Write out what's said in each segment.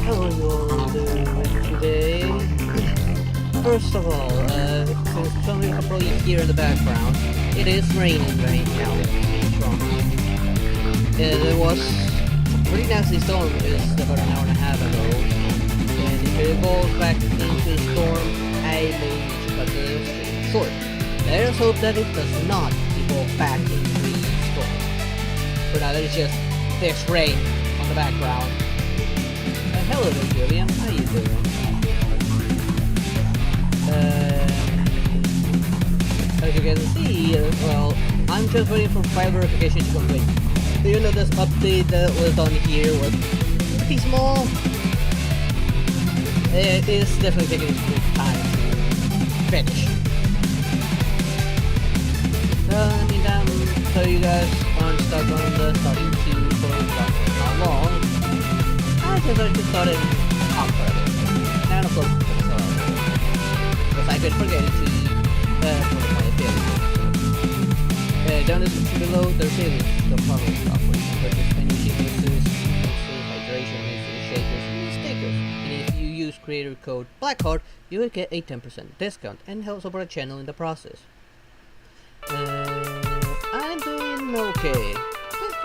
How are you all doing today? First of all, since some of you can probably hear in the background, it is raining right now in Toronto. There was a pretty nasty storm just about an hour and a half ago, and if it evolves back into a storm, I may need to cut the stream short. Let us hope that it does not evolve back into a storm. For now, there's just this rain on the background. Hello there, Julian. How you doing? As you can see, well, I'm just waiting for file verification to complete. Even though this update that was done here was pretty small, it is definitely taking its time to finish. In the meantime, so you guys aren't stuck on the starting queue for how long. I just started out for a bit. And of course, because I could forget to put my failure. Down the description below, there's a list to the farming stuff where you can purchase any mixes, hydration mixes, shakers, and stickers. And if you use creator code BLACKHEART, you will get a 10% discount and help support the channel in the process. I'm doing okay. Just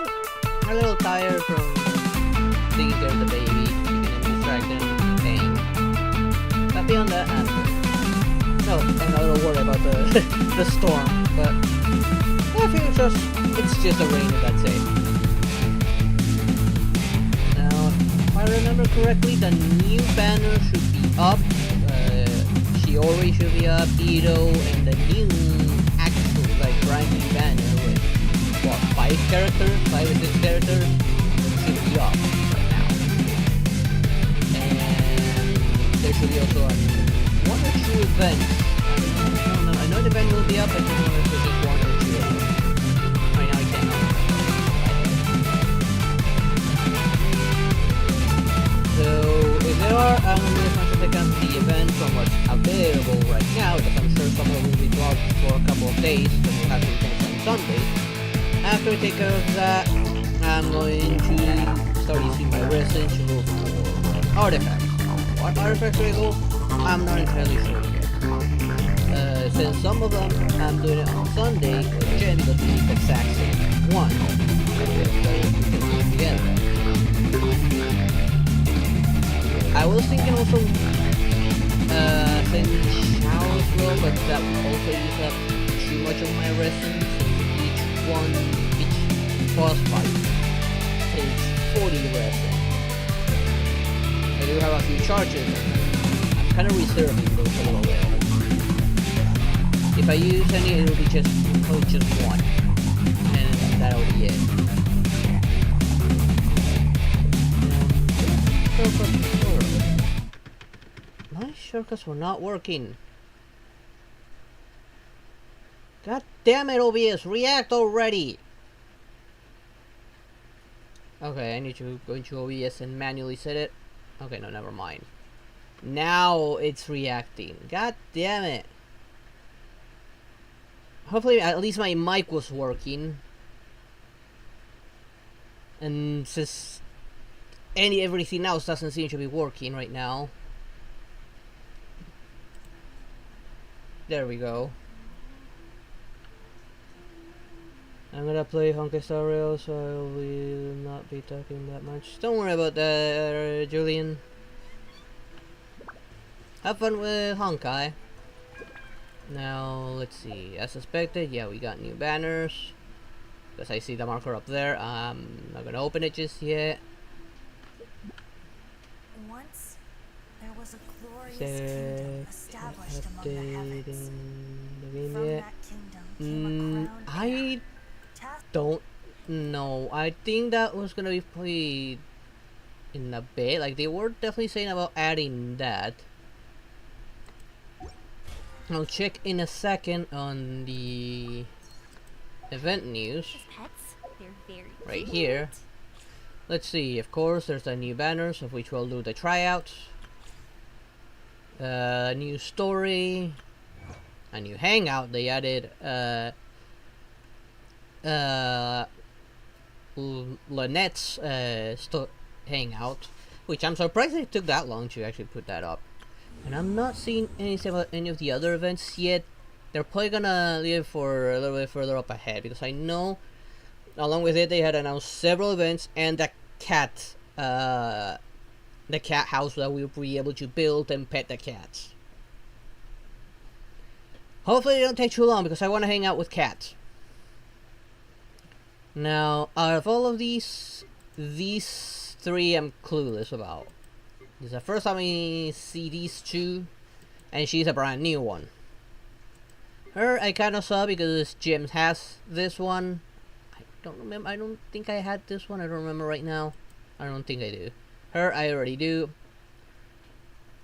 a little tired from taking care of the baby, keeping him distracted and pain. But beyond that, I'm good. No, I'm not a little worried about the storm, but I think it's just a rain, that's it. Now, if I remember correctly, the new banner should be up. Shiori should be up, Ito, and the new actual, brand new banner with, what, 5 or 6 characters should be up right now. And there should be also one or two events. I know the event will be up, I just don't know if there's just one or two. Right now I cannot. So if there are, I'm going to be trying to pick up the event from what's available right now, because I'm sure some of them will be blocked for a couple of days, then we'll have to finish on Sunday. After we take care of that, I'm going to start using my resin to look for artifacts. What artifacts will I go? I'm not entirely sure yet. Since some of them I'm doing it on Sunday, which is going to be the exact same one. I was thinking also sending showers as well, but that would also use up too much of my resin, since each boss fight takes 40 resin. I do have a few charges, I'm kind of reserving those a little bit. If I use any, it will be just one, and that'll be it. My shortcuts were not working. God damn it, OBS, react already! Okay, I need to go into OBS and manually set it. Okay, no, never mind. Now it's reacting. God damn it. Hopefully at least my mic was working. And since everything else doesn't seem to be working right now. There we go. I'm gonna play Honkai Star Rail, so I will not be talking that much. Don't worry about that, Julian. Have fun with Honkai. Now, let's see. As suspected, yeah, we got new banners. Because I see the marker up there. I'm not gonna open it just yet. Once there was a glorious kingdom established among the heavens. From that kingdom came a crowned I don't know. I think that was gonna be played in a bit. Like, they were definitely saying about adding that. I'll check in a second on the event news. Right here. Let's see, of course, there's the new banners, of which we'll do the tryouts. New story. A new hangout. They added, Lynette's, hangout. Which I'm surprised it took that long to actually put that up. And I'm not seeing anything about any of the other events yet. They're probably gonna leave it for a little bit further up ahead, because I know along with it they had announced several events, and the cat house that we'll be able to build and pet the cats. Hopefully it don't take too long, because I want to hang out with cats. Now, out of all of these three I'm clueless about. This is the first time I see these two, and she's a brand new one. Her I kind of saw because Jim has this one. I don't remember. I don't think I had this one. I don't remember right now. I don't think I do. Her I already do.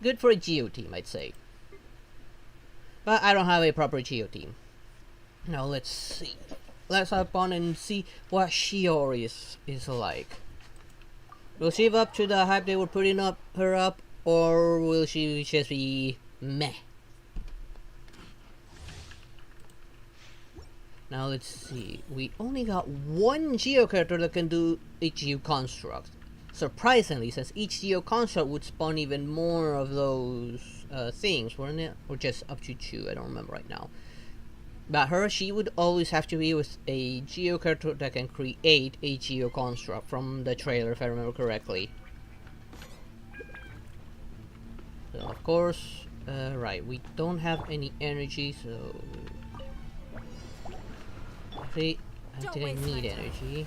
Good for a Geo team, I'd say. But I don't have a proper Geo team. Now let's see. Let's hop on and see what Shiori is like. Will she live up to the hype they were putting her up, or will she just be meh? Now let's see. We only got one Geo character that can do a Geo construct. Surprisingly, since each Geo construct would spawn even more of those things, weren't it? Or just up to 2, I don't remember right now. But she would always have to be with a Geo character that can create a Geo construct from the trailer, if I remember correctly. So of course, right, we don't have any energy, so actually, I think I need energy.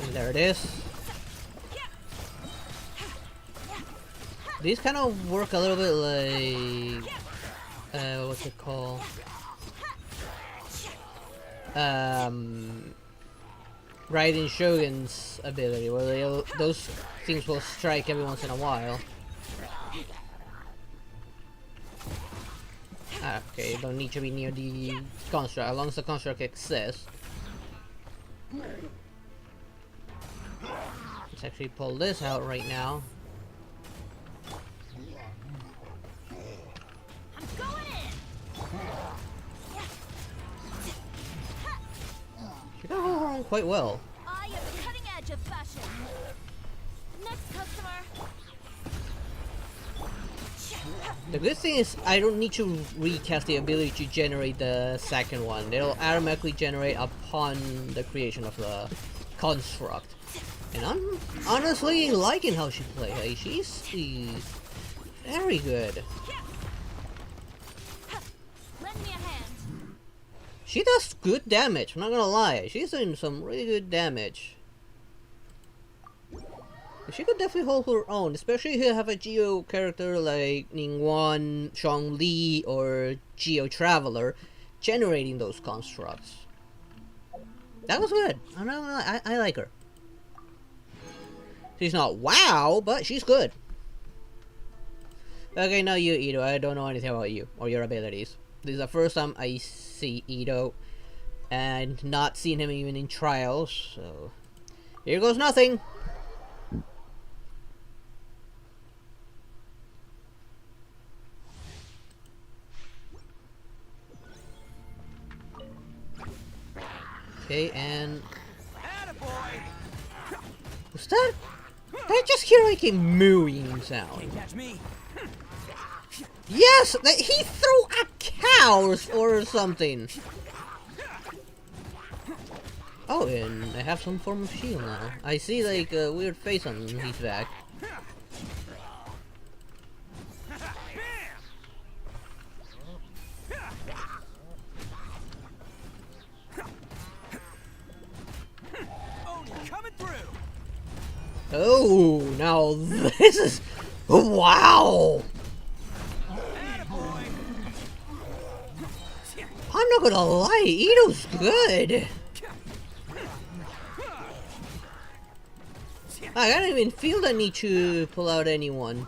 And there it is. These kind of work a little bit like what's it called? Raiden Shogun's ability, where those things will strike every once in a while. Okay, you don't need to be near the construct, as long as the construct exists. Let's actually pull this out right now. She got hold her own quite well. I am the cutting edge of fashion. Next customer. The good thing is I don't need to recast the ability to generate the second one. It'll automatically generate upon the creation of the construct. And I'm honestly liking how she plays. Like, she's very good. Lend me a hand. She does good damage, I'm not gonna lie. She's doing some really good damage. She could definitely hold her own, especially if you have a Geo character like Ningguang, Zhongli, or Geo Traveler generating those constructs. That was good. I like her. She's not wow, but she's good. Okay, now you, Ito. I don't know anything about you or your abilities. This is the first time I see Ito, and not seen him even in trials, so here goes nothing. Okay, and what's that? I just hear like a mooing sound. Yes, he threw a cow or something. Oh, and I have some form of shield now. I see like a weird face on his back. Oh, now this is wow. I'm not gonna lie, Ito's good. I don't even feel the need to pull out anyone.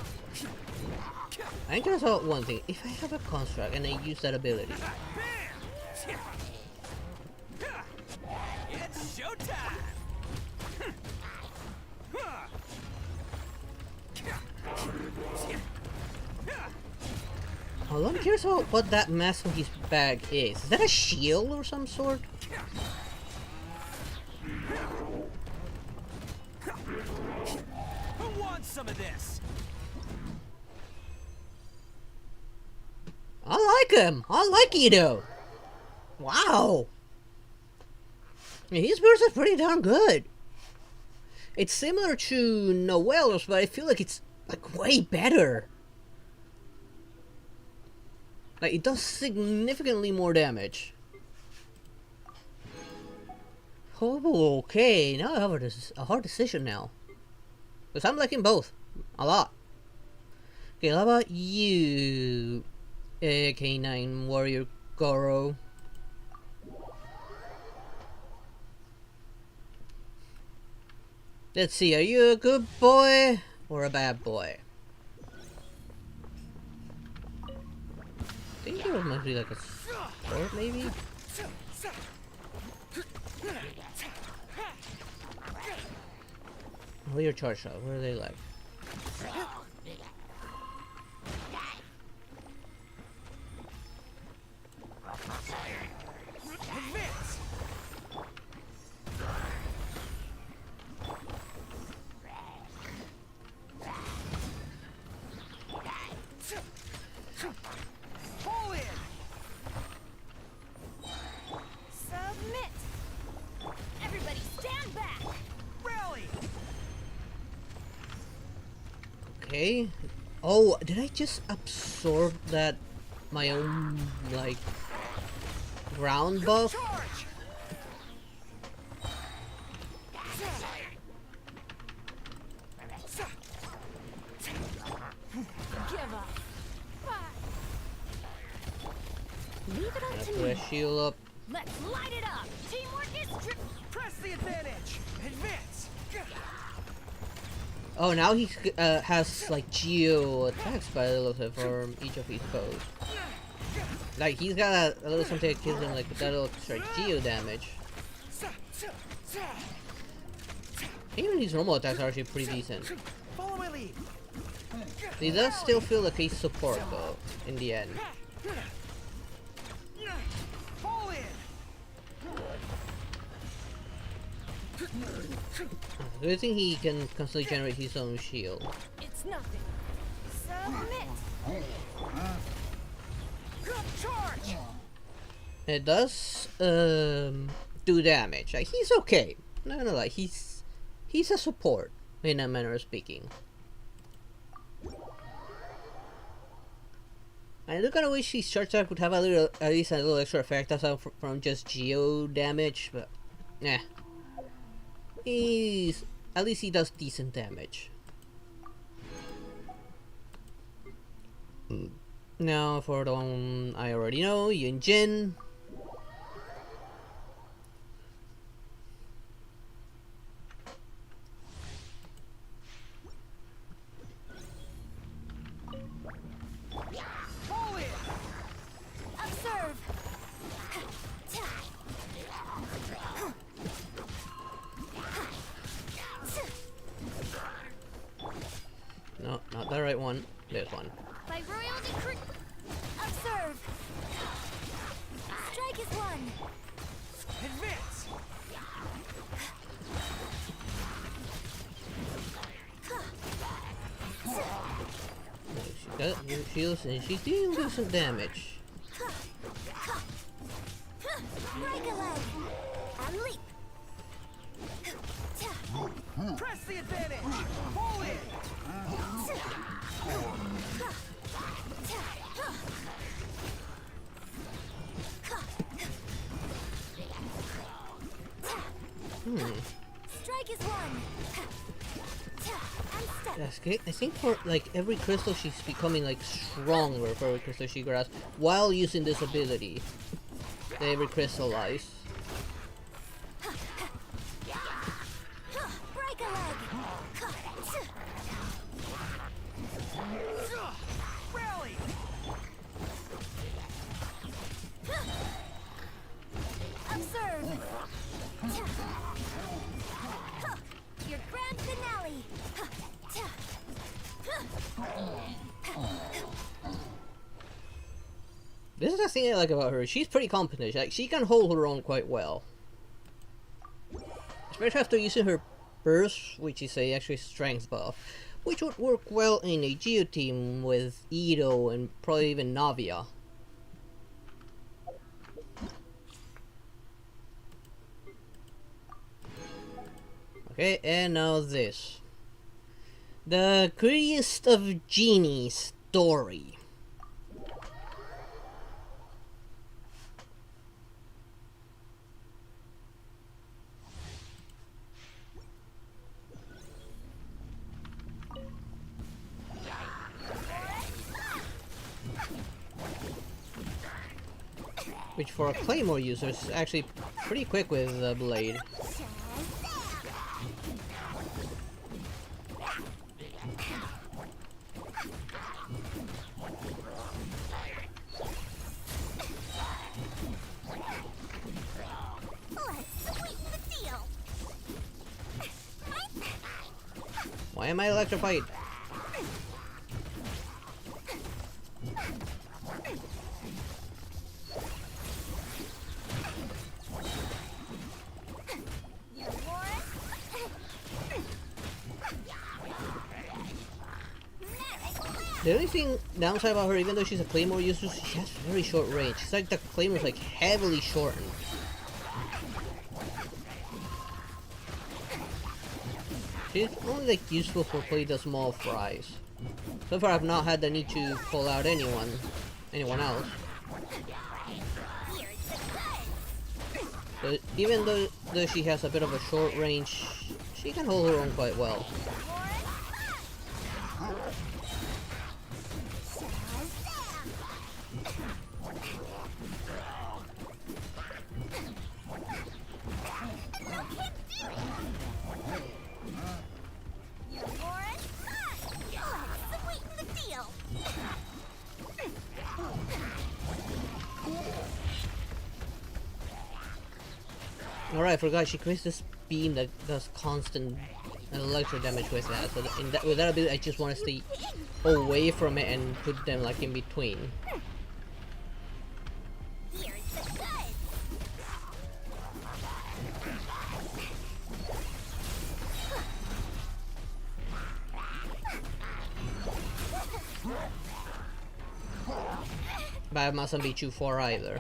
I can tell one thing: if I have a construct and I use that ability, it's showtime. well, I'm curious about what that mask on his bag is. Is that a shield or some sort? some of this. I like him. I like Ito. Wow. His burst is pretty darn good. It's similar to Noel's, but I feel like it's like way better. Like it does significantly more damage. Oh, okay. Now I have a hard decision now. Because I'm liking both. A lot. Okay, how about you, K9 Warrior Goro? Let's see, are you a good boy or a bad boy? I think it must be like a sport, maybe? What are your charge shots? What are they like? Submit. Everybody stand back. Rally. Okay. Oh, did I just absorb that my own like ground buff? Charge. Give up. Leave it up to Put me. a shield up. Let's light it up. Teamwork is Press the advantage. Advance. Oh, now he has like geo attacks by the looks of it from each of his foes. Like he's got a little something that gives him like that little extra geo damage. Even his normal attacks are actually pretty decent. Follow my lead. He does still feel like he's support though, in the end. Fall in. Good thing he can constantly generate his own shield. It's nothing. Submit. Charge. It does do damage. Like he's okay. Not gonna lie, he's a support in a manner of speaking. I do kind of wish his charge attack would have a little, at least a little extra effect aside from just geo damage, but nah. At least he does decent damage. Now for the one I already know, Yun Jin. Fall in. Observe. No, not the right one. This one. By royal decree. Observe. Strike is one. Advance. She got new shields and she's dealing with some damage. Break a leg. And leap. Press the advantage. Fall in. Strike is one. And step. That's good. I think for like every crystal she's becoming like stronger for every crystal she grabs while using this ability. They recrystallize. Break a leg. Rally. Observe. Your grand finale. This is the thing I like about her. She's pretty competent. Like she can hold her own quite well. Especially after using her burst, which is a actually strength buff. which would work well in a Geo team with Ito and probably even Navia. Okay, and now this. The Greatest of Genies story. Which for a Claymore user is actually pretty quick with the blade. Why am I electrified? The only thing downside about her, even though she's a Claymore user, she has very short range. It's like the Claymore's like heavily shortened. She's only like useful for play the small fries. So far I've not had the need to pull out anyone else. So even though she has a bit of a short range, she can hold her own quite well. Alright, I forgot she creates this beam that does constant electro damage with that. So with that ability, I just want to stay away from it and put them like in between. But I mustn't be too far either.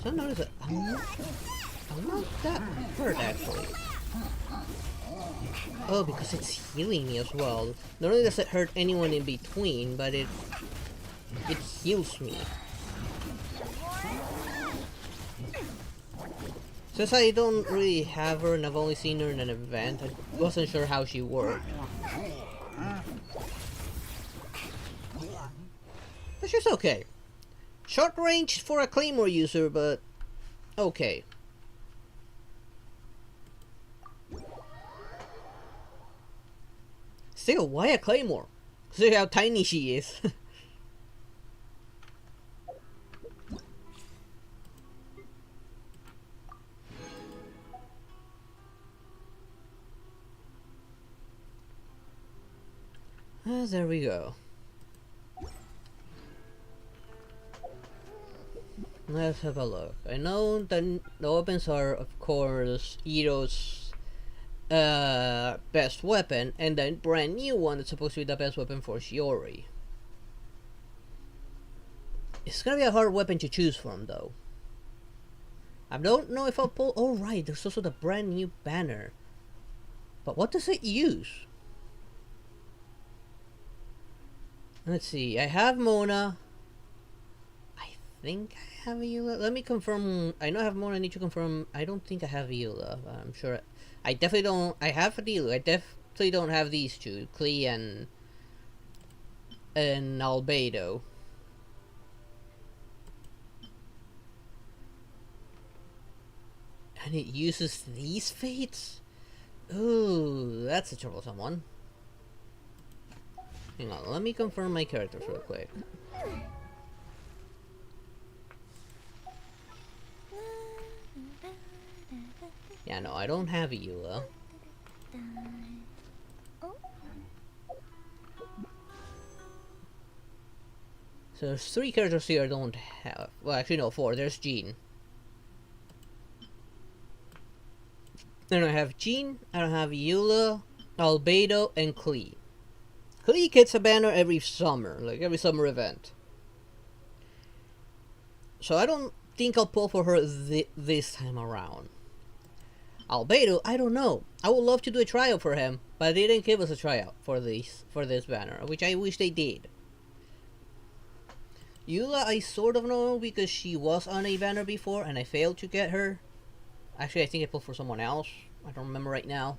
I notice that I'm not that hurt actually. Oh, because it's healing me as well. Not only does it hurt anyone in between, but it heals me. Since I don't really have her and I've only seen her in an event, I wasn't sure how she worked. But she's okay. Short range for a Claymore user, but okay. Still, why a Claymore? See how tiny she is. There we go. Let's have a look. I know that the weapons are, of course, Ito's best weapon, and the brand new one that's supposed to be the best weapon for Shiori. It's gonna be a hard weapon to choose from, though. I don't know if I'll pull. Oh, right, there's also the brand new banner. But what does it use? Let's see. I have Mona. I think I have Eula. Let me confirm. I know I have Mona. I need to confirm. I don't think I have Eula. I'm sure. I definitely don't. I have Adilu. I definitely don't have these two, Klee and Albedo. And it uses these fates? Ooh, that's a troublesome one. Hang on, let me confirm my characters real quick. Yeah, no, I don't have Eula. So there's 3 characters here I don't have. Well, actually no, 4. There's Jean. Then I have Jean, I don't have Eula, Albedo, and Klee. Klee gets a banner every summer, like every summer event. So I don't think I'll pull for her this time around. Albedo, I don't know. I would love to do a tryout for him, but they didn't give us a tryout for this banner, which I wish they did. Eula, I sort of know because she was on a banner before and I failed to get her. Actually, I think I pulled for someone else. I don't remember right now.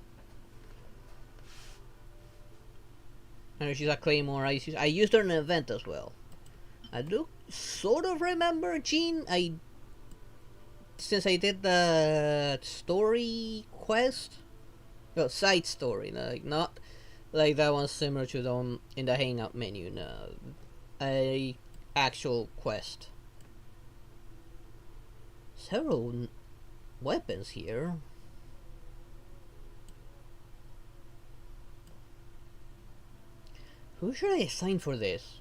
I know she's a Claymore. I used her in an event as well. I do sort of remember Jean. Since I did the story quest, well, side story, like not like that one similar to the one in the hangout menu. No, a actual quest. Several weapons here. Who should I assign for this?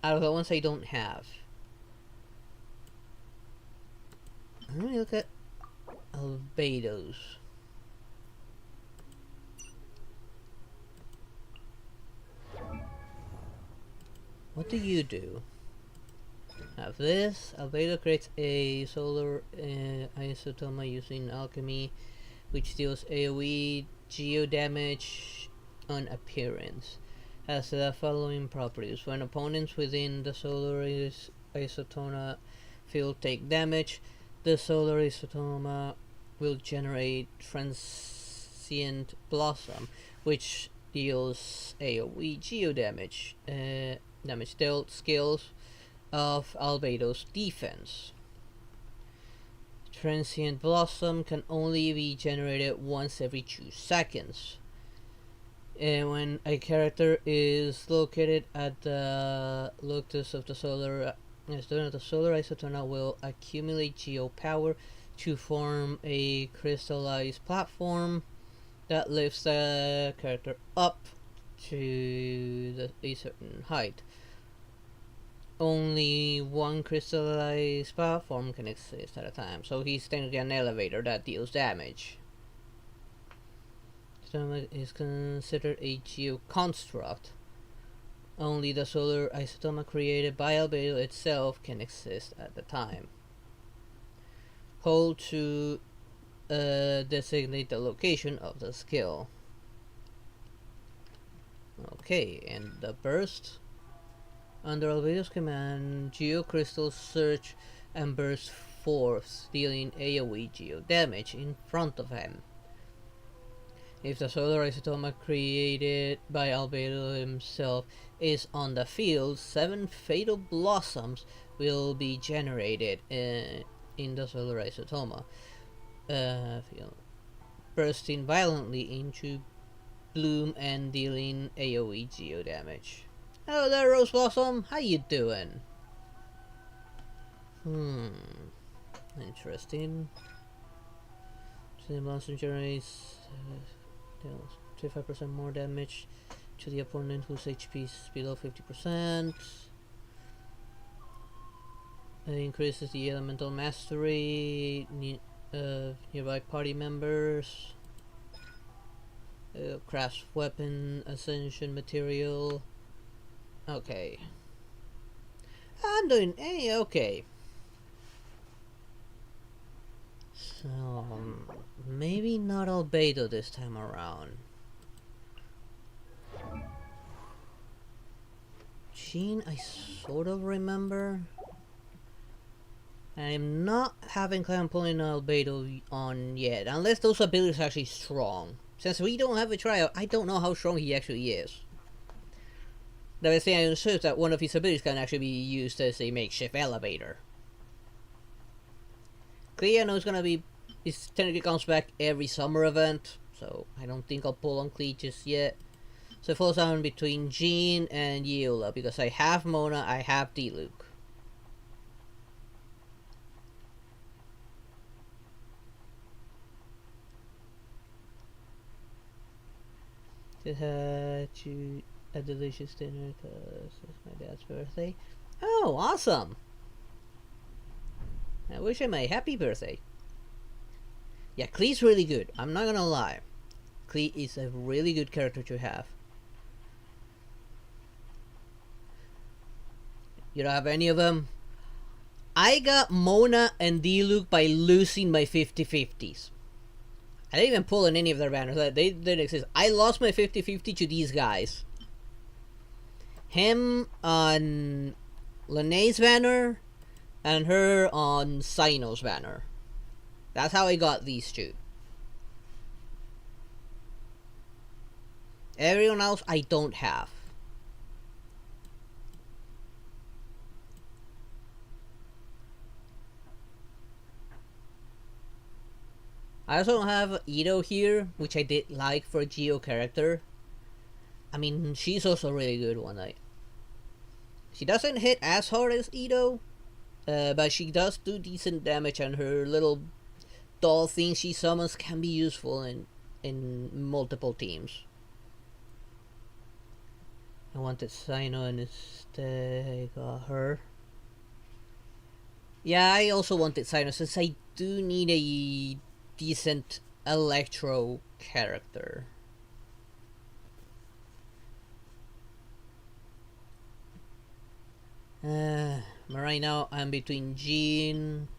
Out of the ones I don't have. Let me look at Albedo's. What do you do? Have this. Albedo creates a solar isotoma using alchemy, which deals AoE geo damage on appearance. Has the following properties: when opponents within the solar isotoma field take damage, the solar isotoma will generate transient blossom, which deals AoE geo damage. Damage dealt skills of Albedo's defense. Transient blossom can only be generated once every 2 seconds. And when a character is located at the locus of the solar isotona will accumulate geo power to form a crystallized platform that lifts the character up to a certain height. Only one crystallized platform can exist at a time, so he's technically an elevator that deals damage. Is considered a geo-construct. Only the solar isotoma created by Albedo itself can exist at the time. Hold to designate the location of the skill. Okay, and the burst. Under Albedo's command, geocrystals search and burst forth, dealing AoE geo damage in front of him. If the solar isotoma created by Albedo himself is on the field, 7 fatal blossoms will be generated in the solar isotoma, bursting violently into bloom and dealing AoE geo damage. Hello there, Rose Blossom. How you doing? Interesting. So the blossom generates 25% more damage to the opponent whose HP is below 50%. It increases the elemental mastery nearby party members. Crafts weapon ascension material. Okay. I'm doing okay. So, maybe not Albedo this time around. Jean, I sort of remember. I'm not having Clan pulling Albedo on yet, unless those abilities are actually strong. Since we don't have a tryout, I don't know how strong he actually is. The best thing I understood is that one of his abilities can actually be used as a makeshift elevator. Klee, I know it's gonna be. It technically comes back every summer event, so I don't think I'll pull on Klee just yet. So it falls down between Jean and Eula because I have Mona, I have D-Luke. To have a delicious dinner because it's my dad's birthday. Oh, awesome! I wish him a happy birthday. Yeah, Klee's really good. I'm not gonna lie. Klee is a really good character to have. You don't have any of them? I got Mona and Diluc by losing my 50-50s. I didn't even pull in any of their banners. They didn't exist. I lost my 50-50 to these guys. Him on Lene's banner and her on Sino's banner. That's how I got these two. Everyone else I don't have. I also don't have Ito here, which I did like for a Geo character. I mean, she's also a really good one. She doesn't hit as hard as Ito, but she does do decent damage, and her little doll thing she summons can be useful in multiple teams. I wanted Sino and instead I got her. Yeah, I also wanted Sino since I do need a decent Electro character. Right now I'm between Jean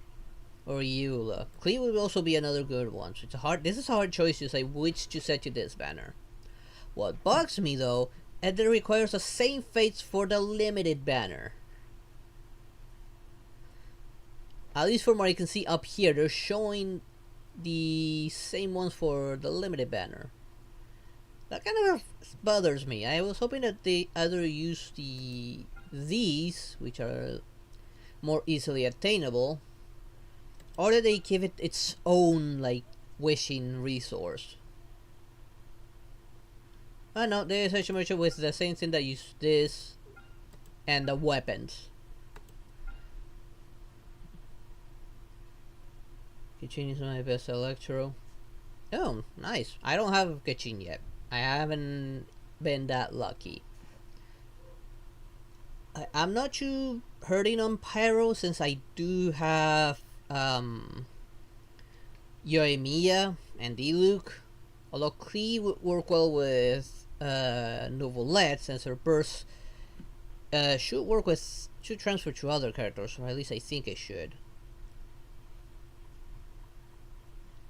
or Eula. Klee would also be another good one. So this is a hard choice to say which to set to this banner. What bugs me though, is that it requires the same fates for the limited banner. At least from what I can see up here, they're showing the same ones for the limited banner. That kind of bothers me. I was hoping that they either use these, which are more easily attainable, or that they give it its own like wishing resource. Oh no, there's a commercial with the same thing that use this and the weapons. Genshin is my best Electro. Oh, nice. I don't have Genshin yet. I haven't been that lucky. I'm not too hurting on Pyro since I do have Yoimiya and Diluc. Although Klee would work well with Novelette since her burst should transfer to other characters, or at least I think it should.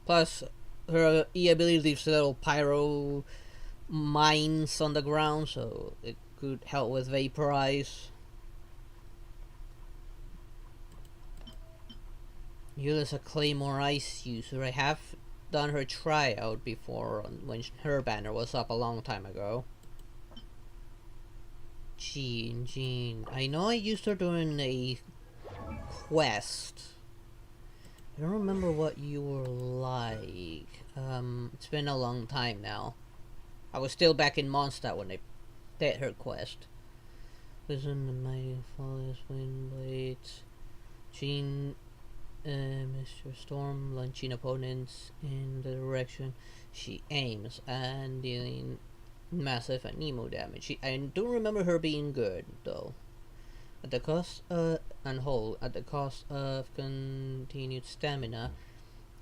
Plus, her E ability leaves little pyro mines on the ground, so it could help with vaporize. Eula's a Claymore Ice user. I have done her tryout before when her banner was up a long time ago. Jean. I know I used her during a quest. I don't remember what you were like. It's been a long time now. I was still back in Mondstadt when I did her quest. Listen, the mighty flawless wind blades. Jean, Mr. Storm, launching opponents in the direction she aims and dealing massive and Nemo damage. I don't remember her being good though. At the cost of continued stamina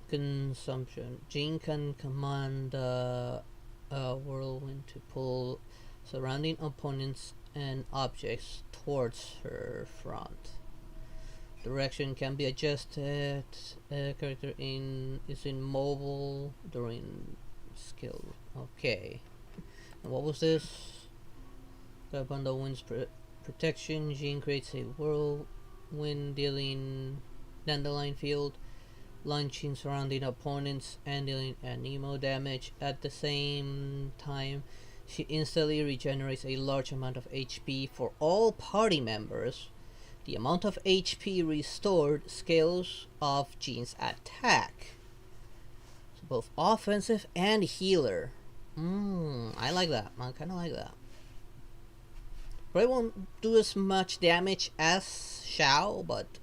consumption, Jean can command a whirlwind to pull surrounding opponents and objects towards her front. Direction can be adjusted. Character is immobile during skill. Okay. And what was this? The bundle wins protection. Jean creates a whirlwind dealing dandelion field, launching surrounding opponents and dealing Nemo damage. At the same time, she instantly regenerates a large amount of HP for all party members. The amount of HP restored scales of Jean's attack. So both offensive and healer. I like that. I kinda like that. Probably won't do as much damage as Xiao, but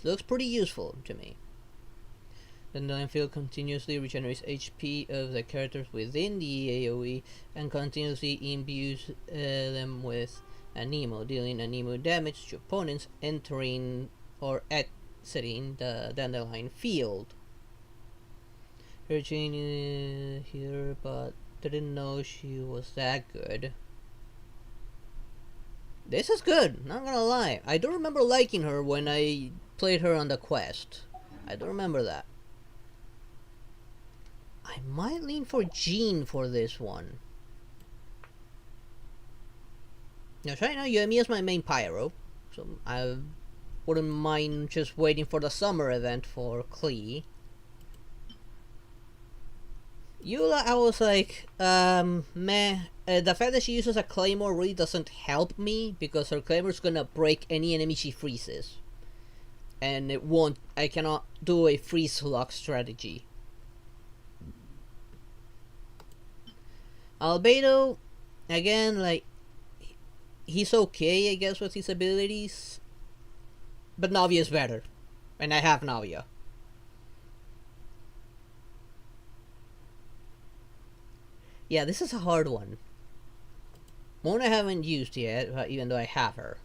looks pretty useful to me. The Dandelion Field continuously regenerates HP of the characters within the AoE and continuously imbues them with Anemo, dealing Anemo damage to opponents entering or exiting the Dandelion Field. her Jane here, but didn't know she was that good. This is good, not gonna lie. I don't remember liking her when I played her on the quest. I don't remember that. I might lean for Jean for this one. Now, right now, Yomi is my main pyro, so I wouldn't mind just waiting for the summer event for Klee. Eula, I was like, meh. The fact that she uses a claymore really doesn't help me, because her claymore's gonna break any enemy she freezes. And it won't, I cannot do a freeze lock strategy. Albedo, again, like, he's okay, I guess, with his abilities. But Navia is better. And I have Navia. Yeah, this is a hard one. One I haven't used yet, even though I have her.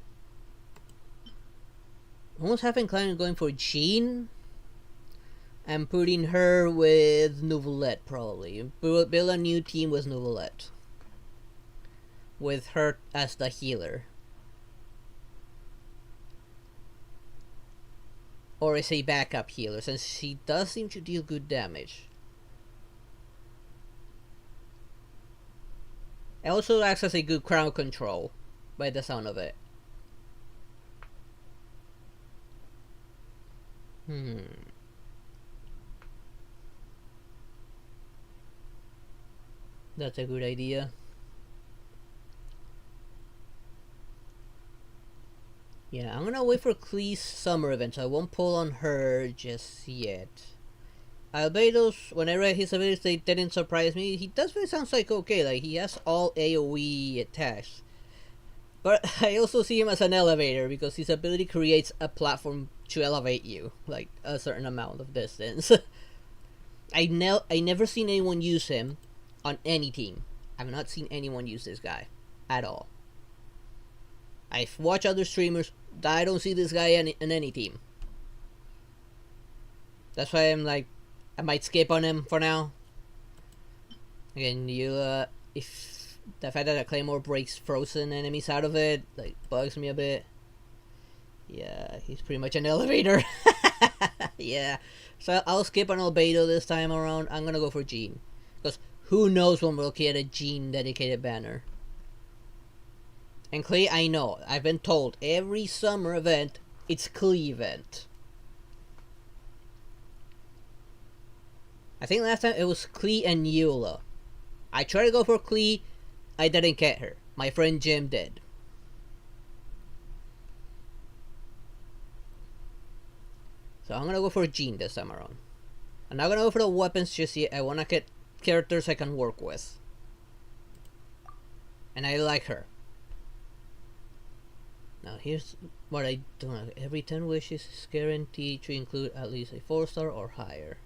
Almost half inclined going for Jean. I'm putting her with Nouvellette, probably. Build a new team with Nouvellette. With her as the healer. Or as a backup healer, since she does seem to deal good damage. It also acts as a good crowd control, by the sound of it. That's a good idea. Yeah, I'm gonna wait for Klee's summer event, so I won't pull on her just yet. Albedo's, when I read his abilities, they didn't surprise me. He does really sounds like okay, like he has all AoE attacks. But I also see him as an elevator, because his ability creates a platform to elevate you, like a certain amount of distance. I never seen anyone use him on any team. I've not seen anyone use this guy at all. I've watched other streamers, I don't see this guy in any team. That's why I'm like, I might skip on him for now. Again, if the fact that a claymore breaks frozen enemies out of it, like, bugs me a bit. Yeah, he's pretty much an elevator. Yeah, so I'll skip on Albedo this time around. I'm gonna go for Jean, because who knows when we'll get a Jean dedicated banner. And Klee, I know, I've been told every summer event, it's Klee event. I think last time it was Klee and Eula. I tried to go for Klee, I didn't get her. My friend Jim did. So I'm gonna go for Jean this time around. I'm not gonna go for the weapons just yet. I wanna get characters I can work with. And I like her. Now here's what I don't know. Every 10 wishes is guaranteed to include at least a 4-star or higher.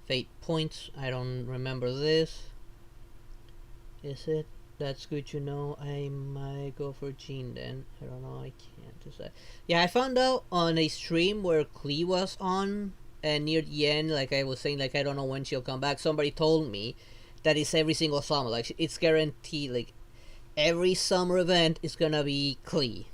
Fate points, I don't remember this. Is it? That's good to know. I might go for Jean then. I don't know, I can't decide. Yeah, I found out on a stream where Klee was on, and near the end, like I was saying, like I don't know when she'll come back. Somebody told me that it's every single summer. Like, it's guaranteed, like every summer event is gonna be Klee.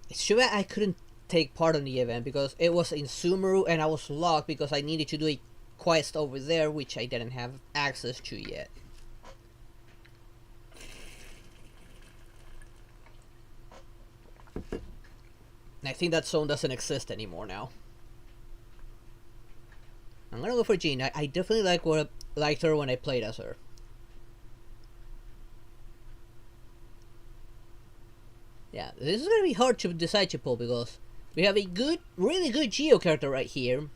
It's true that I couldn't take part in the event because it was in Sumeru and I was locked because I needed to do a quest over there which I didn't have access to yet. And I think that zone doesn't exist anymore now. I'm gonna go for Jean. I definitely liked her when I played as her. Yeah, this is gonna be hard to decide to pull because we have a really good Geo character right here.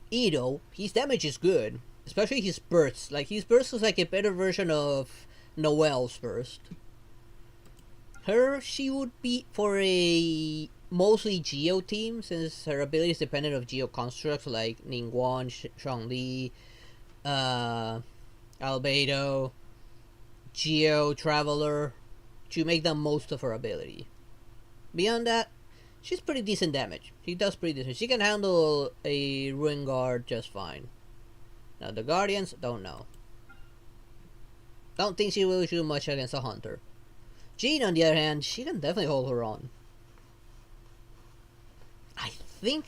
Ito, his damage is good, especially his bursts. Like, his burst is like a better version of Noelle's burst. She would be for a mostly Geo team, since her ability is dependent on Geo constructs like Ningguang, Zhongli, Albedo, Geo Traveler, to make the most of her ability. Beyond that, She's pretty decent damage. She does pretty decent. She can handle a Ruin Guard just fine. Now the Guardians, don't know. Don't think she will do much against a Hunter. Jean, on the other hand, she can definitely hold her own. I think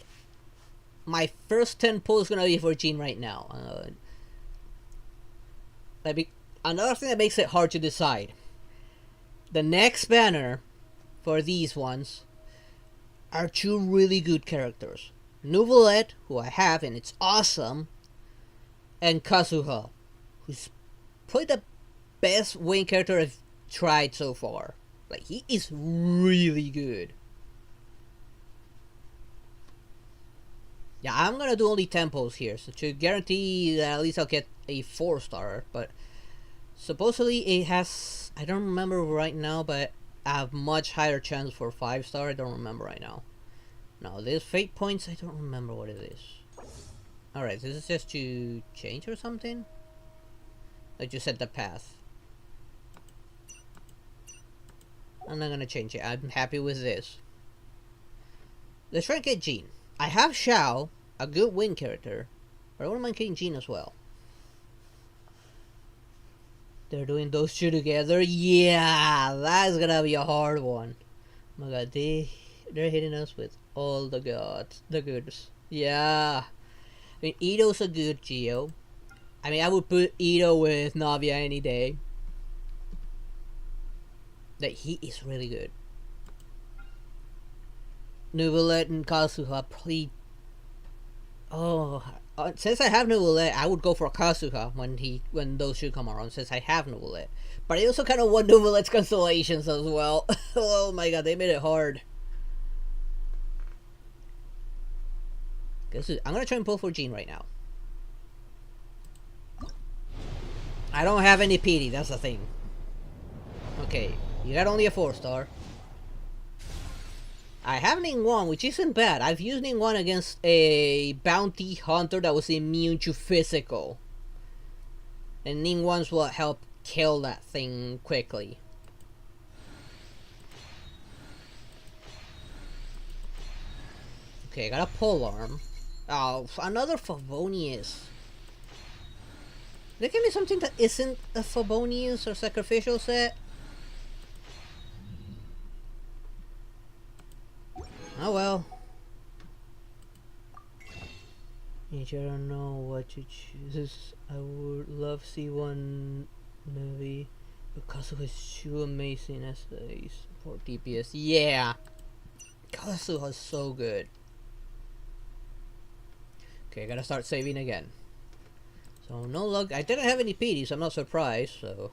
my first 10 pulls is gonna be for Jean right now. Another thing that makes it hard to decide. The next banner for these ones are two really good characters. Nuvolette, who I have and it's awesome, and Kazuha, who's probably the best Wayne character I've tried so far. Like, he is really good. Yeah, I'm gonna do only 10 pulls here, so to guarantee that at least I'll get a 4-star, but supposedly it has, I don't remember right now, but I have much higher chance for 5-star. I don't remember right now. Now, this fate points, I don't remember what it is. Alright, this is just to change or something? Like, you set the path. I'm not gonna change it. I'm happy with this. Let's try and get Jean. I have Xiao, a good win character, but I wouldn't mind getting Jean as well. They're doing those two together? Yeah, that's gonna be a hard one. Oh my god, they're hitting us with all the goods. Yeah. I mean, Ito's a good Geo. I mean, I would put Ito with Navia any day. That he is really good. Nuvolette and Kazuha probably. Oh, since I have Nuvolette, I would go for Kazuha when those two come around. Since I have Nuvolette, but I also kind of want Nuvolette's constellations as well. Oh my god, they made it hard. I'm gonna try and pull for Jean right now. I don't have any PD, that's the thing. Okay, you got only a 4-star. I have Ningguang, which isn't bad. I've used Ningguang against a bounty hunter that was immune to physical. And Ningguang's will help kill that thing quickly. Okay, I got a polearm. Oh, another Favonius. They give me something that isn't a Favonius or sacrificial set. Oh well. I don't know what to choose. I would love to see one movie because it was too amazing as these for DPS. Yeah, Kazuha is so good. Okay, I gotta start saving again. So no luck. I didn't have any PDs, so I'm not surprised. So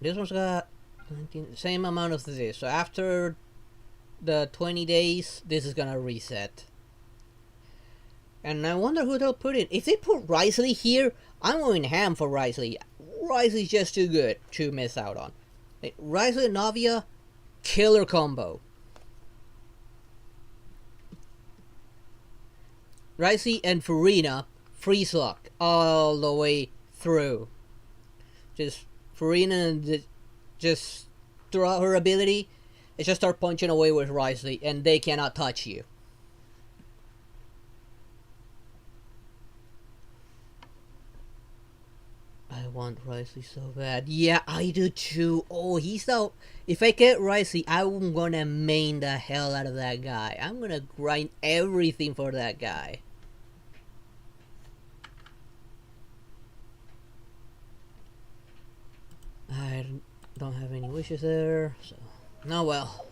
this one's got 19, same amount of this. So after the 20 days, this is gonna reset. And I wonder who they'll put in. If they put Risley here, I'm going ham for Risley. Risley's just too good to miss out on. Like, Risley and Navia, killer combo. Risley and Furina, freeze lock all the way through. Just Furina just throughout her ability, and just start punching away with Risley, and they cannot touch you. I want Risley so bad. Yeah, I do too. Oh, he's so. If I get Risley, I'm gonna main the hell out of that guy. I'm gonna grind everything for that guy. I don't have any wishes there, so. No, well.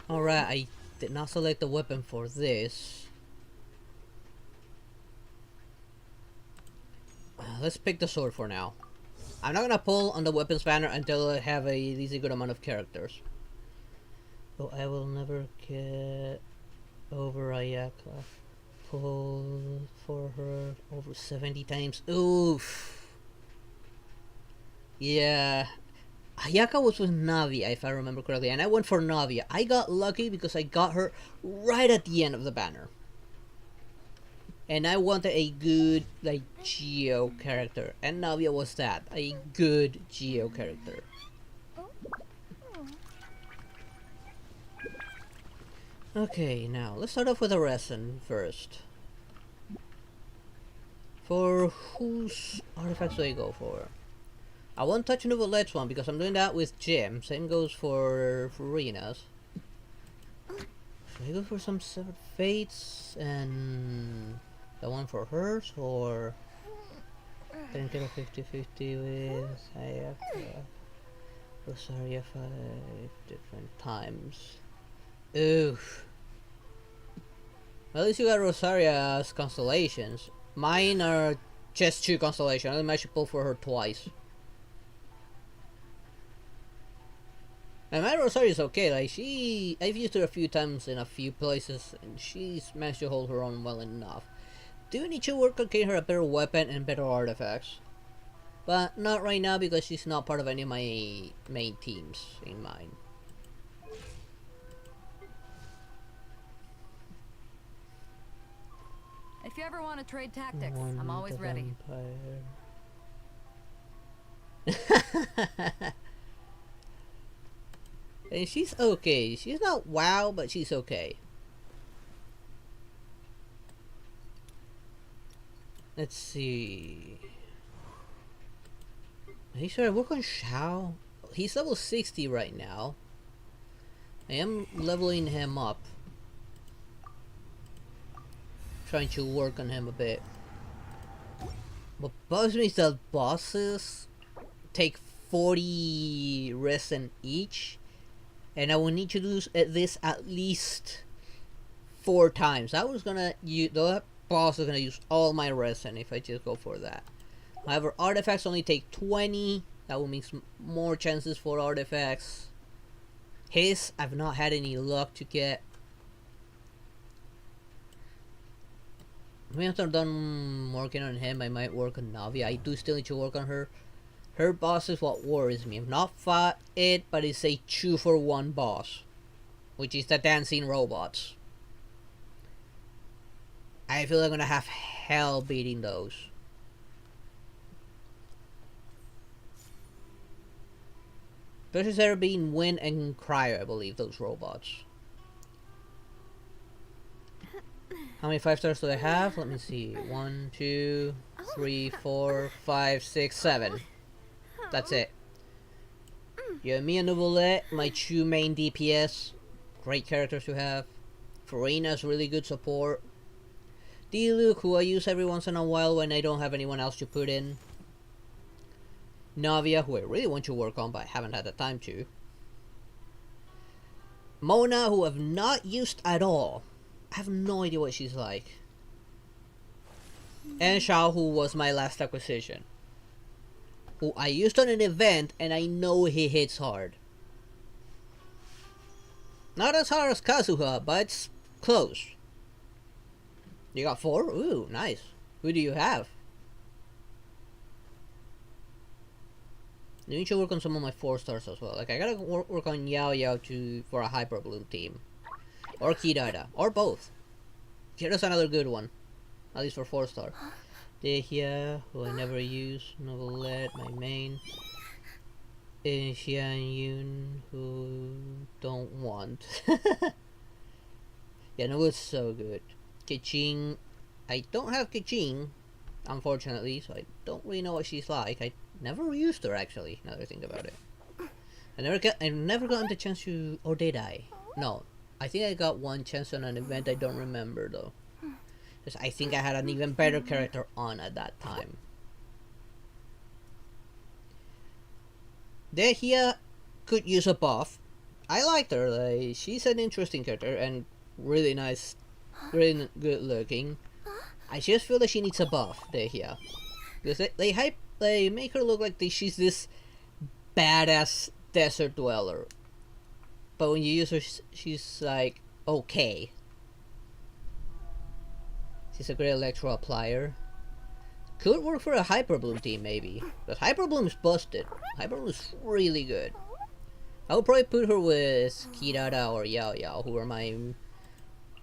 Alright, I did not select the weapon for this. Let's pick the sword for now. I'm not gonna pull on the weapons banner until I have a decent good amount of characters. But I will never get over Ayaka. Pull for her over 70 times. Oof. Yeah. Ayaka was with Navia, if I remember correctly, and I went for Navia. I got lucky because I got her right at the end of the banner. And I wanted a good, like, Geo character. And Navia was that. A good Geo character. Okay, now let's start off with a resin first. For whose artifacts do I go for? I won't touch Nouvlette's one because I'm doing that with Jim. Same goes for Rena's. Should I go for some Severed Fates and the one for hers, or I can get a 50-50 with I have Rosaria 5 different times. Oof. Well, at least you got Rosaria's constellations. Mine are just 2 constellations. I only managed to pull for her twice. And my Rosaria is okay. Like I've used her a few times in a few places, and she's managed to hold her own well enough. Do need to work on getting her a better weapon and better artifacts, but not right now because she's not part of any of my main teams in mind. If you ever want to trade tactics, I'm always ready. And she's okay. She's not wow, but she's okay. Let's see. Hey, should I work on Shao? He's level 60 right now. I am leveling him up. Trying to work on him a bit. What bugs me is that bosses take 40 resin each, and I will need to do this at least 4 times. I was gonna use the boss is gonna use all my resin if I just go for that. However, artifacts only take 20. That will mean more chances for artifacts. His, I've not had any luck to get. Maybe after I'm done working on him, I might work on Navi. I do still need to work on her. Her boss is what worries me. I've not fought it, but it's a 2-for-1 boss, which is the dancing robots. I feel I'm gonna have hell beating those. Versus there being Wind and Cryo, I believe, those robots. How many 5-stars do I have? Let me see. 1, 2, 3, 4, 5, 6, 7. That's it. Yeah, me and Nouvellette, my 2 main DPS. Great characters to have. Farina's really good support. Diluc, who I use every once in a while when I don't have anyone else to put in. Navia, who I really want to work on, but I haven't had the time to. Mona, who I've not used at all. I have no idea what she's like. And Shao, who was my last acquisition. Who I used on an event, and I know he hits hard. Not as hard as Kazuha, but it's close. You got 4? Ooh, nice. Who do you have? You need to work on some of my 4-stars as well. Like, I gotta work on Yao Yao for a Hyper Bloom team. Or Kirara. Or both. Kirara's another good one. At least for 4-star. Dehia, who I never use. Novelette, my main. Xian Yun, who don't want. Yeah, Novellette's so good. Keqing, I don't have Keqing, unfortunately, so I don't really know what she's like. I never used her actually, now that I think about it. I never gotten the chance to, or did I? No, I think I got one chance on an event. I don't remember though, because I think I had an even better character on at that time. Dehia could use a buff. I liked her. Like, she's an interesting character and really nice, really good looking. I just feel that she needs a buff, Dehia, because they make her look like she's this badass desert dweller, but when you use her, she's like okay. She's a great electro applier. Could work for a Hyper Bloom team maybe, but Hyper Bloom is busted. Hyper Bloom is really good. I would probably put her with Kirara or Yao Yao, who are my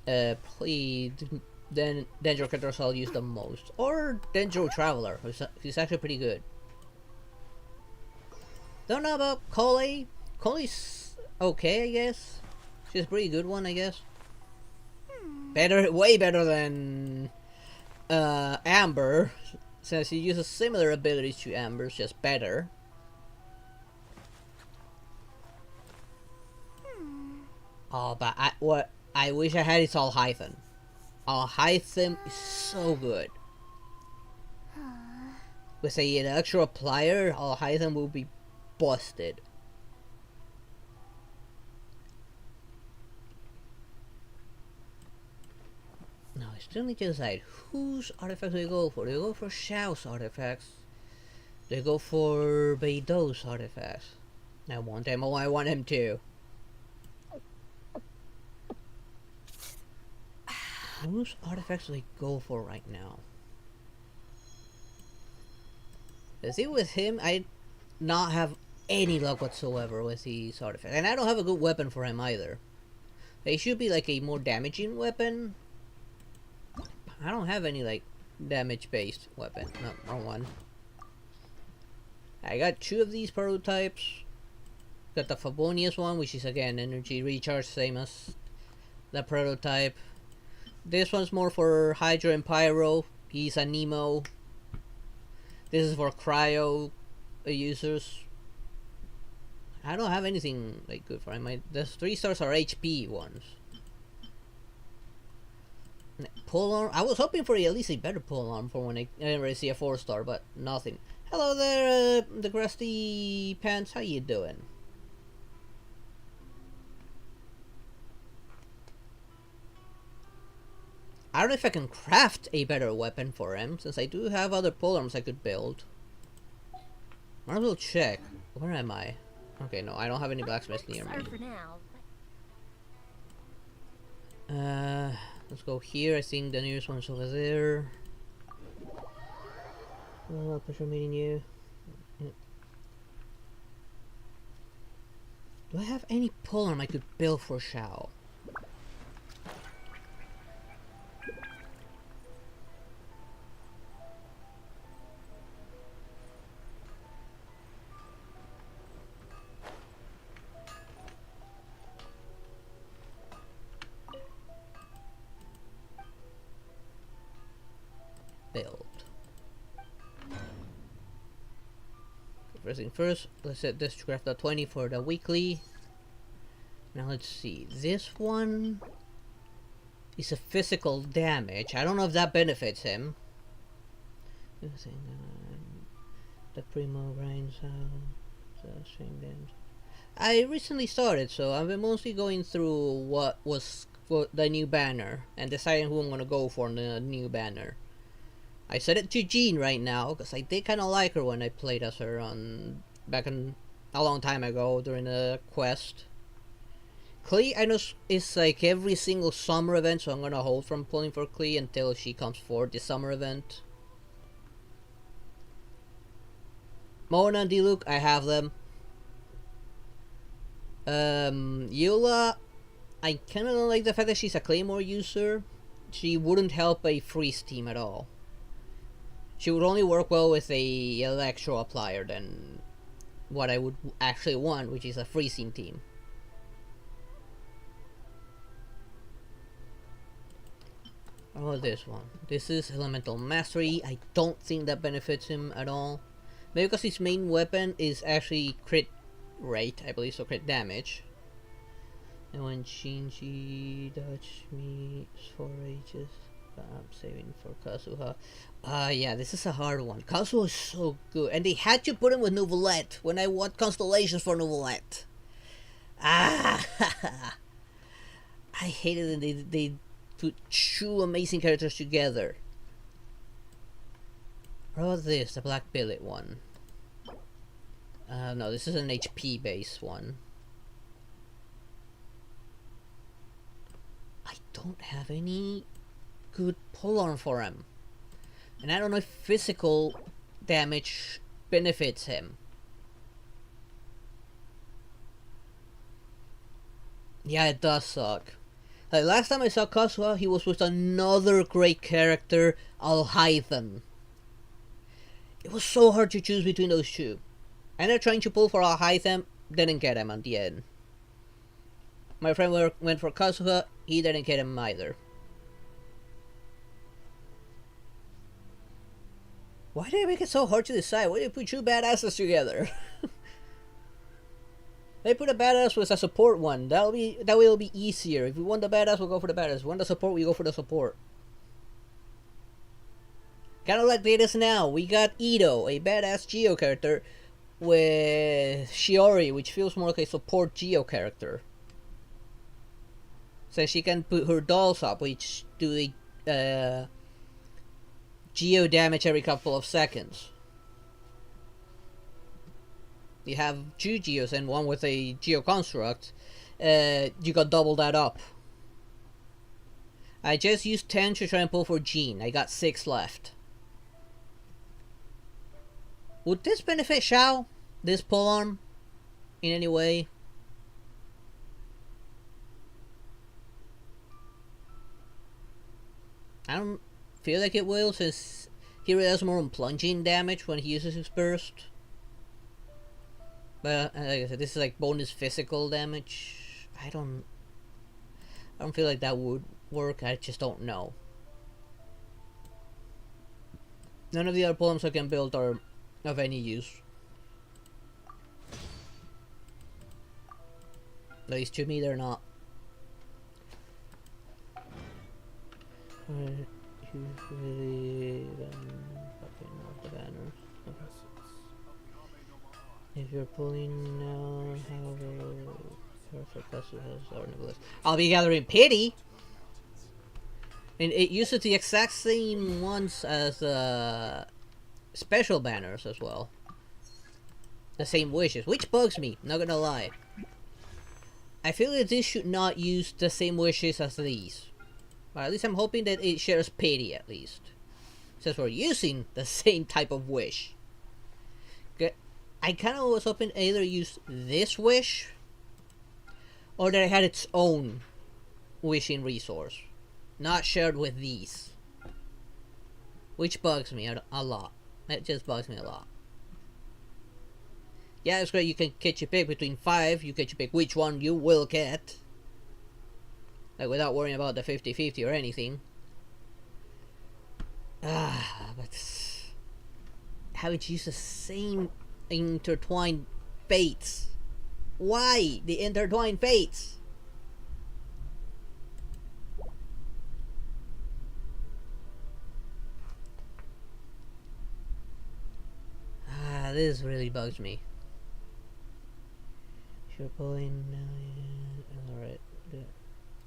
probably Dendro characters I'll use the most, or Dendro Traveler, who's actually pretty good. Don't know about Collei. Colley's okay, I guess. She's a pretty good one, I guess. Better, way better than Amber, since he uses similar abilities to Amber's, just better. Oh, but I wish I had is Alhaitham. Alhaitham is so good. With an extra plier, Alhaitham will be busted. Now I still need to decide whose artifacts they go for. They go for Xiao's artifacts. They go for Beidou's artifacts. I want them. Oh, I want him too. Whose artifacts do they go for right now? See, with him, I not have any luck whatsoever with these artifacts, and I don't have a good weapon for him either. They should be like a more damaging weapon. I don't have any like damage-based weapon. No, wrong one. I got 2 of these prototypes. Got the Favonius one, which is again energy recharge, same as the prototype. This one's more for Hydro and Pyro. He's a Nemo. This is for Cryo users. I don't have anything like good for him. The 3 stars are HP ones. Pole arm. I was hoping for at least a better pole arm for when I already see a 4-star, but nothing. Hello there, the Crusty Pants. How you doing? I don't know if I can craft a better weapon for him, since I do have other polearms I could build. Might as well check. Where am I? Okay, no, I don't have any blacksmiths near me. For now. Let's go here. I think the nearest one's over there. Oh, pleasure meeting you. Do I have any polearm I could build for Xiao? Build. First thing first, let's set this to craft the 20 for the weekly. Now let's see, this one is a physical damage. I don't know if that benefits him. The primo grinds out the string damage. I recently started, so I've been mostly going through what was for the new banner and deciding who I'm gonna go for in the new banner. I set it to Jean right now because I did kind of like her when I played as her on back in a long time ago during the quest. Klee, I know is like every single summer event, so I'm gonna hold from pulling for Klee until she comes for the summer event. Mona and Diluc, I have them. Eula, I kind of don't like the fact that she's a Claymore user. She wouldn't help a freeze team at all. She would only work well with a electro applier than what I would actually want, which is a freezing team. Oh, this one. This is Elemental Mastery. I don't think that benefits him at all. Maybe because his main weapon is actually crit rate, I believe, so crit damage. And when Shinji dodge me for ages. I'm saving for Kazuha. Yeah, this is a hard one. Kazuha is so good. And they had to put him with Nouvellette when I want constellations for Nouvellette. Ah! I hated that they put 2 amazing characters together. What about this? The Black Billet one. No, this is an HP based one. I don't have any good polearm for him, and I don't know if physical damage benefits him. Yeah, it does suck. Like last time I saw Kazuha, he was with another great character, Alhaitham. It was so hard to choose between those 2. I ended up trying to pull for Alhaitham, didn't get him at the end. My friend went for Kazuha, he didn't get him either. Why did they make it so hard to decide? Why did they put two badasses together? They put a badass with a support one. That way it'll be easier. If we want the badass, we'll go for the badass. If we want the support, we go for the support. Kind of like it is now. We got Ito, a badass Geo character, with Shiori, which feels more like a support Geo character. So she can put her dolls up, which do the Geo damage every couple of seconds. You have two Geos and one with a Geo construct. You got double that up. I just used 10 to try and pull for Jean. I got 6 left. Would this benefit Xiao? This pull arm? In any way? I don't feel like it will, since he really does more on plunging damage when he uses his burst. But like I said, this is like bonus physical damage. I don't feel like that would work. I just don't know. None of the other poems I can build are of any use. At least to me, they're not. Usually, popping off the banners. Okay. If you're pulling now, I'll be gathering pity. And it uses the exact same ones as special banners as well. The same wishes, which bugs me, not gonna lie. I feel that this should not use the same wishes as these. But at least I'm hoping that it shares pity at least. Since we're using the same type of wish. I kind of was hoping either use this wish or that it had its own wishing resource, not shared with these, which bugs me a lot. It just bugs me a lot. Yeah, it's great. You can catch your pick between 5. You catch your pick which one you will get, like without worrying about the 50-50 or anything. But having to use the same intertwined fates. Why the intertwined fates? This really bugs me. You're pulling. Alright.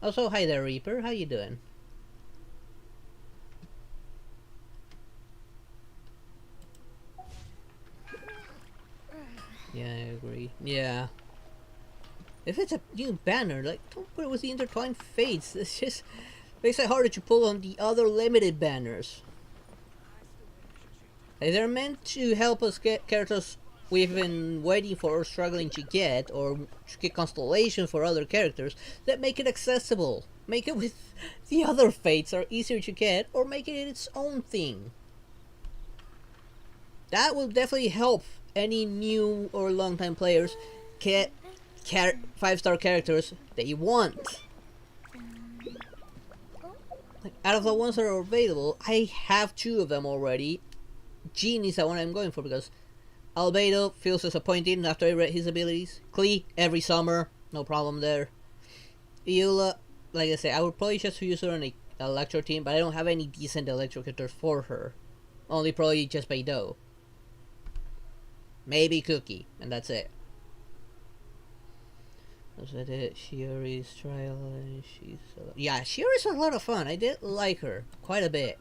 Also, hi there, Reaper. How you doing? Yeah, I agree. Yeah. If it's a new banner, like, don't put it with the intertwined fates. It's just makes it harder to pull on the other limited banners. Like, they're meant to help us get characters we've been waiting for or struggling to get, or to get constellation for other characters that make it accessible. Make it with the other fates are easier to get, or make it its own thing. That will definitely help any new or long-time players get 5-star characters they want. Like, out of the ones that are available, I have 2 of them already. Jean is the one I'm going for because Albedo feels disappointing after I read his abilities. Klee, every summer, no problem there. Eula, like I said, I would probably just use her on a Electro team, but I don't have any decent Electro characters for her. Only probably just Beidou. Maybe Cookie, and that's it. Was that it? Shiori's trial, and she's... yeah, Shiori's a lot of fun. I did like her quite a bit.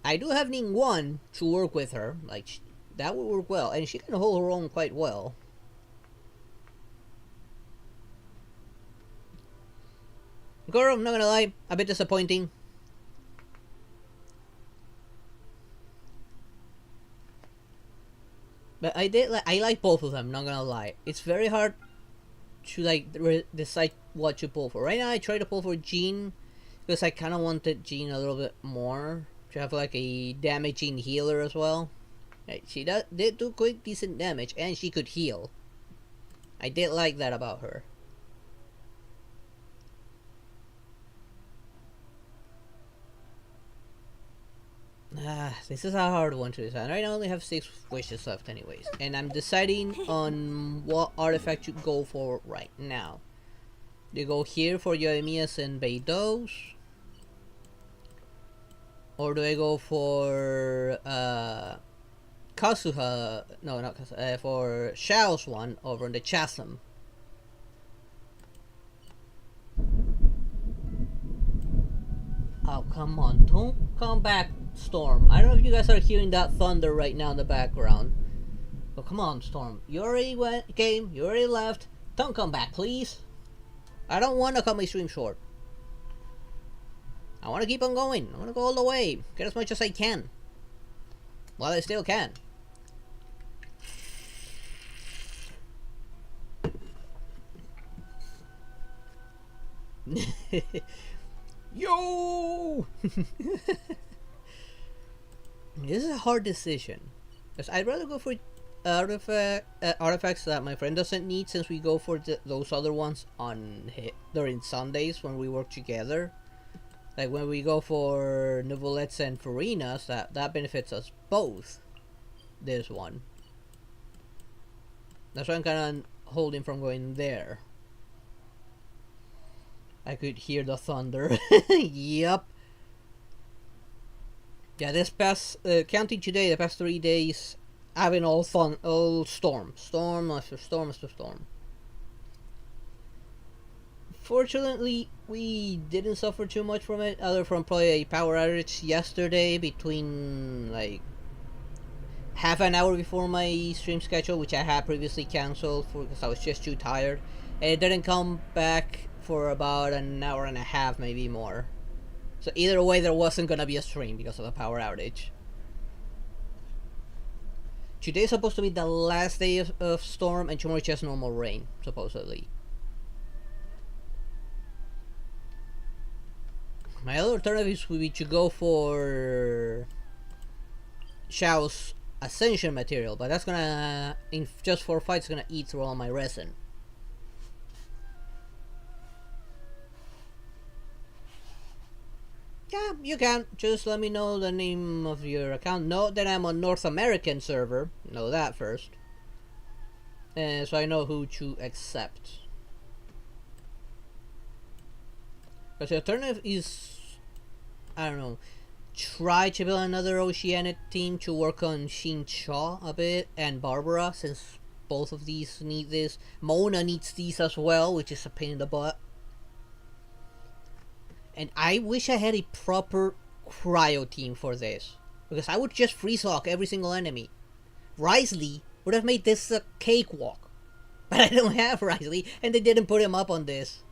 I do have Ningguang to work with her. Like, that would work well, and she can hold her own quite well. Goro, I'm not gonna lie, a bit disappointing. But I like both of them, not gonna lie. It's very hard to like decide what to pull for. Right now I try to pull for Jean because I kinda wanted Jean a little bit more. To have like a damaging healer as well. Right, she did do quite decent damage and she could heal. I did like that about her. This is a hard one to decide. I only have 6 wishes left anyways. And I'm deciding on what artifact to go for right now. Do you go here for Yoimiya's and Beido's? Or do I go for Kazuha? No, not Kazuha. For Xiao's one over in the Chasm. Oh, come on. Don't come back, Storm. I don't know if you guys are hearing that thunder right now in the background. But come on, Storm. You already came. You already left. Don't come back, please. I don't want to cut my stream short. I want to keep on going. I want to go all the way. Get as much as I can. While I still can. Yo! This is a hard decision. Because I'd rather go for artifacts that my friend doesn't need, since we go for those other ones on during Sundays when we work together. Like when we go for Novelets and Farinas, that benefits us both. This one. That's why I'm kind of holding from going there. I could hear the thunder. Yup. Yeah, this past counting today, the past 3 days, I've been all storm after storm after storm. Fortunately, we didn't suffer too much from it, other from probably a power outage yesterday between like half an hour before my stream schedule, which I had previously cancelled because I was just too tired, and it didn't come back for about an hour and a half, maybe more. So either way, there wasn't gonna be a stream because of the power outage. Today's supposed to be the last day of storm, and tomorrow just normal rain, supposedly. My other alternatives would be to go for Xiao's Ascension material, but that's gonna, in just 4 fights, gonna eat through all my resin. Yeah, you can. Just let me know the name of your account. Note that I'm on North American server. Know that first. So I know who to accept. Because the alternative is, I don't know, try to build another Oceanic team to work on Shin Shaw a bit and Barbara, since both of these need this. Mona needs these as well, which is a pain in the butt. And I wish I had a proper cryo team for this, because I would just freeze lock every single enemy. Risley would have made this a cakewalk, but I don't have Risley, and they didn't put him up on this.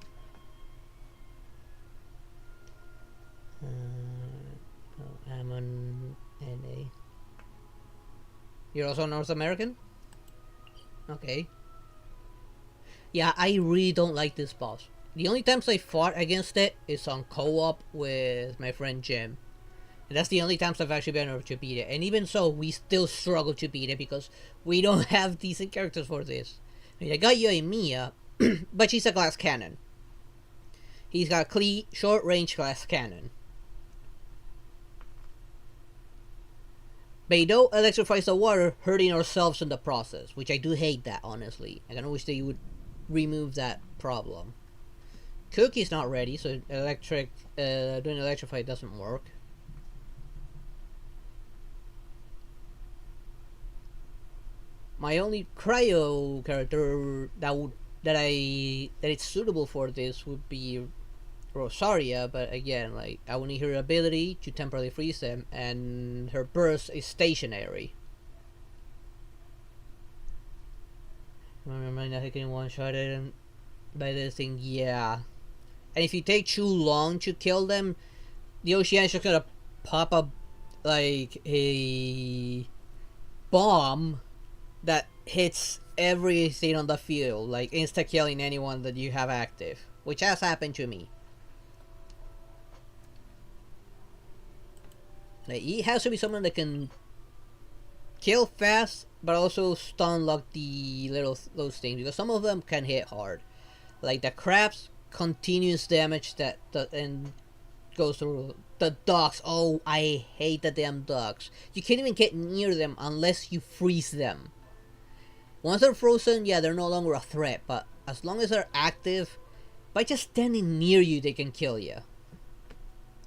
I'm on NA. You're also North American? Okay. Yeah, I really don't like this boss. The only times I fought against it is on co-op with my friend Jim. And that's the only times I've actually been able to beat it. And even so, we still struggle to beat it because we don't have decent characters for this. I mean, I got Yoimiya, but she's a glass cannon. He's got Klee, short-range glass cannon. Beidou electrifies the water, hurting ourselves in the process, which I do hate that, honestly. I kind of wish they would remove that problem. Cookie's not ready, so doing electrify doesn't work. My only cryo character that it's suitable for this would be Rosaria, but again, like, I will need her ability to temporarily freeze them, and her burst is stationary. Remember that I can one-shot it by this thing, yeah. And if you take too long to kill them, the Ocean is just gonna pop up like a bomb that hits everything on the field, like insta-killing anyone that you have active, which has happened to me. Like, it has to be someone that can kill fast, but also stun lock those things, because some of them can hit hard. Like the crabs, continuous damage and goes through. The ducks. Oh, I hate the damn ducks. You can't even get near them unless you freeze them. Once they're frozen, yeah, they're no longer a threat. But as long as they're active, by just standing near you, they can kill you.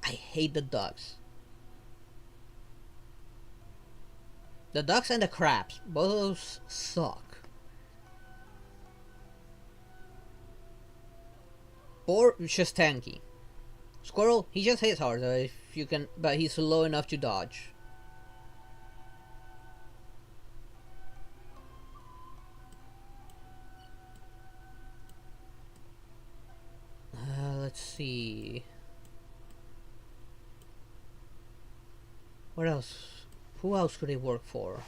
I hate the ducks. The ducks and the crabs. Both of those suck. Boar is just tanky. Squirrel, he just hits harder if you can, but he's low enough to dodge. Let's see. What else? Who else could it work for?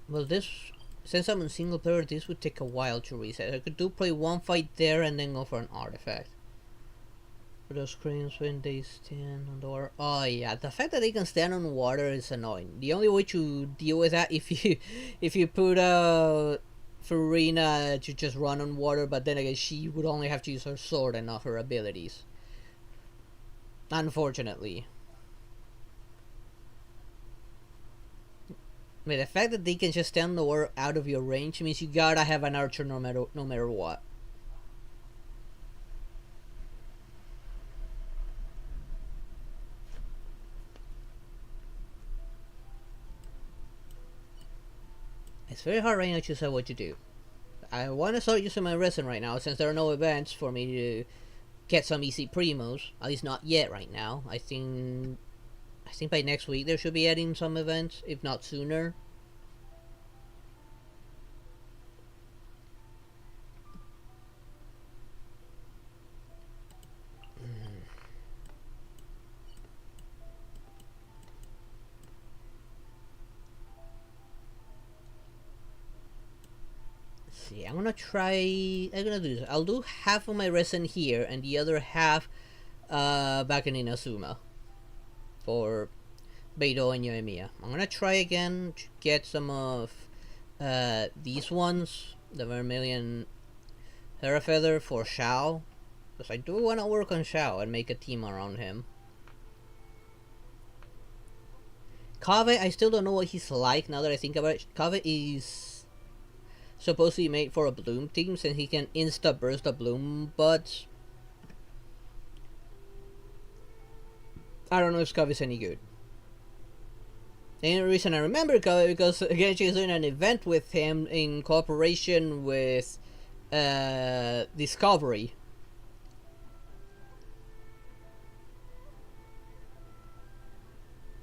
Well, this, since I'm in single player, this would take a while to reset. I could do play one fight there and then go for an artifact. For those screens when they stand on the water. Oh yeah, the fact that they can stand on water is annoying. The only way to deal with that if you put Farina to just run on water, but then again she would only have to use her sword and not her abilities. Unfortunately. I mean, the fact that they can just stand the water out of your range means you gotta have an archer no matter what. It's very hard right now to decide what to do. I want to start using my resin right now since there are no events for me to get some easy primos. At least not yet right now. I think by next week there should be adding some events, if not sooner. See, I'm gonna do this. I'll do half of my resin here and the other half back in Inazuma for Beidou and Yoimiya. I'm gonna try again to get some of these ones, the Vermilion Feather for Shao, because I do want to work on Shao and make a team around him. Kave, I still don't know what he's like now that I think about it. Kave is supposed to be made for a bloom team since he can insta burst the bloom buds. I don't know if Kave is any good. The only reason I remember Kave because Genshin is doing an event with him in cooperation with Discovery.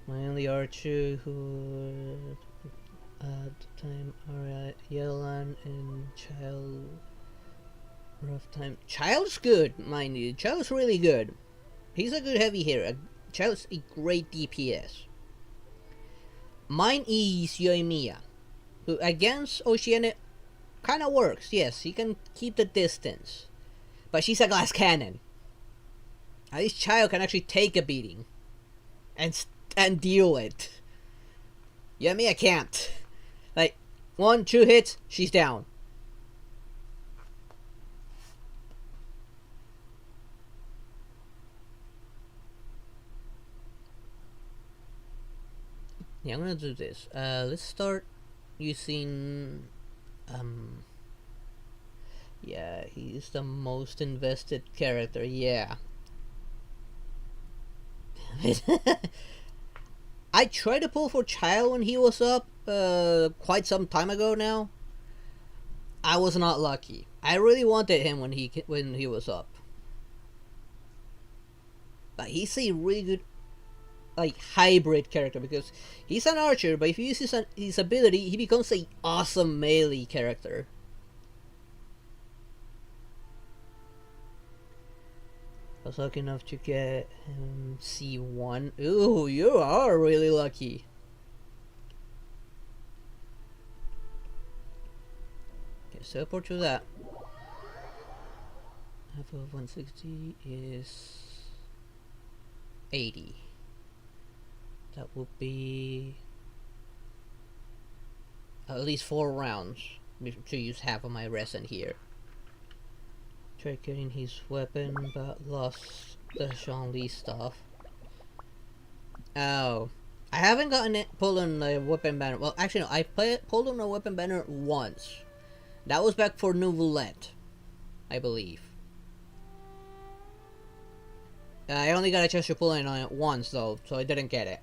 My only archer who at the time are Yelan and Child. Rough time. Child's good, mind you. Child's really good. He's a good heavy hitter. Child's a great DPS. Mine is Yoimiya, who against Oceania kind of works. Yes, he can keep the distance, but she's a glass cannon. At least Child can actually take a beating and deal it. Yoimiya can't. Like 1-2 hits, she's down. Yeah, I'm gonna do this. Let's start using yeah, he's the most invested character, yeah. I tried to pull for Child when he was up quite some time ago now. I was not lucky. I really wanted him when he was up. But he's a really good like hybrid character because he's an archer, but if he uses his ability, he becomes an awesome melee character. I was lucky enough to get him C1. Ooh, you are really lucky. Okay, teleport to that. Half of 160 is 80. That would be at least 4 rounds to use half of my resin here. Tried getting his weapon, but lost the Zhongli stuff. Oh. I haven't gotten it pulled on a weapon banner. Well, actually, no. I pulled on a weapon banner once. That was back for Nouvellette, I believe. I only got a chance to pull in on it once, though, so I didn't get it.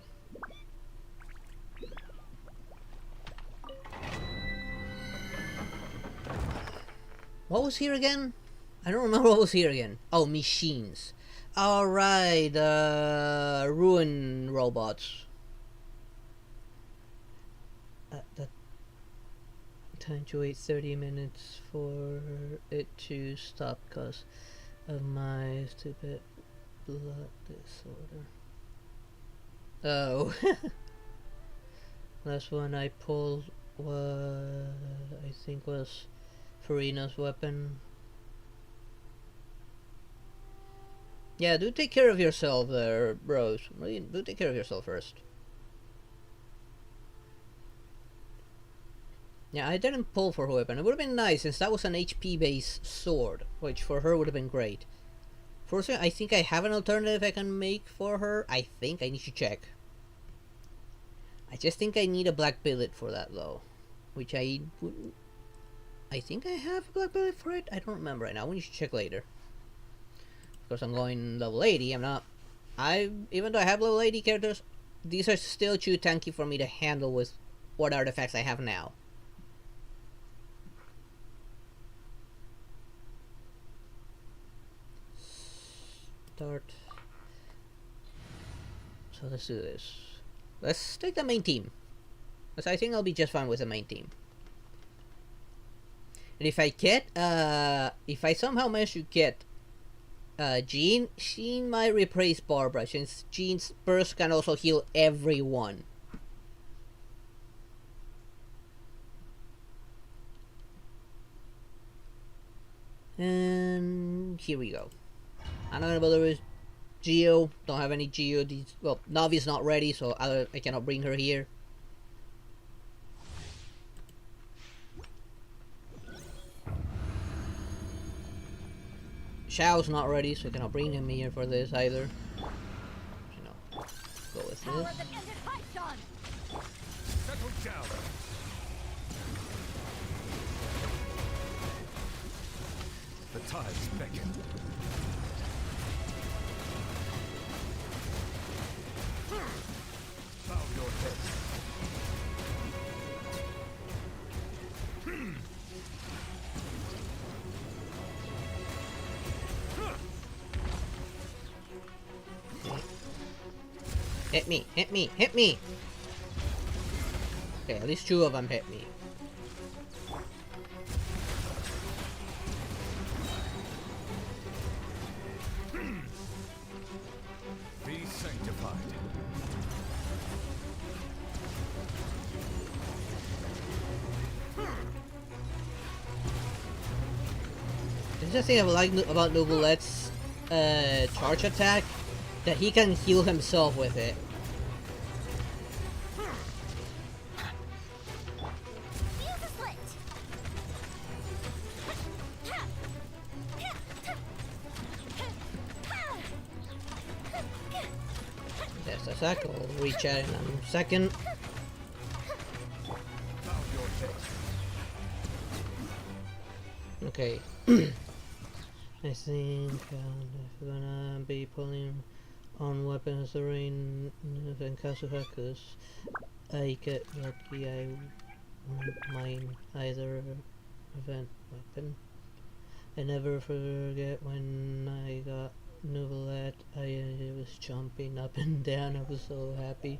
What was here again? I don't remember what was here again. Oh, machines. Alright, ruin robots. That time to wait 30 minutes for it to stop because of my stupid blood disorder. Oh. Last one I pulled was, I think, was Farina's weapon. Yeah, do take care of yourself there, bros. Really, do take care of yourself first. Yeah, I didn't pull for her weapon. It would have been nice since that was an HP based sword, which for her would have been great. First, I think I have an alternative I can make for her. I think I need to check. I just think I need a black billet for that though, which I think I have a black billet for it. I don't remember right now. We need to check later. Of course, I'm going level 80. I'm not. Even though I have level 80 characters, these are still too tanky for me to handle with what artifacts I have now. Start. So let's do this. Let's take the main team, because I think I'll be just fine with the main team. And if I get, if I somehow manage to get Jean, she might replace Barbara, since Jean's burst can also heal everyone. And here we go. I'm not gonna bother with Geo. Don't have any Geo. Well, Navi's not ready, so I cannot bring her here. Xiao's not ready, so I cannot bring him here for this either. You know, go with this. Settle down. The tides beckon. Bow your head. Hit me, hit me, hit me! Okay, at least 2 of them hit me. Be sanctified. There's the thing I like about Nouvellette's charge attack, that he can heal himself with it. There's the sack. I'll reach out in a second. Bow your head. Okay. I think I'm gonna be pulling on weapons during and Kazuha, because I get lucky. I won't mind either event weapon. I never forget when I got Nouvellette. I was jumping up and down. I was so happy.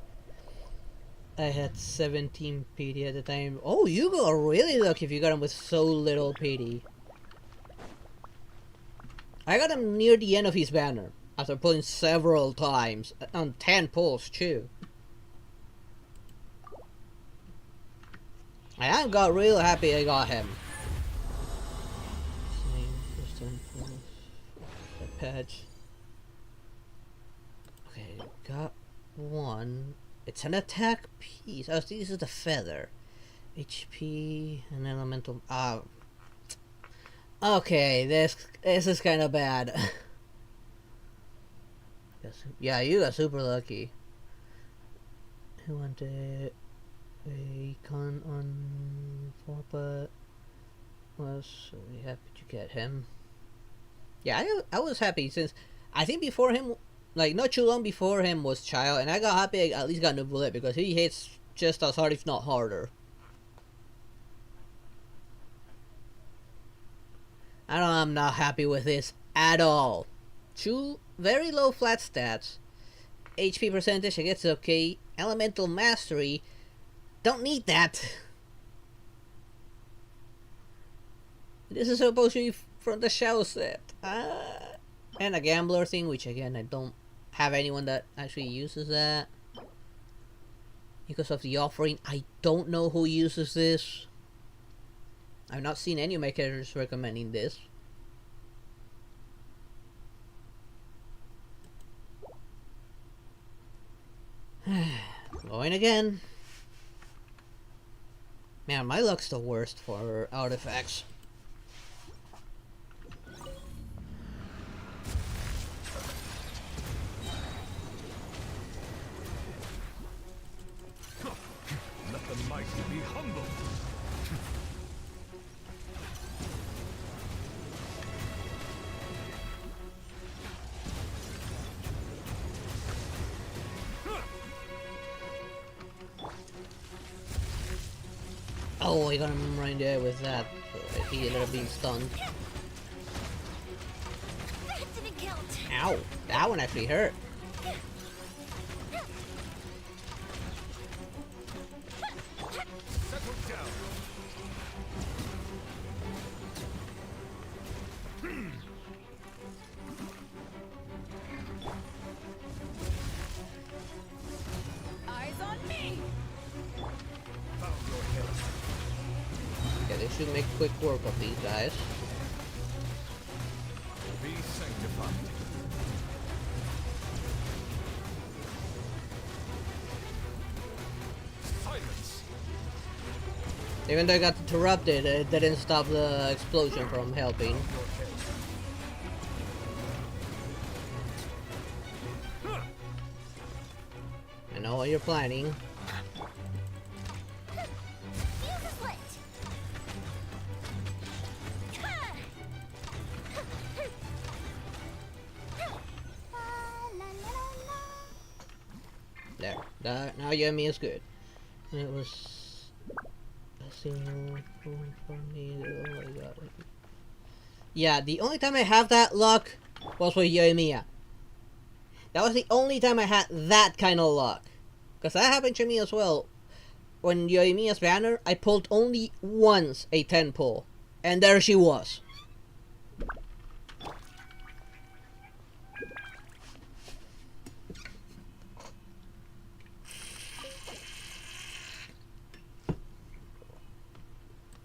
I had 17 PD at the time. Oh, you got really lucky if you got him with so little PD. I got him near the end of his banner, after pulling several times, on 10 pulls too. I got real happy I got him. Patch. Okay, got one. It's an attack piece. Oh, this is the feather. HP and elemental. Okay, this is kind of bad. Yeah, you got super lucky. Who wanted a con on 4, but was really happy to get him. Yeah, I was happy since I think before him, like not too long before him was Child, and I got happy I at least got Neuvillette because he hits just as hard if not harder. I'm not happy with this at all. 2 very low flat stats. HP percentage, I guess okay. Elemental mastery, don't need that. This is supposed to be from the shell set. And a gambler thing, which again I don't have anyone that actually uses that. Because of the offering, I don't know who uses this. I've not seen any of my characters recommending this. Going again. Man, my luck's the worst for artifacts. Let the mighty be humble. Oh, I got him right there with that. So he ended up being stunned. That didn't count. Ow! That one actually hurt. Settle down. Eyes on me. Bow your head. Yeah, they should make quick work of these guys. Be sanctified. Silence. Even though I got interrupted, it didn't stop the explosion from helping. Your head. I know what you're planning. Fuse is lit. There. Now Yumi is good. It was a single point for me. Oh my god. Yeah, the only time I have that luck was with Yoimiya. That was the only time I had that kind of luck. Because that happened to me as well. When Yoimiya's banner, I pulled only once a 10 pull. And there she was.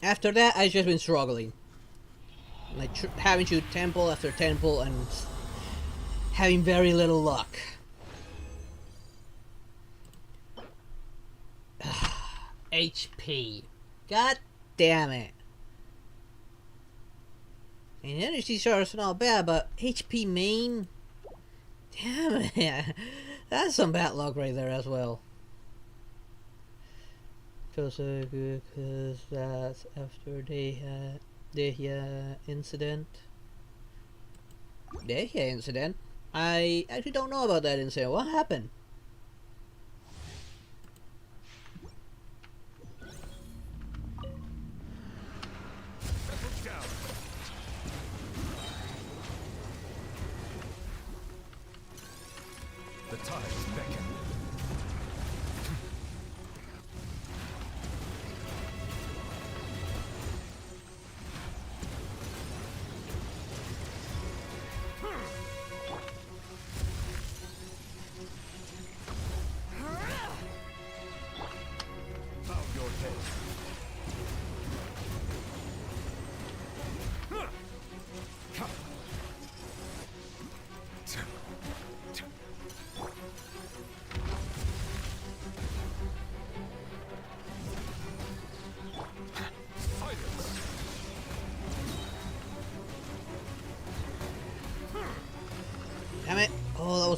After that, I've just been struggling. Like having to temple after temple and having very little luck. HP. God damn it. And energy charge is not bad, but HP main? Damn it. That's some bad luck right there as well. Feels so good because that's after the incident. The incident? I actually don't know about that incident. What happened? Settle down. The tides beckon. Bow your head.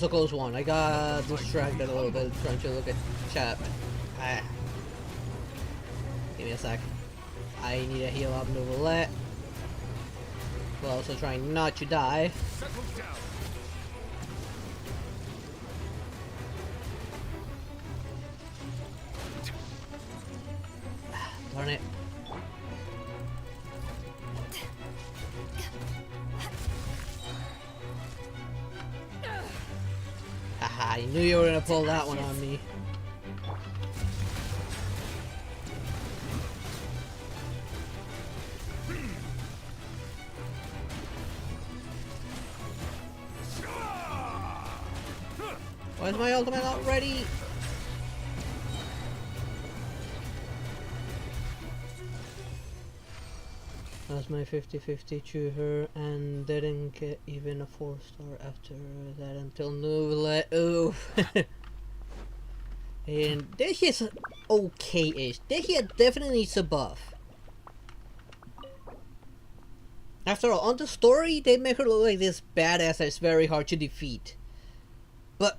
was a close one. I got distracted a little bit trying to look at chat. Ah. Give me a sec. I need to heal up Novelette. While also trying not to die. Settle down. Darn it. Haha, I knew you were gonna pull that one on me. Why is my ultimate not ready? That was my 50-50 to her and didn't get even a 4-star after that until Novelette. Oof. And this is okay-ish. This here definitely needs a buff. After all, on the story, they make her look like this badass that's very hard to defeat. But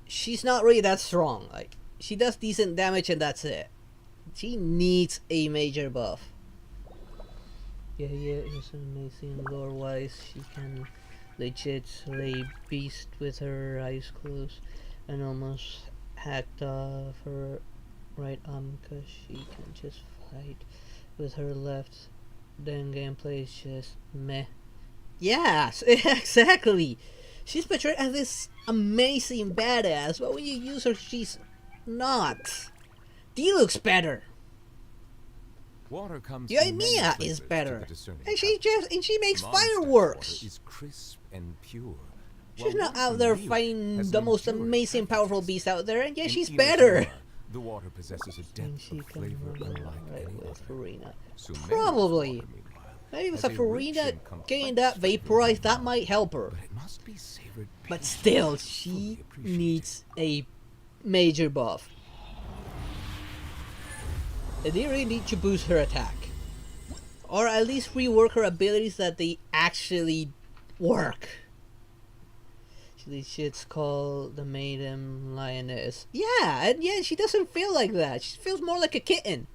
she's not really that strong. Like, she does decent damage and that's it. She needs a major buff. Yeah, it's amazing lore-wise. She can legit slay beast with her eyes closed and almost hacked off her right arm because she can just fight with her left. Then gameplay is just meh. Yes, exactly. She's portrayed as this amazing badass, but when you use her, she's not. Dee looks better. Water comes Yoimiya is better, and she makes fireworks. Is crisp and pure. She's not out there fighting the most amazing, powerful beast out there, and yet she's better. The water possesses a And depth she of can flavor run unlike right any with other. Farina. Sumeru's Probably. water, meanwhile, Maybe with has a a rich Farina and complex getting that vaporized, that might help her. But it must be savored But patiently still, and she fully appreciated. needs a major buff. And they really need to boost her attack. Or at least rework her abilities that they actually work. This shit's called the Maiden Lioness. Yeah, and yeah, she doesn't feel like that. She feels more like a kitten.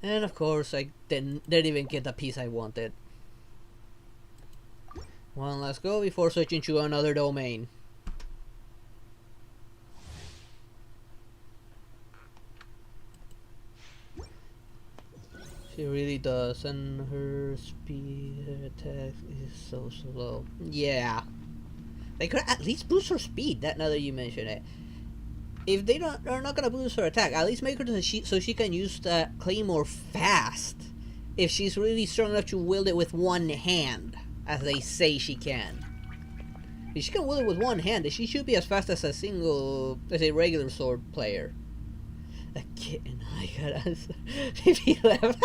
And of course, I didn't even get the piece I wanted. One last go before switching to another domain. She really does, and her speed, her attack is so slow. Yeah. They could at least boost her speed, now that you mention it. If they are not gonna boost her attack, at least make her so she can use that claymore fast. If she's really strong enough to wield it with one hand, as they say she can. If she can wield it with one hand, she should be as fast as a regular sword player. A kitten, I gotta if he left.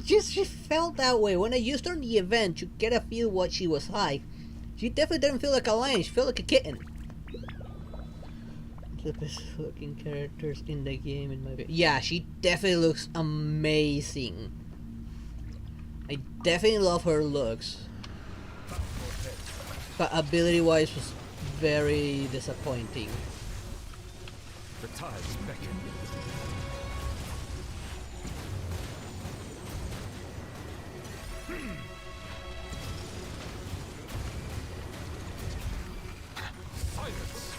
She felt that way. When I used her in the event to get a feel what she was like, she definitely didn't feel like a lion, she felt like a kitten. The best looking characters in the game in my opinion. Yeah, she definitely looks amazing. I definitely love her looks. But ability wise was very disappointing. The tides beckon. Silence.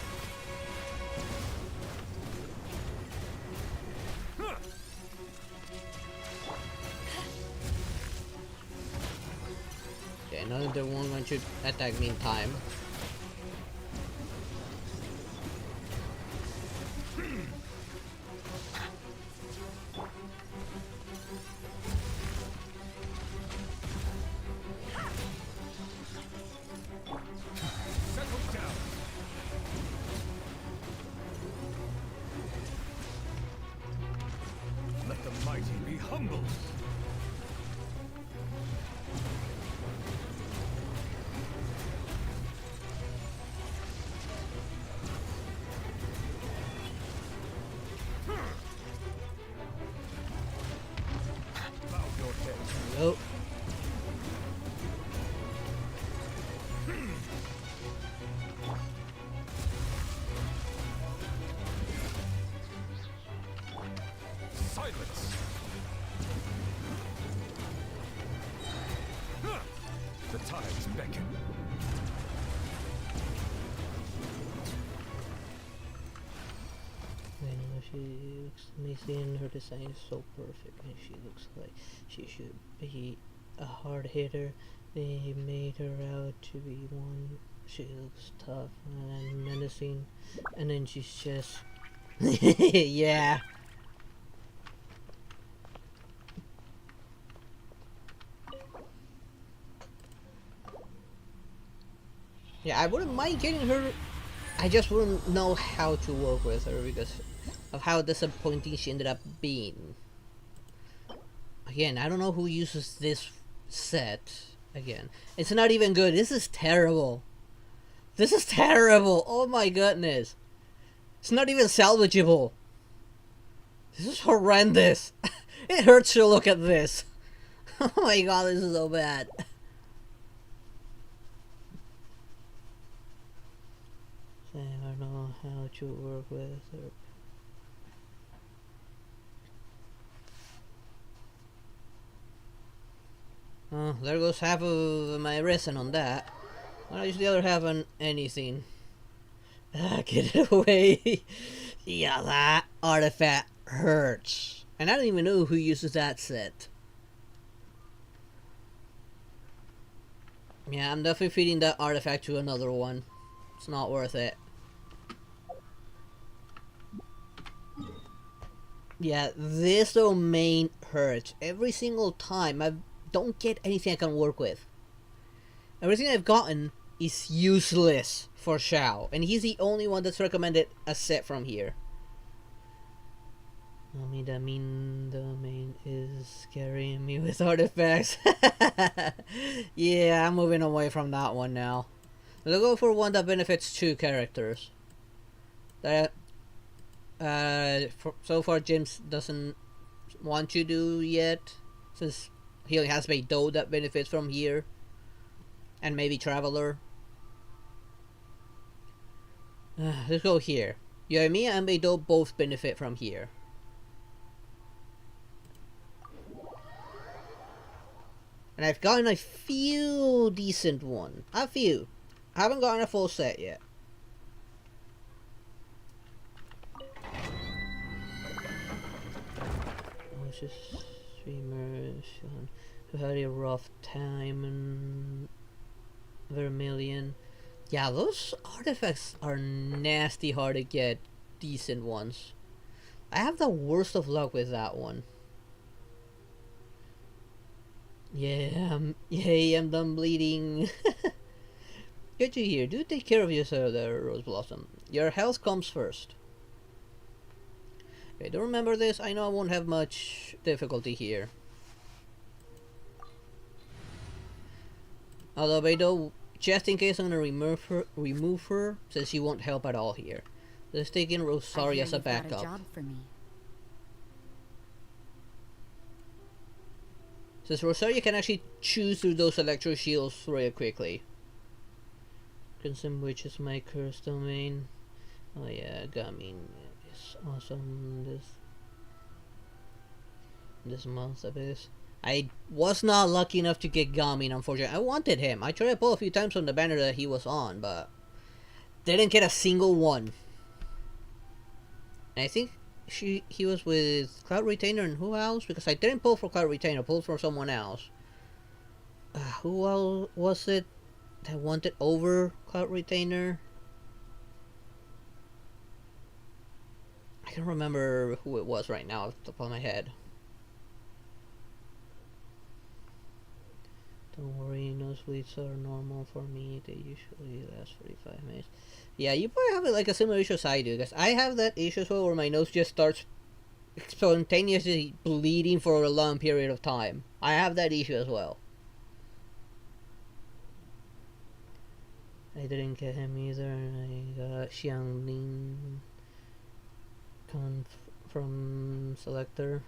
Okay, now the one should attack me in time. Settle down. Let the mighty be humbled. Bow your head. Oh. She looks amazing. Her design is so perfect, and she looks like she should be a hard hitter. They made her out to be one. She looks tough and menacing, and then she's just yeah. Yeah, I wouldn't mind getting her. I just wouldn't know how to work with her because of how disappointing she ended up being. Again, I don't know who uses this set. Again, it's not even good. This is terrible. This is terrible. Oh my goodness. It's not even salvageable. This is horrendous. It hurts to look at this. Oh my god, this is so bad. I don't know how to work with her. Oh, there goes half of my resin on that. I'll use the other half on anything. Ah, get it away. Yeah, that artifact hurts. And I don't even know who uses that set. Yeah, I'm definitely feeding that artifact to another one. It's not worth it. Yeah, this domain hurts. Every single time I don't get anything I can work with. Everything I've gotten is useless for Shao, and he's the only one that's recommended a set from here. I mean, the mean domain is scaring me with artifacts. Yeah, I'm moving away from that one now. Let's go for one that benefits two characters. That so far James doesn't want to do yet, since he only has Beidou that benefits from here, and maybe Traveler. Let's go here. Yoimiya and Beidou both benefit from here. And I've gotten a few decent ones. A few. I haven't gotten a full set yet. Just streamers who had a rough time in Vermilion. Yeah, those artifacts are nasty hard to get decent ones. I have the worst of luck with that one. Yeah, yay, I'm done bleeding. Good to hear. Do take care of yourself there, Rose Blossom. Your health comes first. Okay, don't remember this. I know I won't have much difficulty here. Although Beidou, just in case I'm gonna remove her, since she won't help at all here. Let's take in Rosaria as a backup. A job for me. Since Rosaria can actually choose through those electro shields really quickly. Consume, which is my curse domain. Oh yeah, Gamin is awesome this month of this. I was not lucky enough to get Gamin, unfortunately. I wanted him. I tried to pull a few times on the banner that he was on, but didn't get a single one. And I think he was with Cloud Retainer and who else? Because I didn't pull for Cloud Retainer, I pulled for someone else. Who else was it that wanted over Cloud Retainer? I can't remember who it was right now off the top of my head. Don't worry, nosebleeds are normal for me. They usually last 45 minutes. Yeah, you probably have like a similar issue as I do, because I have that issue as well where my nose just starts spontaneously bleeding for a long period of time. I have that issue as well. I didn't get him either. I got Xiangling from Selector.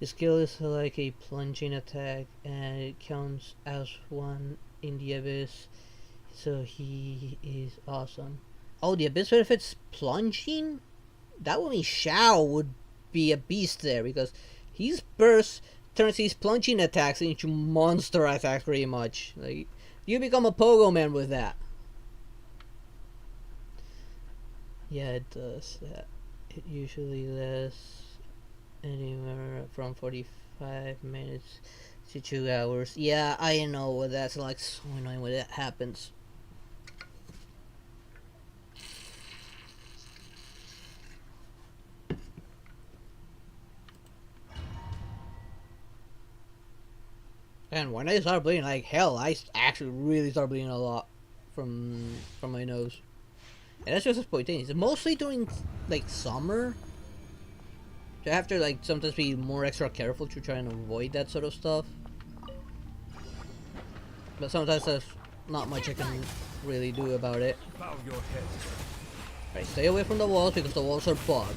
His skill is like a plunging attack, and it counts as one in the Abyss, so he is awesome. Oh, the Abyss benefits plunging? That would mean Shao would be a beast there, because his burst turns his plunging attacks into monster attacks pretty much. Like, you become a pogo man with that. Yeah, it does that. It usually lasts anywhere from 45 minutes to 2 hours. Yeah, I know that's like so annoying when that happens. And when I start bleeding like hell, I actually really start bleeding a lot from my nose. And that's just spontaneous. It's mostly during like summer. So I have to like sometimes be more extra careful to try and avoid that sort of stuff. But sometimes there's not much I can really do about it. Bow your head. Right, stay away from the walls because the walls are bugged.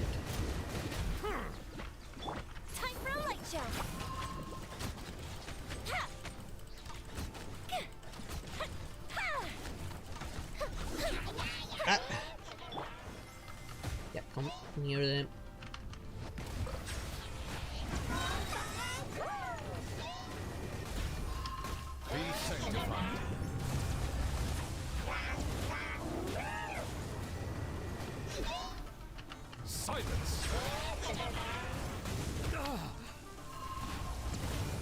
Time for a light show. Ah. Yeah, come near them. Be sanctified. Silence.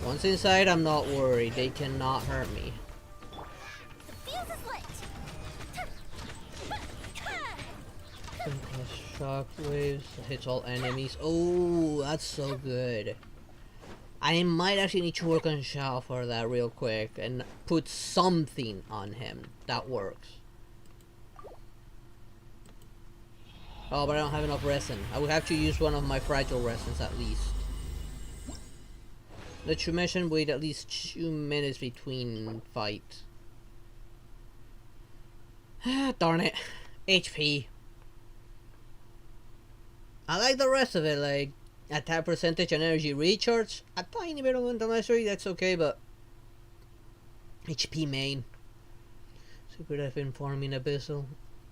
Once inside, I'm not worried. They cannot hurt me. The fuse is lit. Shockwaves hits all enemies. Oh, that's so good. I might actually need to work on Shao for that real quick and put something on him that works. Oh, but I don't have enough resin. I would have to use one of my fragile resins at least. Let you mention wait at least 2 minutes between fights. Darn it. HP. I like the rest of it, like attack percentage and energy recharge. A tiny bit of unnecessary, that's okay, but HP main. Super F informing Abyssal.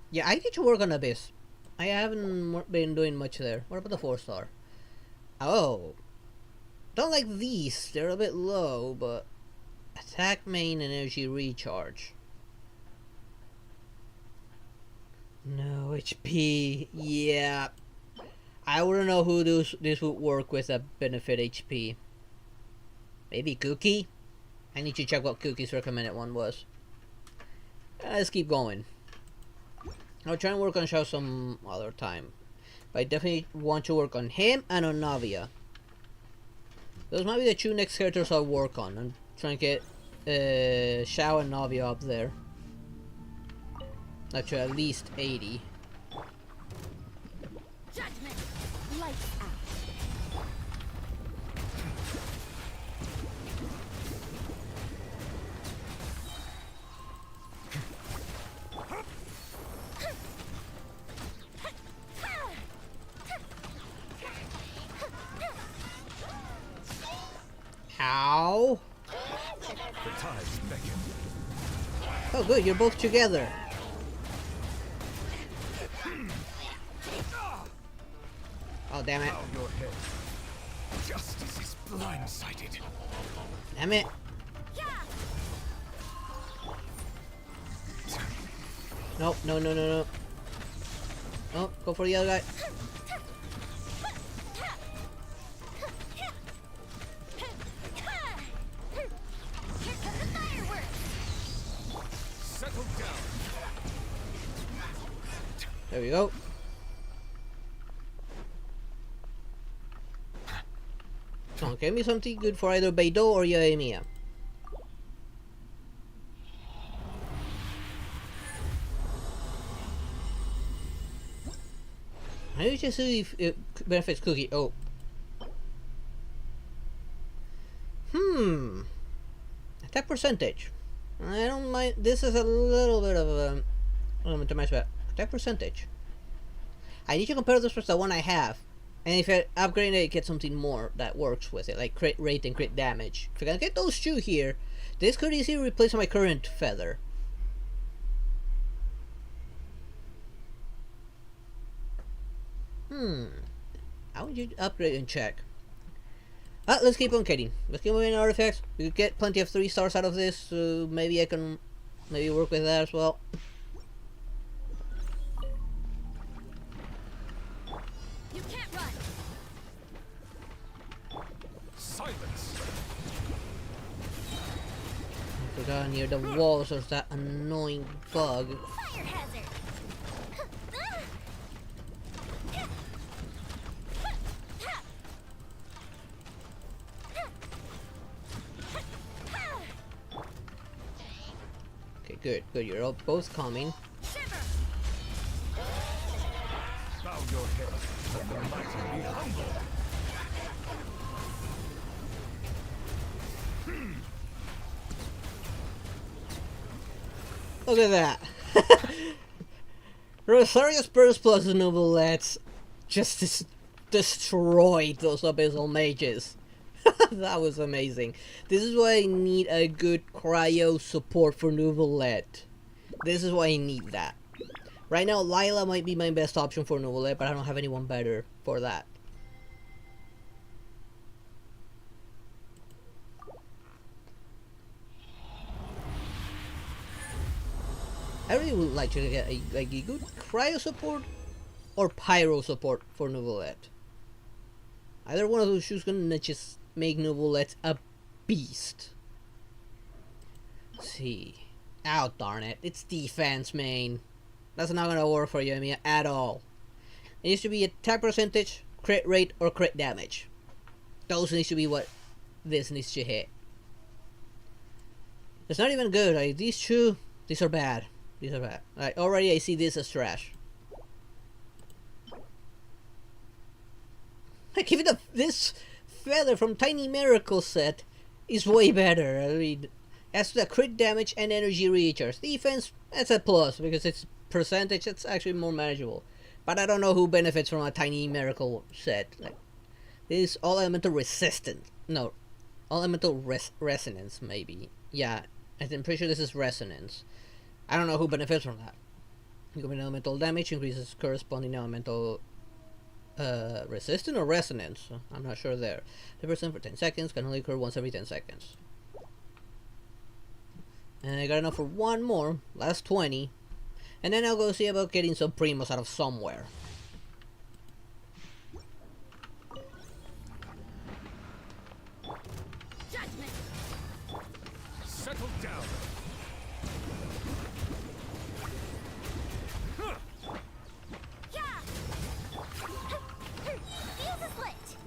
Yeah, I need to work on Abyss. I haven't been doing much there. What about the 4-star? Oh. Don't like these. They're a bit low, but attack main and energy recharge. No HP. Yeah. I wouldn't know who this would work with a benefit HP. Maybe Cookie? I need to check what Cookie's recommended one was. Let's keep going. I'll try and work on Shao some other time. But I definitely want to work on him and on Navia. Those might be the two next characters I'll work on. I'm trying to get Shao and Navia up there. Up to at least 80. Judgment. Lights out. Ow! The tides beckon. Oh good, you're both together. Oh damn it. Bow your head. Justice is blindsided. Damn it. Nope, no, no, no, no. Oh, go for the other guy. Settle down. There we go. Come on, give me something good for either Beidou or Yoimiya. I need to see if it benefits Cookie. Oh. Attack percentage. I don't mind. This is a little bit of a element to my spec. Attack percentage. I need to compare this with the one I have. And if I upgrade it, get something more that works with it, like crit rate and crit damage. If I can get those two here, this could easily replace my current feather. How would you upgrade and check? Let's keep on kidding. Let's keep moving artifacts. We could get plenty of 3 stars out of this, so maybe I can work with that as well. god, near the walls there's that annoying bug. Fire hazard. Okay, good, good. You're all both coming. Bow your head. Let the mighty be humble. Look at that. Rosarius Burst plus Novelets just destroyed those abyssal mages. That was amazing. This is why I need a good cryo support for Novelet. This is why I need that. Right now, Lila might be my best option for Novelet, but I don't have anyone better for that. I really would like to get a good cryo support or pyro support for Novelet. Either one of those shoes gonna just make Novelet a beast. Let's see. Oh darn it, it's defense main. That's not gonna work for Yoimiya at all. It needs to be attack percentage, crit rate, or crit damage. Those needs to be what this needs to hit. It's not even good. Like, these two, these are bad. These are bad. Like, already I see this as trash. Like, even this feather from Tiny Miracle set is way better. I mean, as to the crit damage and energy recharge. Defense, that's a plus because it's percentage, it's actually more manageable. But I don't know who benefits from a Tiny Miracle set. Like, this is all elemental resistance. No, all elemental resonance, maybe. Yeah, I'm pretty sure this is resonance. I don't know who benefits from that. Incoming elemental damage increases corresponding elemental resistance or resonance. I'm not sure there. 10% for 10 seconds, can only occur once every 10 seconds. And I got enough for one more, last 20. And then I'll go see about getting some primos out of somewhere. Judgment. Settle down. Yeah. Fuse is lit.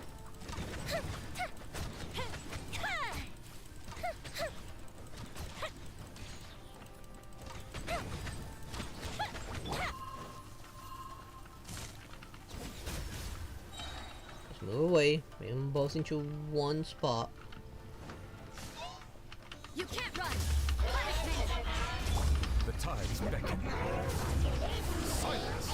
Just move away, bring them both into one spot. You can't run. Punishment. The tides beckon. Silence.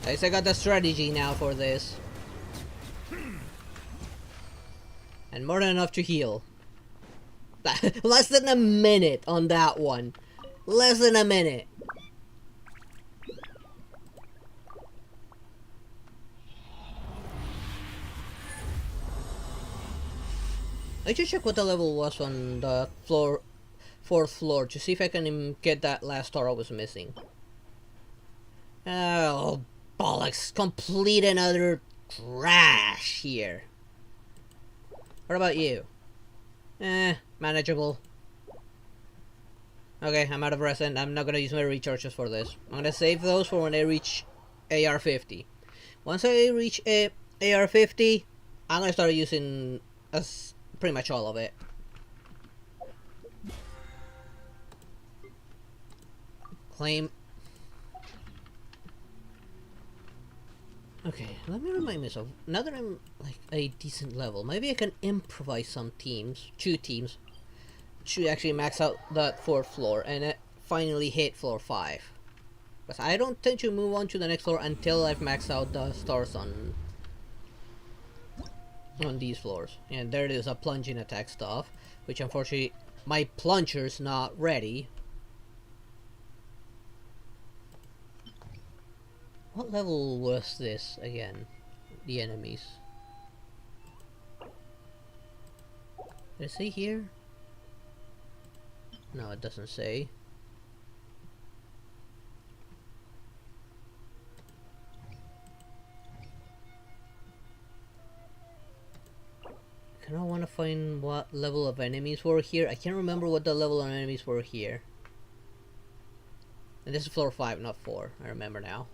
At least I got the strategy now for this. And more than enough to heal. Less than a minute on that one. Less than a minute. I should check what the level was on the fourth floor to see if I can get that last star I was missing. Oh, bollocks. Complete another trash here. What about you? Manageable. Okay, I'm out of resin. I'm not gonna use my recharges for this. I'm gonna save those for when I reach AR-50. Once I reach AR-50, I'm gonna start using pretty much all of it. Claim. Okay, let me remind myself. Now that I'm like a decent level, maybe I can improvise some teams, 2 teams, to actually max out that 4th floor and finally hit floor 5. Because I don't tend to move on to the next floor until I've maxed out the stars on these floors. And there it is, a plunging attack stuff, which unfortunately my plunger's not ready. What level was this again? The enemies. Did it say here? No, it doesn't say. find what level of enemies were here. I can't remember what the level of enemies were here. And this is floor 5, not 4. I remember now.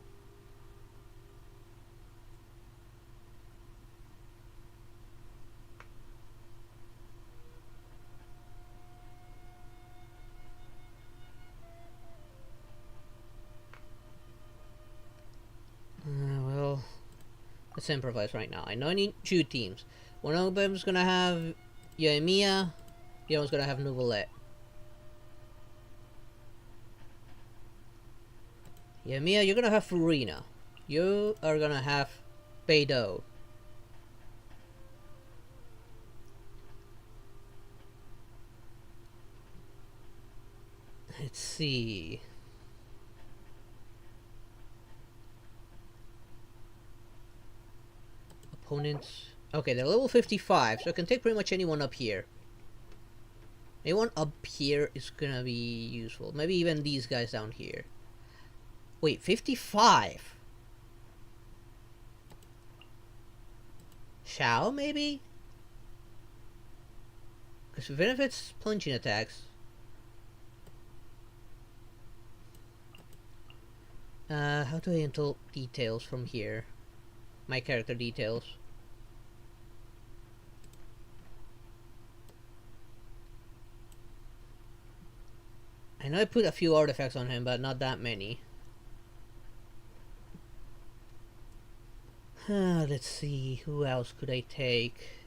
Well, let's improvise right now. I know I need 2 teams. One of them's gonna have Yoimiya, the other one's gonna have Nouvellette. Yoimiya, you're gonna have Furina. You are gonna have Beidou. Let's see. Opponents. Okay, they're level 55, so I can take pretty much anyone up here. Anyone up here is gonna be useful. Maybe even these guys down here. Wait, 55? Shao, maybe? Because even if it's plunging attacks. How do I enter details from here? My character details. I know I put a few artifacts on him, but not that many. Let's see, who else could I take?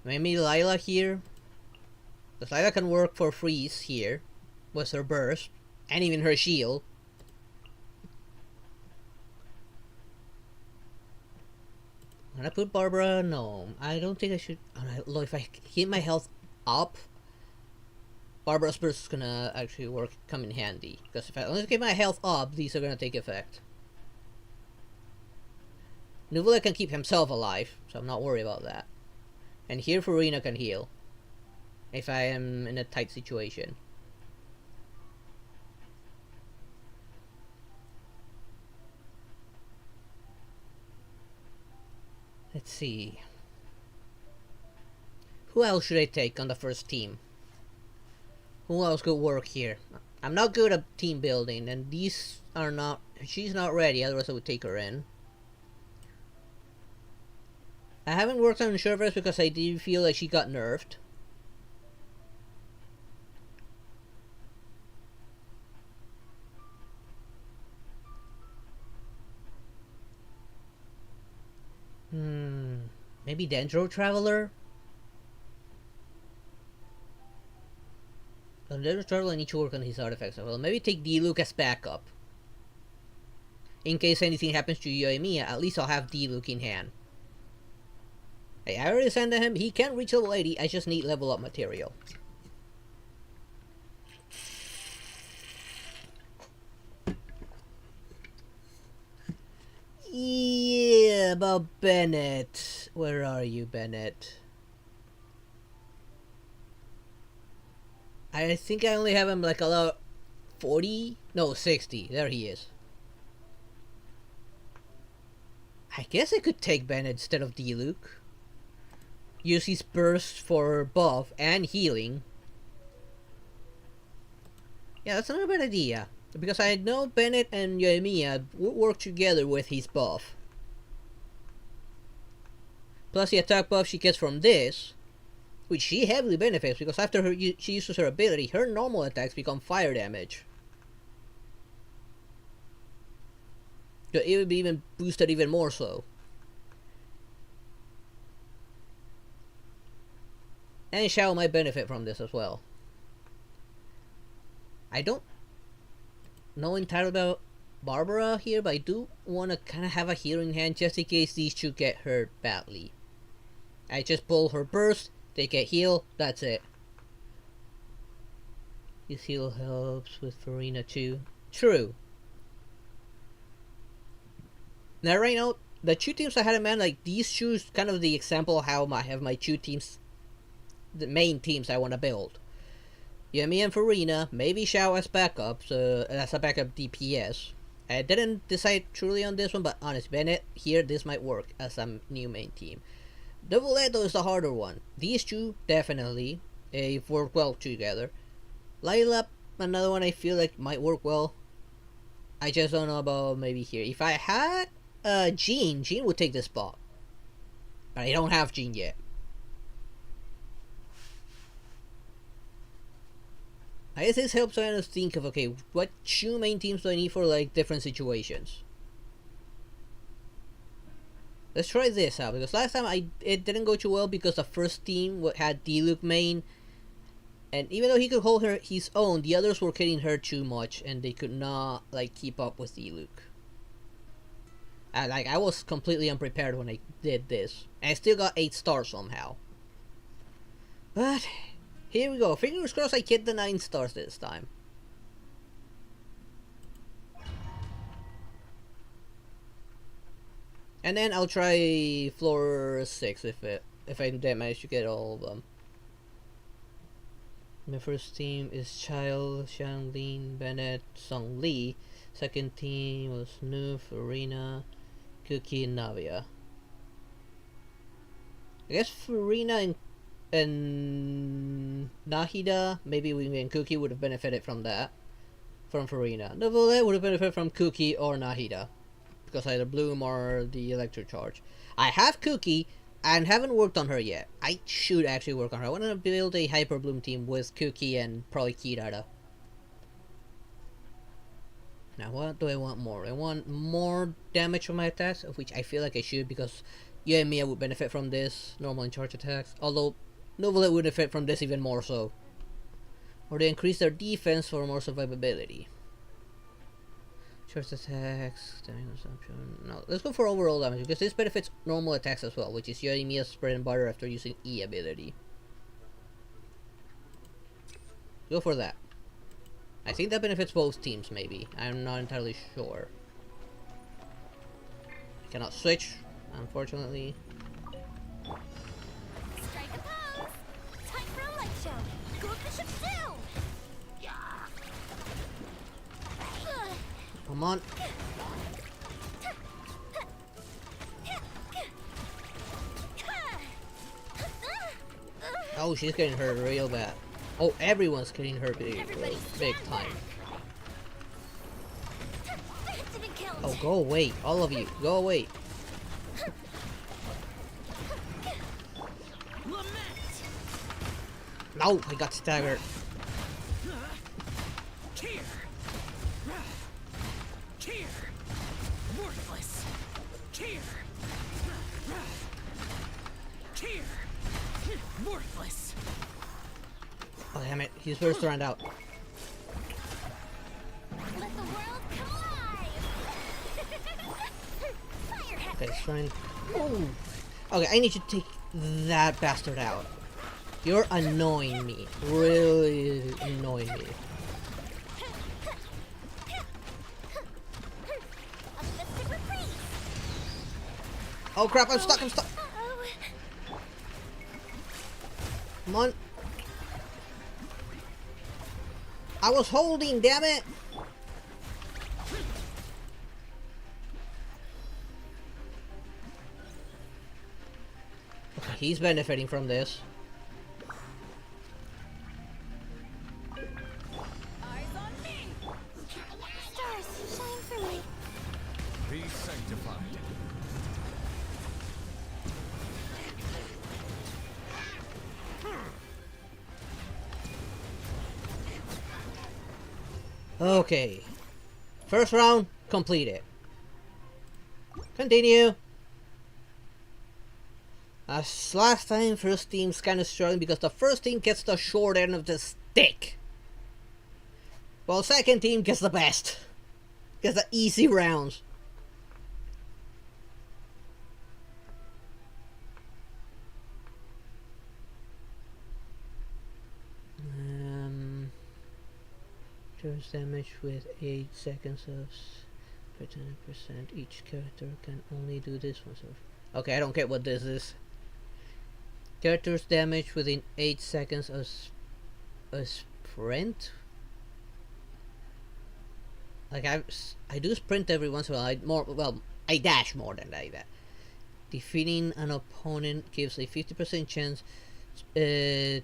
Maybe Lila here? Because Lila can work for freeze here, with her burst, and even her shield. Can I put Barbara? No, I don't think I should. Look, if I keep my health up, Barbara's burst is gonna actually come in handy. Because if I only keep my health up, these are gonna take effect. Nouvellette can keep himself alive, so I'm not worried about that. And here Furina can heal, if I am in a tight situation. Let's see. Who else should I take on the first team? Who else could work here? I'm not good at team building, and these are not. She's not ready, otherwise I would take her in. I haven't worked on Shervers because I did feel like she got nerfed. Maybe Dendro Traveler? Dendro Traveler, I need to work on his artifacts as well. Maybe take Diluc as backup. In case anything happens to Yoimiya, at least I'll have Diluc in hand. Hey, I already sent him. He can reach level 80. I just need level up material. Yeah, about Bennett. Where are you, Bennett? I think I only have him like about 40? No, 60. There he is. I guess I could take Bennett instead of Diluc. Use his burst for buff and healing. Yeah, that's not a bad idea. Because I know Bennett and Yoimiya would work together with his buff. Plus the attack buff she gets from this, which she heavily benefits because after she uses her ability, her normal attacks become fire damage. It would be even boosted even more so. And Shao might benefit from this as well. I don't know entirely about Barbara here, but I do want to kind of have a healing hand just in case these two get hurt badly. I just pull her burst, they get healed, that's it. This heal helps with Furina too. True. Now right now, the 2 teams I had in mind, like these two is kind of the example of how I have my 2 teams, the main teams I want to build. Yumi and Furina, maybe Shao as backup, so as a backup DPS, I didn't decide truly on this one, but honest, Bennett, here this might work as a new main team. Doubleto is the harder one. These two, definitely, work well together. Lila, another one I feel like might work well. I just don't know about maybe here. If I had Jean would take this spot. But I don't have Jean yet. I guess this helps us think of, okay, what two main teams do I need for like different situations? Let's try this out, because last time it didn't go too well because the first team had Diluc main, and even though he could hold his own, the others were killing her too much, and they could not like keep up with Diluc. And I was completely unprepared when I did this. And I still got 8 stars somehow. But here we go. Fingers crossed I get the 9 stars this time. And then I'll try floor 6 if I manage to get all of them. My first team is Child, Shanlin, Bennett, Song Lee. Second team was Nu, Farina, Cookie, and Navia. I guess Farina and Nahida, maybe we and Cookie would have benefited from that. From Farina. Novole would have benefited from Cookie or Nahida, because either Bloom or the Electric Charge. I have Cookie and haven't worked on her yet. I should actually work on her. I want to build a Hyper Bloom team with Cookie and probably Kirara. Now what do I want more? I want more damage from my attacks, of which I feel like I should, because Yoimiya would benefit from this, normal and charge attacks. Although Novelet would benefit from this even more so. Or they increase their defense for more survivability. Charge attacks, damage consumption. No, let's go for overall damage, because this benefits normal attacks as well, which is Yoimiya's bread and butter after using E ability. Go for that. I think that benefits both teams, maybe. I'm not entirely sure. Cannot switch, unfortunately. Strike a pose. Time for a light show. Go Bishop down. Come on. Oh, she's getting hurt real bad. Oh, everyone's getting hurt big time. Oh, go away. All of you, go away. No, I got staggered. Worthless. Worthless. Oh, damn it. He's first round out. Let the world come alive. Okay, fine. Oh. Okay, I need to take that bastard out. You're annoying me. Really annoying me. Oh crap, I'm stuck, I'm stuck. Come on. I was holding, damn it. Okay, he's benefiting from this. Eyes on me. Stars, shine for me. Be sanctified. Okay. First round completed. Continue. As last time, first team's kind of struggling because the first team gets the short end of the stick. While second team gets the best. Gets the easy rounds. Charge damage with 8 seconds of 10%. Each character can only do this once. Okay, I don't get what this is. Characters damage within 8 seconds of a sprint? like I do sprint every once in a while. I dash more than that. Defeating an opponent gives a 50% chance to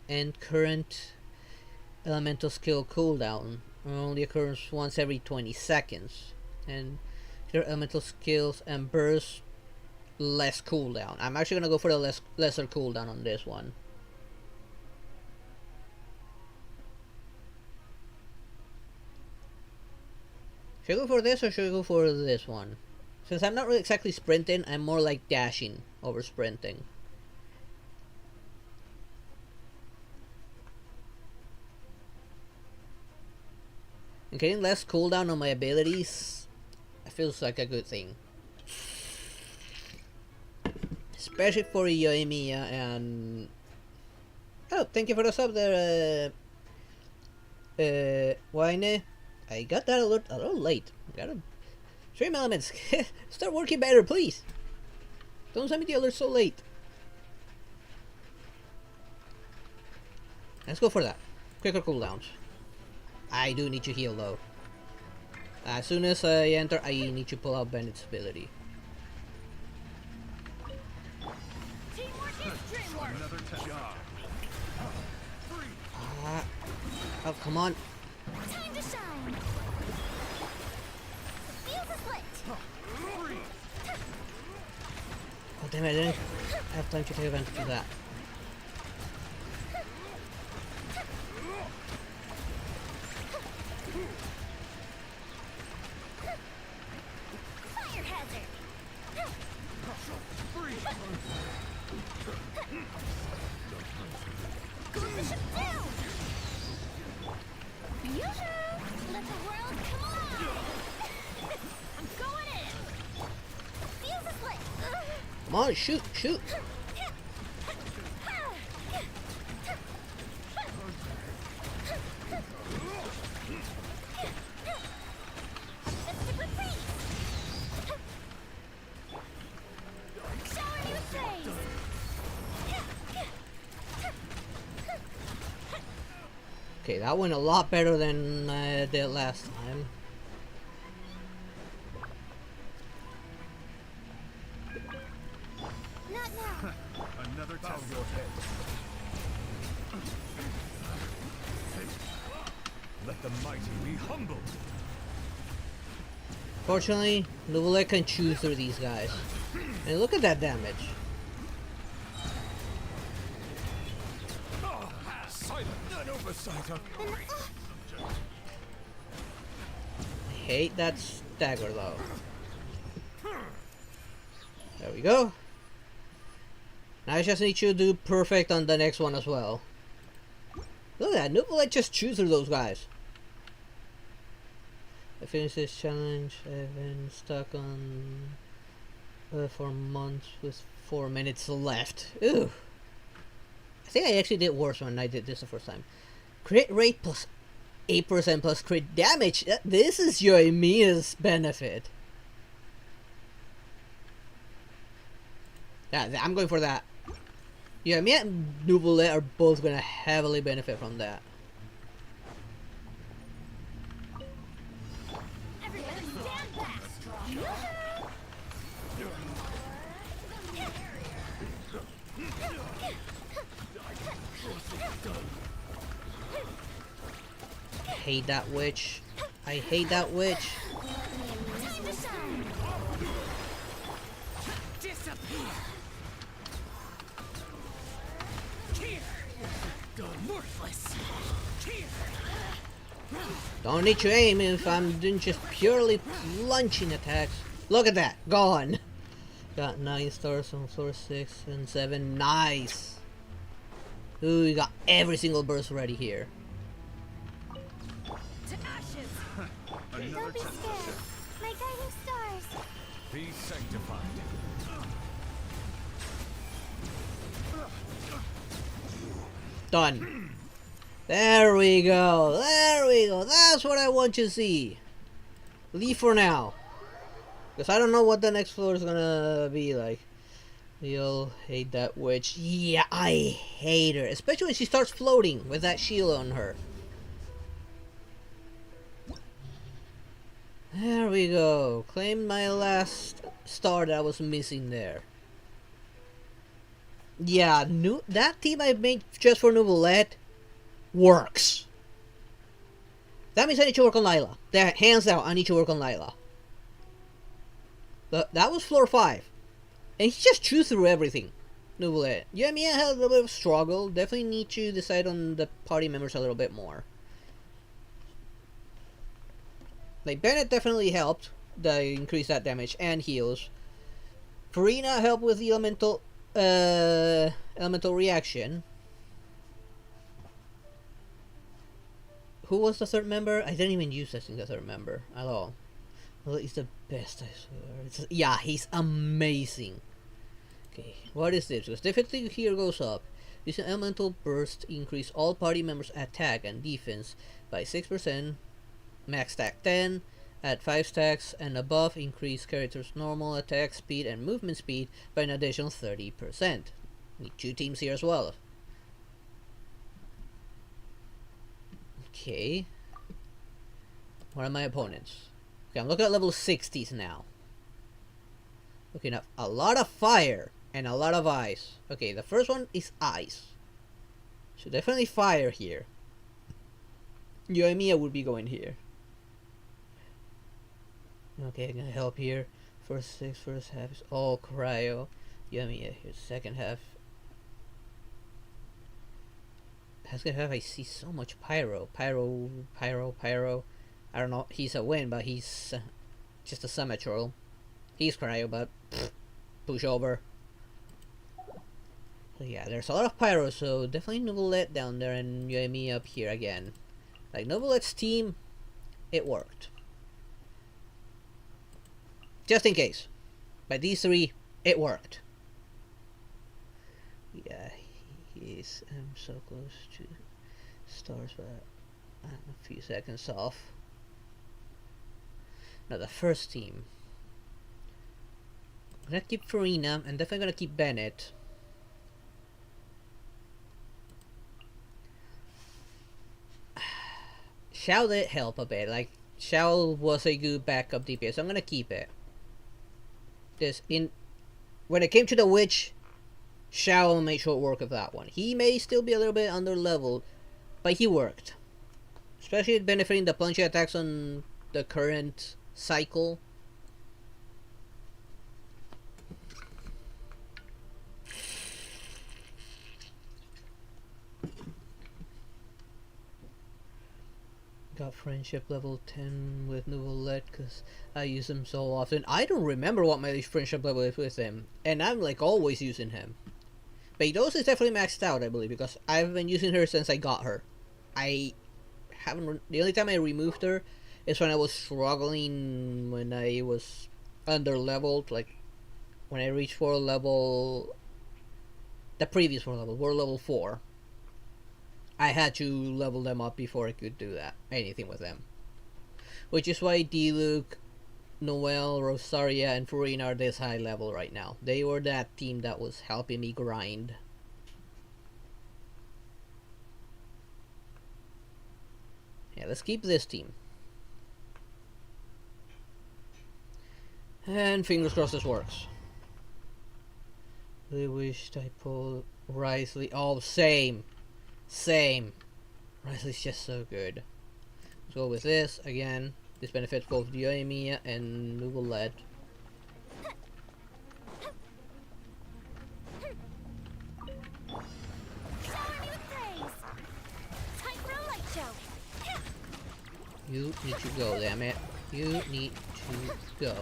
end current elemental skill cooldown. Only occurs once every 20 seconds, and your elemental skills and bursts less cooldown. I'm actually gonna go for the lesser cooldown on this one. Should I go for this or should I go for this one? Since I'm not really exactly sprinting, I'm more like dashing over sprinting. And getting less cooldown on my abilities, it feels like a good thing. Especially for Yoimiya and... Oh, thank you for the sub there, Wine. I got that alert a little late. Gotta... Stream elements, start working better, please. Don't send me the alert so late. Let's go for that. Quicker cooldowns. I do need to heal though. As soon as I enter, I need to pull out Bennett's ability. Oh, come on. Time to shine. Feels a slit. Oh damn it, I didn't have time to take advantage of that. Fire hazard. Push it down. Yoo-hoo! Let the world come alive. I'm going in. Feels a slit. Come on, shoot, shoot. Okay, that went a lot better than I did last time. Not now. Another bow your head. Let the mighty be humbled. Fortunately, Nuvule can chew through these guys. And look at that damage. Silent, an oversight on I hate that stagger though. There we go. Now I just need to do perfect on the next one as well. Look at that, Nuvule just chew through those guys. I finished this challenge. I've been stuck on for months with 4 minutes left. Ooh. I think I actually did worse when I did this the first time. Crit rate plus 8% plus crit damage. This is Yoimiya's benefit. Yeah, I'm going for that. Yoimiya and Nuvule are both gonna heavily benefit from that. I hate that witch. I hate that witch. Time to shine. disappear. Here, worthless. Here. Don't need to aim if I'm doing just purely launching attacks. Look at that, gone. Got 9 stars on floor 6 and 7. Nice. Ooh, we got every single burst ready here. To ashes. Another Don't be scared. My guiding stars. Be sanctified. Done. There we go. There we go. That's what I want to see. Leave for now. Because I don't know what the next floor is gonna be like. We all hate that witch. Yeah, I hate her. Especially when she starts floating with that shield on her. There we go. Claim my last star that I was missing there. Yeah, that team I made just for Nouvellette works. That means I need to work on Lila. That, hands down, I need to work on Lila. But that was floor 5. And he just chews through everything. Nouvellette. Yeah, I had a little bit of struggle. Definitely need to decide on the party members a little bit more. Like, Bennett definitely helped. The increase that damage and heals. Farina helped with the elemental reaction. Who was the third member? I didn't even use this in the third member at all. Well, he's the best, I swear. Yeah, he's amazing. Okay, what is this? Because difficulty here goes up. This elemental burst increase all party members' attack and defense by 6%. Max stack 10. At 5 stacks and above, increase character's normal attack speed and movement speed by an additional 30%. Need 2 teams here as well. Okay. What are my opponents? Okay, I'm looking at level 60s now. Looking at a lot of fire and a lot of ice. Okay, the first one is ice. So definitely fire here. Yoimiya would be going here. Okay, I'm gonna help here. First half is all cryo. Yoimiya here. Second half. Second half I see so much pyro. Pyro. I don't know, he's a win, but he's just a summit troll. He's cryo, but push over. So yeah, there's a lot of pyro, so definitely Nouvellette down there and Yoimiya up here again. Like, Nouvellette's team, it worked. Just in case. By these 3, it worked. Yeah, he's so close to stars, but I'm a few seconds off. Now the first team. I'm gonna keep Farina, and definitely gonna keep Bennett. Xiao did help a bit. Like, Xiao was a good backup DPS, so I'm gonna keep it. When it came to the witch, Xiao made short work of that one. He may still be a little bit under leveled, but he worked. Especially benefiting the plunging attacks on the current cycle. Got friendship level 10 with Nouvellette because I use him so often. I don't remember what my friendship level is with him, and I'm like always using him. Beidos is definitely maxed out, I believe, because I've been using her since I got her. I haven't. The only time I removed her is when I was struggling, when I was under leveled, like when I reached for level. The previous world level 4. I had to level them up before I could do that, anything with them. Which is why Diluc, Noelle, Rosaria, and Farina are this high level right now. They were that team that was helping me grind. Yeah, let's keep this team. And fingers crossed this works. I wished I pulled Risley. Oh, same. Risley's just so good. Let's go with this again. This benefits both Yoimiya and Nouvellette. You need to go, damn it. You need to go.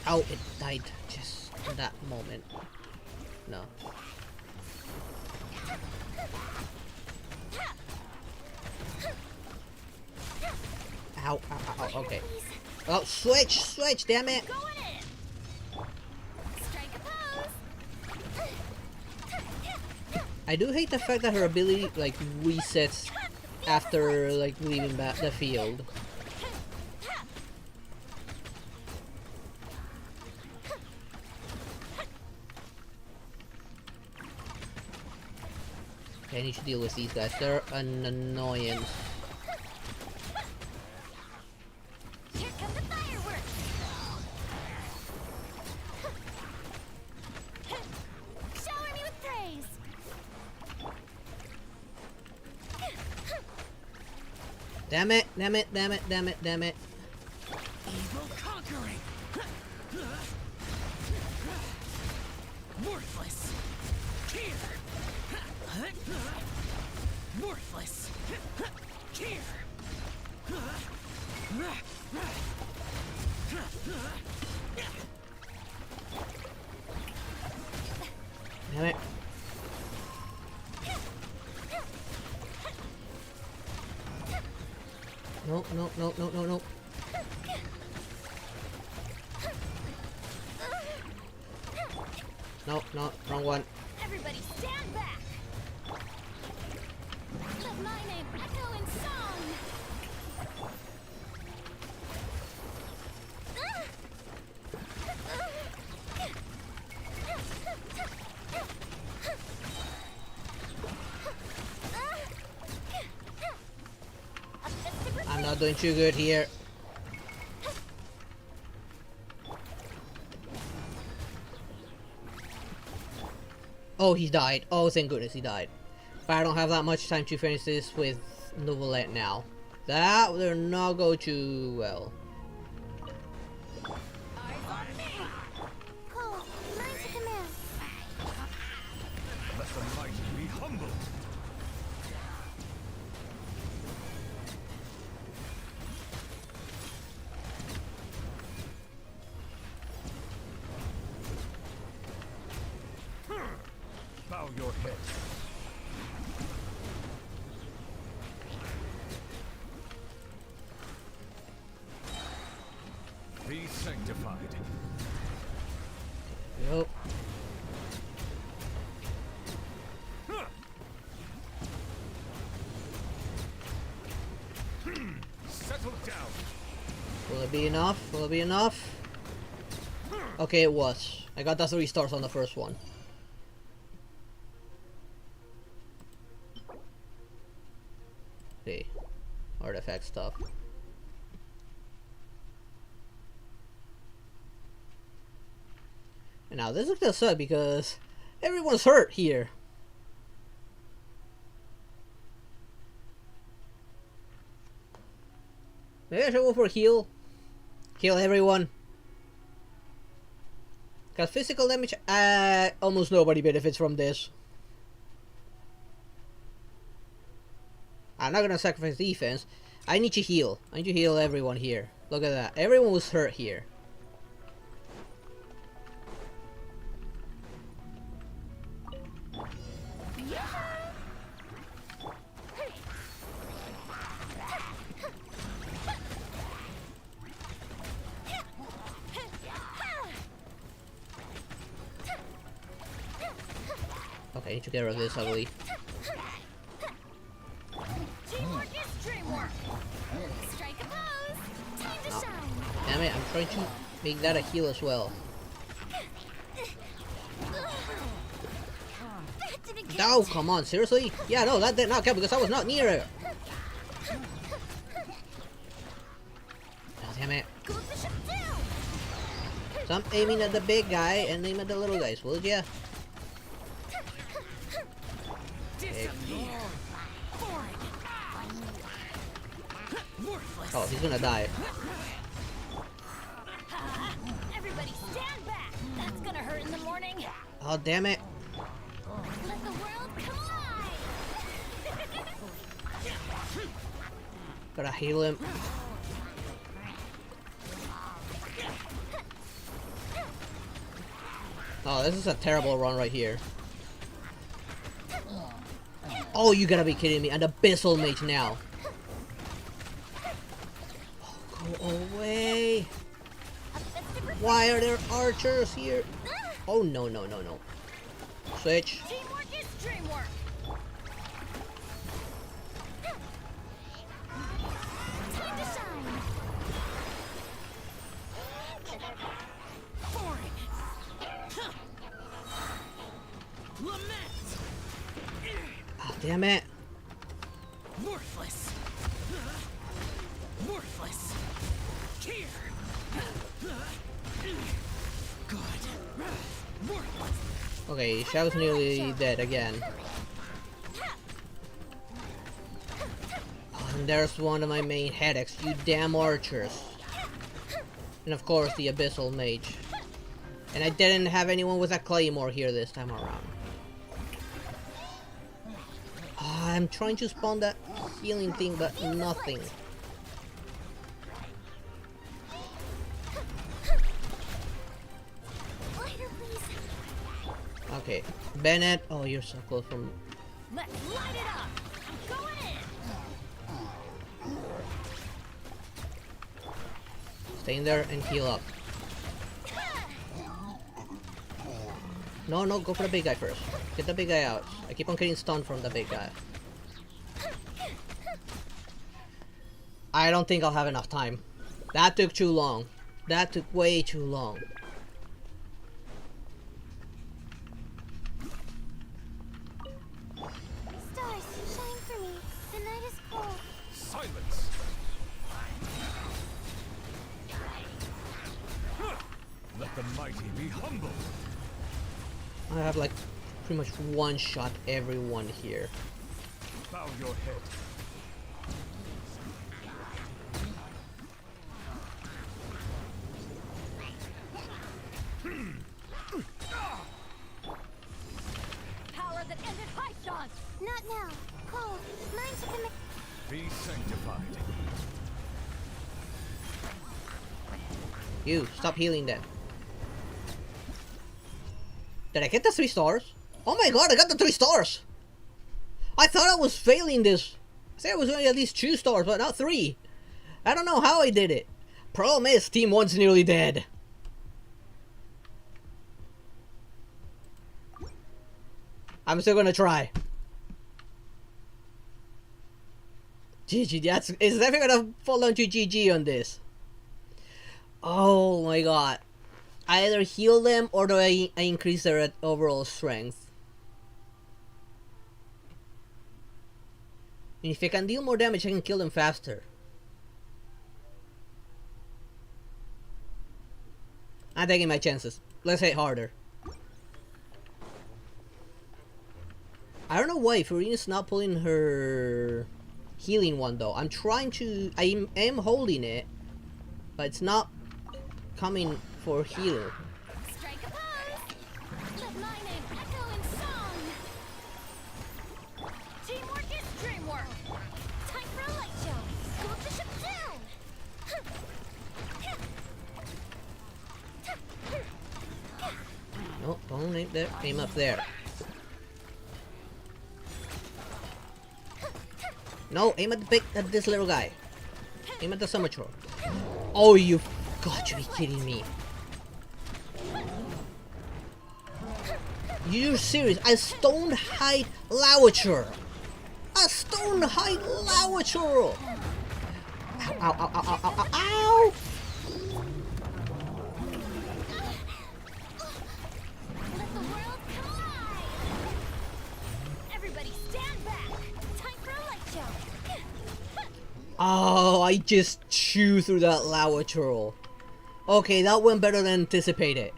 Ow, it died just in that moment. No. Ow, okay. Oh, switch, damn it! I do hate the fact that her ability, like, resets after like leaving back the field. Okay, I need to deal with these guys. They're an annoyance. Here come the fireworks. Shower me with praise. Damn it! Damn it! Damn it! Damn it! Damn it! Evil conquering. Worthless. Here. Worthless. Here. Damn it! No! No! No! No! No! No! No! No! Wrong one. Everybody stand back. Let my name echo in song. I'm not doing too good here. Oh, he died. Oh, thank goodness he died. But I don't have that much time to finish this with Novelette now. That will not go too well. Cole, mine's a command. Let the mighty be humbled. Bow your head. Be sanctified. Yep. Settle down. Will it be enough? Will it be enough? Okay, it was. I got the 3 stars on the first one. Okay. Artifact stuff. And now this is gonna suck because everyone's hurt here. Maybe I should go for heal. Heal everyone. Cause physical damage, almost nobody benefits from this. I'm not gonna sacrifice defense. I need to heal. I need to heal everyone here. Look at that. Everyone was hurt here. Okay, I need to get rid of this ugly. Teamwork is dreamwork. Strike a pose. Time to No. shine. Damn it, I'm trying to make that a heal as well. That didn't count. No, come on, seriously? Yeah, no, that did not count because I was not near it. Oh, damn it. Go the ship down. Stop aiming at the big guy and aim at the little guys, will ya? Disappear. Worthless. Oh, he's gonna die. Everybody stand back. That's gonna hurt in the morning. Oh, damn it. Let the world come alive. Gotta heal him. Oh, this is a terrible run right here. Oh, you gotta be kidding me. An abyssal mage now. Oh, go away. Why are there archers here? Oh, no, no, no, no. Switch. Teamwork is dreamwork. damn it. Worthless. Worthless. Here. Good. Worthless. Okay, Shadow's nearly dead again. Oh, and there's one of my main headaches, you damn archers. And of course the Abyssal Mage. And I didn't have anyone with a Claymore here this time around. Oh, I'm trying to spawn that healing thing, but nothing. Okay, Bennett. Oh, you're so close from. Let's light it up. I'm going in. Stay in there and heal up. No, no, go for the big guy first. Get the big guy out. I keep on getting stunned from the big guy. I don't think I'll have enough time. That took too long. That took way too long. Stars, shine for me. The night is cold. Silence. Let the mighty be humbled. I have like pretty much one shot everyone here. Bow your head. Power that ended high shots. Not now. Cold. Mine to commit. Be sanctified. You, stop healing them. Did I get the 3 stars? Oh my god, I got the 3 stars! I thought I was failing this. I said I was only at least 2 stars, but not 3. I don't know how I did it. Problem is, Team 1's nearly dead. I'm still gonna try. GG, it's definitely gonna fall onto GG on this. Oh my god. I either heal them or do I increase their overall strength. And if I can deal more damage, I can kill them faster. I'm taking my chances. Let's hit harder. I don't know why Furina's not pulling her healing one though. I'm trying to... I am holding it, but it's not coming for healer. Strike a pose. Let my name echo in song. Teamwork is dreamwork. Time for a light show. Scoop the ship down. No, don't aim there. Aim up there. No, aim at the big, at this little guy. Aim at the summer troll. Oh, you got to be kidding me. You're serious? A stone height Lavature. A stone height Lavature. Ow, ow, ow, ow, ow, ow, ow, ow. Let the world collide. Everybody stand back. Time for a light show. Oh, I just chew through that Lavature. Okay, that went better than anticipated.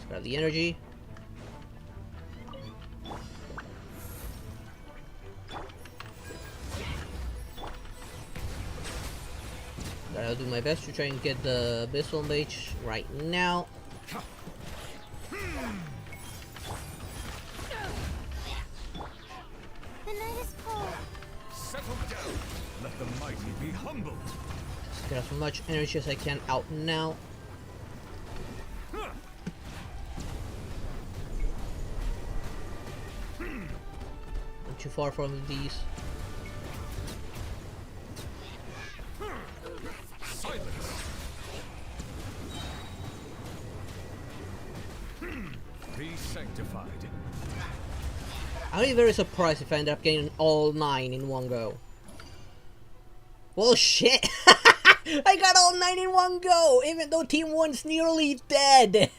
Grab the energy. I'll do my best to try and get the Abyssal Mage right now. The night is cold. Settle down. Let the mighty be humbled. Just get as much energy as I can out now. Not too far from these. Silence. Be sanctified. I'll be very surprised if I end up getting all 9 in one go. Well, shit! I got all 9 in one go, even though Team 1's nearly dead!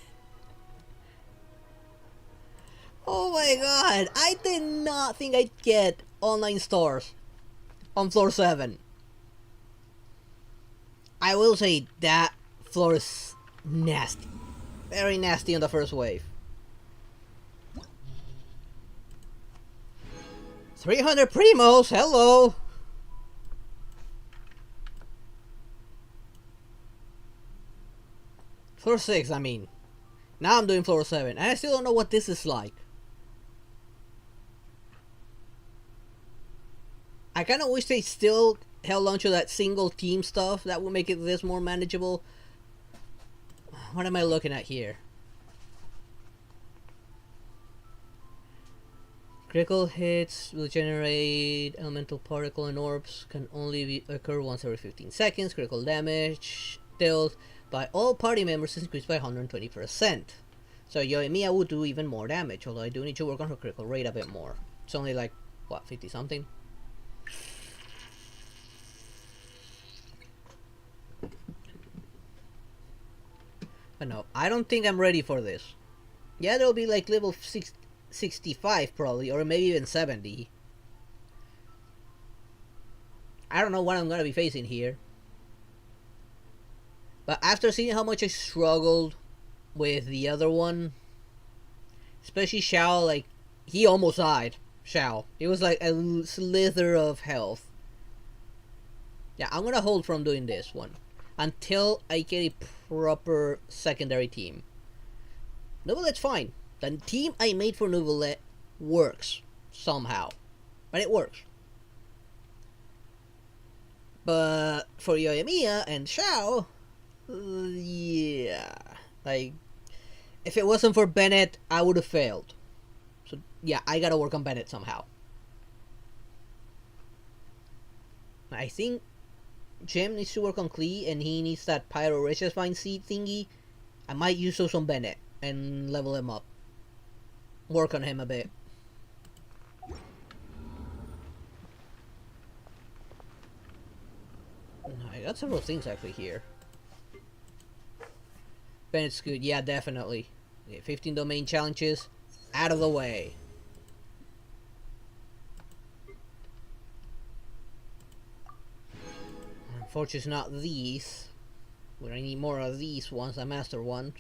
Oh my god, I did not think I'd get online stores on floor 7. I will say that floor is nasty. Very nasty on the first wave. 300 primos, hello! Floor 6, I mean. Now I'm doing floor 7, and I still don't know what this is like. I kinda wish they still held on to that single team stuff. That would make it this more manageable. What am I looking at here? Critical hits will generate elemental particle and orbs. Can only occur once every 15 seconds. Critical damage dealt by all party members is increased by 120%. So Yoimiya would do even more damage, although I do need to work on her critical rate a bit more. It's only like, what, 50 something? But no, I don't think I'm ready for this. Yeah, there'll be like level 65 probably, or maybe even 70. I don't know what I'm gonna be facing here. But after seeing how much I struggled with the other one, especially Xiao, like, he almost died. Xiao. It was like a slither of health. Yeah, I'm gonna hold from doing this one until I get a proper secondary team. Nouvelet's fine. The team I made for Nouvelet works somehow. But it works. But for Yoimiya and Xiao, yeah. Like, if it wasn't for Bennett, I would have failed. So, yeah, I gotta work on Bennett somehow. I think Jim needs to work on Klee, and he needs that Pyro Riches Vine Seed thingy. I might use those on Bennett and level him up. Work on him a bit. I got several things actually here. Bennett's good, yeah, definitely. Okay, 15 domain challenges out of the way. Unfortunately, it's not these. We're gonna need more of these ones, the master ones.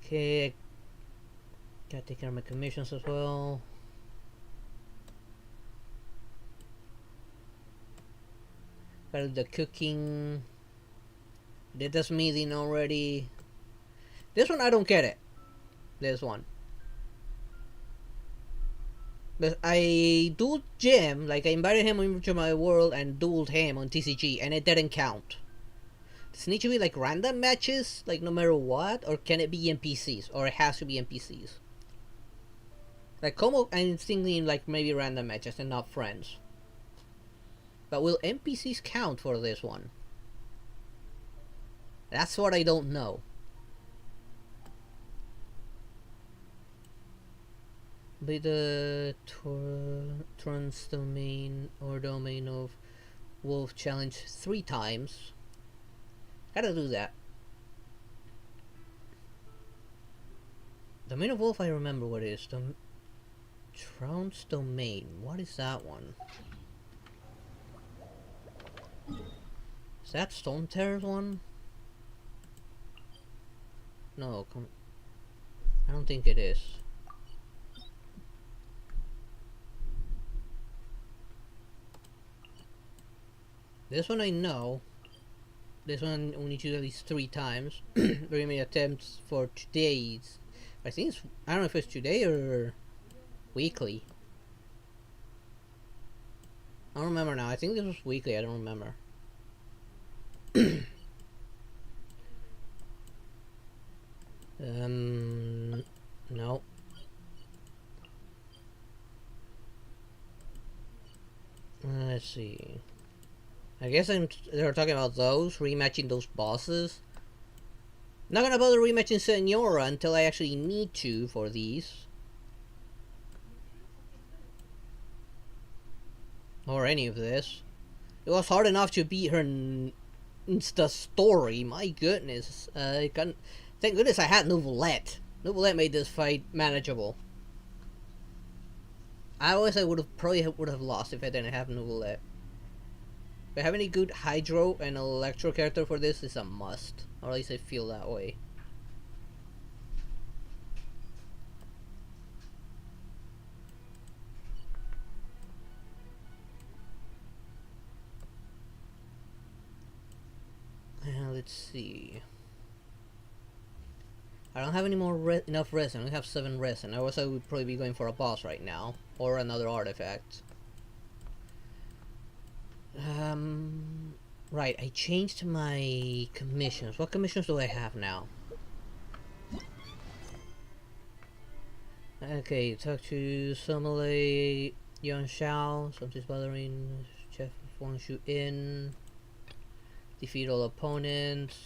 Okay, gotta take care of my commissions as well. Gotta do the cooking. Did the smithing already. This one I don't get it. This one. But I dueled Jim, like I invited him into my world and dueled him on TCG, and it didn't count. Does it need to be like random matches, like no matter what, or can it be NPCs, or it has to be NPCs? Like Como, I'm thinking like maybe random matches and not friends. But will NPCs count for this one? That's what I don't know. Be the trans domain or domain of Wolf challenge 3 times. Gotta do that. Domain of Wolf, I remember what it is. Trans domain. What is that one? Is that Stone Terror's one? No, I don't think it is. This one I know. This one we need to do at least 3 times. Very many attempts for today's. I think it's, I don't know if it's today or weekly. I don't remember now. I think this was weekly. I don't remember. No. Let's see. I guess they're talking about those, rematching those bosses. Not gonna bother rematching Senora until I actually need to for these. Or any of this. It was hard enough to beat her Insta story, my goodness. Thank goodness I had Nouvellette. Nouvellette made this fight manageable. I always I would have lost if I didn't have Nouvellette. But having a good Hydro and Electro character for this is a must. Or at least I feel that way. Let's see. I don't have any more enough resin. We have 7 resin. I would probably be going for a boss right now. Or another artifact. Right, I changed my commissions. What commissions do I have now? Okay, talk to Somale, Yuan Shao, something's bothering, Chef wants you in. Defeat all opponents,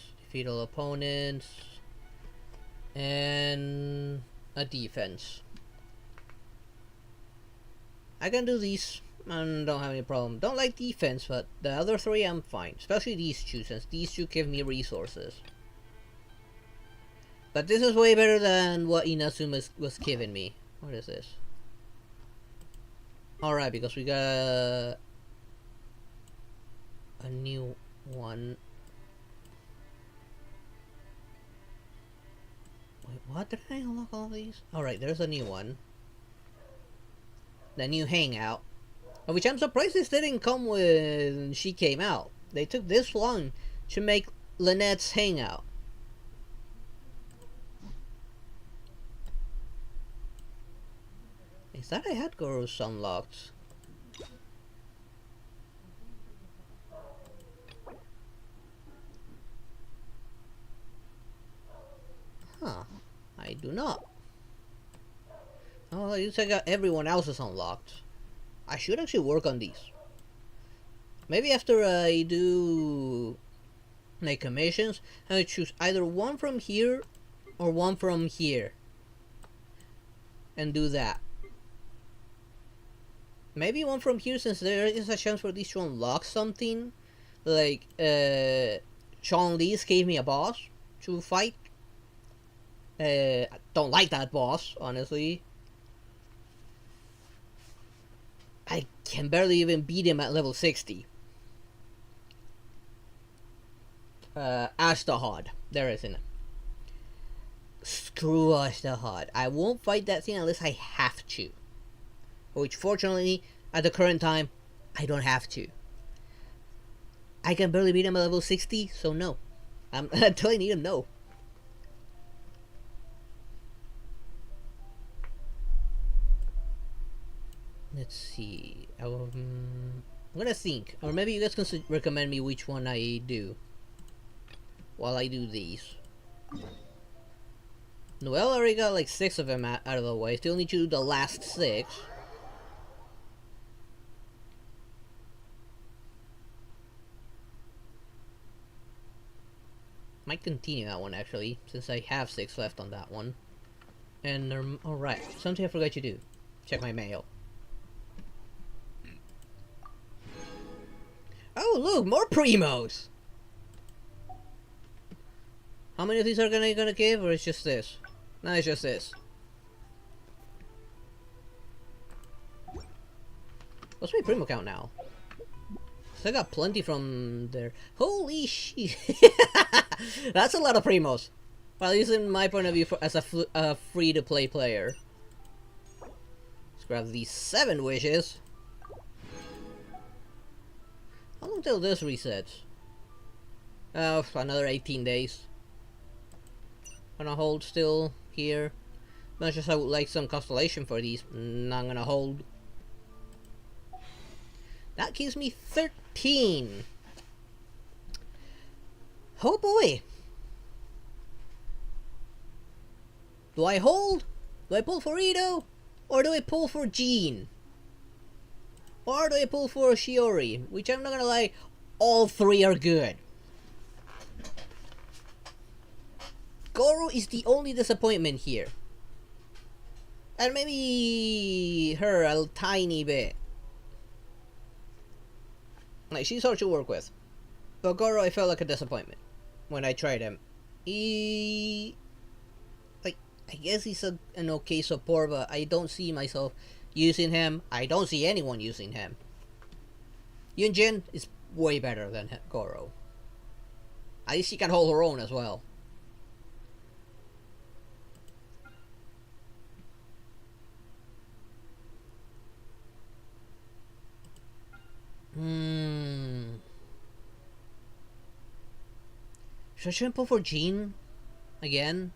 and a defense. I can do these and don't have any problem. Don't like defense, but the other 3 I'm fine. Especially these 2, since these 2 give me resources. But this is way better than what Inazuma was giving me. What is this? Alright, because we got a new one. Wait, what? Did I unlock all these? Alright, there's a new one. The new hangout. Which I'm surprised this didn't come when she came out. They took this long to make Lynette's hangout. I thought I had Goro's unlocked. Huh. I do not. Oh, at least I got everyone else's unlocked. I should actually work on these. Maybe after I do my commissions, I choose either one from here or one from here. And do that. Maybe one from here, since there is a chance for these to unlock something. Like, Sean Lee's gave me a boss to fight. I don't like that boss, honestly. I can barely even beat him at level 60. Ashtahad. There isn't it. Screw Ashtahad. I won't fight that thing unless I have to. Which, fortunately, at the current time, I don't have to. I can barely beat him at level 60, so no. Until I need him, no. Let's see. I'm gonna think, or maybe you guys can recommend me which one I do while I do these. Noelle already got like 6 of them out of the way. Still need to do the last 6. Might continue that one actually, since I have 6 left on that one. And alright, something I forgot to do. Check my mail. Oh look, more primos! How many of these are gonna give, or it's just this? No, it's just this. What's my primo count now? So I got plenty from there. Holy shit! That's a lot of primos. Well, at least in my point of view, as a free-to-play player. Let's grab these 7 wishes. How long till this resets? Oh, another 18 days. Gonna hold still here. Much as I would like some constellation for these, not gonna hold. That gives me 13. Oh boy. Do I hold? Do I pull for Ito? Or do I pull for Jean? Or do I pull for Shiori? Which I'm not gonna lie, all 3 are good. Goro is the only disappointment here. And maybe her a tiny bit. Like, she's hard to work with. But Goro, I felt like a disappointment when I tried him. I guess he's an okay support, but I don't see myself using him. I don't see anyone using him. Yunjin is way better than Goro. At least she can hold her own as well. Should I try and pull for Jean again?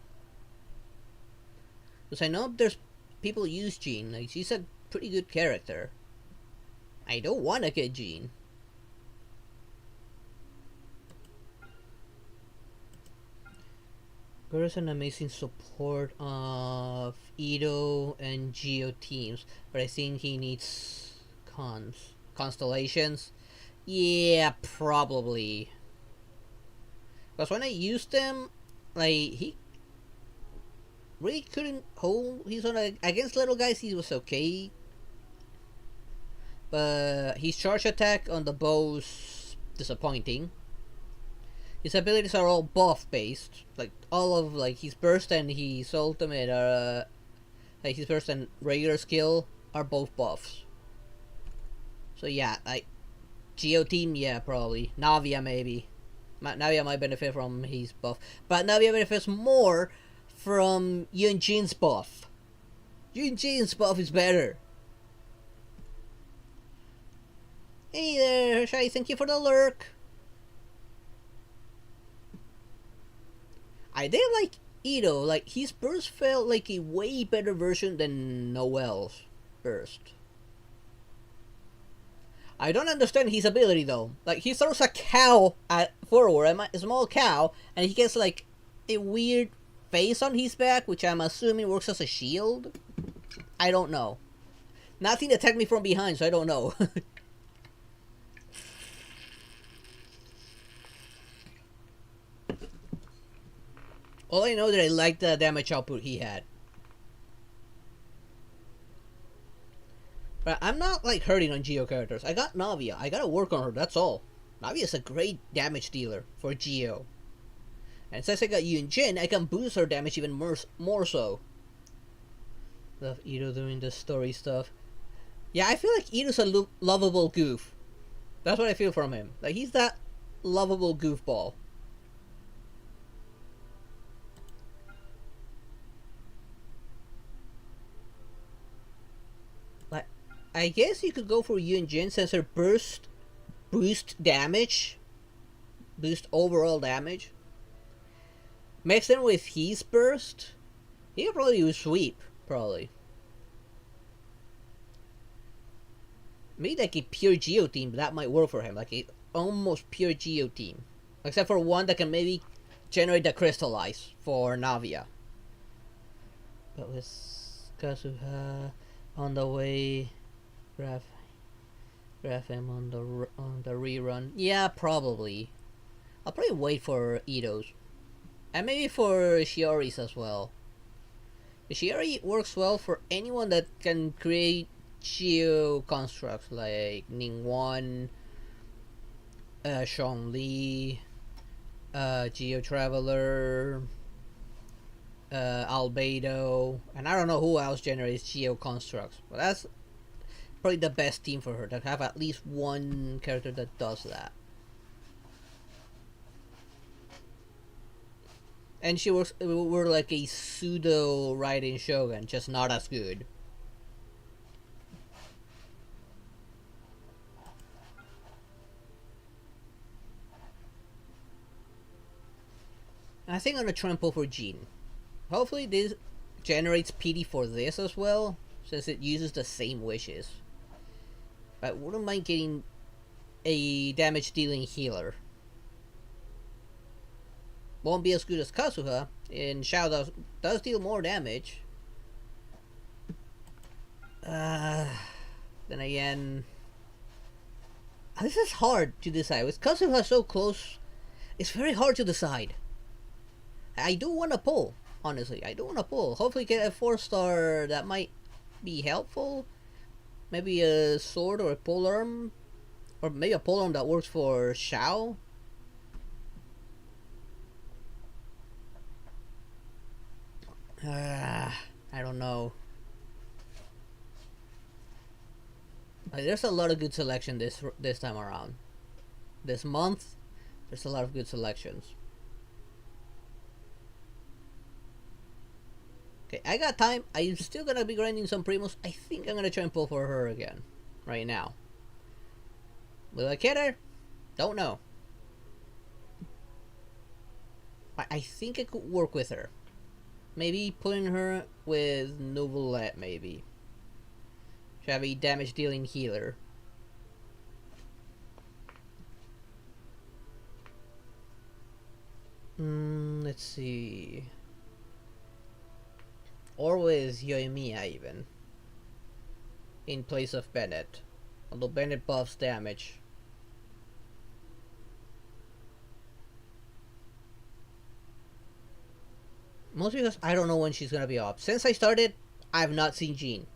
Because I know there's people use Jean. Like, she's a pretty good character. I don't want to get Jean. Goro's an amazing support of Ito and Geo teams, but I think he needs constellations. Yeah, probably. Because when I used him, like, he really couldn't hold. He's on against little guys. He was okay, but his charge attack on the bow's disappointing. His abilities are all buff based. Like all of like his burst and his ultimate are like his burst and regular skill are both buffs. So yeah, like Geo team, yeah, probably Navia maybe. Navia might benefit from his buff, but Navia benefits more from Yunjin's buff. Yunjin's buff is better. Hey there, Shai, thank you for the lurk. I did like Ito, like his burst felt like a way better version than Noel's burst. I don't understand his ability though. Like he throws a cow at forward, a small cow, and he gets like a weird face on his back, which I'm assuming works as a shield. I don't know. Nothing attacked me from behind, so I don't know. All I know that I like the damage output he had. But I'm not like hurting on Geo characters. I got Navia. I gotta work on her, that's all. Navia is a great damage dealer for Geo. And since I got Yunjin, I can boost her damage even more so. Love Ito doing the story stuff. Yeah, I feel like Ito's a lovable goof. That's what I feel from him. Like he's that lovable goofball. I guess you could go for Yunjin since her boost damage, boost overall damage. Mix in with his burst, he could probably use sweep, probably. Maybe like a pure Geo team, that might work for him, like a almost pure Geo team. Except for one that can maybe generate the crystallize for Navia. But with Kazuha on the way, grab him on the rerun. Yeah, probably. I'll probably wait for Ito's. And maybe for Shiori's as well. Shiori works well for anyone that can create Geo constructs like Ningguang, Zhongli, Geo Traveler, Albedo, and I don't know who else generates Geo constructs, but that's probably the best team for her, to have at least one character that does that. And she works, we're like a pseudo Raiden Shogun, just not as good. I think I'm gonna trample for Jean. Hopefully this generates PD for this as well, since it uses the same wishes. I wouldn't mind getting a damage dealing healer. Won't be as good as Kazuha, and Shao does deal more damage. Then again, this is hard to decide. With Kazuha so close, it's very hard to decide. I do want to pull, honestly. I do want to pull. Hopefully get a 4-star that might be helpful. Maybe a sword or a polearm. Or maybe a polearm that works for Shao. I don't know. Like, there's a lot of good selection this time around. This month, there's a lot of good selections. Okay, I got time. I'm still gonna be grinding some primos. I think I'm gonna try and pull for her again. Right now. Will I get her? Don't know. I think I could work with her. Maybe putting her with Nouvellette, maybe. Should have a damage dealing healer. Let's see. Or with Yoimiya even. In place of Bennett. Although Bennett buffs damage. Mostly because I don't know when she's gonna be up. Since I started, I've not seen Jean.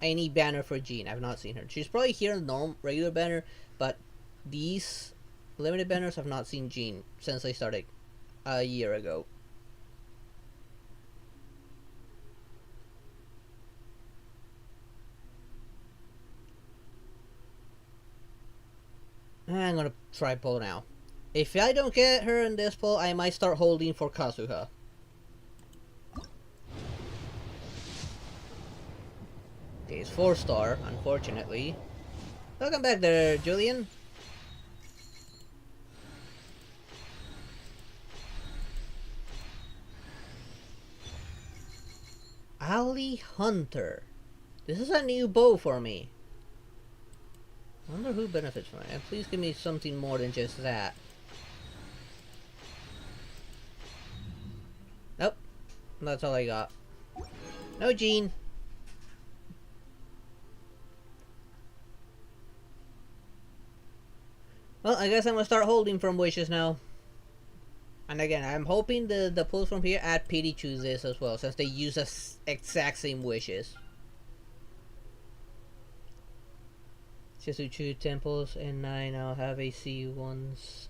Any banner for Jean, I've not seen her. She's probably here in the regular banner, but these limited banners I've not seen Jean since I started a year ago. I'm gonna try pull now. If I don't get her in this pull, I might start holding for Kazuha. Okay, it's 4-star, unfortunately. Welcome back there, Julian. Ali Hunter. This is a new bow for me. I wonder who benefits from it. And please give me something more than just that. Nope. That's all I got. No Jean. Well, I guess I'm gonna start holding from wishes now. And again, I'm hoping the pulls from here add pity to this as well, since they use the exact same wishes. Just to 2 temples, and I now have a C1's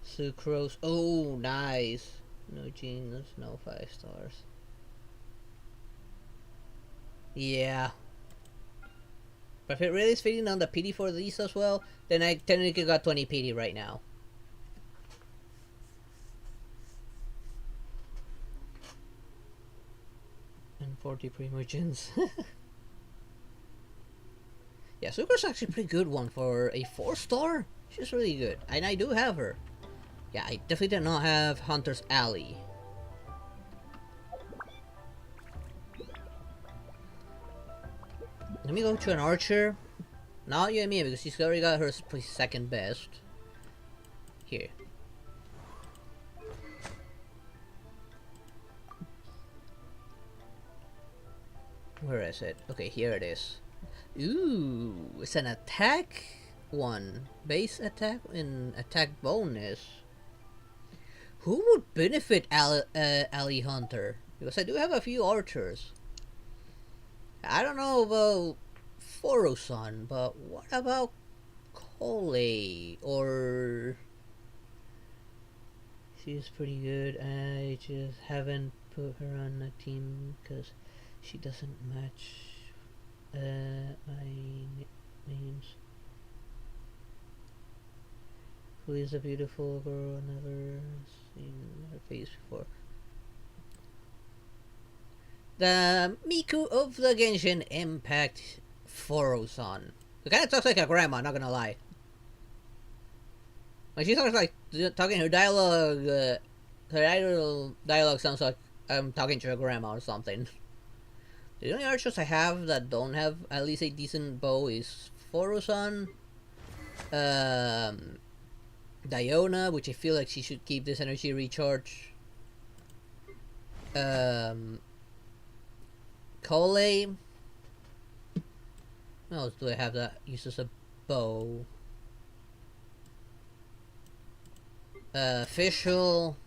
sucrose. Oh, nice. No Jeans, no 5 stars. Yeah. But if it really is fitting on the pity for these as well, then I technically got 20 pity right now. And 40 Primogens. Yeah, Sucre's actually a pretty good one for a 4-star. She's really good. And I do have her. Yeah, I definitely did not have Hunter's Alley. Let me go to an archer. Not you and me, because she's already got her second best. Here. Where is it? Okay, here it is. Ooh, it's an attack one. Base attack and attack bonus. Who would benefit Ali Hunter? Because I do have a few archers. I don't know about Forosan, but what about Cole? Or... she's pretty good. I just haven't put her on a team because she doesn't match my names. Who is a beautiful girl I've never seen her face before? The Miku of the Genshin Impact Forosan. Who kind of talks like a grandma, not gonna lie. Like she talks like talking her dialogue. Her idle dialogue sounds like I'm talking to a grandma or something. The only archers I have that don't have at least a decent bow is Forosan, Diona, which I feel like she should keep this energy recharge. Cole. What else do I have that uses a bow? Official.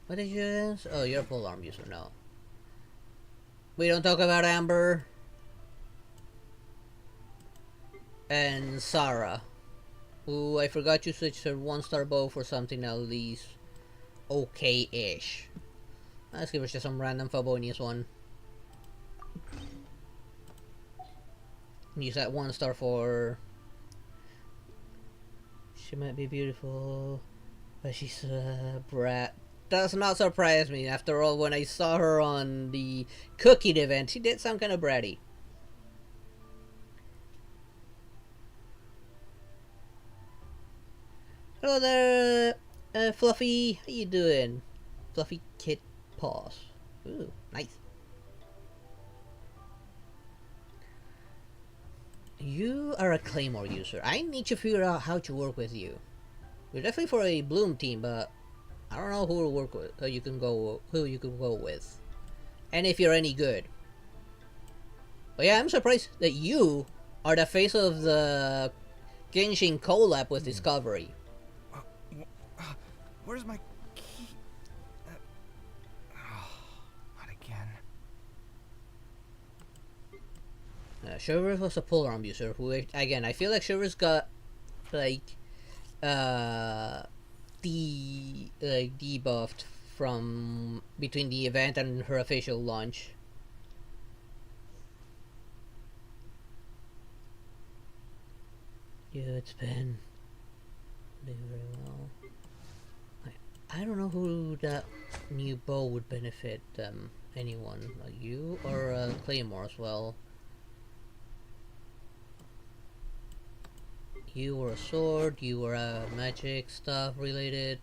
What did you use? Oh, you're a pole arm user, no. We don't talk about Amber. And Sarah. Ooh, I forgot you switched her 1-star bow for something at least. okay-ish. Let's give her just some random Fabonius one. Use that 1 star for... She might be beautiful, but she's a brat. Does not surprise me. After all, when I saw her on the cooking event, she did sound kind of bratty. Hello there, Fluffy. How you doing? Fluffy Kid Paws. Ooh, nice. You are a Claymore user. I need to figure out how to work with you. We're definitely for a Bloom team, but I don't know who to work with. Who you can go with, and if you're any good. But yeah, I'm surprised that you are the face of the Genshin collab with Discovery. Where's my key? Not again. Shivers was a pole arm user who, again, I feel like Shivers got like debuffed from between the event and her official launch. Yeah, it's been doing very well. I don't know who that new bow would benefit anyone, like you or Claymore as well. You were a sword, you were a magic stuff related.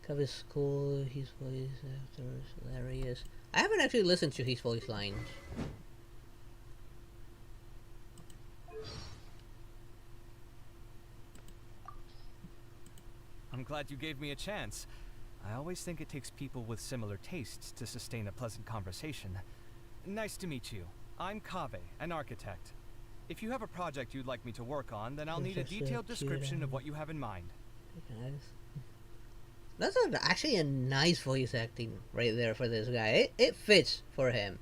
Covey's cool, his voice actor is hilarious. I haven't actually listened to his voice lines. I'm glad you gave me a chance. I always think it takes people with similar tastes to sustain a pleasant conversation. Nice to meet you. I'm Kaveh, an architect. If you have a project you'd like me to work on, then I'll need a detailed description of what you have in mind. That's actually a nice voice acting right there for this guy. It fits for him.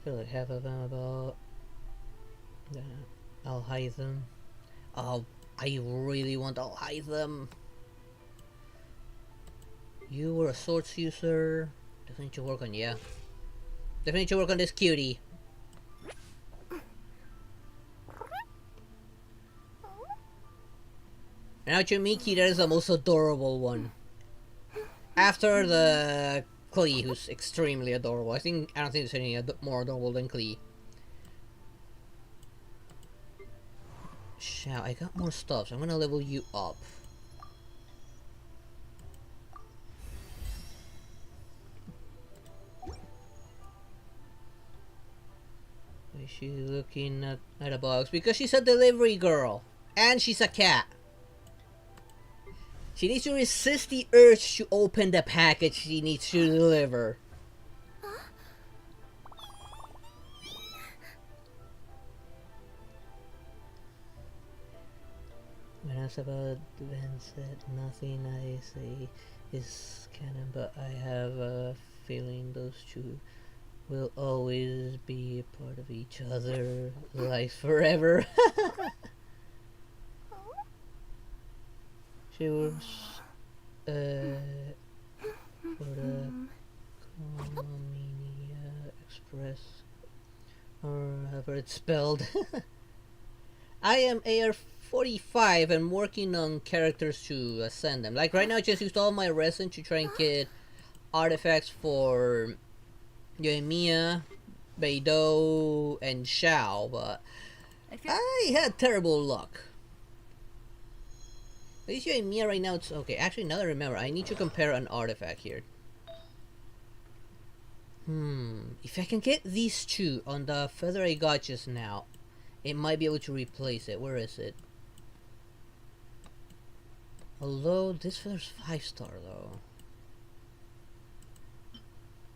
I feel like half of them about... I'll hide them. Oh, I really want I'll hide them. You were a swords user. Definitely need to work on, yeah. Definitely need to work on this cutie. And actually, Miki, that is the most adorable one. After the Klee, who's extremely adorable. I don't think there's any more adorable than Klee. Shao, I got more stuff, so I'm gonna level you up. Why is she looking at a box? Because she's a delivery girl. And she's a cat. She needs to resist the urge to open the package she needs to deliver. When asked about Ben said nothing I say is canon, but I have a feeling those two will always be a part of each other, like forever. She was for the Comenia Express, or however it's spelled. I am AR-45 and working on characters to ascend them. Like right now I just used all my resin to try and get artifacts for Yoimiya, Beidou, and Shao, but I had terrible luck. At least Yoimiya right now, it's okay. Actually, now that I remember, I need to compare an artifact here. If I can get these two on the feather I got just now, it might be able to replace it. Where is it? Although, this feather's 5-star though.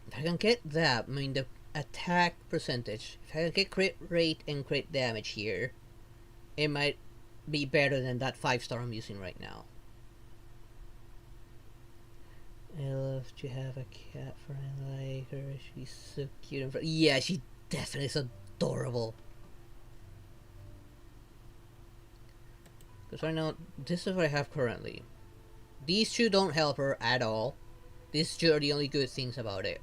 If I can get that, I mean the attack percentage, if I can get crit rate and crit damage here, it might be better than that 5-star I'm using right now. I love to have a cat friend like her. She's so cute and yeah, she definitely is adorable. Because right now, this is what I have currently. These two don't help her at all. These two are the only good things about it.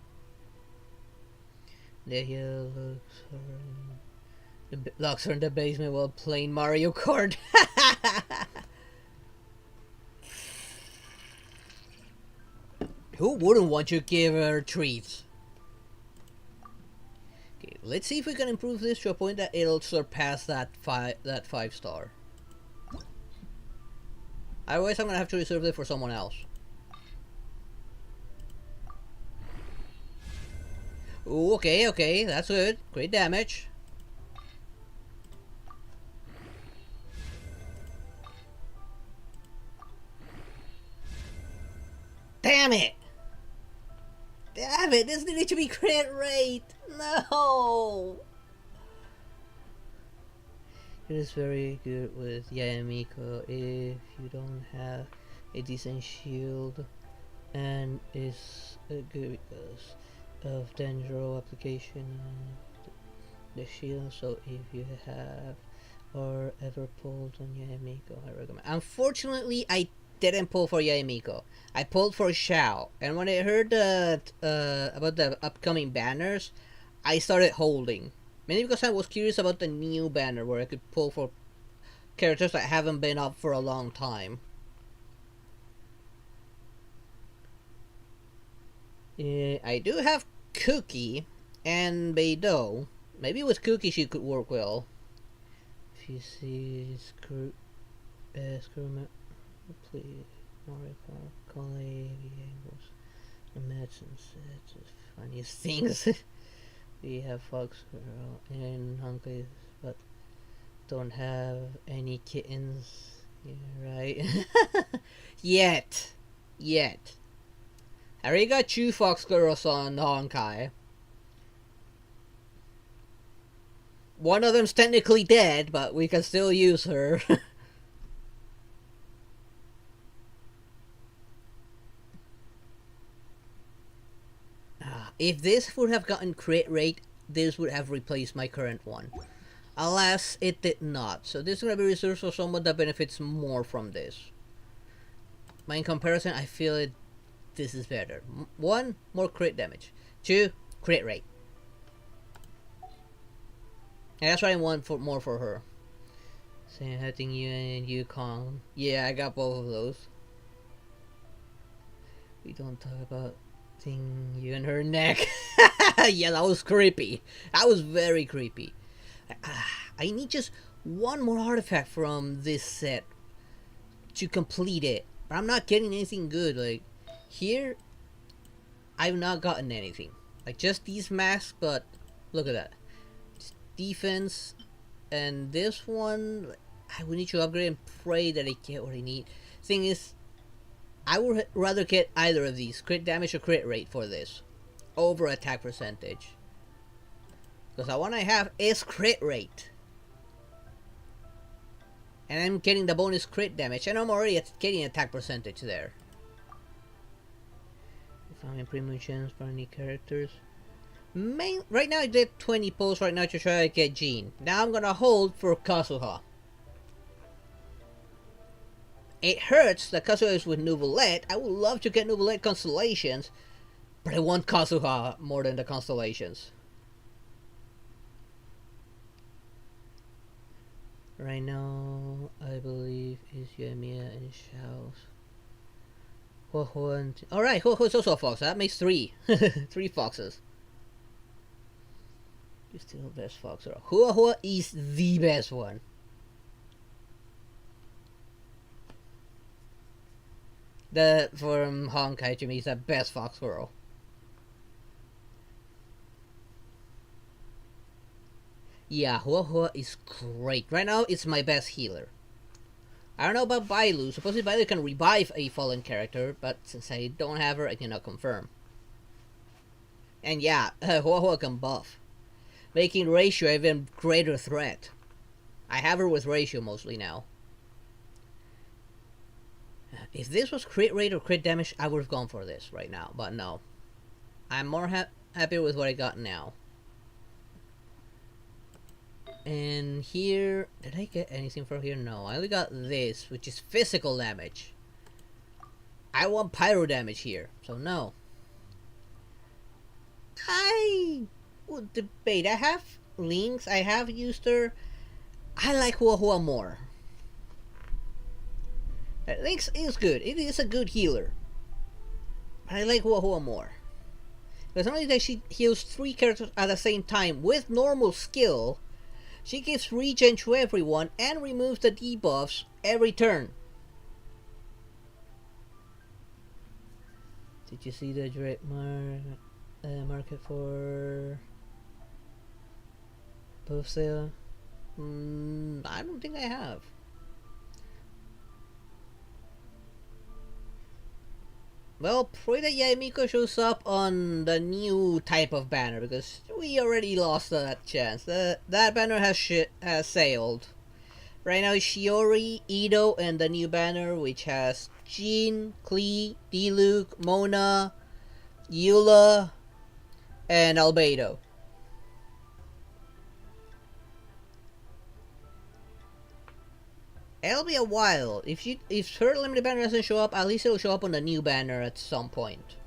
The locks are in the basement while playing Mario Kart. Who wouldn't want to give her treats? Okay, let's see if we can improve this to a point that it'll surpass that 5-star. Otherwise, I'm gonna have to reserve it for someone else. Ooh, okay, that's good. Great damage. Damn it! Damn it, this needed to be crit rate! No! It is very good with Yayamiko if you don't have a decent shield, and is good because of Dendro application on the shield. So if you have or ever pulled on Yayamiko, I recommend. Unfortunately, I didn't pull for Yayamiko. I pulled for Xiao, and when I heard that about the upcoming banners, I started holding. Mainly because I was curious about the new banner where I could pull for characters that haven't been up for a long time. I do have Cookie and Beidou. Maybe with Cookie she could work well. If you see Screw please, Mario Kart, Colleague, Angles, the medicine sets, funniest things. We have Fox Girl and Honkai, but don't have any kittens. Yeah, right? Yet. I already got 2 Fox Girls on Honkai. One of them's technically dead, but we can still use her. If this would have gotten crit rate, this would have replaced my current one. Alas, it did not. So this is going to be reserved for someone that benefits more from this. But in comparison, I feel this is better. 1, more crit damage. 2, crit rate. And that's what I want more for her. Same hitting you and Yukon. Yeah, I got both of those. We don't talk about you in her neck. Yeah, that was creepy. That was very creepy. I need just one more artifact from this set to complete it. But I'm not getting anything good. Like, here, I've not gotten anything. Like, just these masks, but look at that. Just defense, and this one, I would need to upgrade and pray that I get what I need. Thing is, I would rather get either of these, crit damage or crit rate for this, over attack percentage. Because the one I have is crit rate. And I'm getting the bonus crit damage, and I'm already getting attack percentage there. If I'm in premium gems for any characters. Right now I did 20 pulls right now to try to get Jean. Now I'm gonna hold for Kazuha. It hurts that Kazuha is with Nouvellette. I would love to get Nouvellette constellations, but I want Kazuha more than the constellations. Right now, I believe is Yoimiya and Xiao's. Alright, Huohuo is also a fox. That makes 3. 3 foxes. You're still the best fox. Huohuo is the best one. The from Honkai to me is the best fox girl. Yeah, Huohuo is great. Right now, it's my best healer. I don't know about Bailu. Supposedly Bailu can revive a fallen character, but since I don't have her, I cannot confirm. And yeah, Huohuo can buff, making Ratio an even greater threat. I have her with Ratio mostly now. If this was crit rate or crit damage, I would have gone for this right now, but no. I'm more happy with what I got now. And here, did I get anything from here? No, I only got this, which is physical damage. I want pyro damage here, so no. I would debate. I have links, I have used her. I like Hua Hua more. Lynx is good. It is a good healer. But I like Hua Hua more. Because not only that she heals 3 characters at the same time with normal skill, she gives regen to everyone and removes the debuffs every turn. Did you see the direct market for buff sale? I don't think I have. Well, pray that Yaemiko shows up on the new type of banner, because we already lost that chance. That banner has sailed. Right now it's Shiori, Ito, and the new banner, which has Jin, Klee, Diluc, Mona, Eula, and Albedo. It'll be a while. If her limited banner doesn't show up, at least it'll show up on the new banner at some point.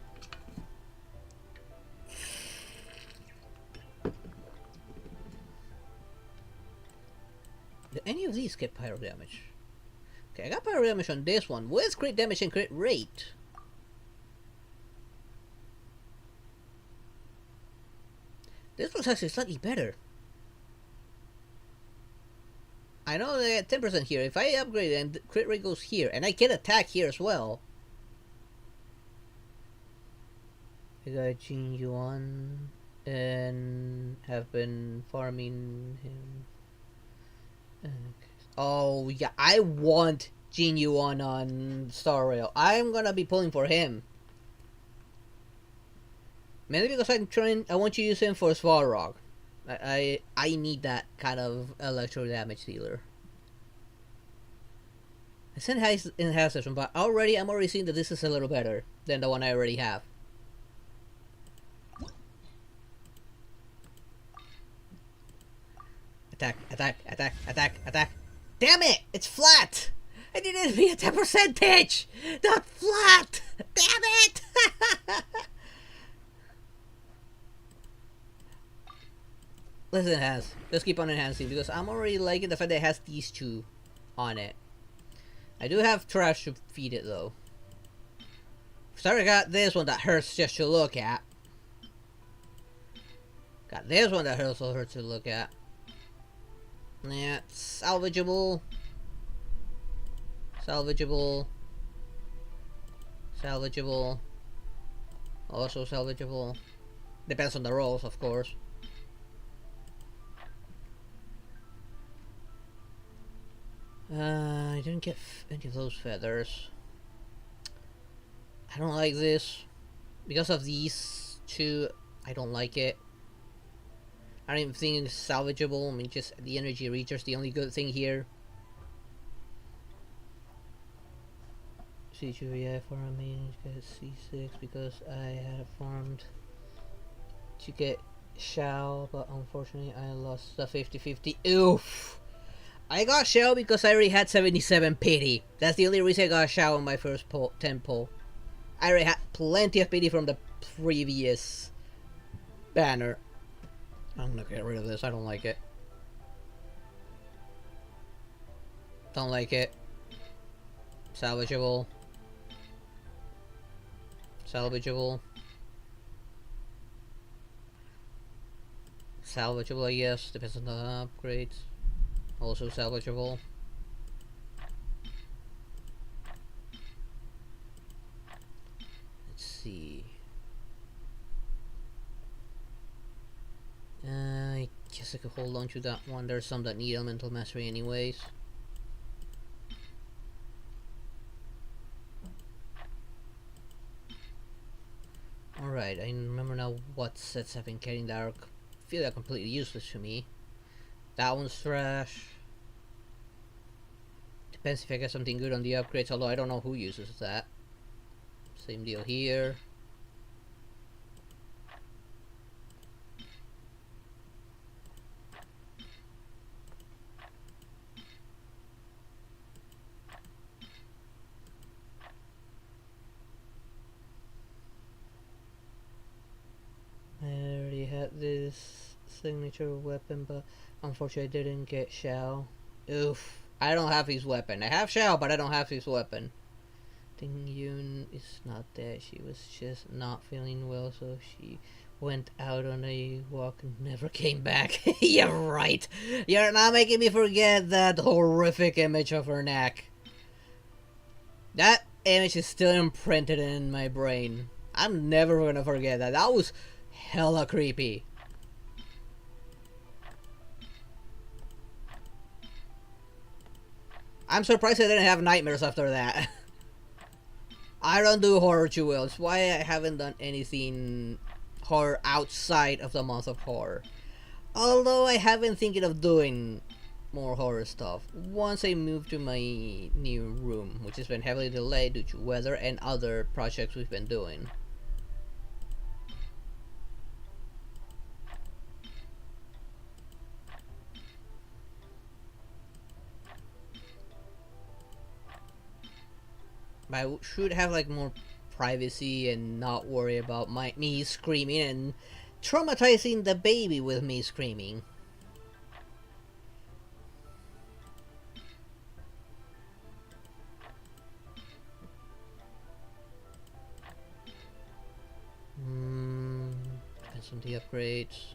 Do any of these get pyro damage? Okay, I got pyro damage on this one with crit damage and crit rate. This was actually slightly better. I know they get 10% here. If I upgrade and the crit rate goes here, and I get attack here as well. I got Jin Yuan and have been farming him. Oh yeah, I want Jin Yuan on Star Rail. I'm gonna be pulling for him. Mainly because I want to use him for Svarog. I need that kind of electro damage dealer. I sent enhanced this one, but I'm already seeing that this is a little better than the one I already have. Attack, attack, attack, attack, attack. Damn it! It's flat! I needed it to be a 10% pitch! Not flat! Damn it! Let's enhance. Let's keep on enhancing because I'm already liking the fact that it has these two on it. I do have trash to feed it though. Sorry, I got this one that hurts just to look at. Got this one that also hurts to look at. Yeah, salvageable. Salvageable. Salvageable. Also salvageable. Depends on the rolls, of course. I didn't get any of those feathers. I don't like this. Because of these two, I don't like it. I don't even think it's salvageable. I mean, just the energy reacher's the only good thing here. C2VI for a main, get C6 because I had farmed to get Shao, but unfortunately I lost the 50-50. Oof! I got Shao because I already had 77 pity. That's the only reason I got Shao on my first 10 pull. I already had plenty of pity from the previous banner. I'm gonna get rid of this. I don't like it. Don't like it. Salvageable. Salvageable. Salvageable, I guess. Depends on the upgrades. Also salvageable. Let's see. I guess I could hold on to that one. There's some that need elemental mastery anyways. Alright, I remember now what sets I've been carrying that are feel like completely useless to me. That one's trash. Depends if I get something good on the upgrades, although I don't know who uses that. Same deal here. signature weapon, but unfortunately I didn't get Shao. Oof. I don't have his weapon. I have Shao, but I don't have his weapon. Ting Yun is not there. She was just not feeling well, so she went out on a walk and never came back. You're right. You're not making me forget that horrific image of her neck. That image is still imprinted in my brain. I'm never gonna forget that. That was hella creepy. I'm surprised I didn't have nightmares after that. I don't do horror too well. It's why I haven't done anything horror outside of the month of horror. Although I have been thinking of doing more horror stuff once I move to my new room, which has been heavily delayed due to weather and other projects we've been doing. But I should have like more privacy and not worry about me screaming and traumatizing the baby with me screaming. Depends on the upgrades.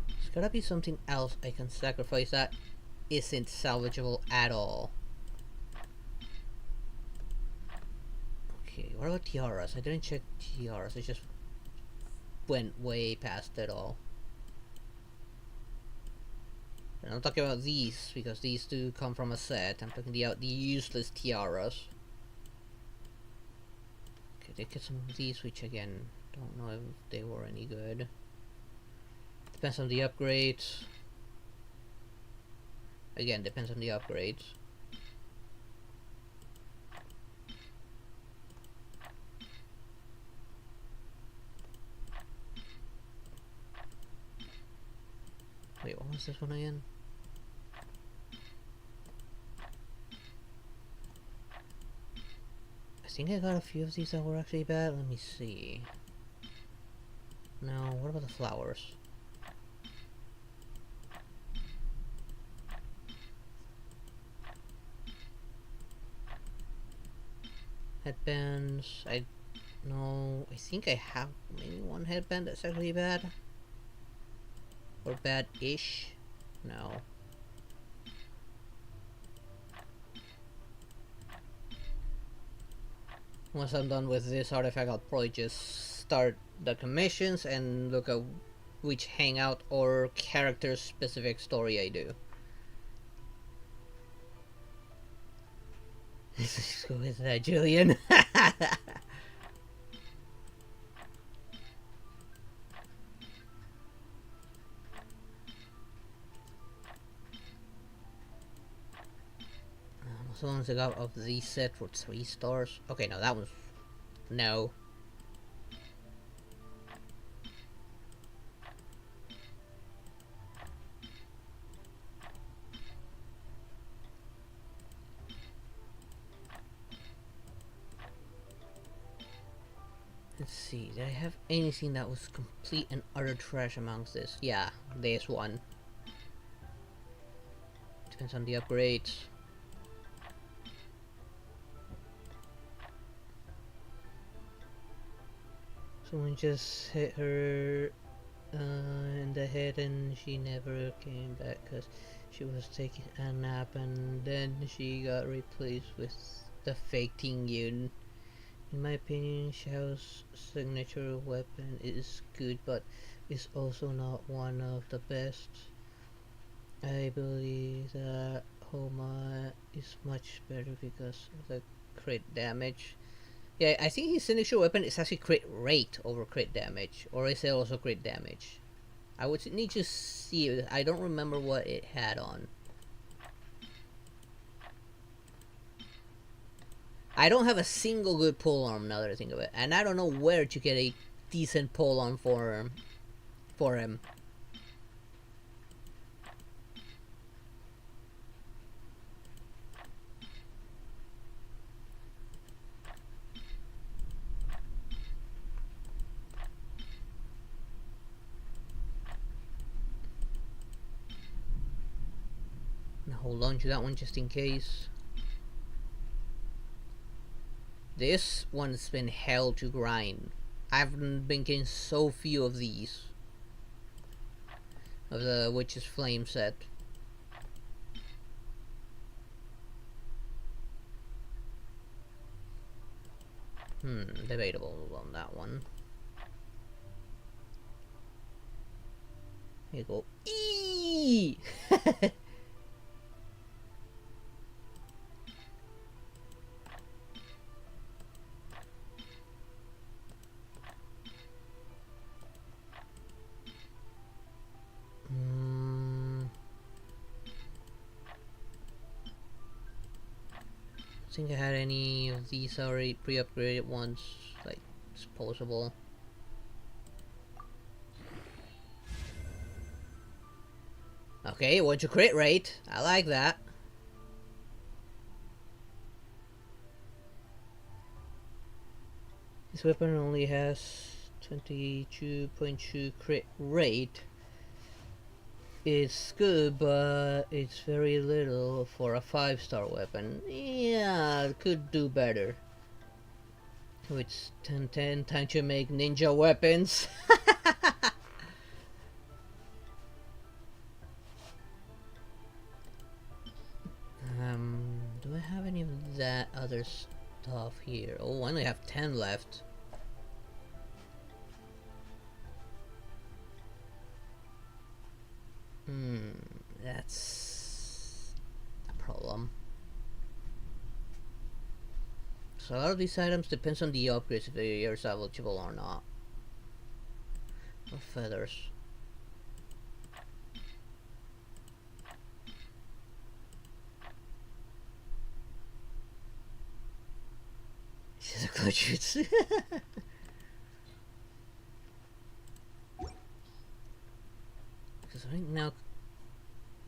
There's gotta be something else I can sacrifice that isn't salvageable at all. Okay, what about tiaras? I didn't check tiaras. I just went way past it all. And I'm talking about these because these do come from a set. I'm talking about the useless tiaras. Okay, they get some of these, which again, don't know if they were any good. Depends on the upgrades. Again, depends on the upgrades. Wait, what was this one again? I think I got a few of these that were actually bad. Let me see. No, what about the flowers? Headbands, I think I have maybe one headband that's actually bad. Or bad-ish. No. Once I'm done with this artifact, I'll probably just start the commissions and look at which hangout or character-specific story I do. Let's go with that, Julian. So long as I got of these set for 3 stars. Okay, no, that was no. Let's see, did I have anything that was complete and utter trash amongst this? Yeah, there's one. Depends on the upgrades. Someone just hit her in the head and she never came back because she was taking a nap, and then she got replaced with the fake Ting Yun. In my opinion, Xiao's signature weapon is good, but is also not one of the best. I believe that Homa is much better because of the crit damage. Yeah, I think his signature weapon is actually crit rate over crit damage, or is it also crit damage? I would need to see it. I don't remember what it had on. I don't have a single good polearm now that I think of it, and I don't know where to get a decent polearm for him. Hold on to that one just in case. This one's been hell to grind. I've been getting so few of these. Of the Witch's Flame set. Debatable on that one. Here you go. Eee! I think I had any of these already pre-upgraded ones, like disposable. Okay, what's your crit rate? I like that. This weapon only has 22.2 crit rate. It's good, but it's very little for a 5-star weapon. Yeah, it could do better. So it's 10 time to make ninja weapons. Do I have any of that other stuff here? Oh, I only have 10 left. That's a problem. So a lot of these items depends on the upgrades if they are salvageable or not. Or feathers. This is a glitch. Because right now,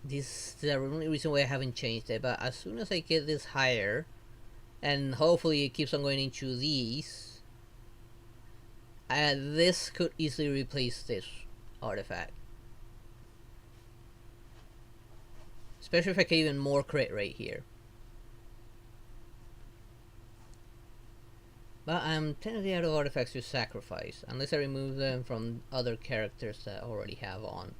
this is the only reason why I haven't changed it. But as soon as I get this higher, and hopefully it keeps on going into these, this could easily replace this artifact. Especially if I get even more crit rate here. But I'm technically out of artifacts to sacrifice, unless I remove them from other characters that I already have on.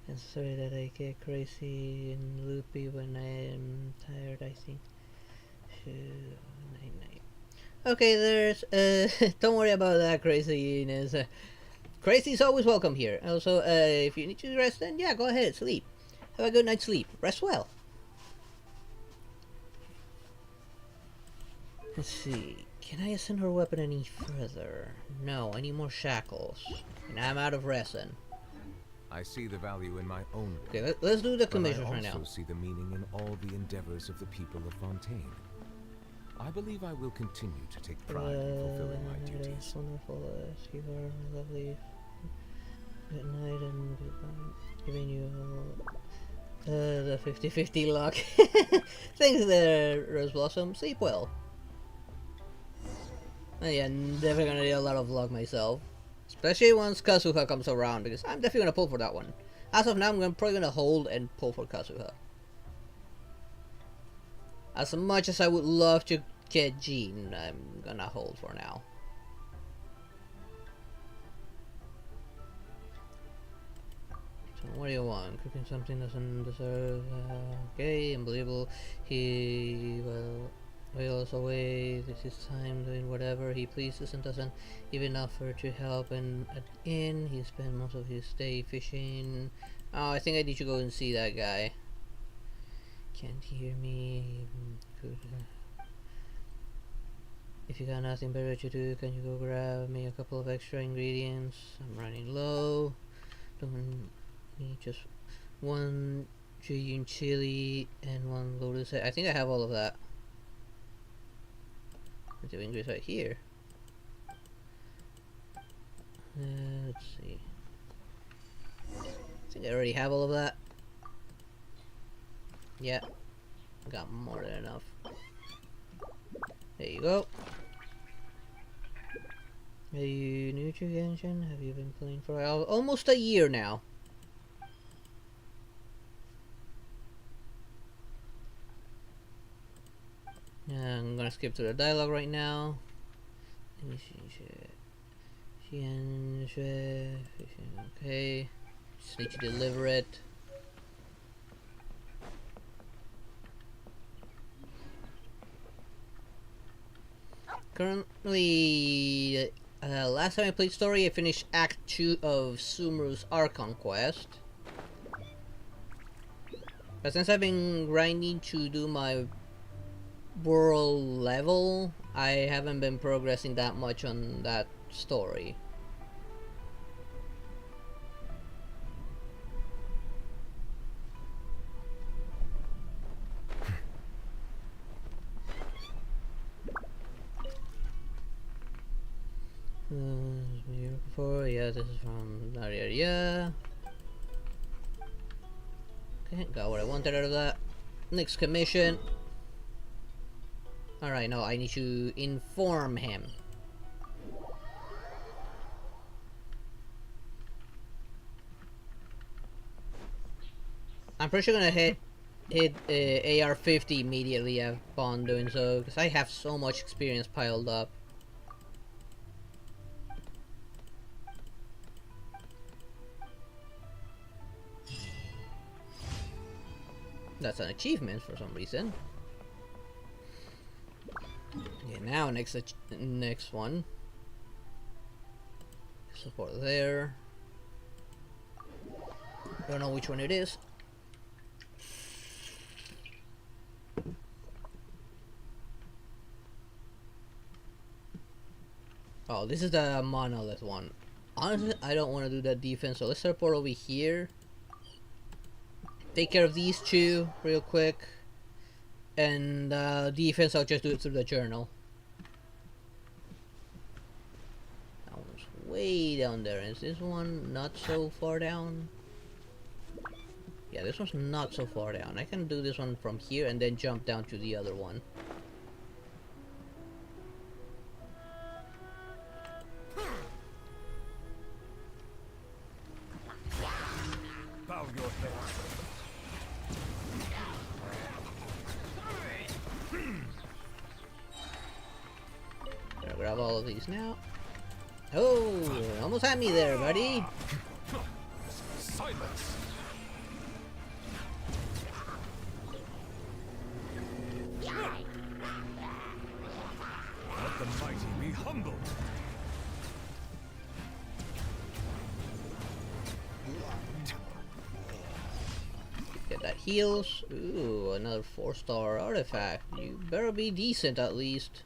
I'm sorry that I get crazy and loopy when I am tired, I think. Night. Okay, there's, don't worry about that craziness. Crazy is always welcome here. Also, if you need to rest, then yeah, go ahead, sleep. Have a good night's sleep. Rest well. Let's see. Can I ascend her weapon any further? No, I need more shackles. And I'm out of resin. I see the value in my own work. Okay, let's do the But commissions I right now. also see the meaning in all the endeavors of the people of Fontaine. I believe I will continue to take pride in fulfilling my duties. Wonderful, Skiver, lovely. Good night and goodbye. Giving you the 50-50 luck. Thanks there, Rose Blossom. Sleep well. And yeah, I'm definitely gonna need a lot of luck myself. Especially once Kazuha comes around, because I'm definitely gonna pull for that one. As of now, I'm probably gonna hold and pull for Kazuha. As much as I would love to get Jean, I'm gonna hold for now. So what do you want? Cooking something doesn't deserve... okay, unbelievable. He... well... wails away this time doing whatever he pleases and doesn't even offer to help, and at the inn he spent most of his day fishing. Oh, I think I need to go and see that guy. Can't hear me. Could, if you got nothing better to do, can you go grab me a couple of extra ingredients? I'm running low. Don't need just one Jiyun chili and one lotus head. I think I have all of that. The ingredients right here. Let's see. I think I already have all of that. Yeah, got more than enough. There you go. Are you new to Genshin? Have you been playing for almost a year now? I'm gonna skip to the dialogue right now. Okay. Just need to deliver it. Currently, last time I played story, I finished Act 2 of Sumeru's Archon quest. But since I've been grinding to do my world level, I haven't been progressing that much on that story. Before, yeah, this is from that area. Okay, got what I wanted out of that. Next commission. Alright, no, I need to inform him. I'm pretty sure gonna hit AR-50 immediately upon doing so, because I have so much experience piled up. That's an achievement for some reason. Okay, now next one. Support there. Don't know which one it is. Oh, this is the monolith one. Honestly, I don't want to do that defense, so let's teleport over here. Take care of these two real quick. And defense, I'll just do it through the journal. That one's way down there. Is this one not so far down? Yeah, this one's not so far down. I can do this one from here and then jump down to the other one. Bow your head. Gotta grab all of these now. Oh, almost had me there, buddy. Silence. Let the mighty be humbled. Get that heals. Ooh, another 4-star artifact. You better be decent at least.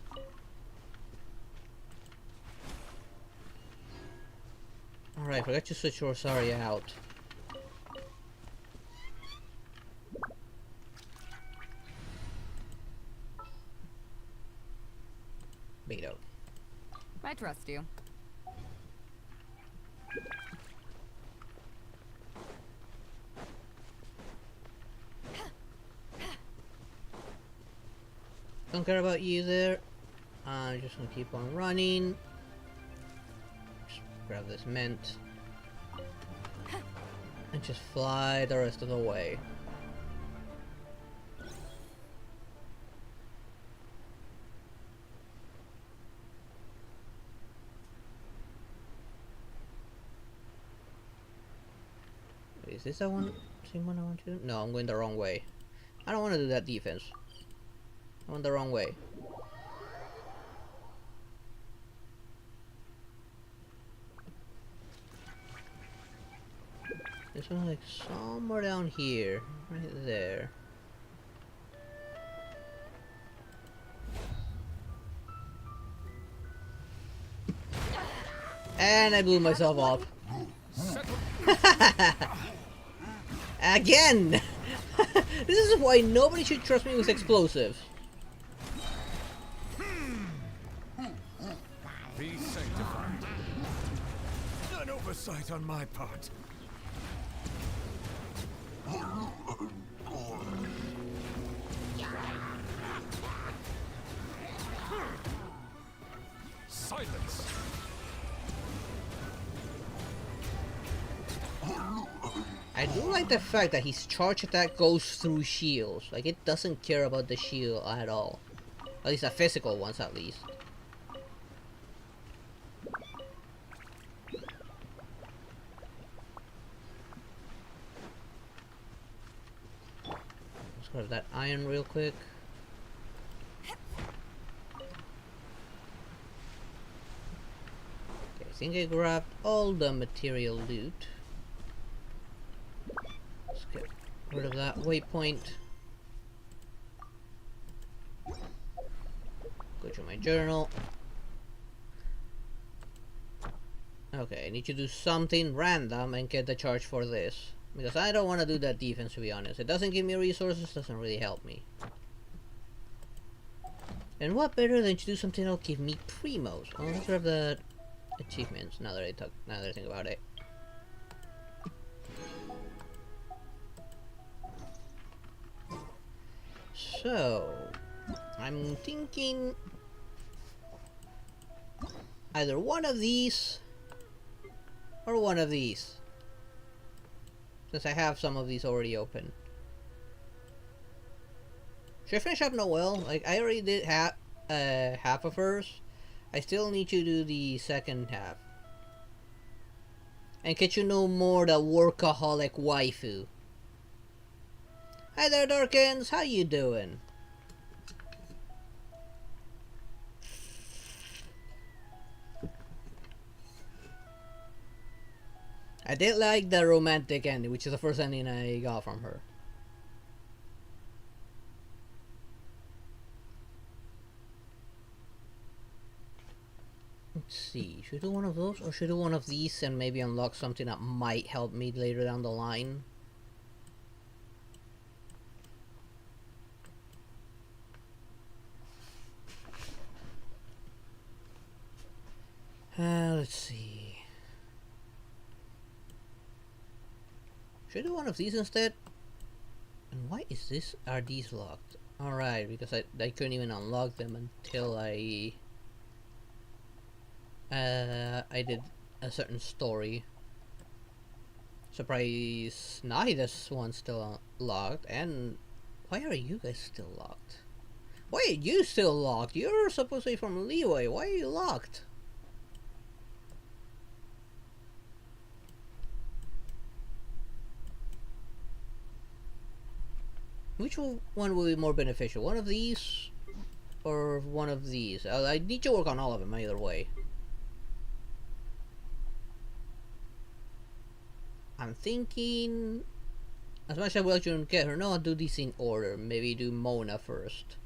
Alright, forgot to switch Rosaria out. Beto. I trust you. Don't care about you there. I'm just gonna keep on running. Just grab this mint. And just fly the rest of the way. Wait, is this the one? Same one I want to do? No, I'm going the wrong way. I don't want to do that defense. I went the wrong way. This one's like somewhere down here. Right there. And I blew myself up. Again! This is why nobody should trust me with explosives. Be sanctified. An oversight on my part. Silence. I do like the fact that his charge attack goes through shields. Like, it doesn't care about the shield at all. At least the physical ones, at least. Let's grab that iron real quick. Okay, I think I grabbed all the material loot. Let's get rid of that waypoint. Go to my journal. Okay, I need to do something random and get the charge for this. Because I don't want to do that defense, to be honest. It doesn't give me resources, doesn't really help me. And what better than to do something that'll give me primos? Oh, let's grab the achievements now that I think about it. So, I'm thinking either one of these or one of these, since I have some of these already open. Should I finish up Noelle? Like, I already did half of hers. I still need to do the second half and get to know more the workaholic waifu. Hi there, Darkins. How you doing? I did like the romantic ending, which is the first ending I got from her. Let's see, should I do one of those or should I do one of these and maybe unlock something that might help me later down the line? Let's see. Should I do one of these instead? And why is this? Are these locked? Alright, because I couldn't even unlock them until I did a certain story. Surprise! Now this one's still locked. And why are you guys still locked? Why are you still locked? You're supposed to be from Leeway. Why are you locked? Which one will be more beneficial? One of these or one of these? I need to work on all of them either way. I'm thinking, as much as I would like to get her, no, I'll do these in order. Maybe do Mona first.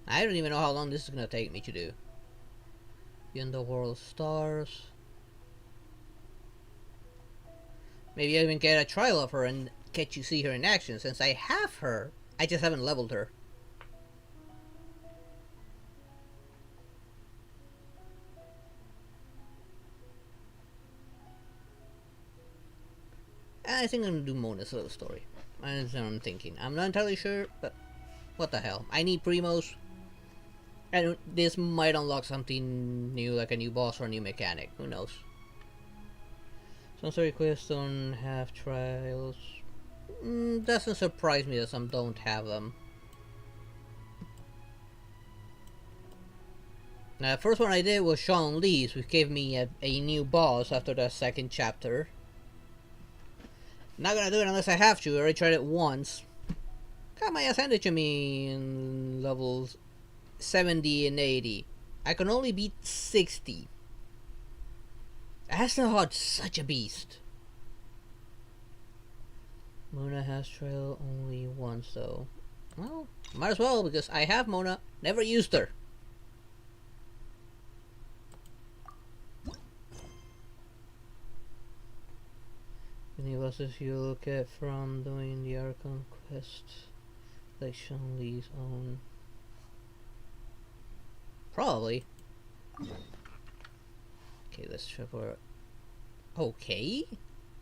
I don't even know how long this is gonna take me to do. Beyond the World Stars. Maybe I even get a trial of her and get you see her in action. Since I have her, I just haven't leveled her. I think I'm gonna do Mona's little story. That's what I'm thinking. I'm not entirely sure, but what the hell. I need primos. And this might unlock something new, like a new boss or a new mechanic. Who knows? Some story quests don't have trials. Doesn't surprise me that some don't have them. Now, the first one I did was Sean Lee's, which gave me a new boss after the second chapter. Not gonna do it unless I have to. I already tried it once. Got my ass handed to me in levels 70 and 80. I can only beat 60. Astaroth's such a beast. Mona has trail only once though. Well, might as well because I have Mona. Never used her. Any bosses you look at from doing the Archon quest, like Sean Lee's own? Probably. Okay, let's check for. Okay,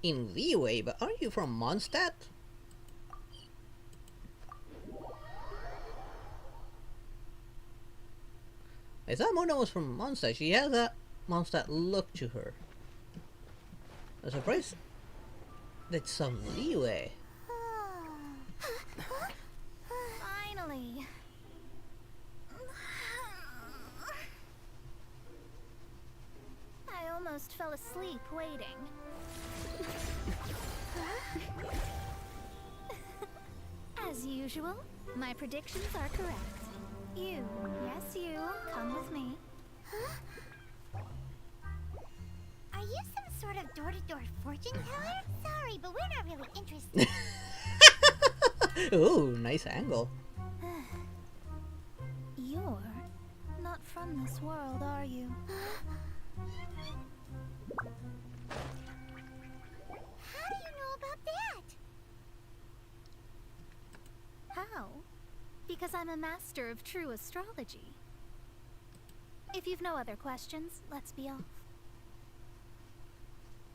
in Leeway, but aren't you from Mondstadt? I thought Mona was from Mondstadt. She has that Mondstadt look to her. I'm surprised that's some leeway. Finally. I almost fell asleep waiting. As usual, my predictions are correct. You, yes you, come with me. Are you some sort of door-to-door fortune teller? Sorry, but we're not really interested. Ooh, nice angle. You're not from this world, are you? How do you know about that? How? Because I'm a master of true astrology. If you've no other questions, let's be off.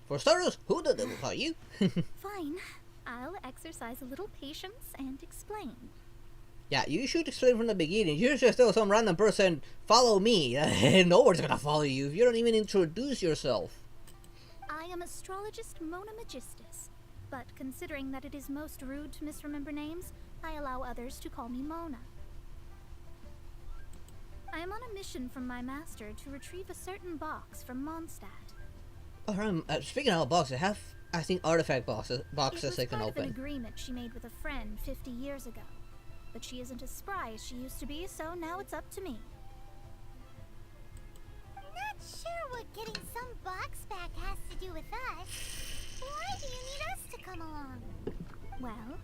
For starters, who the devil are you? Fine. I'll exercise a little patience and explain. Yeah, you should explain from the beginning. You're just tell some random person, follow me. No one's gonna follow you if you don't even introduce yourself. I am astrologist Mona Magistus, but considering that it is most rude to misremember names, I allow others to call me Mona. I am on a mission from my master to retrieve a certain box from Mondstadt. Speaking of boxes, I have, I think, artifact boxes It was I can part of an open. agreement she made with a friend 50 years ago. But she isn't as spry as she used to be, so now it's up to me. Not sure what getting some box back has to do with us. Why do you need us to come along? Well,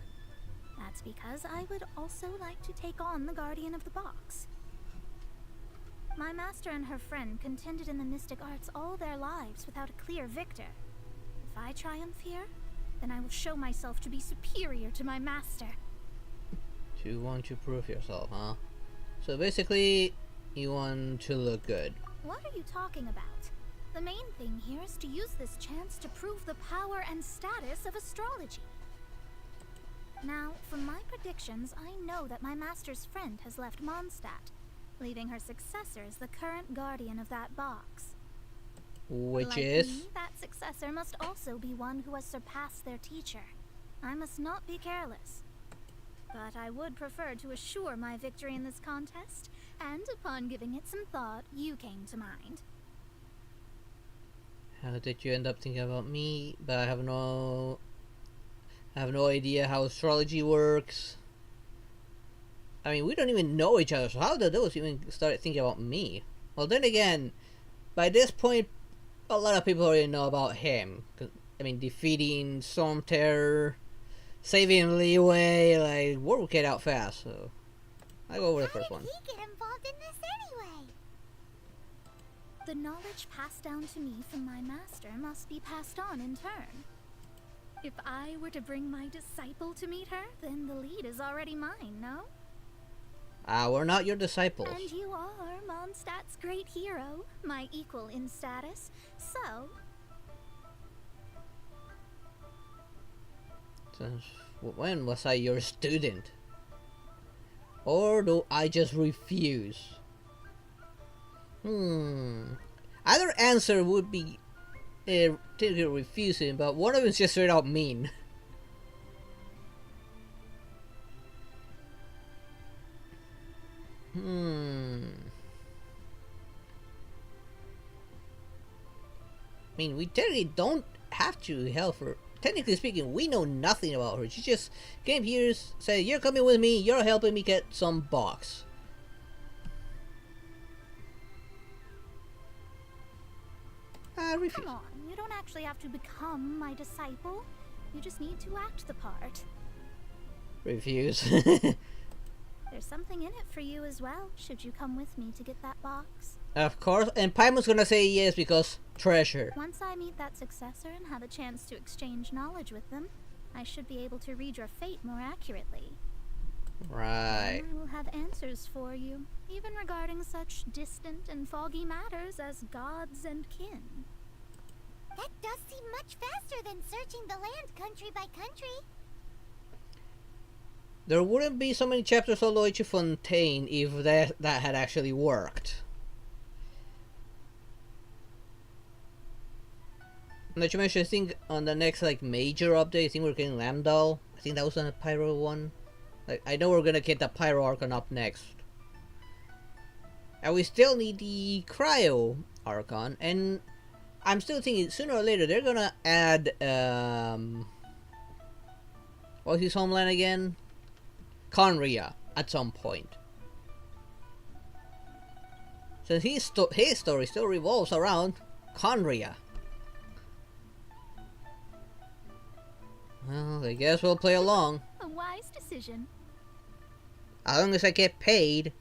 that's because I would also like to take on the Guardian of the Box. My master and her friend contended in the mystic arts all their lives without a clear victor. If I triumph here, then I will show myself to be superior to my master. You want to prove yourself, huh? So basically, you want to look good. What are you talking about? The main thing here is to use this chance to prove the power and status of astrology. Now, from my predictions, I know that my master's friend has left Mondstadt, leaving her successor as the current guardian of that box. Which Like is... me, that successor must also be one who has surpassed their teacher. I must not be careless. But I would prefer to assure my victory in this contest, and upon giving it some thought, you came to mind. How did you end up thinking about me? But I have no idea how astrology works. I mean, we don't even know each other, so how did those even start thinking about me? Well, then again, by this point, a lot of people already know about him. I mean, defeating Storm Terror, saving Leeway, like, work it out fast, so I go over the first one. How did he get involved in this anyway? The knowledge passed down to me from my master must be passed on in turn. If I were to bring my disciple to meet her, then the lead is already mine, no? We're not your disciples. And you are Mondstadt's great hero, my equal in status, so... Since when was I your student? Or do I just refuse? Either answer would be typically refusing, but one of them is just straight out mean. I mean, we technically don't have to help her. Technically speaking, we know nothing about her. She just came here, said, "You're coming with me, you're helping me get some box." I refuse. Come on, you don't actually have to become my disciple. You just need to act the part. Refuse. There's something in it for you as well, should you come with me to get that box. Of course, and Paimon's gonna say yes because treasure. Once I meet that successor and have a chance to exchange knowledge with them, I should be able to read your fate more accurately. Right. I will have answers for you, even regarding such distant and foggy matters as gods and kin. That does seem much faster than searching the land country by country. There wouldn't be so many chapters all the way to Fontaine if that had actually worked. Not to mention, I think on the next like major update, I think we're getting Lambdal. I think that was on the Pyro one. Like, I know we're gonna get the Pyro Archon up next. And we still need the Cryo Archon, and I'm still thinking sooner or later they're gonna add what's his homeland again? Conria at some point. So his story still revolves around Conria. Well, I guess we'll play along. A wise decision. As long as I get paid.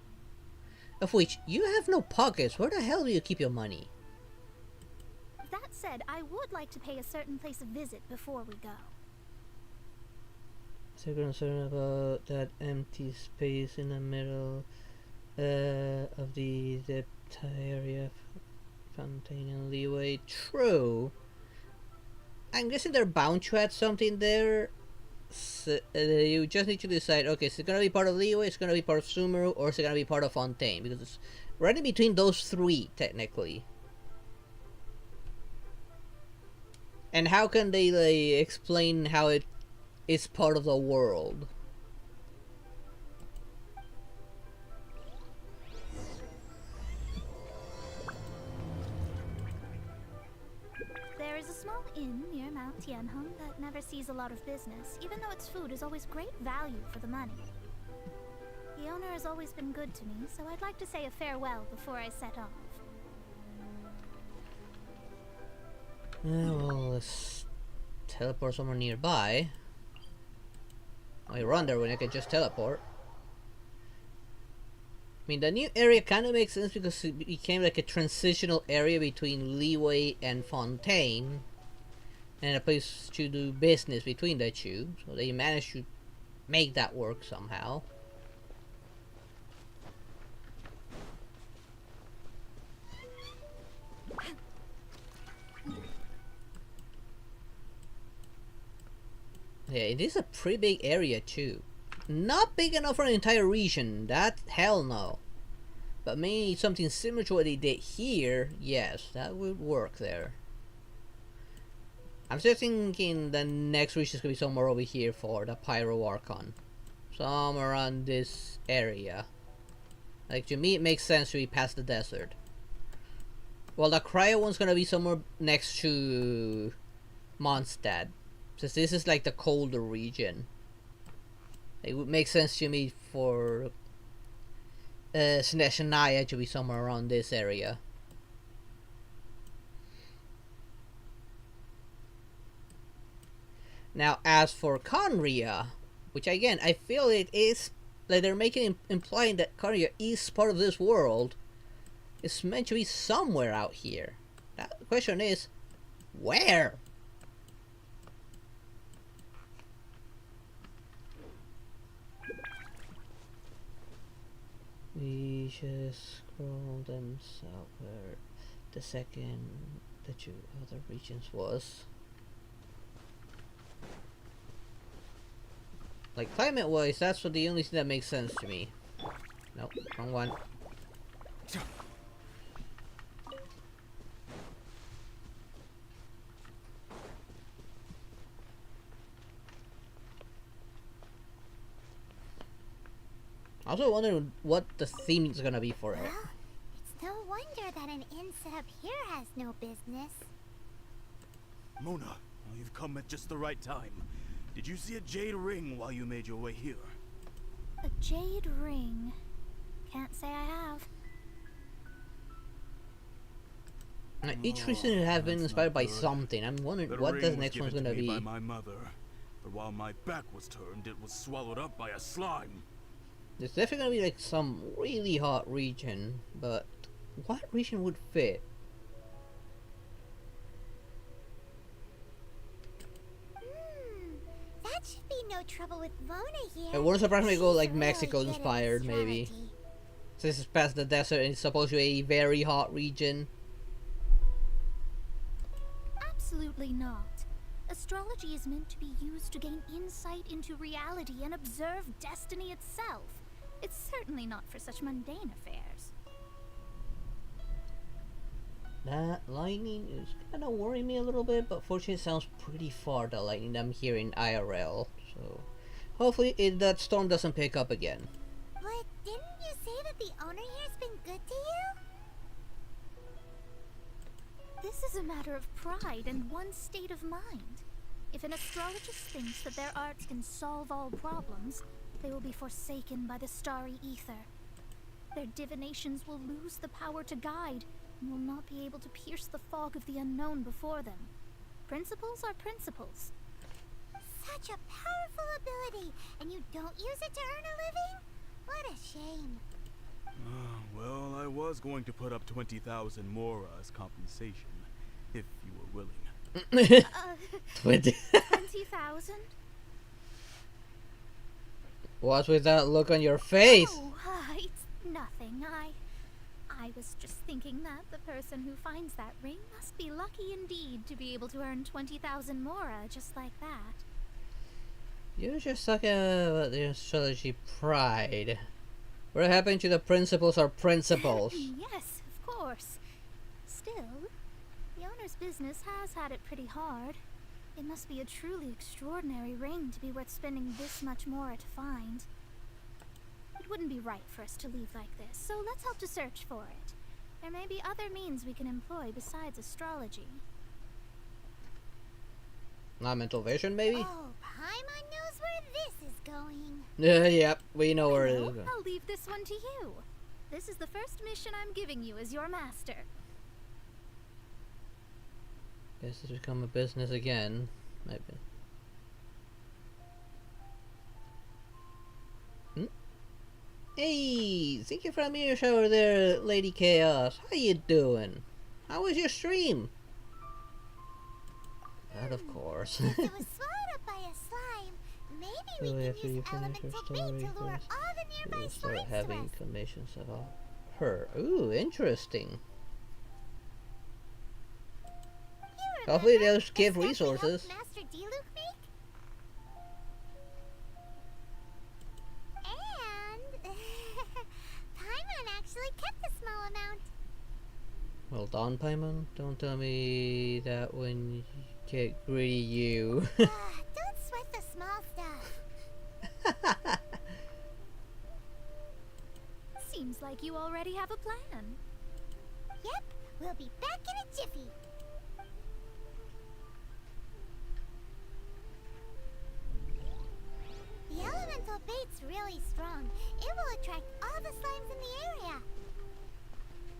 Of which, you have no pockets. Where the hell do you keep your money? That said, I would like to pay a certain place a visit before we go. So you're concerned about that empty space in the middle of the area Fontaine and Leeway. True. I'm guessing they're bound to add something there. So, you just need to decide, okay, is it gonna be part of Leeway, it's gonna be part of Sumeru, or is it gonna be part of Fontaine? Because it's right in between those three, technically. And how can they like, explain how it is part of the world? There is a small inn near Mount Tianheng that never sees a lot of business, even though its food is always great value for the money. The owner has always been good to me, so I'd like to say a farewell before I set off. Well, let's teleport somewhere nearby. I run there when I can just teleport. I mean, the new area kind of makes sense because it became like a transitional area between Leeway and Fontaine, and a place to do business between the two. So they managed to make that work somehow. Yeah, it is a pretty big area too. Not big enough for an entire region, that hell no. But maybe something similar to what they did here, yes, that would work there. I'm still thinking the next region is going to be somewhere over here for the Pyro Archon. Somewhere around this area. Like, to me it makes sense to be past the desert. Well, the Cryo one's going to be somewhere next to Mondstadt. Since this is like the colder region. It would make sense to me for Snezhnaya to be somewhere around this area. Now, as for Conria, which again, I feel it is like they're making implying that Conria is part of this world. It's meant to be somewhere out here. Now, the question is, where? We just scroll them southward. The second the two other regions was. Like climate wise, that's what the only thing that makes sense to me. Nope, wrong one. I also wondering what the theme is gonna be for it. Well, it's no wonder that an inn set up here has no business. Mona, well, you've come at just the right time. Did you see a jade ring while you made your way here? A jade ring. Can't say I have. Now, each region has been inspired by something. I'm wondering That what ring the was next one's given gonna to me be. by my mother, but while my back was turned, it was swallowed up by a slime. There's definitely gonna be like some really hot region, but what region would fit? That should be no trouble with Mona here. It wouldn't surprise me to go She's like really Mexico good at inspired, maybe. astrology. Since it's past the desert and it's supposed to be a very hot region. Absolutely not. Astrology is meant to be used to gain insight into reality and observe destiny itself. It's certainly not for such mundane affairs. That lightning is kind of worrying me a little bit, but fortunately it sounds pretty far, the lightning I'm hearing IRL. So hopefully that storm doesn't pick up again. But didn't you say that the owner here's been good to you? This is a matter of pride and one's state of mind. If an astrologist thinks that their arts can solve all problems, they will be forsaken by the starry ether. Their divinations will lose the power to guide, and will not be able to pierce the fog of the unknown before them. Principles are principles. Such a powerful ability, and you don't use it to earn a living? What a shame. Well, I was going to put up 20,000 more as compensation, if you were willing. 20. 20,000? What's with that look on your face? Oh, it's nothing. I was just thinking that the person who finds that ring must be lucky indeed to be able to earn 20,000 mora just like that. You're just talking about the astrology pride. What happened to the principles are principles? Yes, of course. Still, the owner's business has had it pretty hard. It must be a truly extraordinary ring to be worth spending this much mora to find. It wouldn't be right for us to leave like this, so let's help to search for it. There may be other means we can employ besides astrology. Not mental vision, maybe? Oh, Paimon knows where this is going. Yep, we know where it Hello, is. I'll leave this one to you. This is the first mission I'm giving you as your master. Guess it's become a business again. Maybe. Hey, thank you for the mirror shower there, Lady Chaos. How you doing? How was your stream? That, of course. If it was swallowed up by a slime, maybe So we after can you use finish your elemental bait story, to lure first, all the nearby you'll start slimes to having us. commissions about her. Ooh, interesting. You Hopefully remember they'll the give stuff we helped resources. Master D-Luke make? And Paimon actually kept a small amount. Well done, Paimon. Don't tell me that when you get greedy, you. Don't sweat the small stuff. Seems like you already have a plan. Yep, we'll be back in a jiffy. The elemental bait's really strong. It will attract all the slimes in the area.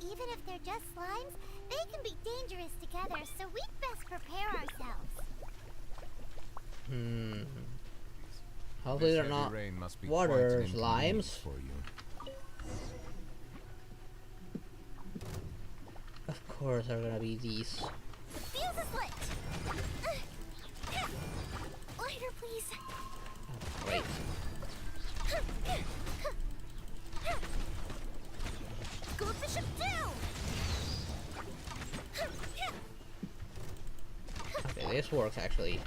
Even if they're just slimes, they can be dangerous together, so we'd best prepare ourselves. Hopefully This they're heavy not rain must be water quite an inconvenience slimes. for you. Of course they're gonna be these. The fuse is lit! Lighter, please. Oh, great. Go up the ship too! Okay, this works actually.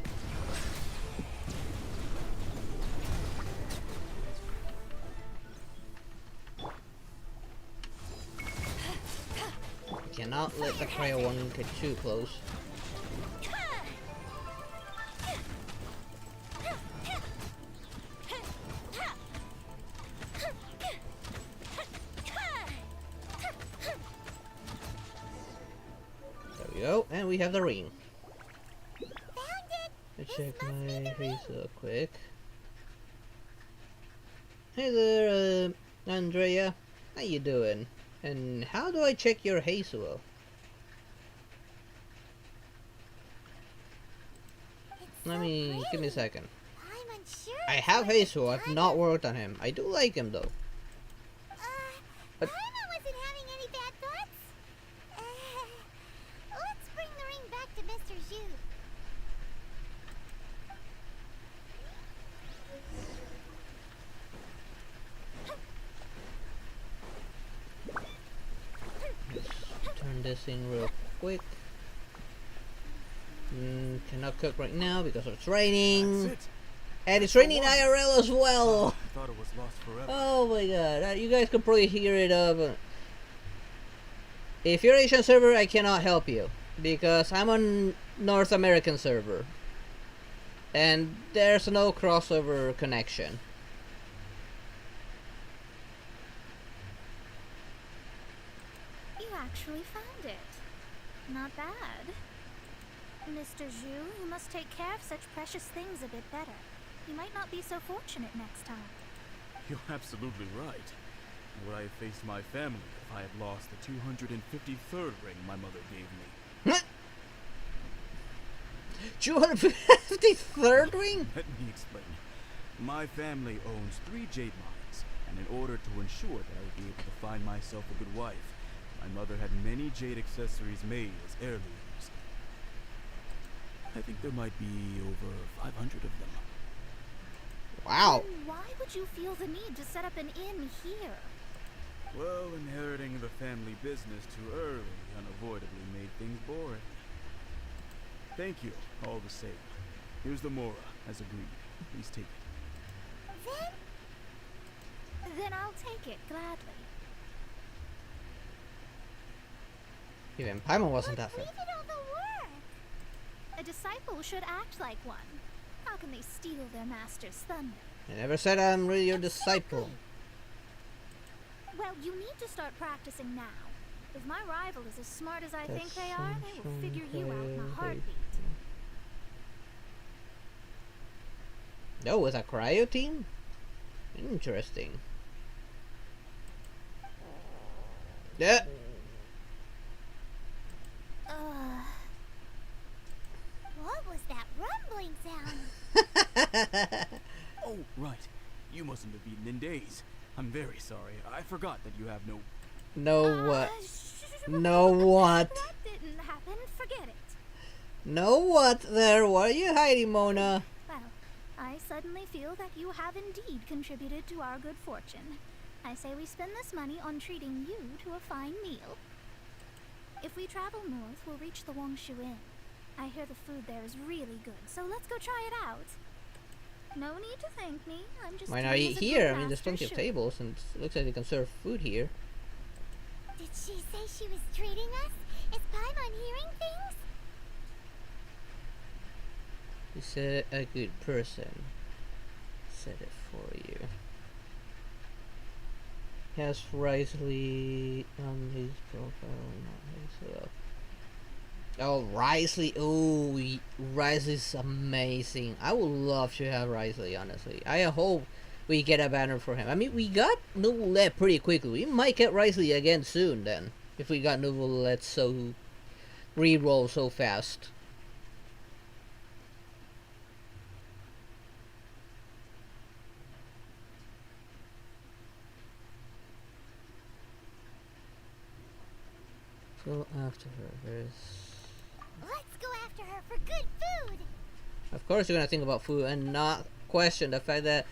We cannot let the cryo one get too close. There we go, and we have the ring. Found it! Let's check my face real quick. Hey there, Andrea. How you doing? And how do I check your Hazel? It's Let so me give me a pretty. second. Paimon sure I is have one of the Hazel. I've kind not of- worked on him. I do like him though. But- Paimon wasn't having any bad thoughts. Let's bring the ring back to Mr. Zhu. Turn this in real quick. Cannot cook right now because it's raining. That's it. And it's raining IRL as well. I thought it was lost forever. Oh my god. You guys can probably hear it up. If you're Asian server, I cannot help you because I'm on North American server, and there's no crossover connection. You actually found it. Not bad. Mr. Zhu, you must take care of such precious things a bit better. You might not be so fortunate next time. You're absolutely right. Would I have faced my family if I had lost the 253rd ring my mother gave me? 253rd ring? Let me explain. My family owns 3 jade mines, and in order to ensure that I would be able to find myself a good wife, my mother had many jade accessories made as heirlooms. I think there might be over 500 of them. Wow. Then why would you feel the need to set up an inn here? Well, inheriting the family business too early unavoidably made things boring. Thank you, all the same. Here's the Mora, as agreed. Please take it. Then I'll take it gladly. Even Paimon wasn't that We fair. did all the work. A disciple should act like one. How can they steal their master's thunder? I never said I'm really your disciple. Well, you need to start practicing now. If my rival is as smart as I think they are, they will figure you out in a heartbeat. Oh, with a cryo team? Interesting. Yeah. What was that rumbling sound? Oh, right. You mustn't have eaten in days. I'm very sorry. I forgot that you have no... No what? No what? That didn't happen. Forget it. No what there? What are you hiding, Mona? Well, I suddenly feel that you have indeed contributed to our good fortune. I say we spend this money on treating you to a fine meal. If we travel north, we'll reach the Wongshu Inn. I hear the food there is really good, so let's go try it out. No need to thank me. I'm just Why not doing eat as a good here? I mean, there's master plenty of should. tables, and it looks like they can serve food here. Did she say she was treating us? Is Paimon hearing things? You said a good person. Said it for you. Has Risley on his profile, not his. Oh, Risley! Oh, Risley's amazing. I would love to have Risley, honestly. I hope we get a banner for him. I mean, we got Nouvellette pretty quickly. We might get Risley again soon, then. If we got Nouvellette so... re-roll so fast. Go after her. There's... Let's go after her for good food. Of course you're gonna think about food and not question the fact that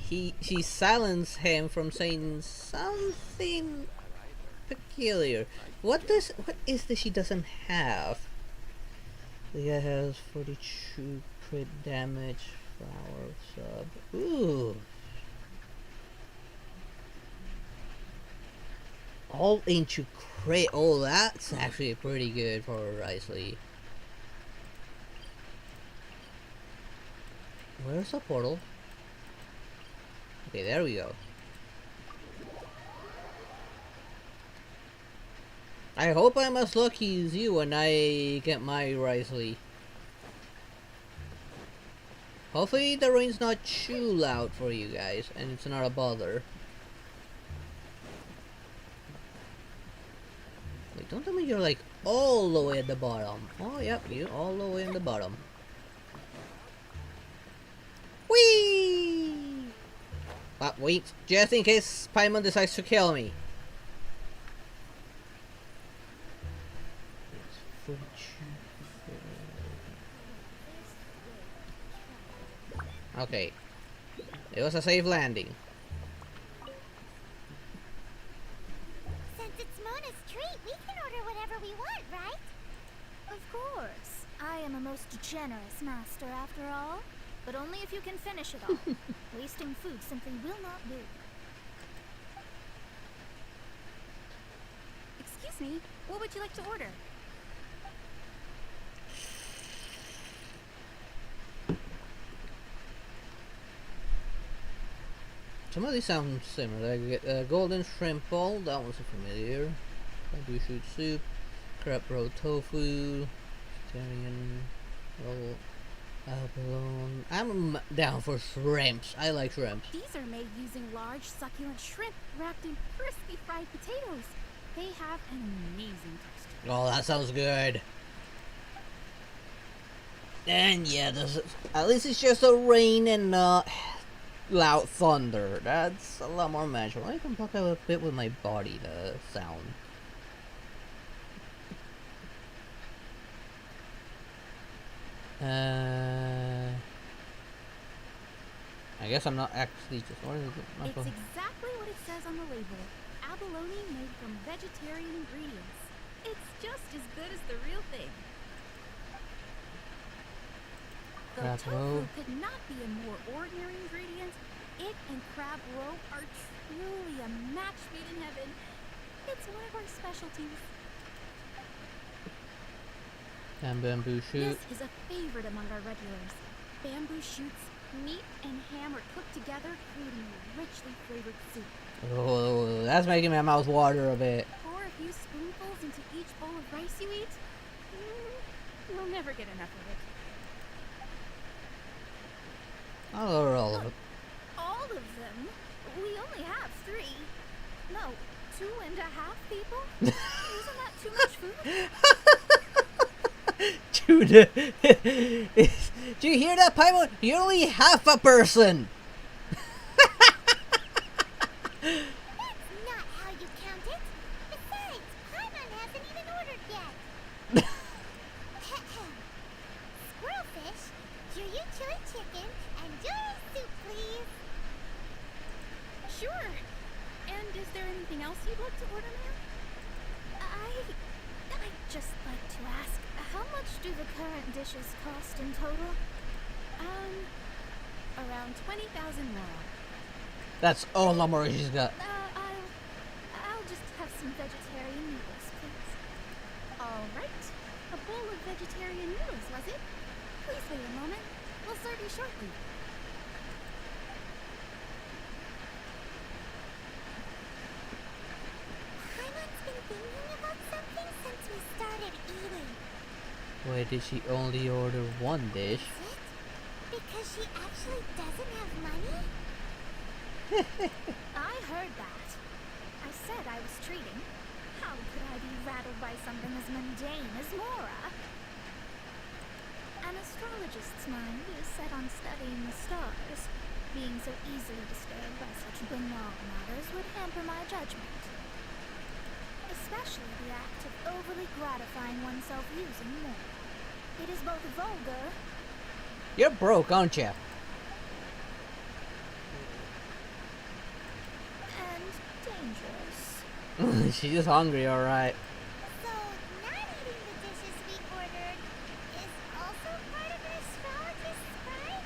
she silenced him from saying something peculiar. What is this she doesn't have? The guy has 42 crit damage, flower sub. Ooh. All into crit. Oh, that's actually pretty good for Risley. Where's the portal? Okay, there we go. I hope I'm as lucky as you when I get my Risley. Hopefully the rain's not too loud for you guys and it's not a bother. Wait, don't tell me you're like all the way at the bottom. Oh, yep, you're all the way in the bottom. Whee! But wait, just in case Paimon decides to kill me. Okay. It was a safe landing. Since it's Mona's treat, we can order whatever we want, right? Of course. I am a most generous master after all. But only if you can finish it all. Wasting food simply will not do. Excuse ask me. What would you like to order? Some of these sound similar. Like golden shrimp ball, that one's familiar. Bamboo shoot soup, crab roll tofu, vegetarian roll, abalone. I'm down for shrimps. I like shrimps. These are made using large, succulent shrimp wrapped in crispy fried potatoes. They have an amazing texture. Oh, that sounds good. And yeah, this is, at least it's just a rain and loud thunder. That's a lot more manageable. I can pluck out a bit with my body, the sound. I guess I'm not actually just ordering it. It's exactly what it says on the label. Abalone made from vegetarian ingredients. It's just as good as the real thing. The Crab tofu roe. could not be a more ordinary ingredient. It and crab roe are truly a match made in heaven. It's one of our specialties. And bamboo shoot. This is a favorite among our regulars. Bamboo shoots, meat, and ham are cooked together, creating a richly flavored soup. Oh, that's making my mouth water a bit. Pour a few spoonfuls into each bowl of rice you eat. You'll never get enough of it. I'll order all of it. All of them? We only have 3. No, 2.5 people? Isn't that too much food? Dude, do you hear that, Paimon? You're only half a person. That's not how you count it. Besides, Paimon hasn't even ordered yet. Squirrelfish, Juyu chili chicken, and Juyu soup, please. Sure. And is there anything else you'd like to order, ma'am? I'd just like to ask, how much do the current dishes cost in total? Around 20,000 more. That's all the more she's got. I'll just have some vegetarian noodles, please. All right. A bowl of vegetarian noodles, was it? Please wait a moment. We'll serve you shortly. Paimon's been thinking about something since we started eating. Why did she only order one dish? Is it? Because she actually doesn't have money? I heard that. I said I was treating. How could I be rattled by something as mundane as Mora? An astrologist's mind is set on studying the stars. Being so easily disturbed by such banal matters would hamper my judgment. Especially the act of overly gratifying oneself using more. It is both vulgar You're broke, aren't you? and dangerous. She's just hungry, alright. So, not eating the dishes we ordered is also part of an astrologist's crime?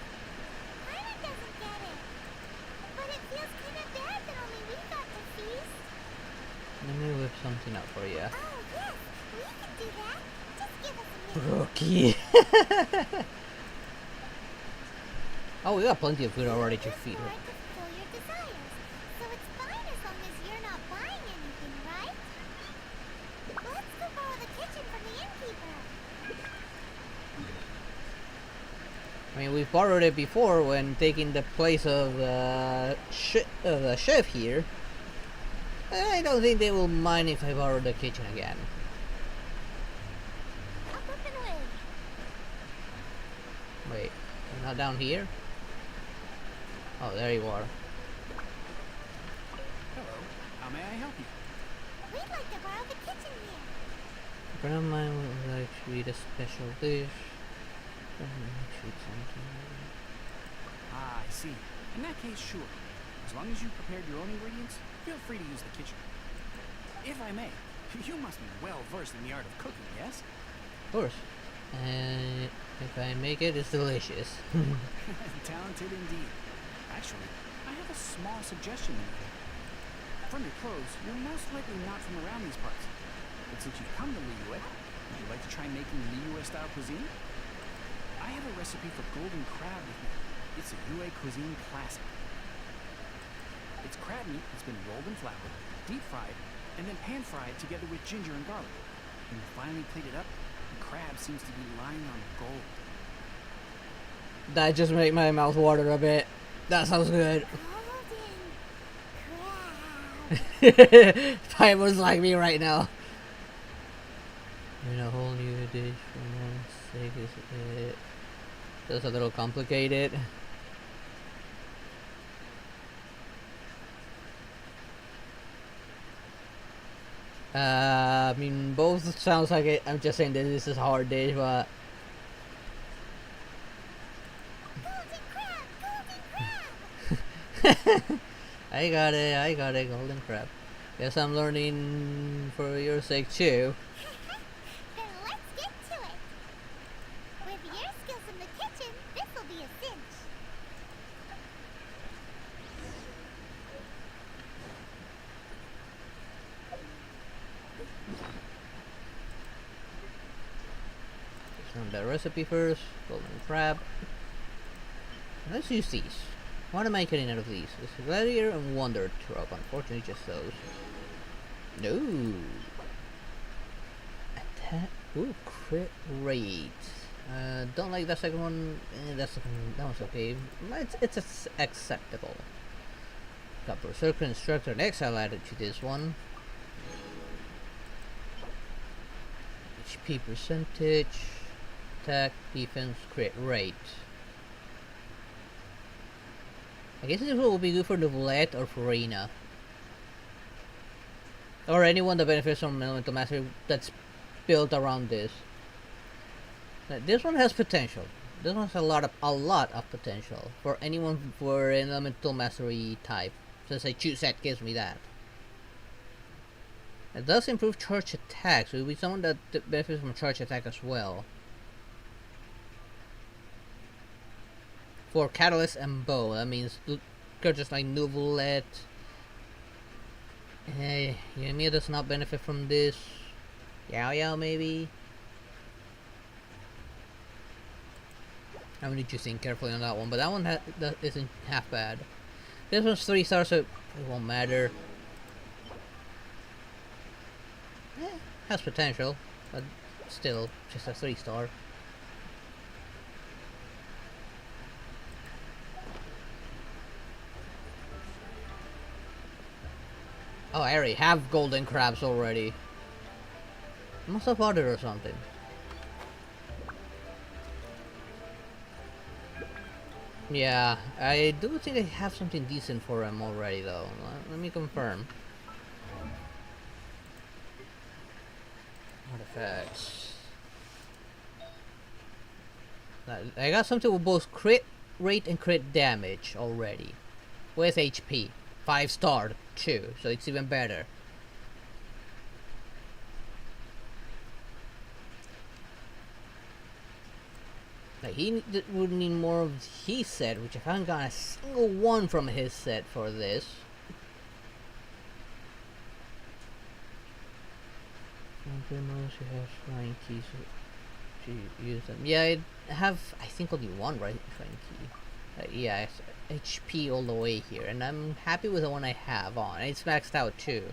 Paimon doesn't get it. But it feels kind of bad that only we got to feast. Let me whip something up for you. Oh, yes, we can do that. Just give us a minute. Brookie. Oh, we got plenty of food already to Just feed her. want to fulfill your desires. So it's fine as long as you're not buying anything, right? Let's go borrow the kitchen from the innkeeper. I mean, we've borrowed it before when taking the place of the chef here. I don't think they will mind if I borrow the kitchen again. Up and away. Wait, you're not down here? Oh, there you are. Hello. How may I help you? We'd like to borrow the kitchen here. Grandma would like to eat a special dish. Grandma should eat something. Ah, I see. In that case, sure. As long as you prepared your own ingredients, feel free to use the kitchen. If I may, you must be well versed in the art of cooking, yes? Of course. And if I make it, it's delicious. Talented indeed. Actually, I have a small suggestion to make. From your clothes, you're most likely not from around these parts. But since you've come to Liyue, would you like to try making Liyue-style cuisine? I have a recipe for golden crab with me. It's a Yue cuisine classic. It's crab meat that's been rolled in flour, deep-fried, and then pan-fried together with ginger and garlic. When you finally plate it up, the crab seems to be lying on gold. That just made my mouth water a bit. That sounds good. Golden crab. Time was like me right now. In a whole new dish for one's sake is it? That's a little complicated. I mean, both sounds like it. I'm just saying that this is a hard dish, but Golden crab. Golden crab. I got it, golden crab. Guess I'm learning for your sake too. Then let's get to it. With your skills in the kitchen, this will be a cinch. Let's run the recipe first. Golden crab. Let's use these. What am I getting out of these? It's a gladiator and wonder truck. Unfortunately, just those. No. Attack. Ooh, crit rate. Don't like that second one. That one's okay. It's acceptable. Got Berserker Instructor and Exile added to this one. HP percentage. Attack, defense, crit rate. I guess this will be good for Novelette or for Reina. Or anyone that benefits from Elemental Mastery that's built around this. Now, this one has potential. This one has a lot of potential for anyone for an Elemental Mastery type. Since I choose that gives me that. It does improve charge attack, so it will be someone that benefits from charge attack as well. For Catalyst and Bow, that means characters like Novelette. Hey, Yoimiya does not benefit from this. Yao Yao maybe. I would need to think carefully on that one, but that one that isn't half bad. This one's 3 stars, so it won't matter. Has potential, but still just a 3 star. Oh, I already have golden crabs already. I must have ordered or something. Yeah, I do think I have something decent for him already though. Let me confirm. Artifacts. I got something with both crit rate and crit damage already. With HP. 5 star too, so it's even better. Like he would need more of his set, which I haven't got a single one from his set for this. Primos, you have flying keys to use them. Yeah, I have, I think, only one, right? Flying key. Yeah, it's HP all the way here, and I'm happy with the one I have on. It's maxed out too.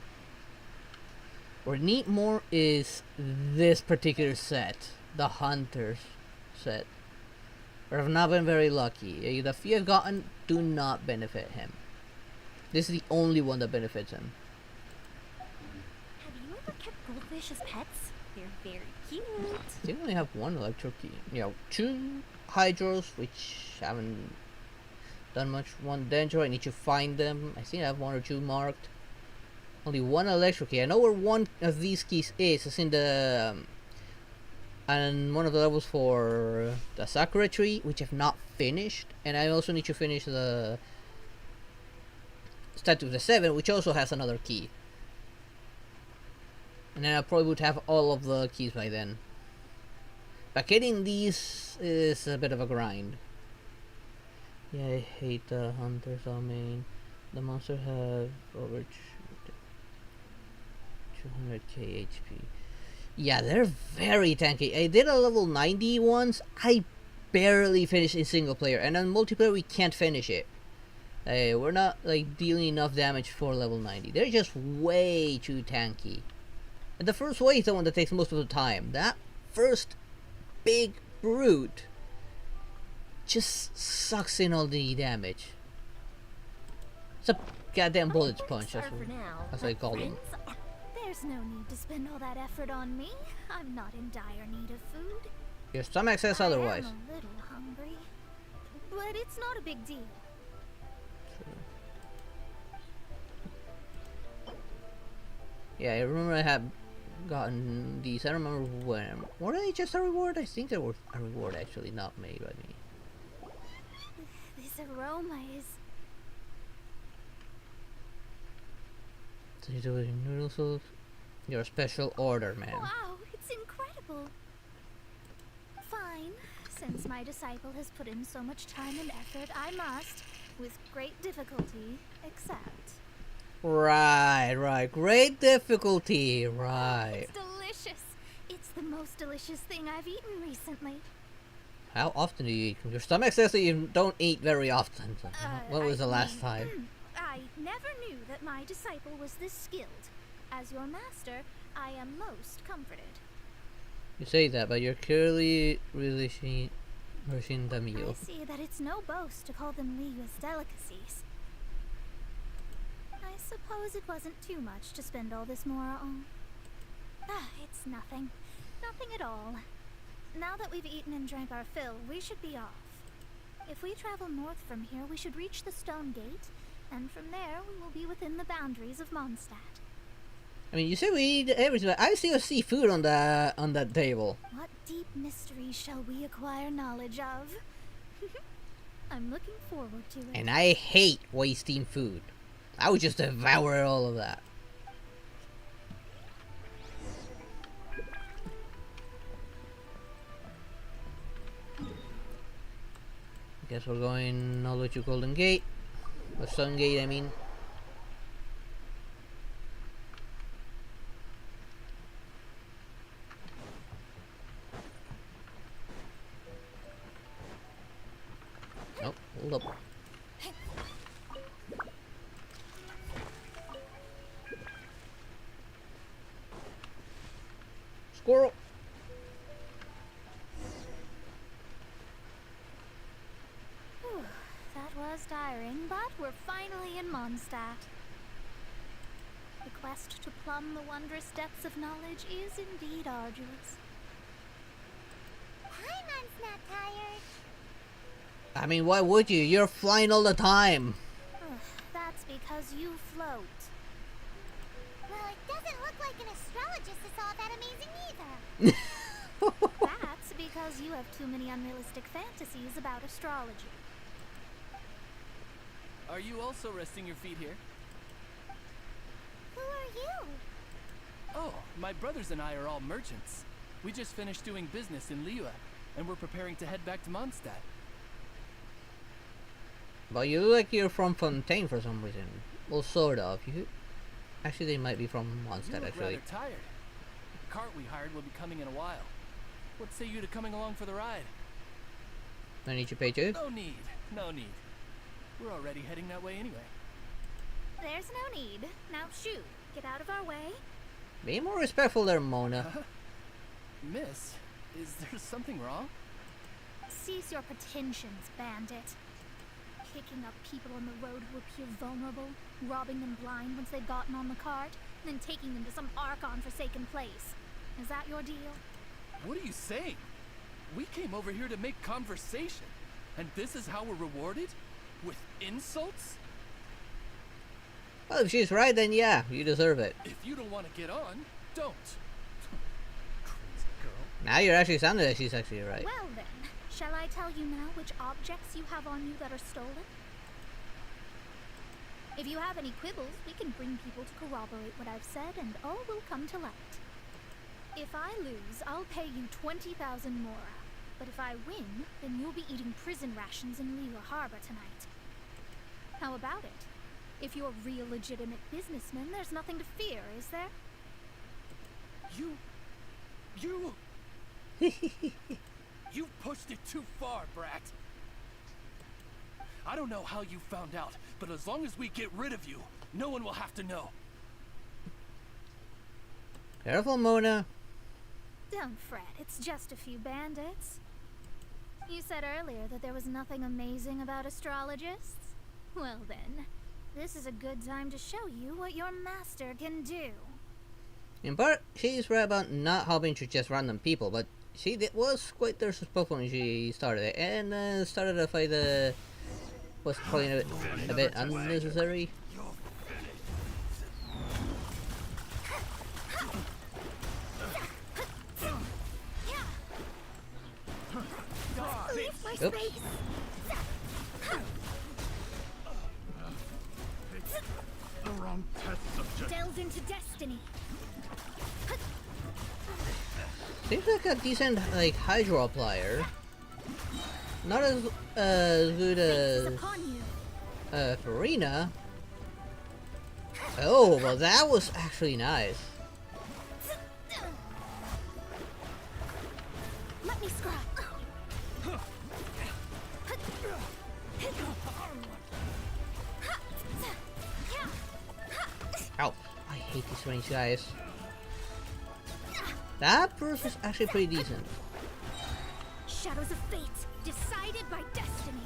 What I need more is this particular set, the Hunter's set. But I've not been very lucky. The few I've gotten do not benefit him. This is the only one that benefits him. Have you ever kept goldfish as pets? They're very cute. I think I only have one electro key. You know, 2 hydros, which haven't done much. 1 dendro, I need to find them. I think I have 1 or 2 marked. Only 1 electro key. I know where one of these keys is. It's in the and one of the levels for the Sakura tree, which I've not finished, and I also need to finish the Statue of the 7, which also has another key. And then I probably would have all of the keys by then. But getting these is a bit of a grind. Yeah, I hate the hunters on main. The monsters have over 200k HP. Yeah, they're very tanky. I did a level 90 once. I barely finished in single player, and on multiplayer we can't finish it. We're not like dealing enough damage for level 90. They're just way too tanky. And the first wave is the one that takes most of the time. That first big brute just sucks in all the damage. It's a goddamn bullet punch, as I call them. There's no need to spend all that effort on me. I'm not in dire need of food. Your stomach says otherwise. I am a little hungry, but it's not a big deal. Yeah, I remember I had gotten these. I don't remember when. Were they just a reward? I think they were a reward, actually, not made by me. This aroma is... So you're doing noodle soup? Your special order, man. Wow, it's incredible. Fine. Since my disciple has put in so much time and effort, I must, with great difficulty, accept. Right. Great difficulty, right. It's delicious. It's the most delicious thing I've eaten recently. How often do you eat? Your stomach says that you don't eat very often. So when was the last time? I never knew that my disciple was this skilled. As your master, I am most comforted. You say that, but you're clearly relishing the meal. I see that it's no boast to call them Liyue's delicacies. I suppose it wasn't too much to spend all this mora on. It's nothing. Nothing at all. Now that we've eaten and drank our fill, we should be off. If we travel north from here, we should reach the stone gate, and from there we will be within the boundaries of Mondstadt. I mean, you say we eat everything, but I still see food on that table. What deep mysteries shall we acquire knowledge of? I'm looking forward to it. And I hate wasting food. I would just devour all of that. Guess we're going all the way to Golden Gate. Or Stone Gate, I mean. Nope, hold up. Squirrel! Whew, that was tiring, but we're finally in Mondstadt. The quest to plumb the wondrous depths of knowledge is indeed arduous. Paimon's not tired. I mean, why would you? You're flying all the time. That's because you float. Well, it doesn't look like an astrologist is all that amazing either. That's because you have too many unrealistic fantasies about astrology. Are you also resting your feet here? Who are you? Oh, my brothers and I are all merchants. We just finished doing business in Liyue, and we're preparing to head back to Mondstadt. Well, you look like you're from Fontaine for some reason. Well, sort of. Actually, they might be from Mondstadt, You look actually. rather tired. The cart we hired will be coming in a while. What say you to coming along for the ride? I need to pay too. No need. We're already heading that way anyway. There's no need. Now shoo, get out of our way. Be more respectful there, Mona. Miss, is there something wrong? Cease your pretensions, bandit. Picking up people on the road who appear vulnerable, robbing them blind once they've gotten on the cart, and then taking them to some Archon-forsaken place. Is that your deal? What are you saying? We came over here to make conversation, and this is how we're rewarded? With insults? Well, if she's right, then yeah, you deserve it. If you don't want to get on, don't. Crazy girl. Now you're actually sounding like she's actually right. Well then, shall I tell you now which objects you have on you that are stolen? If you have any quibbles, we can bring people to corroborate what I've said, and all will come to light. If I lose, I'll pay you 20,000 mora. But if I win, then you'll be eating prison rations in Liyue Harbor tonight. How about it? If you're real legitimate businessmen, there's nothing to fear, is there? You... You've pushed it too far, Brat. I don't know how you found out, but as long as we get rid of you, no one will have to know. Careful, Mona. Don't fret, it's just a few bandits. You said earlier that there was nothing amazing about astrologists? Well then, this is a good time to show you what your master can do. In part, she's right about not helping to just random people, but she was quite disrespectful when she started it, and started a fight that was probably a bit unnecessary. Leave my Oops. space! The wrong test subject. Delve into destiny. Seems like a decent hydro applier. Not as good Fate is as upon you. Farina. Oh, well that was actually nice. Let me scrap. Ow. I hate these range guys. That burst was actually pretty decent. Shadows of fate, decided by destiny.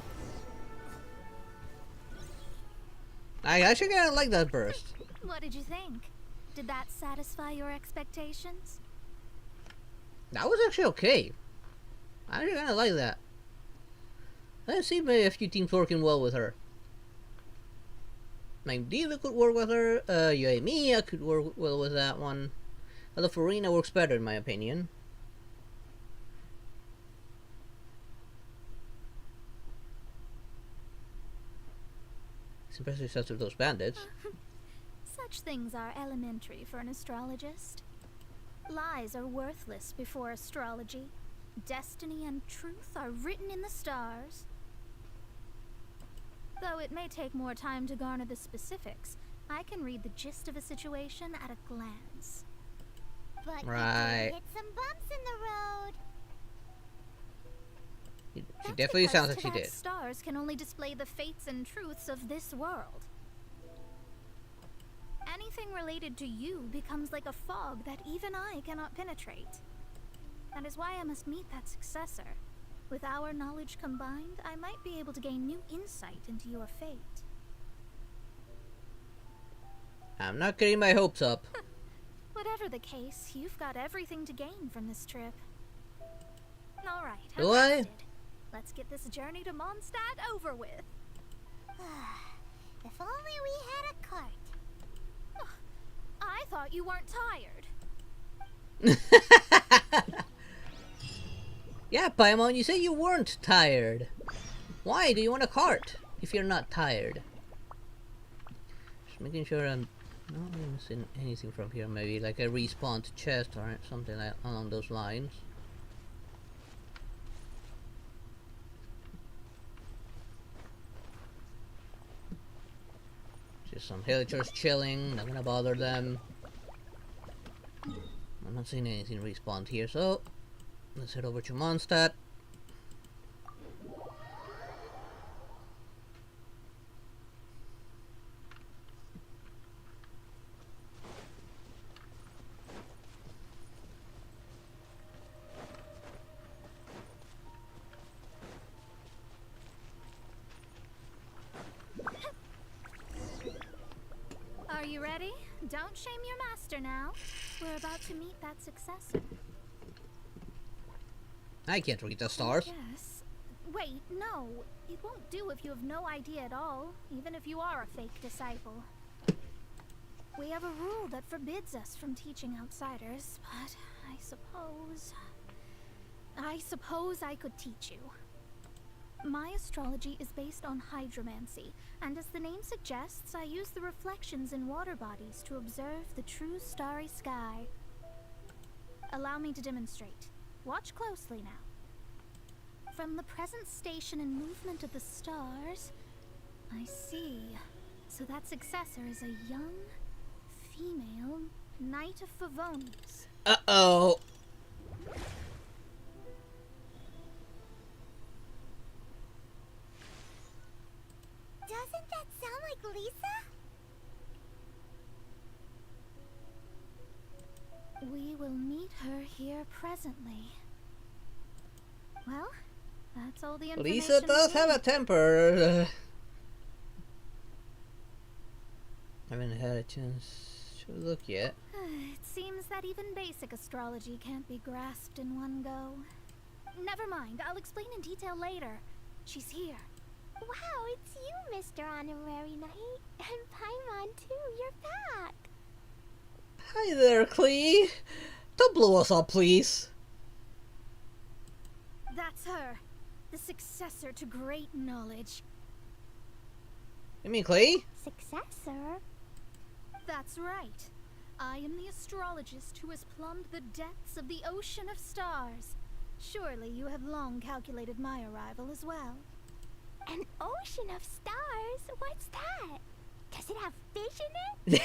I actually kind of like that burst. What did you think? Did that satisfy your expectations? That was actually okay. I actually kind of like that. Let's see maybe a few teams working well with her. Like Diva could work with her, Yoimiya could work well with that one. Although Farina works better in my opinion. It's impressive such of those bandits. Such things are elementary for an astrologist. Lies are worthless before astrology. Destiny and truth are written in the stars. Though it may take more time to garner the specifics, I can read the gist of a situation at a glance. But Right. you did hit some bumps in the road. She That's definitely because sounds like to she that did. Stars can only display the fates and truths of this world. Anything related to you becomes like a fog that even I cannot penetrate. That is why I must meet that successor. With our knowledge combined, I might be able to gain new insight into your fate. I'm not getting my hopes up. Whatever the case, you've got everything to gain from this trip. All right, I'm Do I? rested. Let's get this journey to Mondstadt over with. If only we had a cart. I thought you weren't tired. Yeah, Paimon, you said you weren't tired. Why do you want a cart if you're not tired? Just making sure I'm not missing anything from here. Maybe like a respawned chest or something like along those lines. Just some villagers chilling, not gonna bother them. I'm not seeing anything respawned here, so let's head over to Mondstadt. Are you ready? Don't shame your master now. We're about to meet that successor. I can't read the stars. Yes. Wait, no. It won't do if you have no idea at all, even if you are a fake disciple. We have a rule that forbids us from teaching outsiders, but I suppose I could teach you. My astrology is based on hydromancy, and as the name suggests, I use the reflections in water bodies to observe the true starry sky. Allow me to demonstrate. Watch closely now. From the present station and movement of the stars, I see. So that successor is a young, female Knight of Favonius. Uh-oh. her here presently. Well, that's all the information. Lisa does we have a need. temper. I haven't had a chance to look yet. It seems that even basic astrology can't be grasped in one go. Never mind, I'll explain in detail later. She's here. Wow, it's you, Mr. Honorary Knight. And Paimon, too. You're back. Hi there, Clee. Don't blow us up, please. That's her, the successor to great knowledge. You mean Clee? Successor? That's right. I am the astrologist who has plumbed the depths of the ocean of stars. Surely you have long calculated my arrival as well. An ocean of stars? What's that? Does it have fish in it?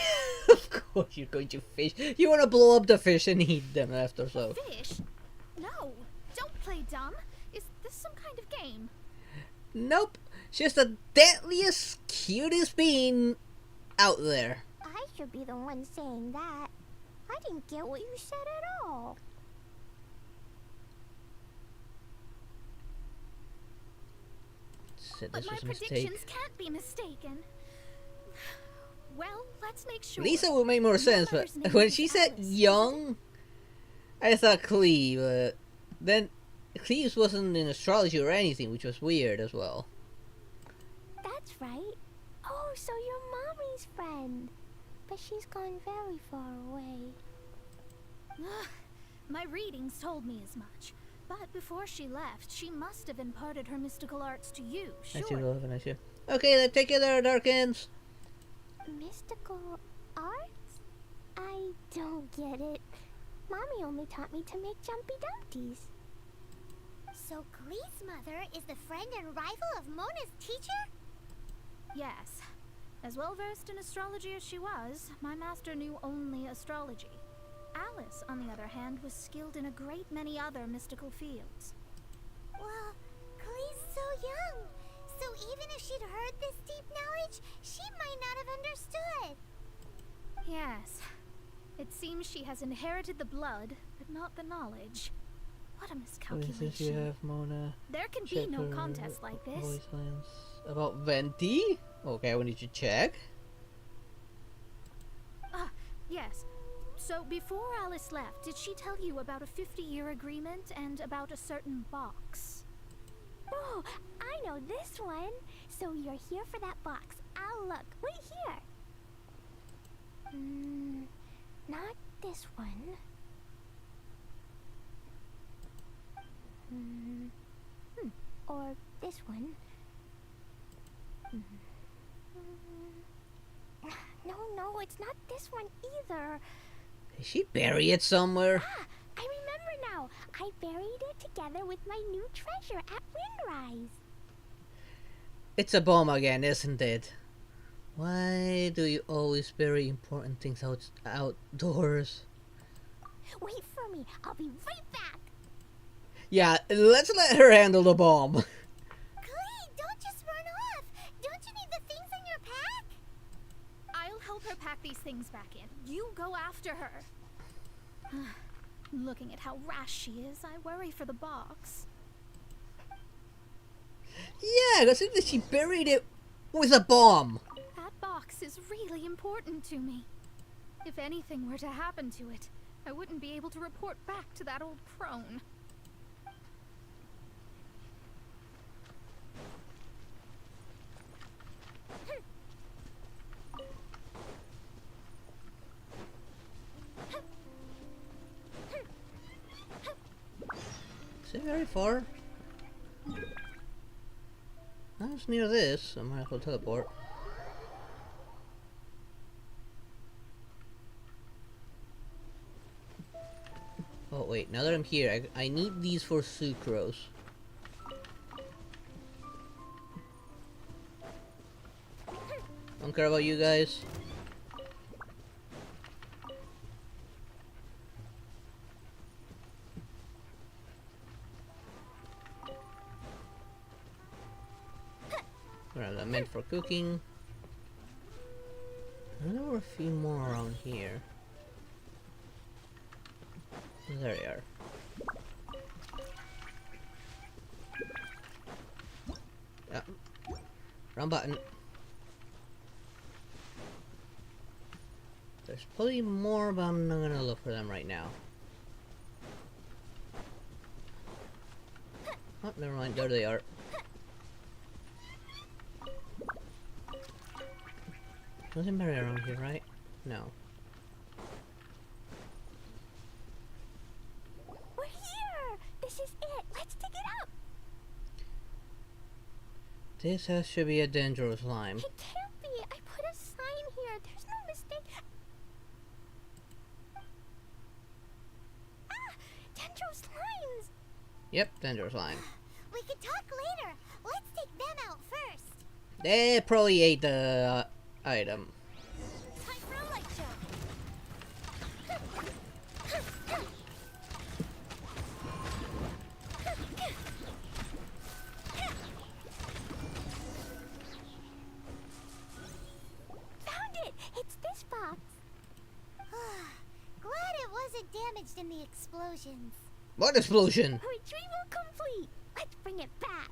Of course you're going to fish. You want to blow up the fish and eat them after, so. Fish? No, don't play dumb. Is this some kind of game? Nope. She's the deadliest, cutest being out there. I should be the one saying that. I didn't get what you said at all. Said But this my was a mistake. predictions can't be mistaken. Well, let's make sure. Lisa would make more My sense, but mother's name when is she said Alice, young, I thought Cleve, but then Cleve wasn't in astrology or anything, which was weird as well. That's right. Oh, so you're Mommy's friend. But she's gone very far away. My readings told me as much. But before she left, she must have imparted her mystical arts to you, I see, sure. love, and I see. Okay, then take it there, Darkins. Mystical arts? I don't get it. Mommy only taught me to make jumpy dumpties. So Glee's mother is the friend and rival of Mona's teacher? Yes. As well versed in astrology as she was, my master knew only astrology. Alice, on the other hand, was skilled in a great many other mystical fields. Well, Glee's so young. So even if she'd heard this deep knowledge, she might not have understood. Yes. It seems she has inherited the blood, but not the knowledge. What a Since you miscalculation. have Mona, There can be no check her contest like this. voice lines about Venti. Okay, we need to check. Ah, yes. So before Alice left, did she tell you about a 50-year agreement and about a certain box? Oh, I know this one. So you're here for that box. I'll look. Wait here. Not this one. Or this one. No, it's not this one either. Did she bury it somewhere? Ah, I remember now. I buried it together with my new treasure at Windrise. It's a bomb again, isn't it? Why do you always bury important things outdoors? Wait for me. I'll be right back. Yeah, let's let her handle the bomb. Glee, don't just run off. Don't you need the things in your pack? I'll help her pack these things back in. You go after her. Looking at how rash she is, I worry for the box. Yeah, because she buried it with a bomb. That box is really important to me. If anything were to happen to it, I wouldn't be able to report back to that old crone. Is it very far? No, it's near this, so I might as well teleport. Oh wait, now that I'm here, I need these for sucrose. Don't care about you guys. Grab that meant for cooking. There were a few more around here. There they are. Yeah. Wrong button. There's probably more, but I'm not gonna look for them right now. Oh, never mind. There they are. Nothing better around here, right? No. We're here! This is it! Let's dig it up! This should be a dangerous slime. It can't be! I put a sign here! There's no mistake! Ah! Dendro slimes! Yep, dangerous slime. We can talk later! Let's take them out first! They probably ate the item. Time for a light show! Found it! It's this box! Glad it wasn't damaged in the explosions. What explosion? Retrieval complete! Let's bring it back!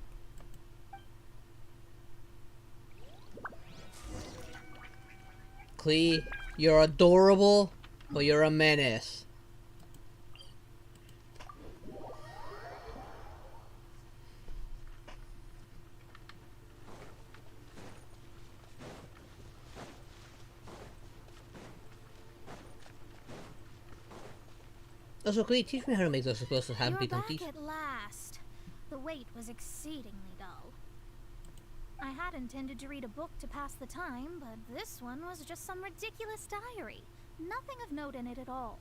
Klee, you're adorable, but you're a menace. Also, Klee, teach me how to make those explosives happen. You're back at last. The wait was exceedingly dull. I had intended to read a book to pass the time, but this one was just some ridiculous diary. Nothing of note in it at all.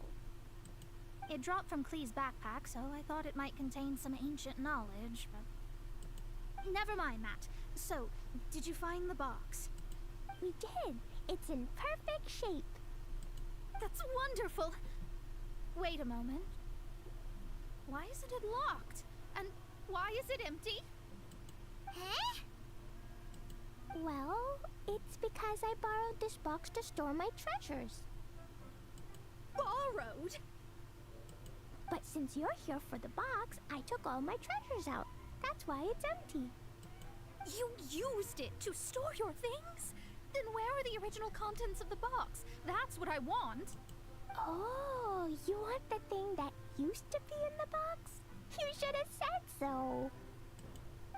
It dropped from Klee's backpack, so I thought it might contain some ancient knowledge, but... Never mind that. So, did you find the box? We did! It's in perfect shape! That's wonderful! Wait a moment. Why isn't it locked? And why is it empty? Huh? Well, it's because I borrowed this box to store my treasures. Borrowed? But since you're here for the box, I took all my treasures out. That's why it's empty. You used it to store your things? Then where are the original contents of the box? That's what I want. Oh, you want the thing that used to be in the box? You should have said so.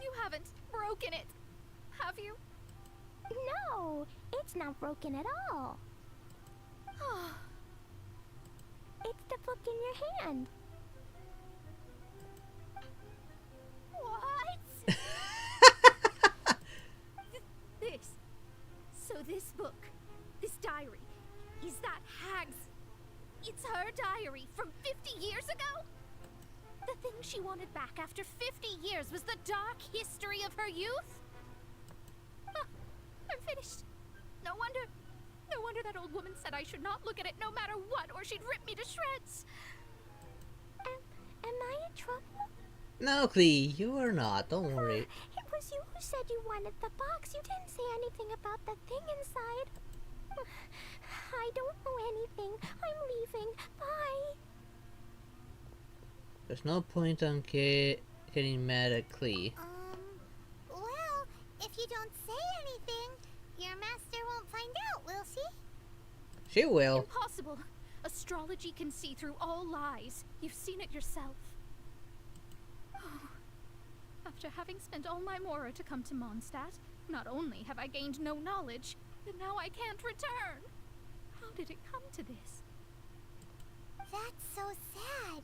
You haven't broken it, have you? No, it's not broken at all. It's the book in your hand. What? This. So this book, this diary, is that hag's... It's her diary from 50 years ago? The thing she wanted back after 50 years was the dark history of her youth? Huh, I'm finished. No wonder that old woman said I should not look at it no matter what, or she'd rip me to shreds. Am I in trouble? No, Klee, you are not. Don't worry. It was you who said you wanted the box. You didn't say anything about the thing inside. I don't know anything. I'm leaving. Bye. There's no point on getting mad at Klee. Well, if you don't say anything, your master won't find out, will she? She will. Impossible. Astrology can see through all lies. You've seen it yourself. After having spent all my mora to come to Mondstadt, not only have I gained no knowledge, but now I can't return. How did it come to this? That's so sad.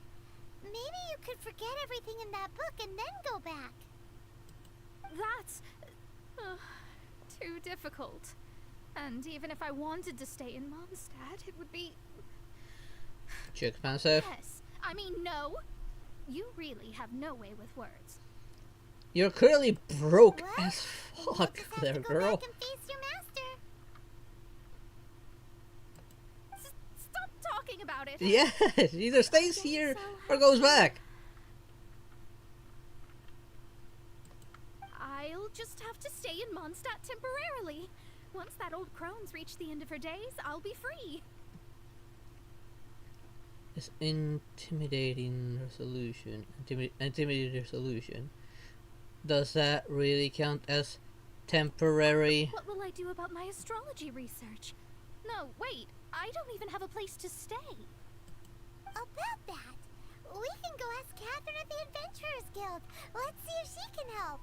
Maybe you could forget everything in that book and then go back. That's... too difficult. And even if I wanted to stay in Mondstadt, it would be... Too expensive? Yes. I mean, no. You really have no way with words. You're clearly broke What? as You fuck, just have there, to go girl. back and face your master. Stop talking about it. Yes, either stays here or goes back. I'll just have to stay in Mondstadt temporarily. Once that old crone's reached the end of her days, I'll be free. Is intimidating resolution. Intimidating resolution. Does that really count as temporary? What will I do about my astrology research? No, wait, I don't even have a place to stay. About that, we can go ask Catherine at the Adventurers Guild. Let's see if she can help.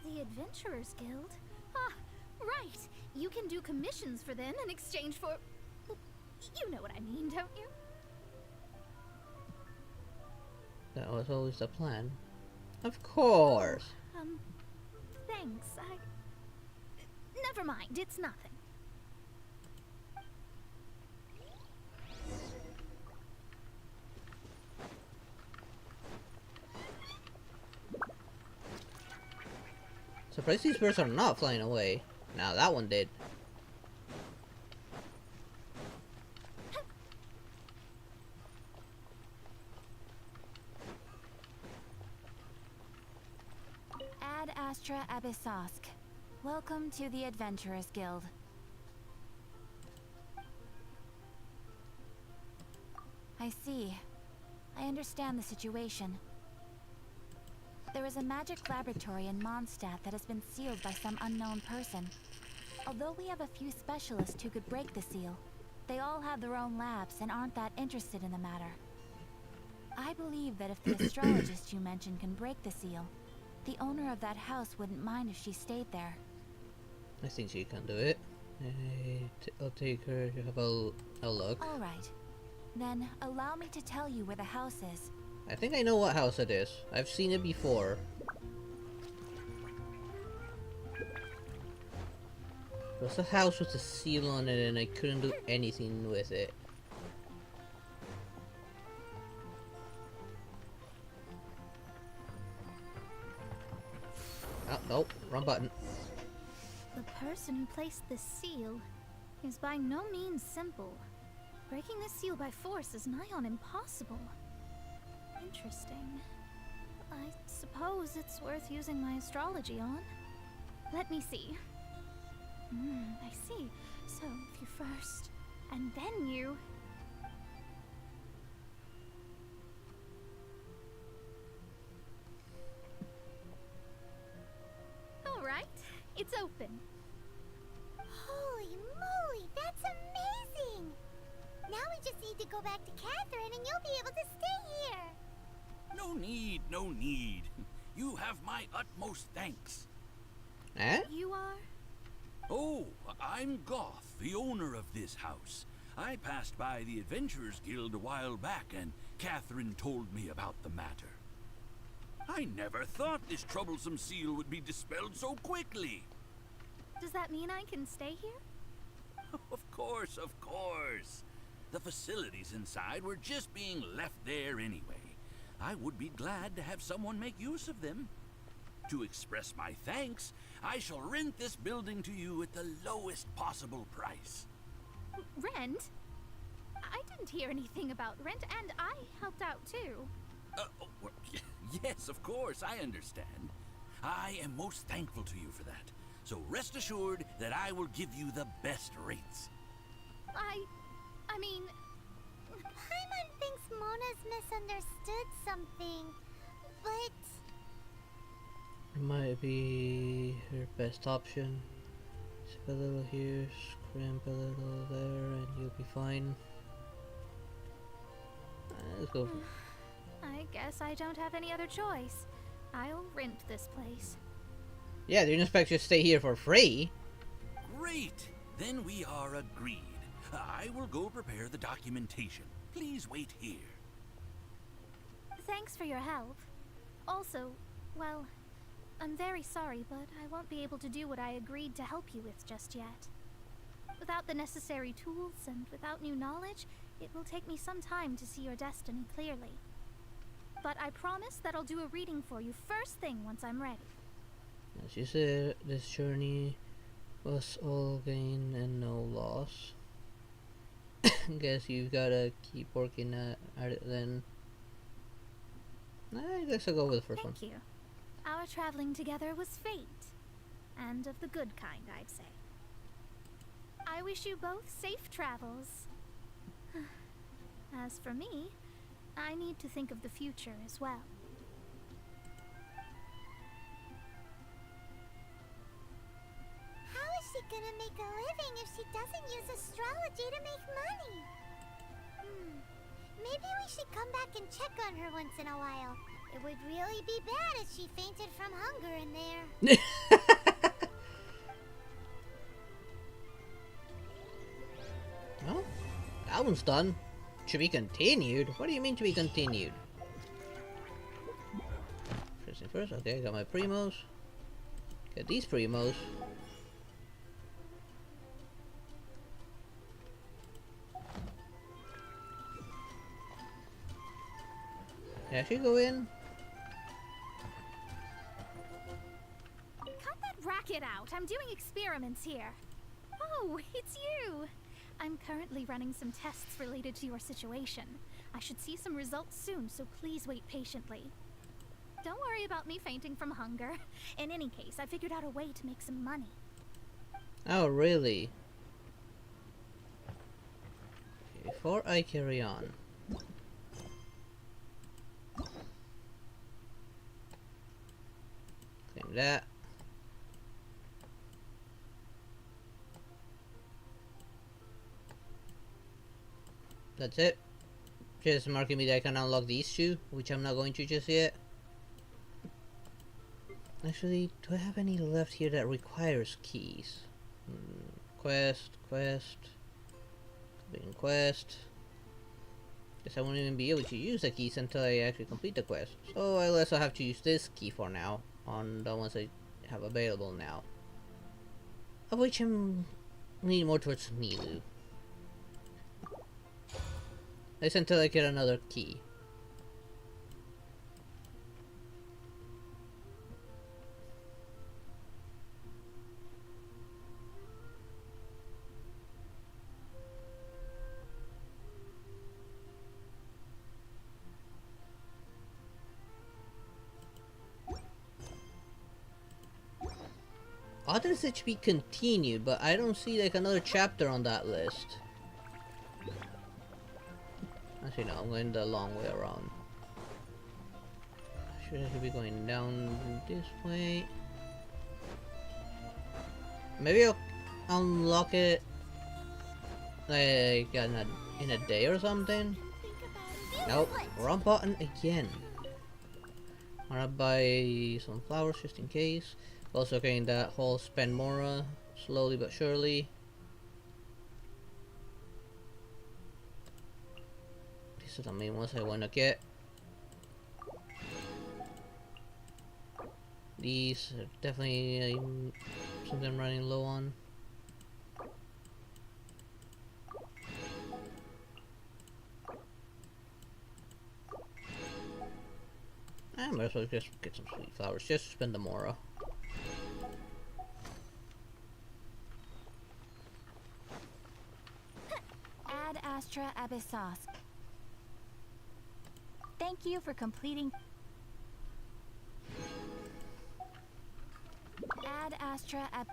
The Adventurers Guild? Ah, right. You can do commissions for them in exchange for... You know what I mean, don't you? That was always the plan. Of course. Thanks. Never mind, it's nothing. Surprised these birds are not flying away. Now that one did. Ad Astra Abyssosk. Welcome to the Adventurers Guild. I see. I understand the situation. There is a magic laboratory in Mondstadt that has been sealed by some unknown person. Although we have a few specialists who could break the seal, they all have their own labs and aren't that interested in the matter. I believe that if the astrologist you mentioned can break the seal, the owner of that house wouldn't mind if she stayed there. I think she can do it. I'll take her to have a look. All right. Then allow me to tell you where the house is. I think I know what house it is. I've seen it before. It was a house with a seal on it and I couldn't do anything with it. Oh, nope, wrong button. The person who placed this seal is by no means simple. Breaking this seal by force is nigh on impossible. Interesting. I suppose it's worth using my astrology on. Let me see. I see. So, if you first, and then you... Alright, it's open. Holy moly, that's amazing! Now we just need to go back to Catherine and you'll be able to stay here. No need, no need. You have my utmost thanks. Eh? You are? Oh, I'm Goth, the owner of this house. I passed by the Adventurers Guild a while back and Catherine told me about the matter. I never thought this troublesome seal would be dispelled so quickly. Does that mean I can stay here? Of course, of course. The facilities inside were just being left there anyway. I would be glad to have someone make use of them. To express my thanks, I shall rent this building to you at the lowest possible price. Rent? I didn't hear anything about rent, and I helped out too. Well, yes, of course, I understand. I am most thankful to you for that. So rest assured that I will give you the best rates. I mean... Paimon thinks Mona's misunderstood something, but... It might be her best option. Skip a little here, scrimp a little there, and you'll be fine. Let's go. I guess I don't have any other choice. I'll rent this place. Yeah, they didn't expect you to stay here for free. Great! Then we are agreed. I will go prepare the documentation. Please wait here. Thanks for your help. Also, well, I'm very sorry, but I won't be able to do what I agreed to help you with just yet. Without the necessary tools and without new knowledge, it will take me some time to see your destiny clearly. But I promise that I'll do a reading for you first thing once I'm ready. As you said, this journey was all gain and no loss. Guess you've gotta keep working at it then. I guess I'll go with the first one. Thank you. Our traveling together was fate. And of the good kind, I'd say. I wish you both safe travels. As for me, I need to think of the future as well. How is she gonna make a living if she doesn't use astrology to make money? Maybe we should come back and check on her once in a while. It would really be bad if she fainted from hunger in there. Well, that one's done. To be continued? What do you mean to be continued? First thing first, okay, I got my primos. Get these primos. Can I actually go in? Cut that racket out! I'm doing experiments here. Oh, it's you! I'm currently running some tests related to your situation. I should see some results soon, so please wait patiently. Don't worry about me fainting from hunger. In any case, I figured out a way to make some money. Oh, really? Okay, before I carry on. Claim that. That's it. Just marking me that I can unlock these two, which I'm not going to just yet. Actually, do I have any left here that requires keys? Quest. Completing quest. Guess I won't even be able to use the keys until I actually complete the quest. So I'll also have to use this key for now, on the ones I have available now. Of which I'm leaning more towards Milu. At least until I get another key. Others it should be continued, but I don't see like another chapter on that list. Actually no, I'm going the long way around. I should be going down this way. Maybe I'll unlock it like in a day or something. Nope, wrong button again. Wanna buy some flowers just in case. Also getting that whole spend more slowly but surely. These are the main ones I wanna get. These are definitely something I'm running low on. I might as well just get some sweet flowers just to spend the mora. Ad Astra Abyssos. Thank you for completing. Ad Astra Ab.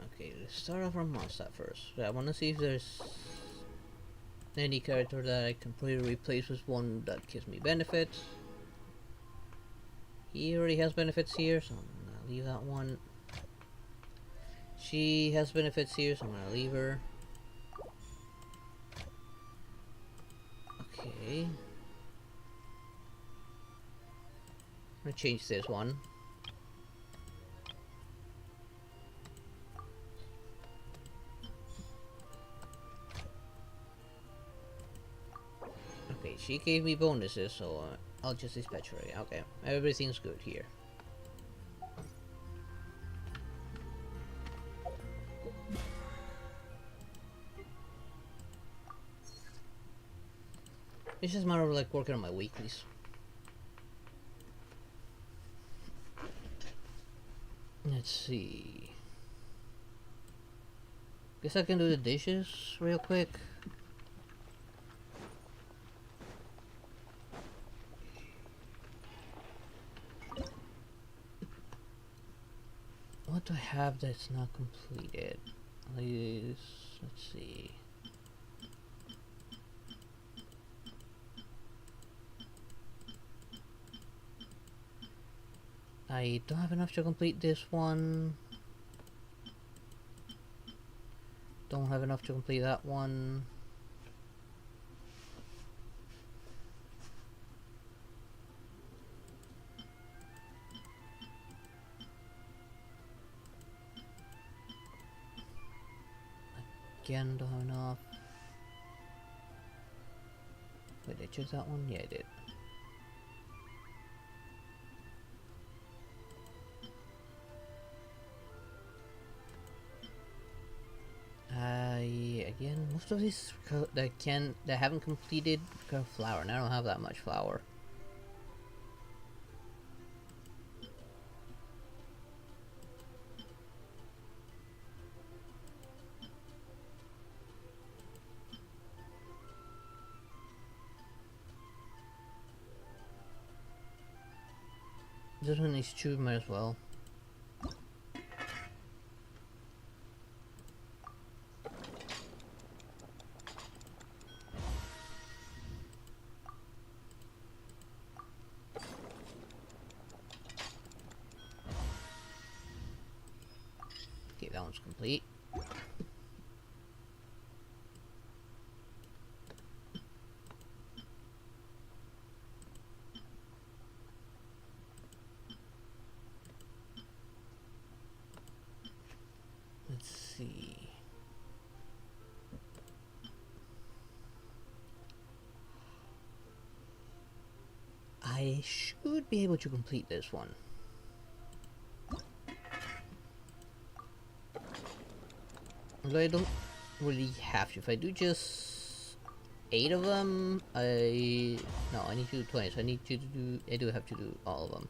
Okay, let's start off from Mondstadt first. I want to see if there's any character that I can completely replace with one that gives me benefits. He already has benefits here, so I'm gonna leave that one. She has benefits here, so I'm gonna leave her. Okay. I'm gonna change this one. Okay, she gave me bonuses, so I'll just dispatch her. Okay, everything's good here. It's just a matter of like working on my weeklies. Let's see. Guess I can do the dishes real quick. What do I have that's not completed? Let's see. I don't have enough to complete this one. Don't have enough to complete that one. Again, don't have enough. Wait, did I choose that one? Yeah, I did. Again, most of these that haven't completed got flour, and I don't have that much flour. This one needs 2, might as well. Okay, that one's complete. Let's see. I should be able to complete this one. Although I don't really have to. If I do just 8 of them, no, I need to do 20, so I do have to do all of them.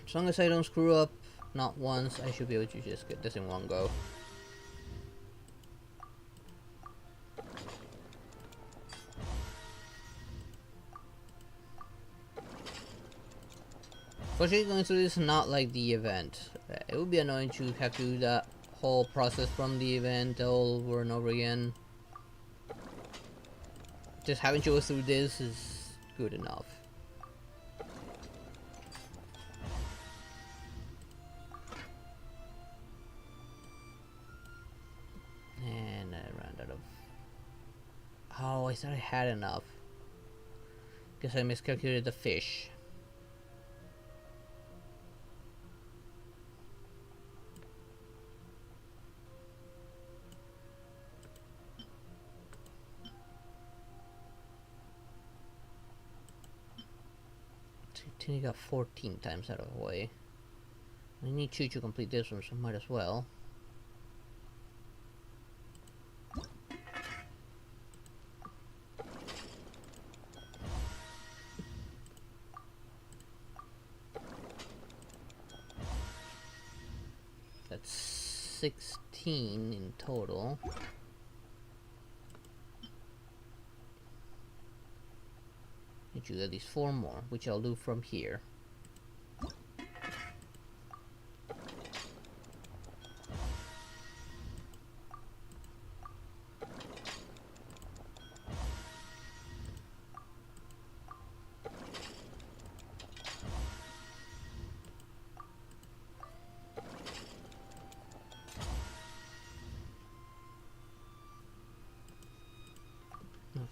As long as I don't screw up, not once, I should be able to just get this in one go. Fortunately, going through this is not like the event. It would be annoying to have to do that whole process from the event all over and over again. Just having to go through this is good enough. And I ran out of... Oh, I thought I had enough. Guess I miscalculated the fish. I got 14 times out of the way. I need 2 to complete this one, so might as well. That's 16 in total. Need to do at least 4 more, which I'll do from here.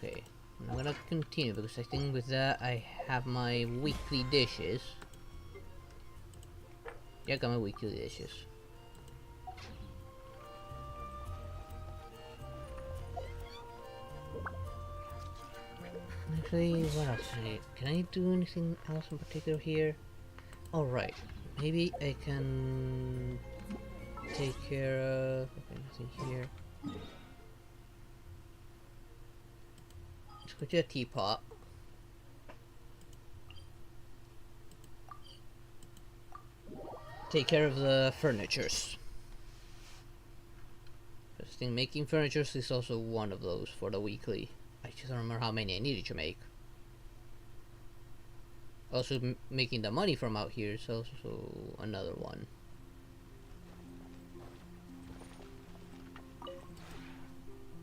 Okay, I'm gonna continue because I think with that I have my weekly dishes. Yeah, I got my weekly dishes. Actually, what else can I do anything else in particular here? Alright, maybe I can take care of... Okay, nothing here. Let's go to a teapot. Take care of the furnitures. I think making furnitures is also one of those for the weekly. I just don't remember how many I needed to make. Also making the money from out here is also another one.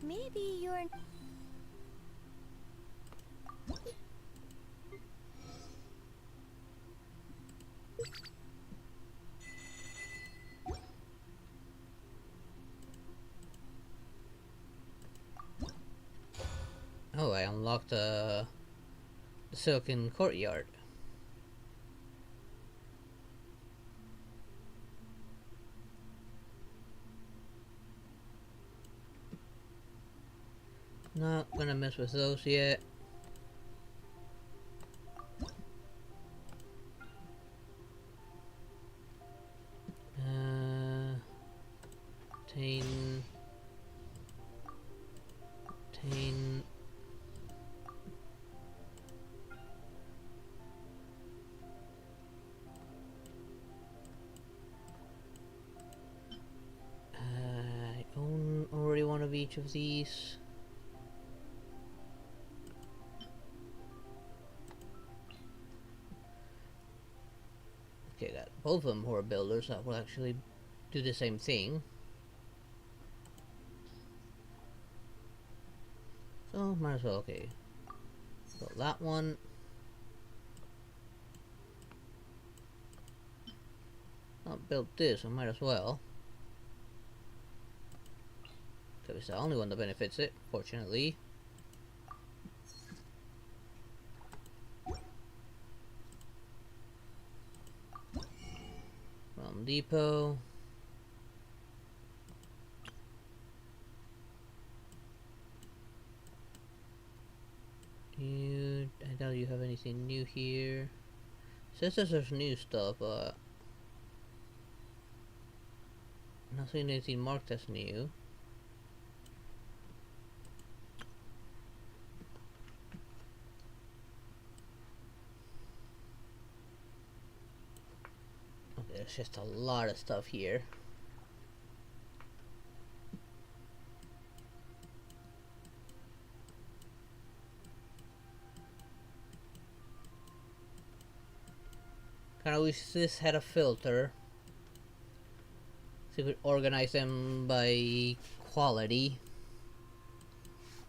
Maybe you're... Oh, I unlocked the Silken Courtyard. Not gonna mess with those yet. Tain. I own already one of each of these. Okay, got both of them who are builders that will actually do the same thing. So, might as well, okay. So that one. Not built this, I might as well. Because it's the only one that benefits it, fortunately. Depot. I doubt you have anything new here. Says there's new stuff, but not seeing anything marked as new. Okay, there's just a lot of stuff here. Kinda wish this had a filter. So you could organize them by quality.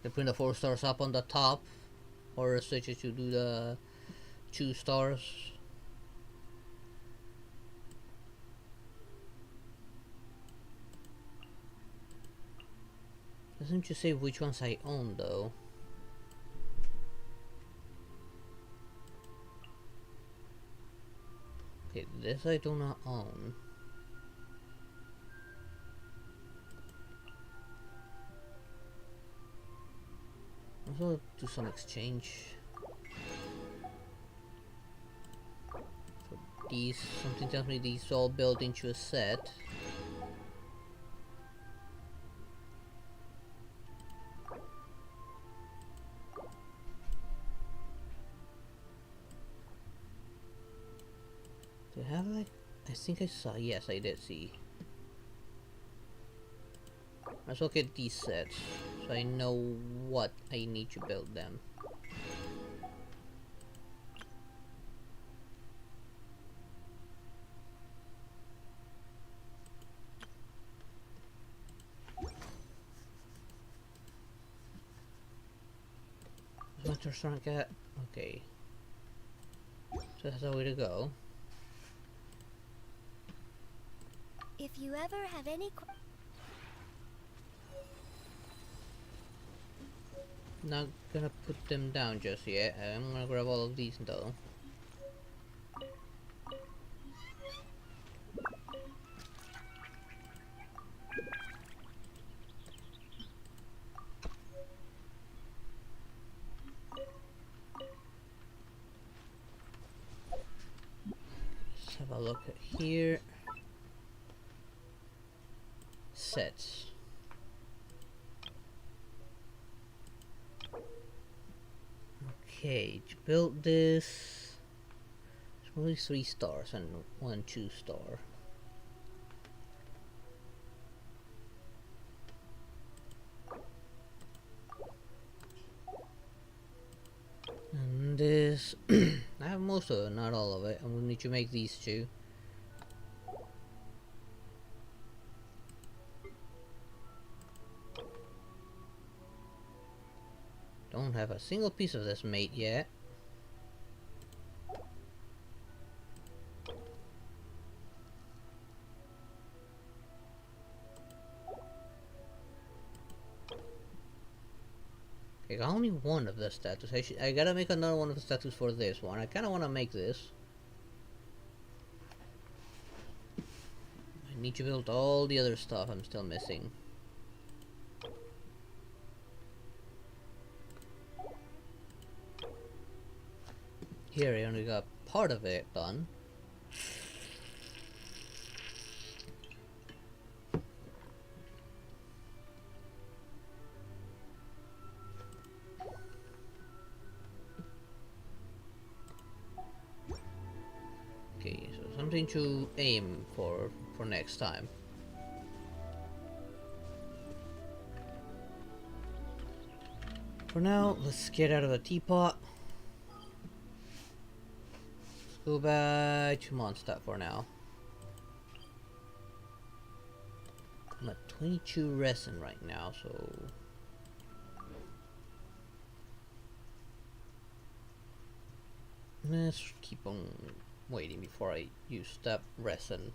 They put the 4 stars up on the top, or switch it to do the 2 stars. Doesn't you say which ones I own though? Okay, this I do not own. Also do some exchange. So these, something tells me these all built into a set. Do I have I think I saw, yes I did see. Let's look at these sets, so I know what I need to build them. Where's my restaurant at? Okay. So that's the way to go. If you ever have any Not gonna put them down just yet. I'm gonna grab all of these though. Let's have a look at here. Sets. Okay, to build this, it's probably 3 stars and 1 2-star. And This I have most of it, not all of it. I'm gonna need to make these two. Don't have a single piece of this made yet. I got only one of the statues. I gotta make another one of the statues for this one. I kinda wanna make this. I need to build all the other stuff I'm still missing. Here I only got part of it done. Okay, so something to aim for next time. For now, let's get out of the teapot. Let's go back to Mondstadt for now. I'm at 22 resin right now, so let's keep on waiting before I use that resin.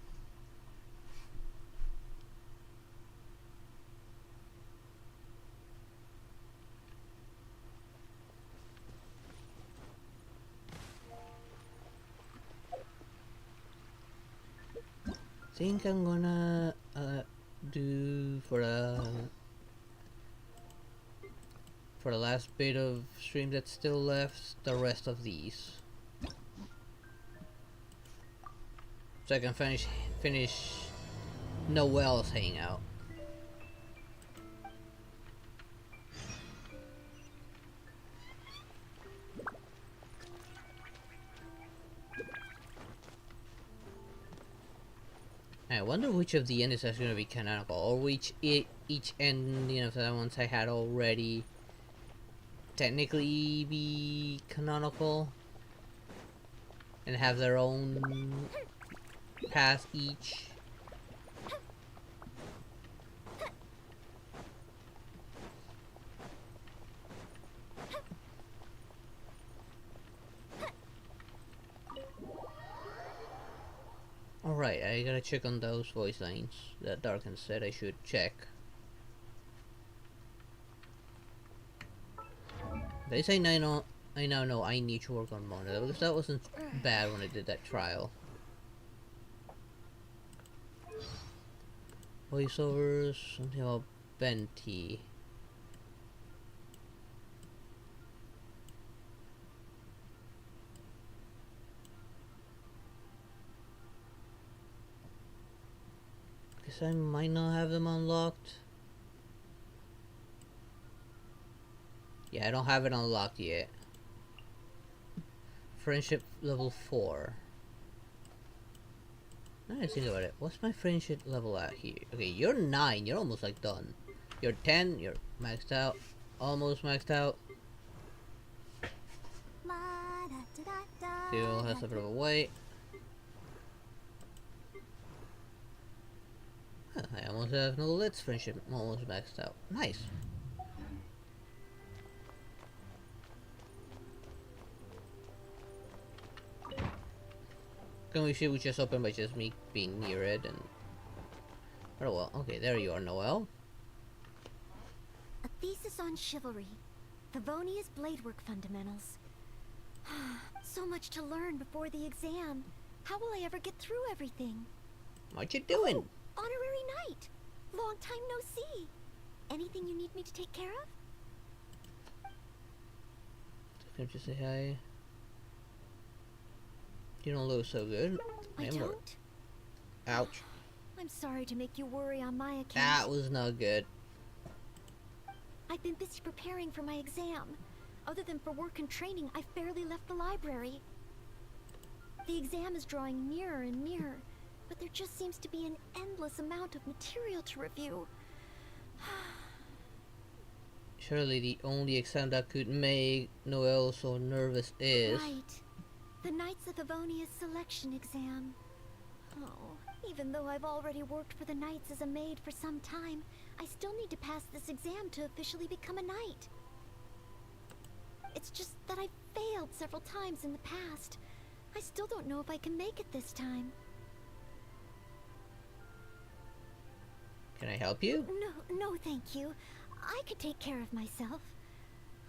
Think I'm gonna do for the last bit of stream that's still left, the rest of these, so I can finish Noel's hangout. I wonder which of the endings is going to be canonical, or which each ending of the ones I had already technically be canonical and have their own path each. Alright, I gotta check on those voice lines that Darken said I should check. They say I now know I need to work on monitor, because that wasn't bad when I did that trial. Voiceovers, something about Benti. Guess I might not have them unlocked. Yeah, I don't have it unlocked yet. Friendship level 4. Now I think about it. What's my friendship level at here? Okay, you're 9. You're almost like done. You're 10. You're maxed out. Almost maxed out. Still has a bit of a wait. Huh, I almost have no Let's friendship almost maxed out. Nice. Can we see we just opened by just me being near it and... Oh well, okay, there you are, Noel. A thesis on chivalry. Favonia's bladework fundamentals. So much to learn before the exam. How will I ever get through everything? What you doing? Oh, honorary knight. Long time no see. Anything you need me to take care of? Can you say hi? You don't look so good. I don't? Ouch. I'm sorry to make you worry on my account. That was not good. I've been busy preparing for my exam. Other than for work and training, I've barely left the library. The exam is drawing nearer and nearer, but there just seems to be an endless amount of material to review. Surely the only exam that could make Noelle so nervous is... Right. The Knights of Avonia's selection exam. Oh, even though I've already worked for the Knights as a maid for some time, I still need to pass this exam to officially become a knight. It's just that I've failed several times in the past. I still don't know if I can make it this time. Can I help you? No, thank you. I can take care of myself.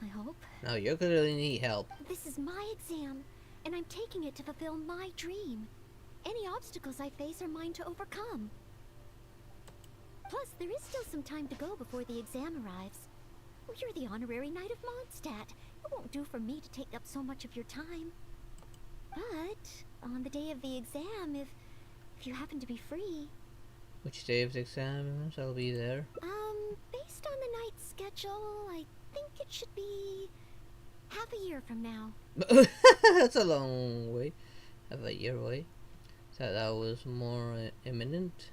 I hope. No, you clearly need help. This is my exam, and I'm taking it to fulfill my dream. Any obstacles I face are mine to overcome. Plus, there is still some time to go before the exam arrives. Well, you're the honorary knight of Mondstadt. It won't do for me to take up so much of your time. But on the day of the exam, if you happen to be free... Which day of the exams? I'll be there. Based on the night's schedule, I think it should be half a year from now. That's a long way. Half a year away. Thought that was more imminent.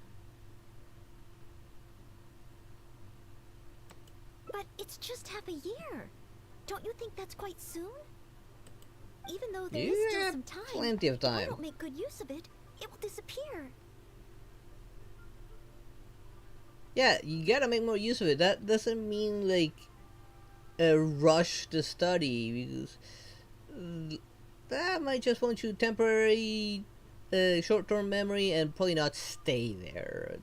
But it's just half a year. Don't you think that's quite soon? Even though there is still some time, plenty of time. If I don't make good use of it, it will disappear. Yeah, you gotta make more use of it. That doesn't mean like rush the study, because that might just want you temporary short-term memory and probably not stay there.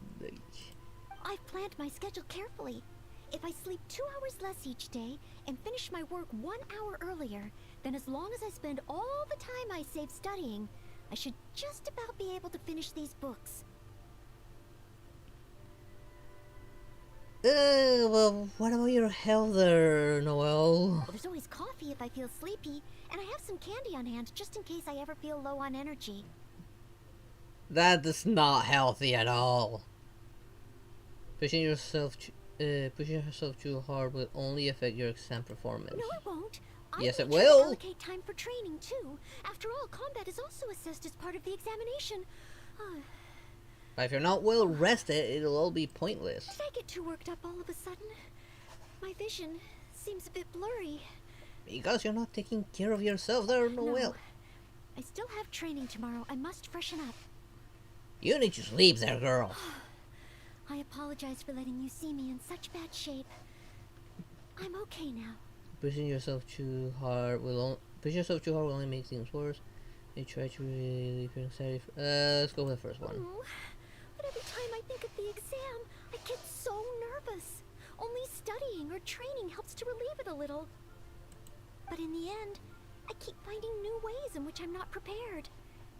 I've planned my schedule carefully. If I sleep 2 hours less each day and finish my work 1 hour earlier, then as long as I spend all the time I save studying, I should just about be able to finish these books. Well, what about your health there, Noelle? Well, there's always coffee if I feel sleepy, and I have some candy on hand just in case I ever feel low on energy. That is not healthy at all. Pushing yourself too hard will only affect your exam performance. No, it won't. Yes, it I need to will. allocate time for training too. After all, combat is also assessed as part of the examination. But if you're not well rested, it'll all be pointless. Did I get too worked up all of a sudden? My vision seems a bit blurry. Because you're not taking care of yourself there, Noelle. No. I still have training tomorrow. I must freshen up. You need to sleep there, girl. I apologize for letting you see me in such bad shape. I'm okay now. Pushing yourself too hard will only make things worse. You try to relieve your anxiety. Let's go with the first one. Oh, but every time I think of the exam, I get so nervous. Only studying or training helps to relieve it a little. But in the end, I keep finding new ways in which I'm not prepared.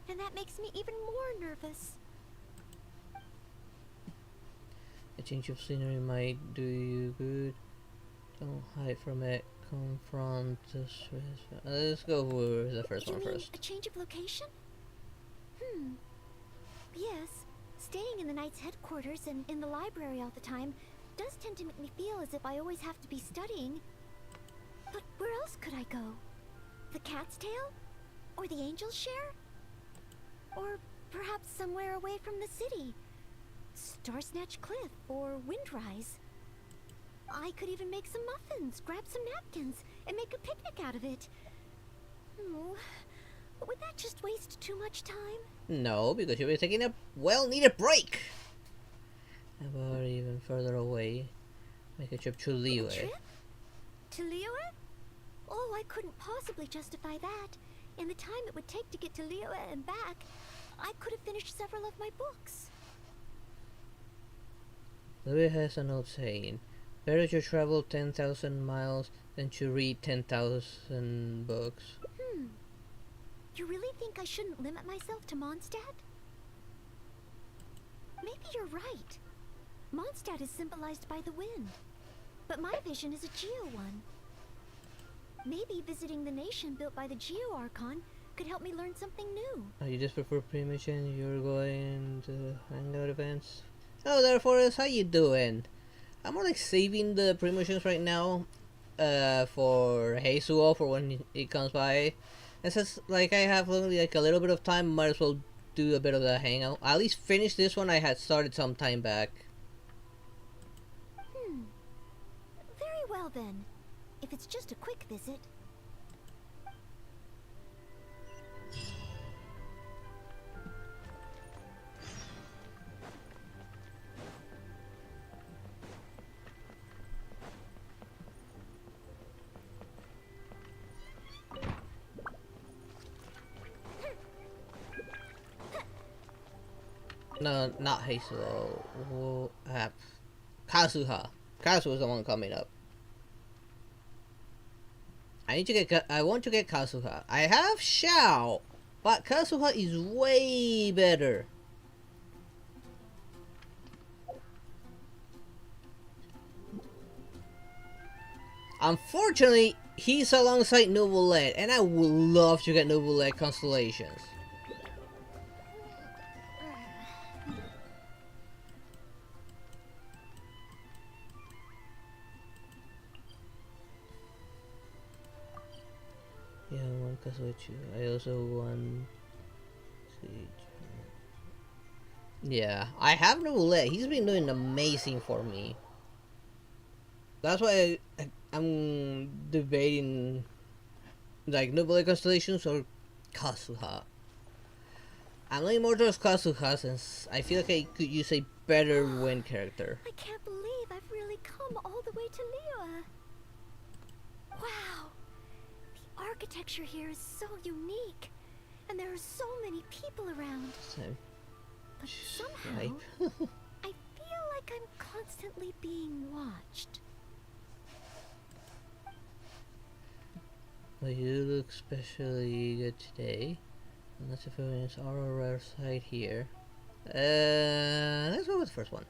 And that makes me even more nervous. A change of scenery might do you good. Don't hide from it. Confront the stress. Let's go with the first one first. A change of location? Yes. Staying in the Knight's headquarters and in the library all the time does tend to make me feel as if I always have to be studying. But where else could I go? The Cat's Tail? Or the Angel's Share? Or perhaps somewhere away from the city? Starsnatch Cliff or Windrise? I could even make some muffins, grab some napkins, and make a picnic out of it. Oh, but would that just waste too much time? No, because you'll be taking a well-needed break. How about even further away? Make a trip to Liyue. A trip? To Liyue? Oh, I couldn't possibly justify that. In the time it would take to get to Liyue and back, I could have finished several of my books. Liyue has an old saying. Better to travel 10,000 miles than to read 10,000 books. You really think I shouldn't limit myself to Mondstadt? Maybe you're right. Mondstadt is symbolized by the wind. But my vision is a Geo one. Maybe visiting the nation built by the Geo Archon could help me learn something new. Are you just before pre-mission? You're going to hangout events? Oh, there, Forrest, how you doing? I'm more like saving the pre-missions right now for Heisuo for when it comes by. And since like I have only like a little bit of time, might as well do a bit of the hangout. I'll at least finish this one I had started some time back. Very well then. if it's just a quick visit. No, not Hazel. Kazuha. Kazuha's the one coming up. I want to get Kazuha. I have Xiao, but Kazuha is way better. Unfortunately, he's alongside Nouvellette, and I would love to get Nouvellette constellations. Yeah, I want Kazuichi. I also want Yeah, I have Nouvellette. He's been doing amazing for me. That's why I'm debating like Nouvellette constellations or Kazuha. I'm leaning more towards Kazuha since I feel like I could use a better wind character. I can't believe I've really come all the way to Liyue. Wow! The architecture here is so unique, and there are so many people around. Same. But somehow, I feel like I'm constantly being watched. Well, you look especially good today. And that's if it's our rare side here. Let's go with the first one.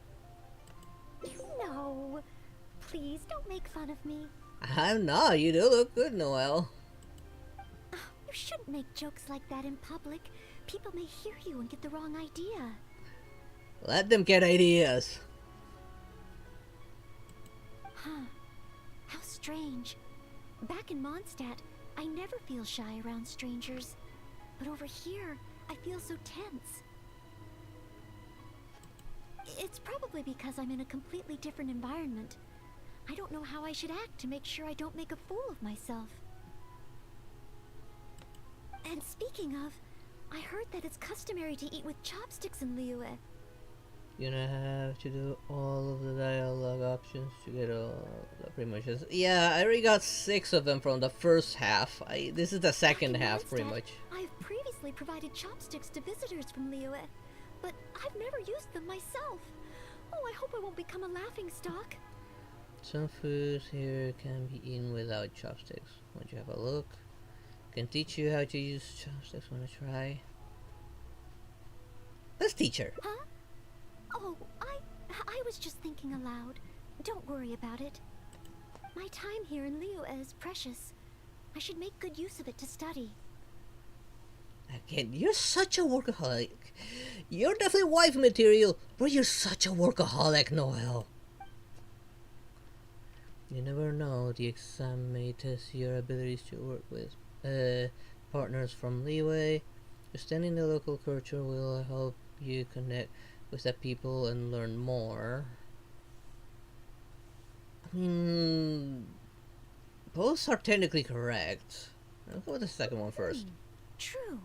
No, please don't make fun of me. I'm not. You do look good, Noelle. You shouldn't make jokes like that in public. People may hear you and get the wrong idea. Let them get ideas. Huh. How strange. Back in Mondstadt, I never feel shy around strangers. But over here, I feel so tense. It's probably because I'm in a completely different environment. I don't know how I should act to make sure I don't make a fool of myself. And speaking of, I heard that it's customary to eat with chopsticks in Liyue. You're gonna have to do all of the dialogue options to get all the pretty much. Yeah, I already got 6 of them from the first half. This is the second half, pretty much. I've previously provided chopsticks to visitors from Liyue, but I've never used them myself. Oh, I hope I won't become a laughingstock. Some foods here can be eaten without chopsticks. Won't you have a look? Can teach you how to use chopsticks. Wanna try? Let's teach her. Huh? Oh, I was just thinking aloud. Don't worry about it. My time here in Liyue is precious. I should make good use of it to study. Again, you're such a workaholic. You're definitely wife material, but you're such a workaholic, Noelle. You never know, the exam may test your abilities to work with partners from Liyue. Understanding the local culture will help you connect with the people and learn more. I mean, both are technically correct. I'll go with the second one first. True.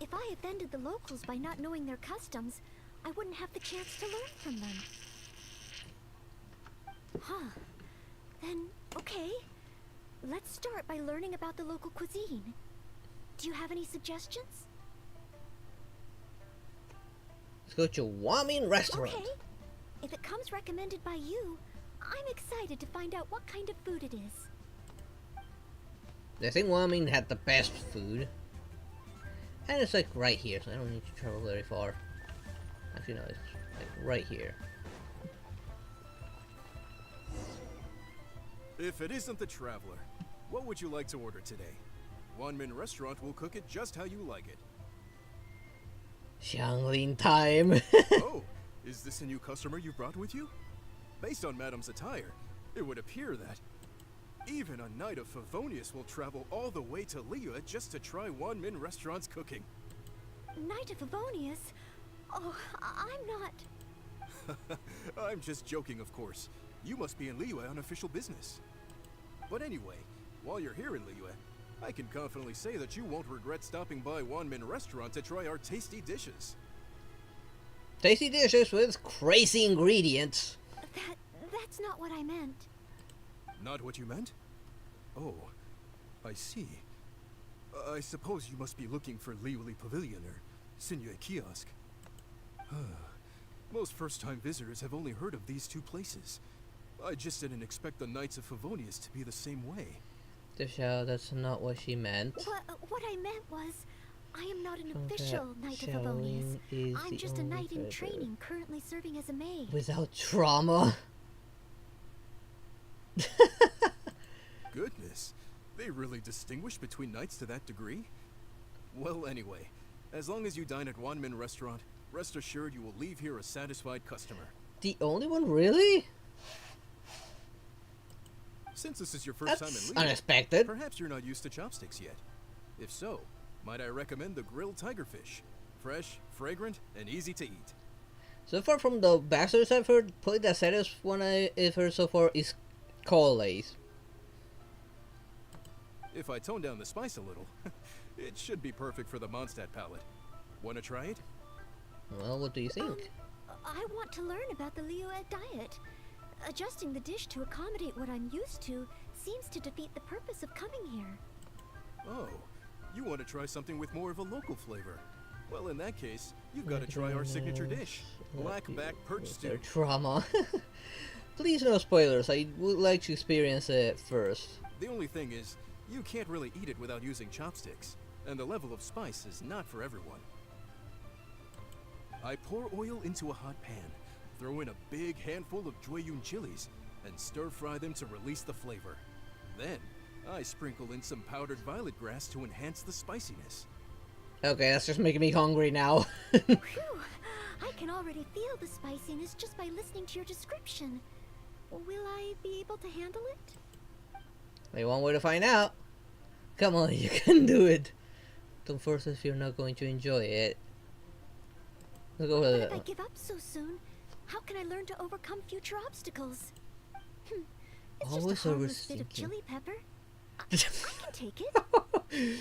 If I offended the locals by not knowing their customs, I wouldn't have the chance to learn from them. Huh. Then, okay. Let's start by learning about the local cuisine. Do you have any suggestions? Let's go to Wamin Restaurant. Okay. If it comes recommended by you, I'm excited to find out what kind of food it is. I think Wamin had the best food. And it's like right here, so I don't need to travel very far. Actually no, it's like right here. If it isn't the Traveler, what would you like to order today? Wanmin Restaurant will cook it just how you like it. Xianglin time. Oh, is this a new customer you brought with you? Based on Madame's attire, it would appear that even a Knight of Favonius will travel all the way to Liyue just to try Wanmin Restaurant's cooking. Knight of Favonius? Oh, I'm not... I'm just joking, of course. You must be in Liyue on official business. But anyway, while you're here in Liyue, I can confidently say that you won't regret stopping by Wanmin Restaurant to try our tasty dishes. Tasty dishes with crazy ingredients. That's not what I meant. Not what you meant? Oh, I see. I suppose you must be looking for Liyue Pavilion or Sinue Kiosk. Most first-time visitors have only heard of these two places. I just didn't expect the Knights of Favonius to be the same way. Xiao, that's not what she meant. What I meant was, I am not an So official that Knight of Shaolin Favonius. is I'm the just a only knight in fighter training, currently serving as a maid. without trauma. Goodness, they really distinguish between knights to that degree? Well, anyway, as long as you dine at Wanmin Restaurant, rest assured you will leave here a satisfied customer. The only one, really? Since this is your first time in That's Liyue, unexpected. perhaps you're not used to chopsticks yet. If so, might I recommend the grilled tigerfish? Fresh, fragrant, and easy to eat. So far from the backstories I've heard, probably the saddest one I've heard so far is Colace. If I tone down the spice a little, it should be perfect for the Mondstadt palate. Wanna try it? Well, what do you think? I want to learn about the Liyue diet. Adjusting the dish to accommodate what I'm used to seems to defeat the purpose of coming here. Oh, you want to try something with more of a local flavor? Well, in that case, you've got to try our signature dish, black-back perch Their stew. trauma. Please no spoilers, I would like to experience it first. The only thing is, you can't really eat it without using chopsticks, and the level of spice is not for everyone. I pour oil into a hot pan, throw in a big handful of Jueyun chilies, and stir-fry them to release the flavor. Then, I sprinkle in some powdered violet grass to enhance the spiciness. Okay, that's just making me hungry now. Phew! I can already feel the spiciness just by listening to your description. Will I be able to handle it? Only one way to find out. Come on, you can do it. Don't force us if you're not going to enjoy it. Let's go with But it. if I give up so soon, how can I learn to overcome future obstacles? It's Always just a harmless bit of overthinking. chili pepper. I can take it.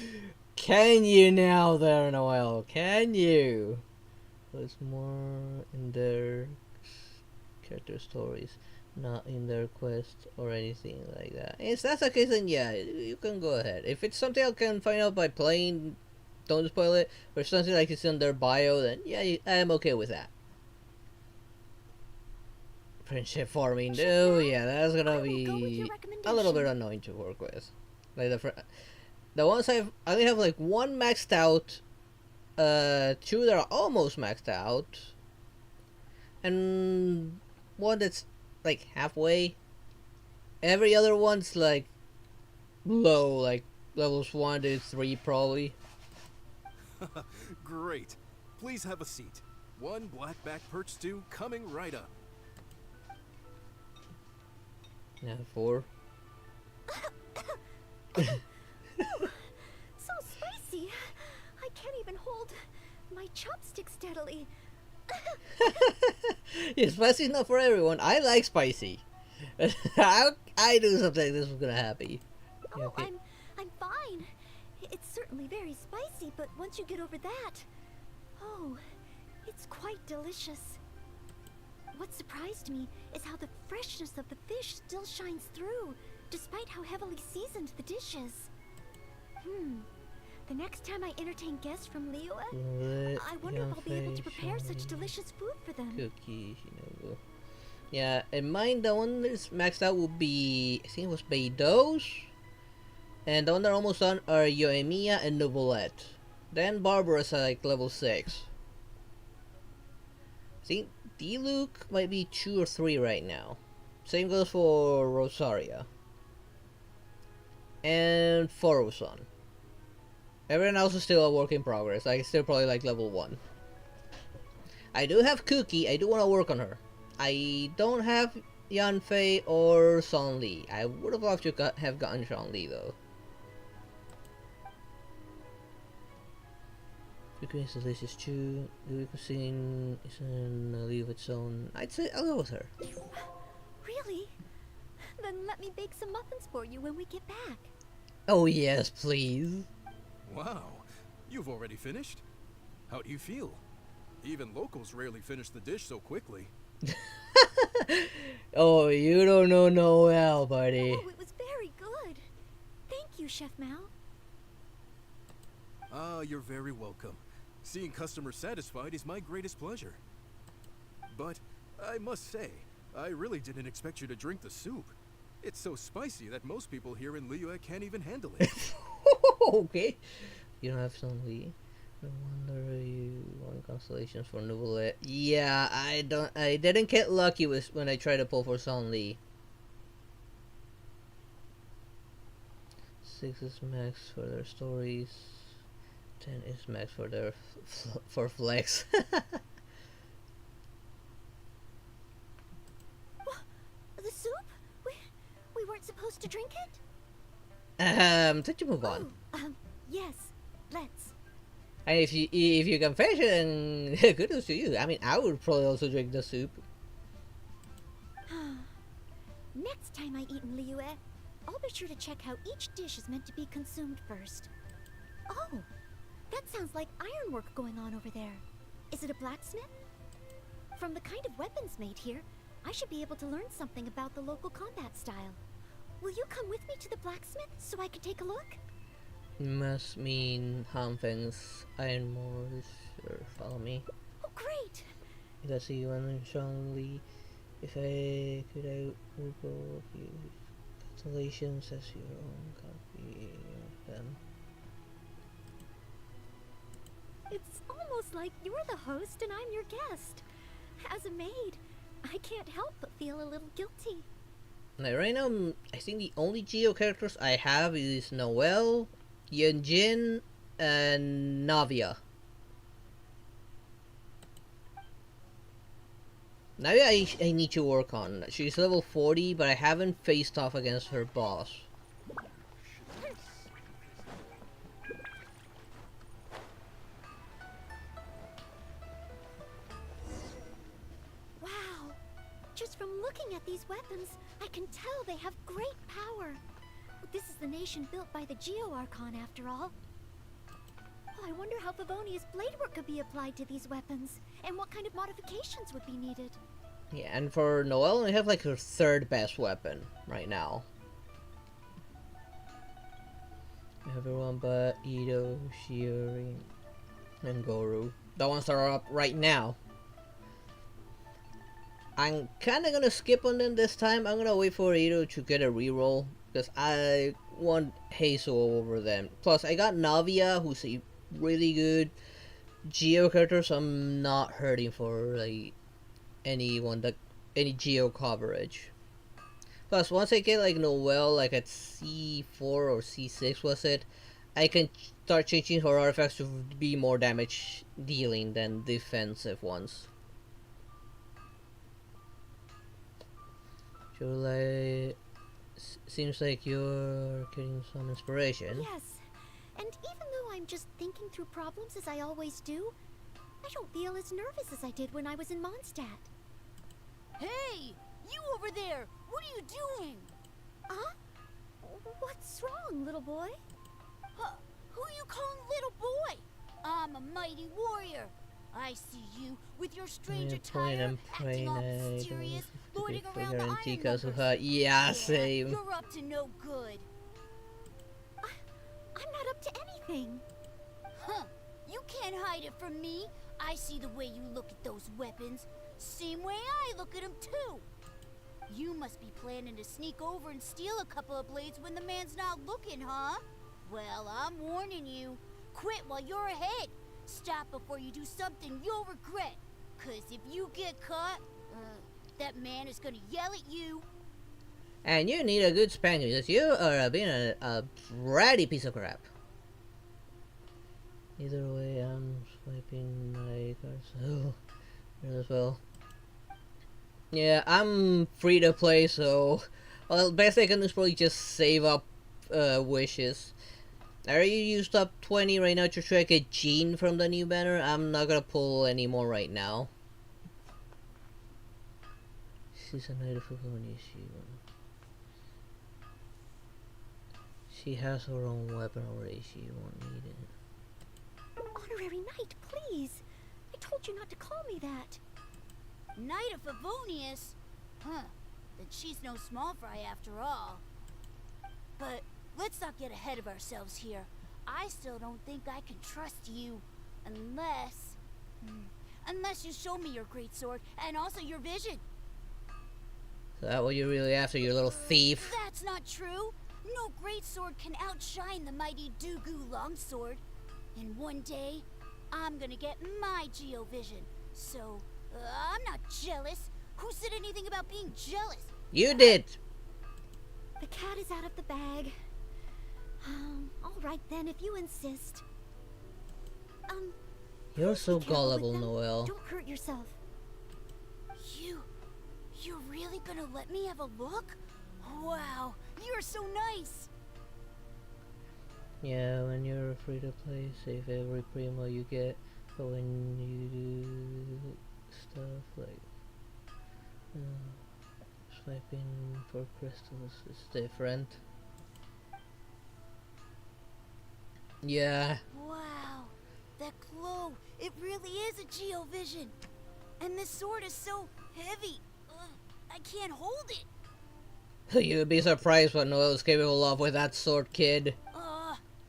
Can you now there, Noel? Can you? There's more in their character stories, not in their quest or anything like that. If that's the case, then yeah, you can go ahead. If it's something I can find out by playing, don't spoil it. Or something like it's in their bio, then yeah, I am okay with that. Friendship farming, oh yeah, that's gonna I will go with be your a little bit recommendation. annoying to work with. Like the ones I only have like one maxed out, two that are almost maxed out, and one that's like halfway. Every other one's like low, like levels 1 to 3 probably. Great. Please have a seat. One black-back perch stew coming right up. Yeah, 4. So spicy. I can't even hold my chopstick steadily. Yeah, spicy's not for everyone. I like spicy. I knew something like this was gonna happen. You Oh, okay? I'm fine. It's certainly very spicy, but once you get over that, oh, it's quite delicious. What surprised me is how the freshness of the fish still shines through, despite how heavily seasoned the dish is. The next time I entertain guests from Liyue, I wonder if I'll be able to prepare such delicious food for them. Cookies, yeah, in mine, the one that's maxed out will be, I think it was Beidos. And the one that are almost done are Yoemiya and Novelette. Then Barbara's at like level 6. I think D-Luke might be 2 or 3 right now. Same goes for Rosaria. And Foroson. Everyone else is still a work in progress. Like, still probably like level 1. I do have Cookie. I do want to work on her. I don't have Yanfei or Song Li. I would have loved to have gotten Song Li though. Cookie is delicious too. The cuisine is in a league of its own. I'd say I'll go with her. Really? Then let me bake some muffins for you when we get back. Oh yes, please. Wow, you've already finished? How do you feel? Even locals rarely finish the dish so quickly. Oh, you don't know Noel, buddy. Oh, it was very good. Thank you, Chef Mao. Ah, you're very welcome. Seeing customers satisfied is my greatest pleasure. But I must say, I really didn't expect you to drink the soup. It's so spicy that most people here in Liyue can't even handle it. Okay. You don't have some Lee. No wonder you won constellations for Nouvelle. Yeah, I didn't get lucky with when I tried to pull for Sun Lee. 6 is max for their stories. 10 is max for their for flex. The soup? We weren't supposed to drink it? Did you move on? Oh, yes. Let's. And if you can finish it, then kudos to you. I mean, I would probably also drink the soup. Next time I eat in Liyue, I'll be sure to check how each dish is meant to be consumed first. Oh, that sounds like ironwork going on over there. Is it a blacksmith? From the kind of weapons made here, I should be able to learn something about the local combat style. Will you come with me to the blacksmith so I can take a look? Must mean Hanfeng's iron Moors. Sure, follow me. Oh, great! Let's see you and strongly. If I could, I would go with you. Constellations as your own copy of them. It's almost like you're the host and I'm your guest. As a maid, I can't help but feel a little guilty. Now, right now, I think the only Geo characters I have is Noelle, Yunjin, and Navia. Navia I need to work on. She's level 40, but I haven't faced off against her boss. Wow! Just from looking at these weapons, I can tell they have great power. This is the nation built by the Geo Archon, after all. Oh, I wonder how Favonia's blade work could be applied to these weapons, and what kind of modifications would be needed. Yeah, and for Noelle, I have like her third best weapon right now. Everyone but Ito, Shiori, and Goru. The ones that are up right now. I'm kinda gonna skip on them this time. I'm gonna wait for Ito to get a reroll, because I want Hazel over them. Plus, I got Navia, who's a really good Geo character, so I'm not hurting for like any Geo coverage. Plus, once I get like Noelle, like at C4 or C6 was it, I can start changing her artifacts to be more damage dealing than defensive ones. July, seems like you're getting some inspiration. Yes, and even though I'm just thinking through problems as I always do, I don't feel as nervous as I did when I was in Mondstadt. Hey! You over there! What are you doing? Huh? What's wrong, little boy? Who you calling little boy? I'm a mighty warrior. I see you with your strange attire, acting all mysterious, loitering around the ironmongers. Yeah, same. You're up to no good. I'm not up to anything. Huh. You can't hide it from me. I see the way you look at those weapons. Same way I look at them too. You must be planning to sneak over and steal a couple of blades when the man's not looking, huh? Well, I'm warning you. Quit while you're ahead. Stop before you do something you'll regret. 'Cause if you get caught, that man is gonna yell at you. And you need a good spanking, because you are being a bratty piece of crap. Either way, I'm swiping my cards. Oh, might as well. Yeah, I'm free to play, so well, best I can do is probably just save up wishes. I already used up 20 right now to try to get Jean from the new banner. I'm not gonna pull any more right now. She's a knight of Favonius. She has her own weapon already, she won't need it. Honorary Knight, please! I told you not to call me that. Knight of Favonius? Huh. Then she's no small fry after all. But let's not get ahead of ourselves here. I still don't think I can trust you unless... unless you show me your great sword and also your vision. Is that what you're really after, you little thief? That's not true. No great sword can outshine the mighty Dugu longsword. And one day, I'm gonna get my Geovision. So, I'm not jealous. Who said anything about being jealous? You did! The cat is out of the bag. Alright then, if you insist. You're so be careful gullible, with them. Noelle. Don't hurt yourself. You're really gonna let me have a look? Wow, you're so nice! Yeah, when you're free to play, save every primo you get, but when you do stuff like swiping for crystals is different. Yeah. Wow, that glow, it really is a Geovision! And this sword is so heavy, I can't hold it! You'd be surprised what Noelle is capable of with that sword, kid.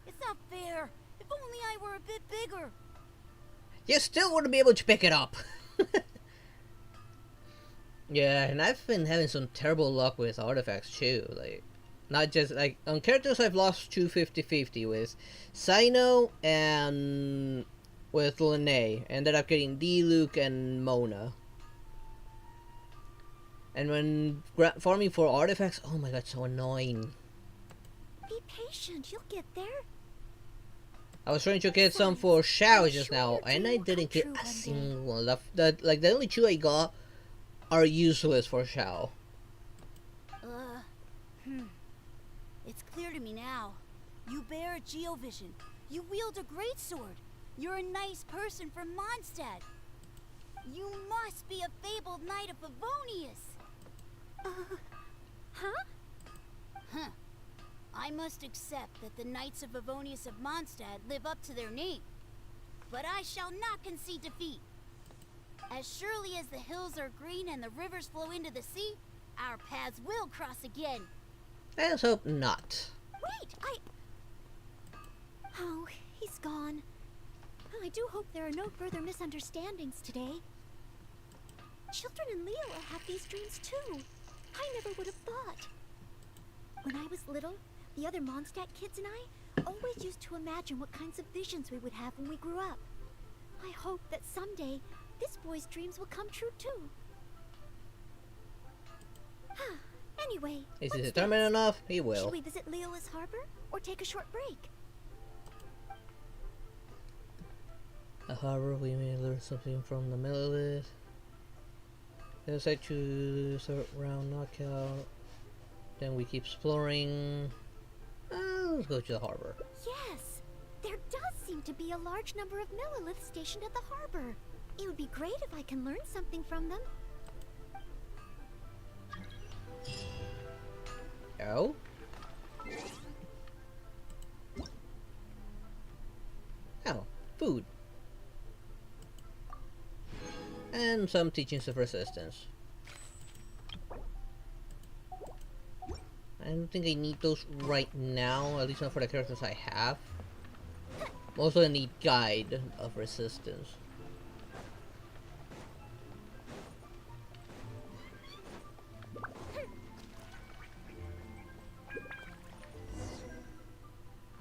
It's not fair. If only I were a bit bigger. You still wouldn't be able to pick it up. Yeah, and I've been having some terrible luck with artifacts too. Like, not just like on characters I've lost 50-50 with Sino and with Lene. Ended up getting D, Luke, and Mona. And when farming for artifacts, oh my god, so annoying. Be patient, you'll get there. I was trying to get some for Xiao just now, and I didn't get a single one. Like the only two I got are useless for Xiao. It's clear to me now. You bear a Geovision. You wield a great sword. You're a nice person from Mondstadt. You must be a fabled knight of Favonius. Huh? Huh. I must accept that the Knights of Favonius of Mondstadt live up to their name. But I shall not concede defeat. As surely as the hills are green and the rivers flow into the sea, our paths will cross again. Let's hope not. Wait, Oh, he's gone. I do hope there are no further misunderstandings today. Children in Leola have these dreams too. I never would have thought. When I was little, the other Mondstadt kids and I always used to imagine what kinds of visions we would have when we grew up. I hope that someday this boy's dreams will come true too. Anyway, Is he what's determined next? enough? He will. Should we visit Leola's harbor or take a short break? A harbor, we may learn something from the Millilith. Let's head to third round knockout. Then we keep exploring. Let's go to the harbor. Yes! There does seem to be a large number of Milliliths stationed at the harbor. It would be great if I can learn something from them. Oh? Oh, food. And some teachings of resistance. I don't think I need those right now, at least not for the characters I have. Also, I need guide of resistance.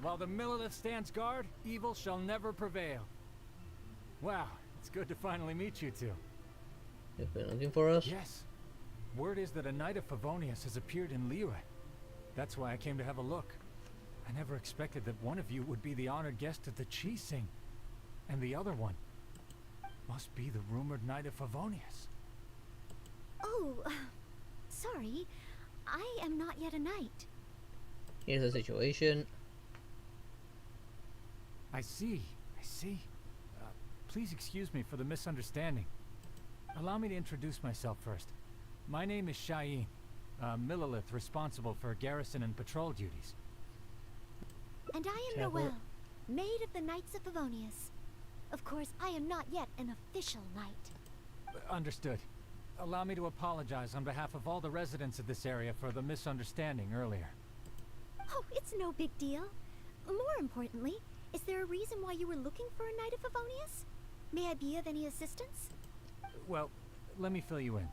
While the Millilith stands guard, evil shall never prevail. Wow, it's good to finally meet you two. You've been looking for us? Yes. Word is that a Knight of Favonius has appeared in Liyue. That's why I came to have a look. I never expected that one of you would be the honored guest at the Chi Sing. And the other one must be the rumored Knight of Favonius. Oh, sorry. I am not yet a knight. Here's the situation. I see. Please excuse me for the misunderstanding. Allow me to introduce myself first. My name is Shayin, a Millilith responsible for garrison and patrol duties. And I am Traveler. Noelle, maid of the Knights of Favonius. Of course, I am not yet an official knight. Understood. Allow me to apologize on behalf of all the residents of this area for the misunderstanding earlier. Oh, it's no big deal. More importantly, is there a reason why you were looking for a Knight of Favonius? May I be of any assistance? Well, let me fill you in.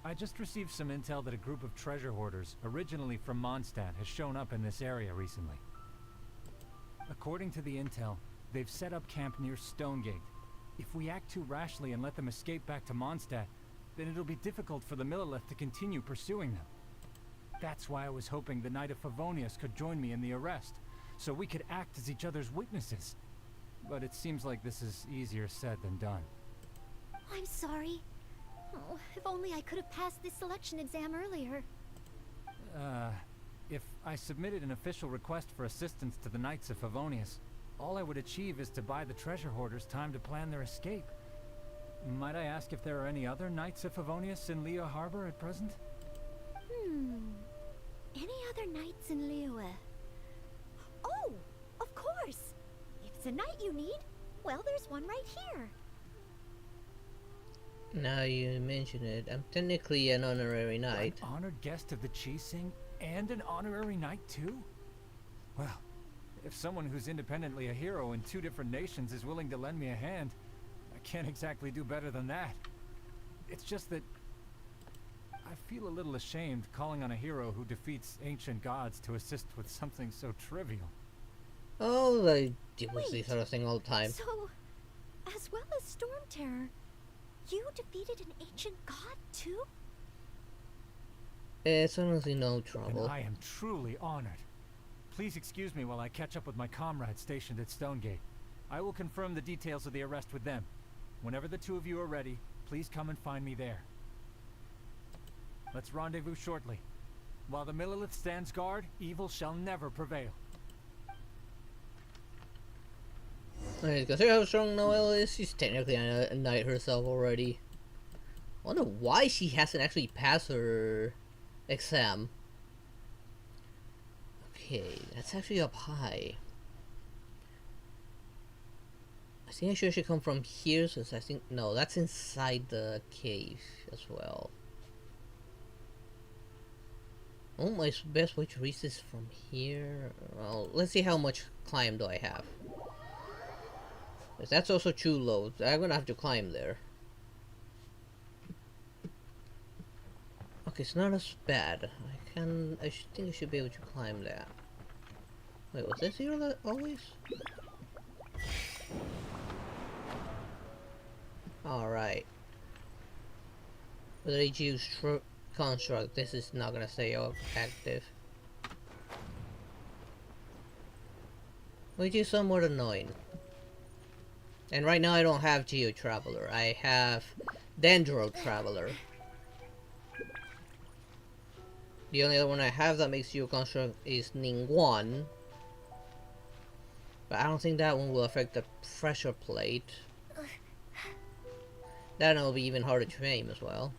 I just received some intel that a group of treasure hoarders, originally from Mondstadt, has shown up in this area recently. According to the intel, they've set up camp near Stonegate. If we act too rashly and let them escape back to Mondstadt, then it'll be difficult for the Millelith to continue pursuing them. That's why I was hoping the Knight of Favonius could join me in the arrest, so we could act as each other's witnesses. But it seems like this is easier said than done. I'm sorry. Oh, if only I could have passed this selection exam earlier. If I submitted an official request for assistance to the Knights of Favonius, all I would achieve is to buy the treasure hoarders time to plan their escape. Might I ask if there are any other Knights of Favonius in Liyue Harbor at present? Any other knights in Liyue? Oh, of course! If it's a knight you need, well, there's one right here. Now you mention it, I'm technically an honorary knight. An honored guest of the Qixing and an honorary knight too? Well, if someone who's independently a hero in two different nations is willing to lend me a hand, I can't exactly do better than that. It's just that I feel a little ashamed calling on a hero who defeats ancient gods to assist with something so trivial. Oh, I deal with this sort of thing all the time. So, as well as Storm Terror, you defeated an ancient god too? It's honestly no trouble. And I am truly honored. Please excuse me while I catch up with my comrades stationed at Stonegate. I will confirm the details of the arrest with them. Whenever the two of you are ready, please come and find me there. Let's rendezvous shortly. While the Millelith stands guard, evil shall never prevail. Alright, consider how strong Noelle is. She's technically a knight herself already. I wonder why she hasn't actually passed her exam. Okay, that's actually up high. I think I should come from here, since I think no, that's inside the cave as well. Oh, my best way to reach this from here. Well, let's see how much climb do I have. Because that's also too low. I'm gonna have to climb there. Okay, it's not as bad. I think I should be able to climb that. Wait, was this here always? Alright. With AGU construct, this is not gonna stay active. Which is somewhat annoying. And right now I don't have Geo Traveler. I have Dendro Traveler. The only other one I have that makes Geo construct is Ningguang. But I don't think that one will affect the pressure plate. That will be even harder to aim as well.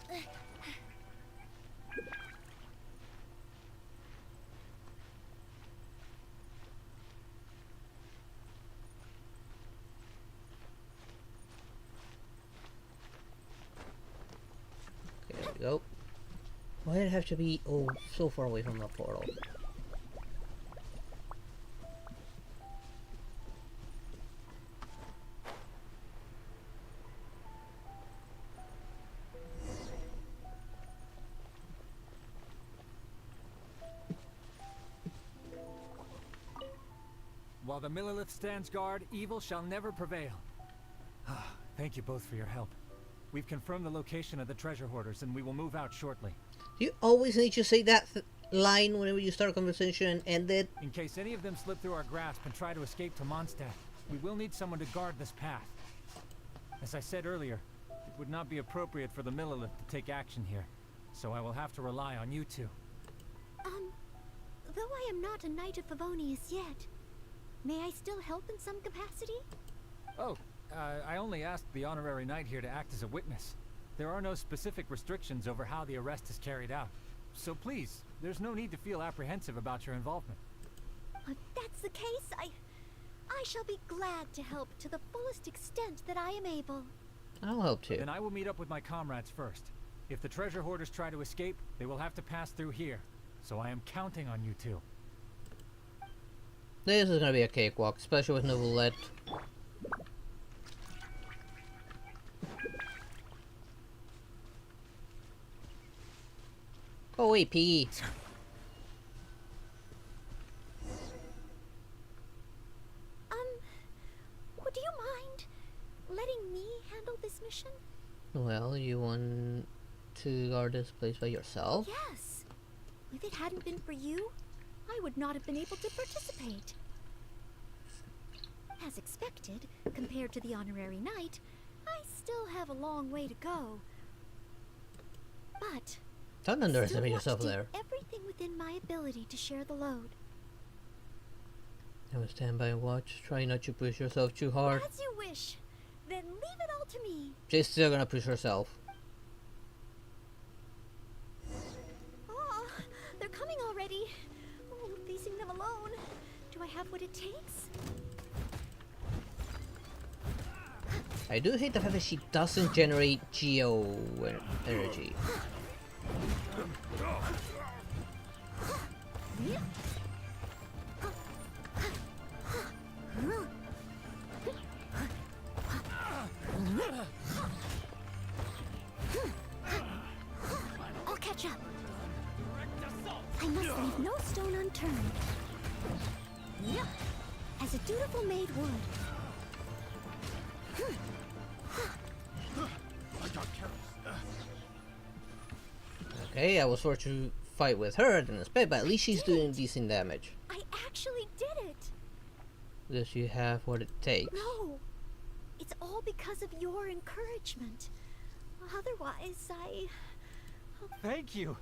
Okay, there we go. Why did it have to be so far away from the portal? While the Millelith stands guard, evil shall never prevail. Thank you both for your help. We've confirmed the location of the treasure hoarders, and we will move out shortly. Do you always need to say that line whenever you start a conversation and end it? In case any of them slip through our grasp and try to escape to Mondstadt, we will need someone to guard this path. As I said earlier, it would not be appropriate for the Millelith to take action here, so I will have to rely on you two. Though I am not a Knight of Favonius yet, may I still help in some capacity? Oh, I only asked the honorary knight here to act as a witness. There are no specific restrictions over how the arrest is carried out, So please, there's no need to feel apprehensive about your involvement. If that's the case, I shall be glad to help to the fullest extent that I am able. I'll help too. Then I will meet up with my comrades first. If the treasure hoarders try to escape, they will have to pass through here. So I am counting on you two. This is gonna be a cakewalk, especially with no roulette. Go away, Piggy. Would you mind letting me handle this mission? Well, you want to guard this place by yourself? Yes. If it hadn't been for you, I would not have been able to participate. As expected, compared to the honorary knight, I still have a long way to go. But Don't underestimate yourself still there. want to do everything within my ability to share the load. I will stand by and watch. Try not to push yourself too hard. As you wish. Then leave it all to me. She's still gonna push herself. Oh, they're coming already. Oh, facing them alone. Do I have what it takes? I do hate the fact that she doesn't generate geo energy. I'll catch up. I must leave no stone unturned. As a dutiful maid would. Okay, I was forced to fight with her than expected, but at least she's doing decent damage. I actually did it. Does she have what it takes? No. It's all because of your encouragement. Otherwise, Thank you.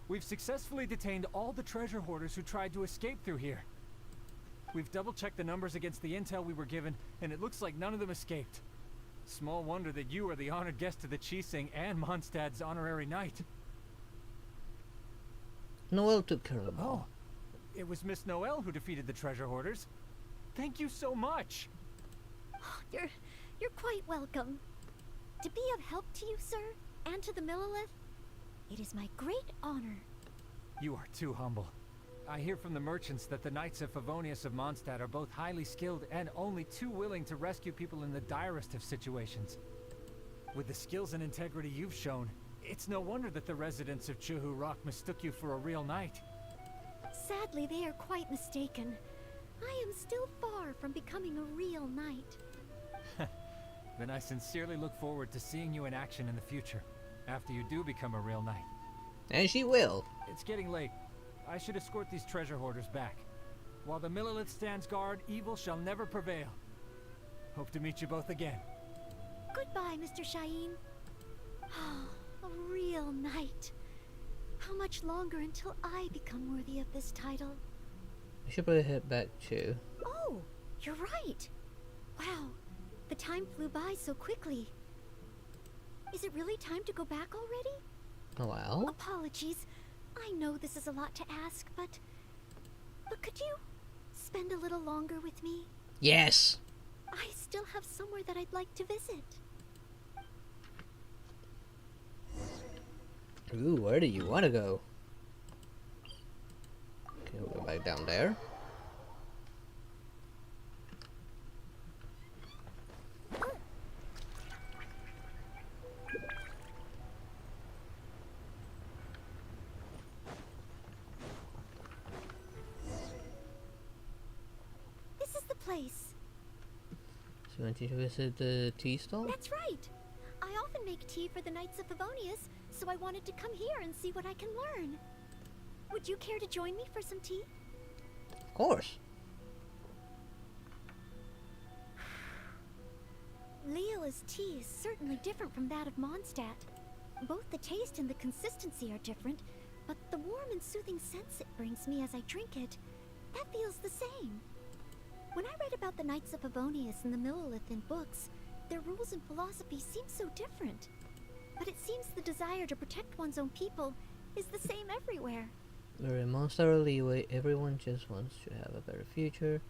We've successfully detained all the treasure hoarders who tried to escape through here. We've double-checked the numbers against the intel we were given, and it looks like none of them escaped. Small wonder that you are the honored guest of the Qixing and Mondstadt's honorary knight. Noelle took care of them all. Oh, it was Miss Noelle who defeated the treasure hoarders. Thank you so much. You're quite welcome. To be of help to you, sir, and to the Millelith, it is my great honor. You are too humble. I hear from the merchants that the Knights of Favonius of Mondstadt are both highly skilled and only too willing to rescue people in the direst of situations. With the skills and integrity you've shown, it's no wonder that the residents of Chuhu Rock mistook you for a real knight. Sadly, they are quite mistaken. I am still far from becoming a real knight. Then I sincerely look forward to seeing you in action in the future, after you do become a real knight. And she will. It's getting late. I should escort these treasure hoarders back. While the Millelith stands guard, evil shall never prevail. Hope to meet you both again. Goodbye, Mr. Shaheen. A real knight. How much longer until I become worthy of this title? We should probably head back too. Oh, you're right. Wow, the time flew by so quickly. Is it really time to go back already? Well. Apologies. I know this is a lot to ask, but could you spend a little longer with me? Yes. I still have somewhere that I'd like to visit. Ooh, where do you want to go? Okay, we'll go back down there. This is the place. So you want to visit the tea stall? That's right. I often make tea for the Knights of Favonius, so I wanted to come here and see what I can learn. Would you care to join me for some tea? Of course. Leela's tea is certainly different from that of Mondstadt. Both the taste and the consistency are different, but the warm and soothing sense it brings me as I drink it, that feels the same. When I read about the Knights of Favonius and the Millelith in books, their rules and philosophy seem so different. But it seems the desire to protect one's own people is the same everywhere. We're a monster leeway. Everyone just wants to have a better future.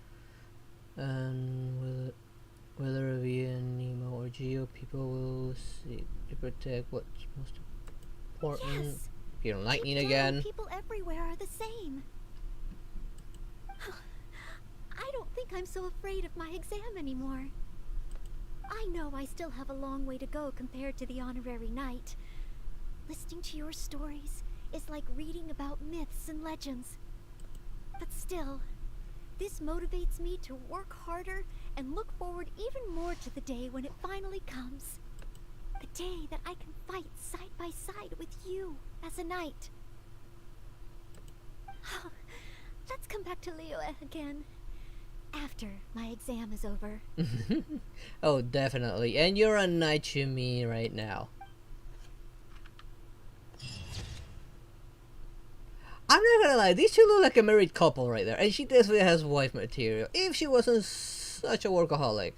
And whether it be in Nemo or Geo, people will seek to protect what's most important. Yes. You know, lightning Deep down, again. people everywhere are the same. I don't think I'm so afraid of my exam anymore. I know I still have a long way to go compared to the honorary knight. Listening to your stories is like reading about myths and legends. But still, this motivates me to work harder and look forward even more to the day when it finally comes. The day that I can fight side by side with you as a knight. Let's come back to Liyue again. After my exam is over. Oh, definitely. And you're a knight to me right now. I'm not gonna lie, these two look like a married couple right there. And she definitely has wife material. If she wasn't such a workaholic.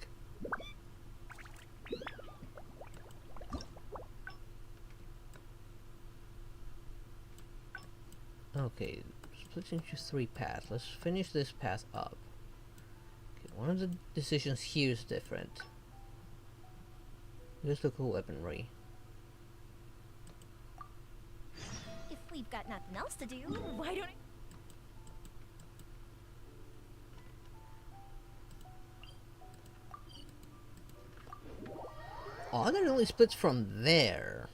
Okay, split into 3 paths. Let's finish this path up. Okay, one of the decisions here is different. Here's the cool weaponry. If we've got nothing else to do, why don't I... Oh, that only splits from there.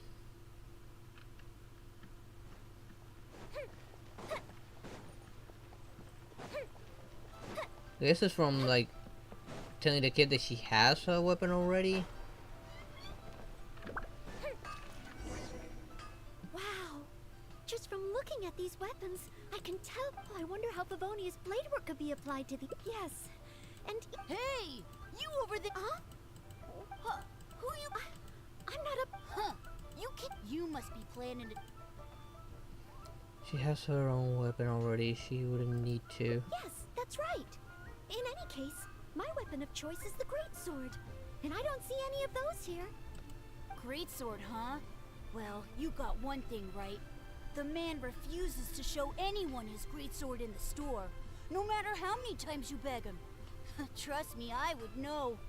This is from, like, telling the kid that she has a weapon already. Wow! Just from looking at these weapons, I can tell. I wonder how Favonia's blade work could be applied to the... Yes. And... Hey! You over there! Huh? Who you... I'm not a... Huh. You can... You must be planning to... She has her own weapon already. She wouldn't need to. Yes, that's right. In any case, my weapon of choice is the greatsword. And I don't see any of those here. Greatsword, huh? Well, you got one thing right. The man refuses to show anyone his greatsword in the store. No matter how many times you beg him. Trust me, I would know.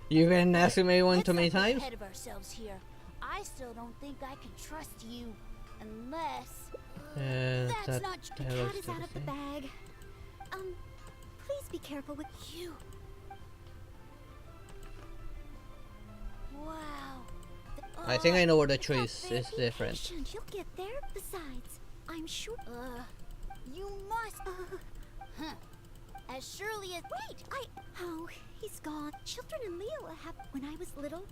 You've been asking me one too many Let's not get times? ahead of ourselves here. I still don't think I can trust you. Unless... that's not... The cat is out of the bag. Please be careful with you. Wow. I think I know where the choice is different. Patient, you'll get there. Besides, I'm sure... You must... Huh. As surely as... Wait, Oh, he's gone. Children in Liyue have... When I was little...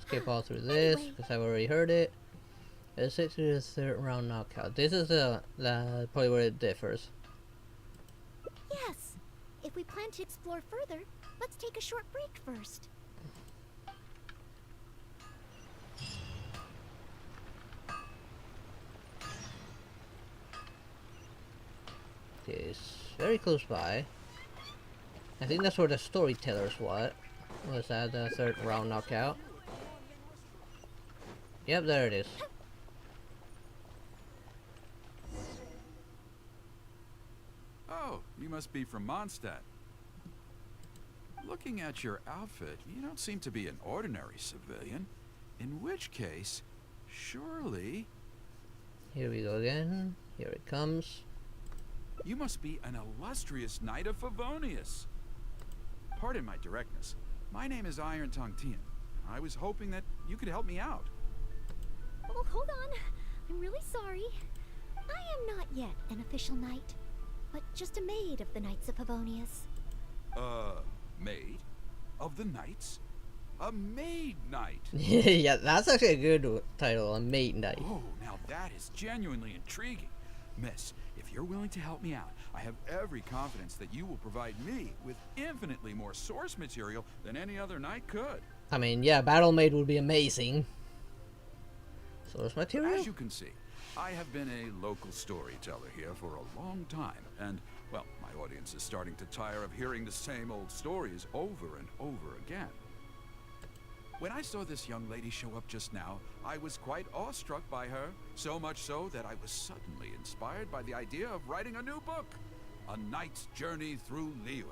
Skip all through this, Anyway. because I've already heard it. Let's take to the 3rd round knockout. This is the probably where it differs. Yes. If we plan to explore further, let's take a short break first. Okay, it's very close by. I think that's where the storyteller's was that the 3rd round knockout. Yep, there it is. Oh, you must be from Mondstadt. Looking at your outfit, you don't seem to be an ordinary civilian. In which case, surely... Here we go again. Here it comes. You must be an illustrious knight of Favonius. Pardon my directness. My name is Iron Tongue Tian. I was hoping that you could help me out. Oh, hold on. I'm really sorry. I am not yet an official knight, but just a maid of the Knights of Favonius. Maid? Of the Knights? A maid knight? Yeah, that's actually a good title, a maid knight. Oh, now that is genuinely intriguing. Miss, if you're willing to help me out, I have every confidence that you will provide me with infinitely more source material than any other knight could. I mean, yeah, Battle Maid would be amazing. Source material? As you can see, I have been a local storyteller here for a long time, and, well, my audience is starting to tire of hearing the same old stories over and over again. When I saw this young lady show up just now, I was quite awestruck by her, so much so that I was suddenly inspired by the idea of writing a new book, A Knight's Journey Through Liyue.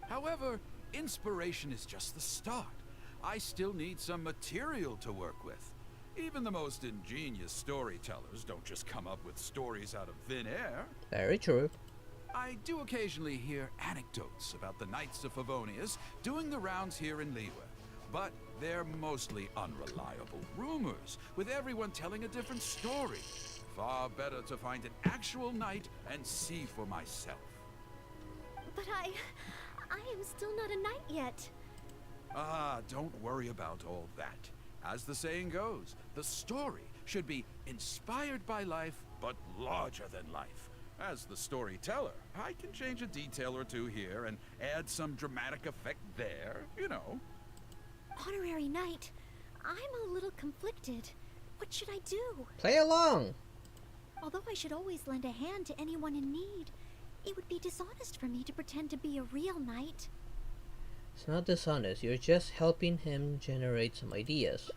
However, inspiration is just the start. I still need some material to work with. Even the most ingenious storytellers don't just come up with stories out of thin air. Very true. I do occasionally hear anecdotes about the Knights of Favonius doing the rounds here in Liyue, but they're mostly unreliable rumors, with everyone telling a different story. Far better to find an actual knight and see for myself. But I am still not a knight yet. Ah, don't worry about all that. As the saying goes, the story should be inspired by life, but larger than life. As the storyteller, I can change a detail or two here and add some dramatic effect there, you know. Honorary knight, I'm a little conflicted. What should I do? Play along! Although I should always lend a hand to anyone in need, it would be dishonest for me to pretend to be a real knight. It's not dishonest, you're just helping him generate some ideas.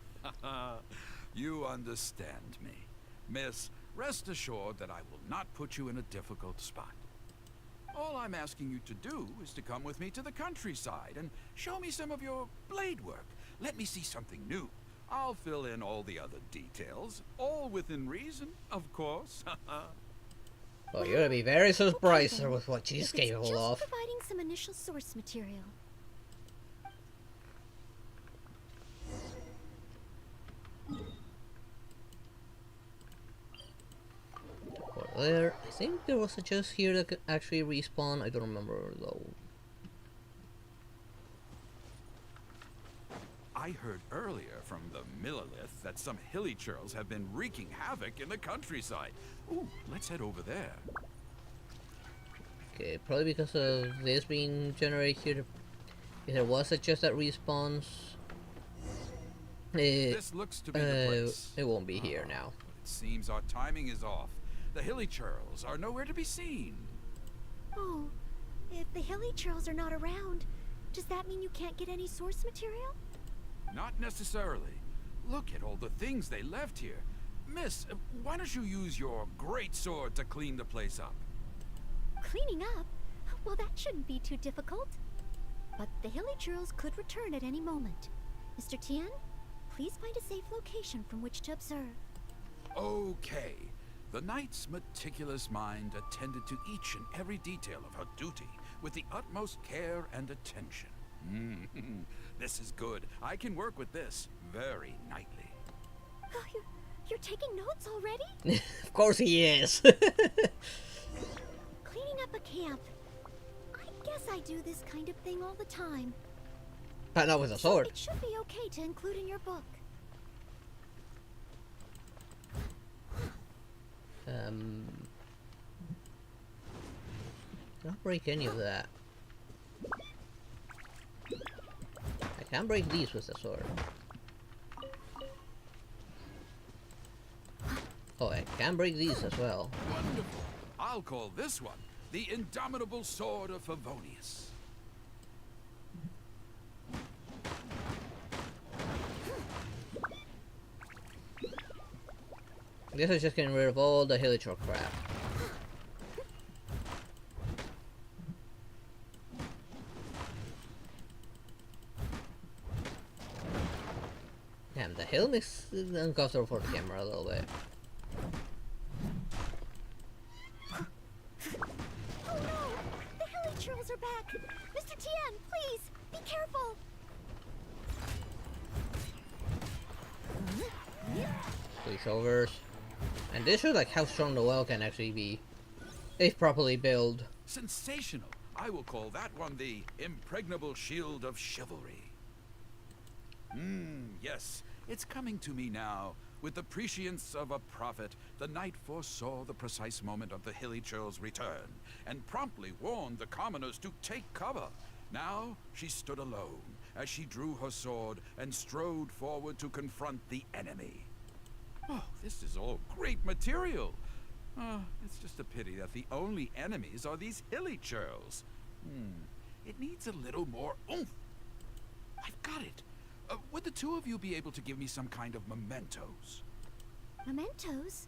You understand me. Miss, rest assured that I will not put you in a difficult spot. All I'm asking you to do is to come with me to the countryside and show me some of your blade work. Let me see something new. I'll fill in all the other details, all within reason, of course. Well, you're gonna be very surprised Okay, with what she's if it's capable just of. providing some initial source material. Well, there, I think there was a chest here that could actually respawn. I don't remember though. I heard earlier from the Millilith that some hilly churls have been wreaking havoc in the countryside. Ooh, let's head over there. Okay, probably because of this being generated here. If there was a chest that respawns, This looks to be the place. it won't be here now. It seems our timing is off. The hilly churls are nowhere to be seen. Oh, if the hilly churls are not around, does that mean you can't get any source material? Not necessarily. Look at all the things they left here. Miss, why don't you use your great sword to clean the place up? Cleaning up? Well, that shouldn't be too difficult. But the hilly churls could return at any moment. Mr. Tian, please find a safe location from which to observe. Okay. The knight's meticulous mind attended to each and every detail of her duty with the utmost care and attention. This is good. I can work with this very knightly. Oh, you're taking notes already? Of course he is. Cleaning up a camp. I guess I do this kind of thing all the time. But not with a sword. It should be okay to include in your book. Don't break any of that. I can't break these with the sword. Oh, I can break these as well. Wonderful. I'll call this one the Indomitable Sword of Favonius. This is just getting rid of all the hilly troll crap. Damn, the hill is uncomfortable for the camera a little bit. Oh no! The hilly churls are back! Mr. Tian, please, be careful! Voiceovers. And this shows like how strong the well can actually be if properly built. Sensational. I will call that one the Impregnable Shield of Chivalry. Yes, it's coming to me now. With the prescience of a prophet, the knight foresaw the precise moment of the hilly churl's return, and promptly warned the commoners to take cover. Now she stood alone, as she drew her sword and strode forward to confront the enemy. Oh, this is all great material. It's just a pity that the only enemies are these hilly churls. It needs a little more oomph. I've got it. Would the two of you be able to give me some kind of mementos? Mementos?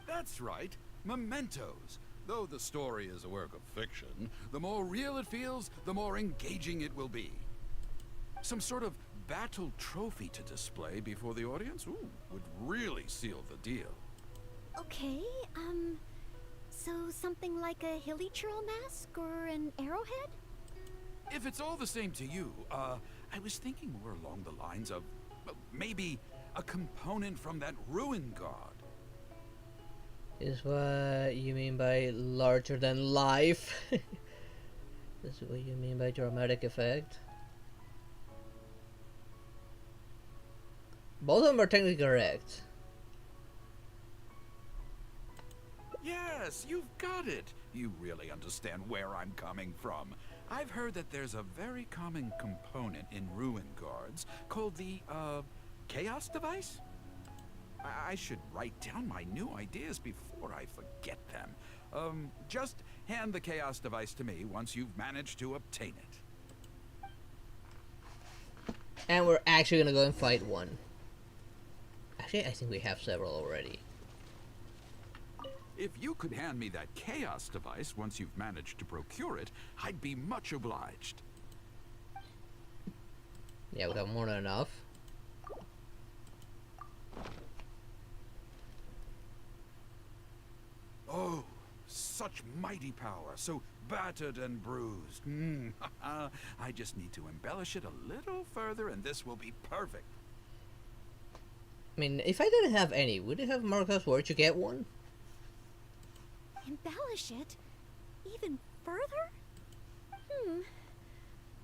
That's right, mementos. Though the story is a work of fiction, the more real it feels, the more engaging it will be. Some sort of battle trophy to display before the audience, would really seal the deal. Okay, so something like a hilly churl mask or an arrowhead? If it's all the same to you, I was thinking more along the lines of, maybe a component from that ruin god. Is what you mean by larger than life? Is what you mean by dramatic effect? Both of them are technically correct. Yes, you've got it. You really understand where I'm coming from. I've heard that there's a very common component in ruin guards called the, chaos device? I should write down my new ideas before I forget them. Just hand the chaos device to me once you've managed to obtain it. And we're actually gonna go and fight one. Actually, I think we have several already. If you could hand me that chaos device once you've managed to procure it, I'd be much obliged. Yeah, we have more than enough. Oh, such mighty power, so battered and bruised. I just need to embellish it a little further and this will be perfect. I mean, if I didn't have any, would it have Marcus where to get one? Embellish it? Even further?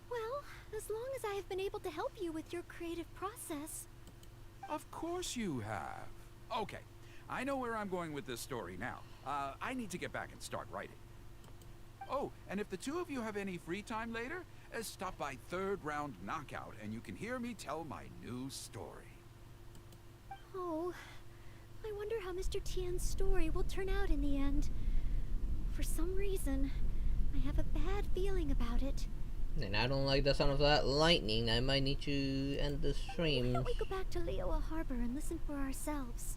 Well, as long as I have been able to help you with your creative process. Of course you have. Okay, I know where I'm going with this story now. I need to get back and start writing. Oh, and if the two of you have any free time later, stop by Third Round Knockout and you can hear me tell my new story. Oh, I wonder how Mr. Tian's story will turn out in the end. For some reason, I have a bad feeling about it. And I don't like the sound of that lightning. I might need to end the stream. Why don't we go back to Liyue Harbor and listen for ourselves?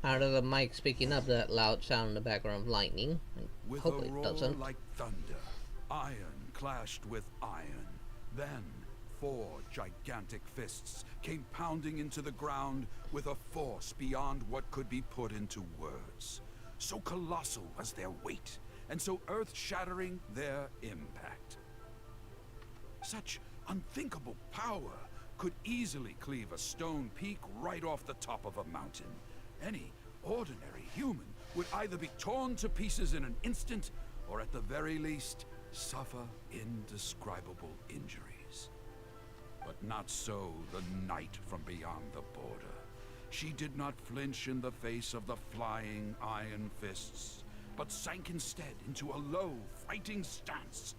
Out of the mic picking up that loud sound in the background of lightning. I hope it doesn't. Like thunder, iron clashed with iron. Then 4 gigantic fists came pounding into the ground with a force beyond what could be put into words. So colossal was their weight, and so earth-shattering their impact. Such unthinkable power could easily cleave a stone peak right off the top of a mountain. Any ordinary human would either be torn to pieces in an instant, or at the very least, suffer indescribable injuries. But not so the knight from beyond the border. She did not flinch in the face of the flying iron fists, but sank instead into a low, fighting stance.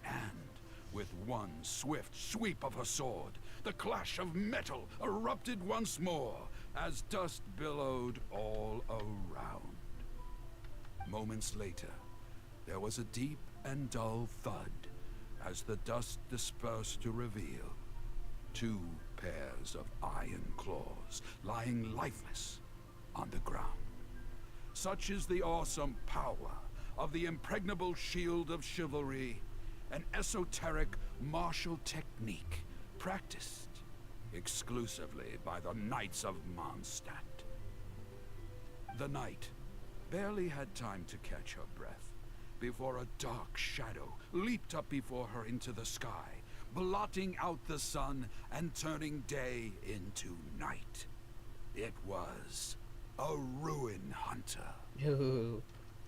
And with one swift sweep of her sword, the clash of metal erupted once more, as dust billowed all around. Moments later, there was a deep and dull thud as the dust dispersed to reveal 2 pairs of iron claws lying lifeless on the ground. Such is the awesome power of the impregnable shield of chivalry, an esoteric martial technique practiced exclusively by the Knights of Mondstadt. The knight barely had time to catch her breath before a dark shadow leaped up before her into the sky, blotting out the sun and turning day into night. It was a ruin hunter.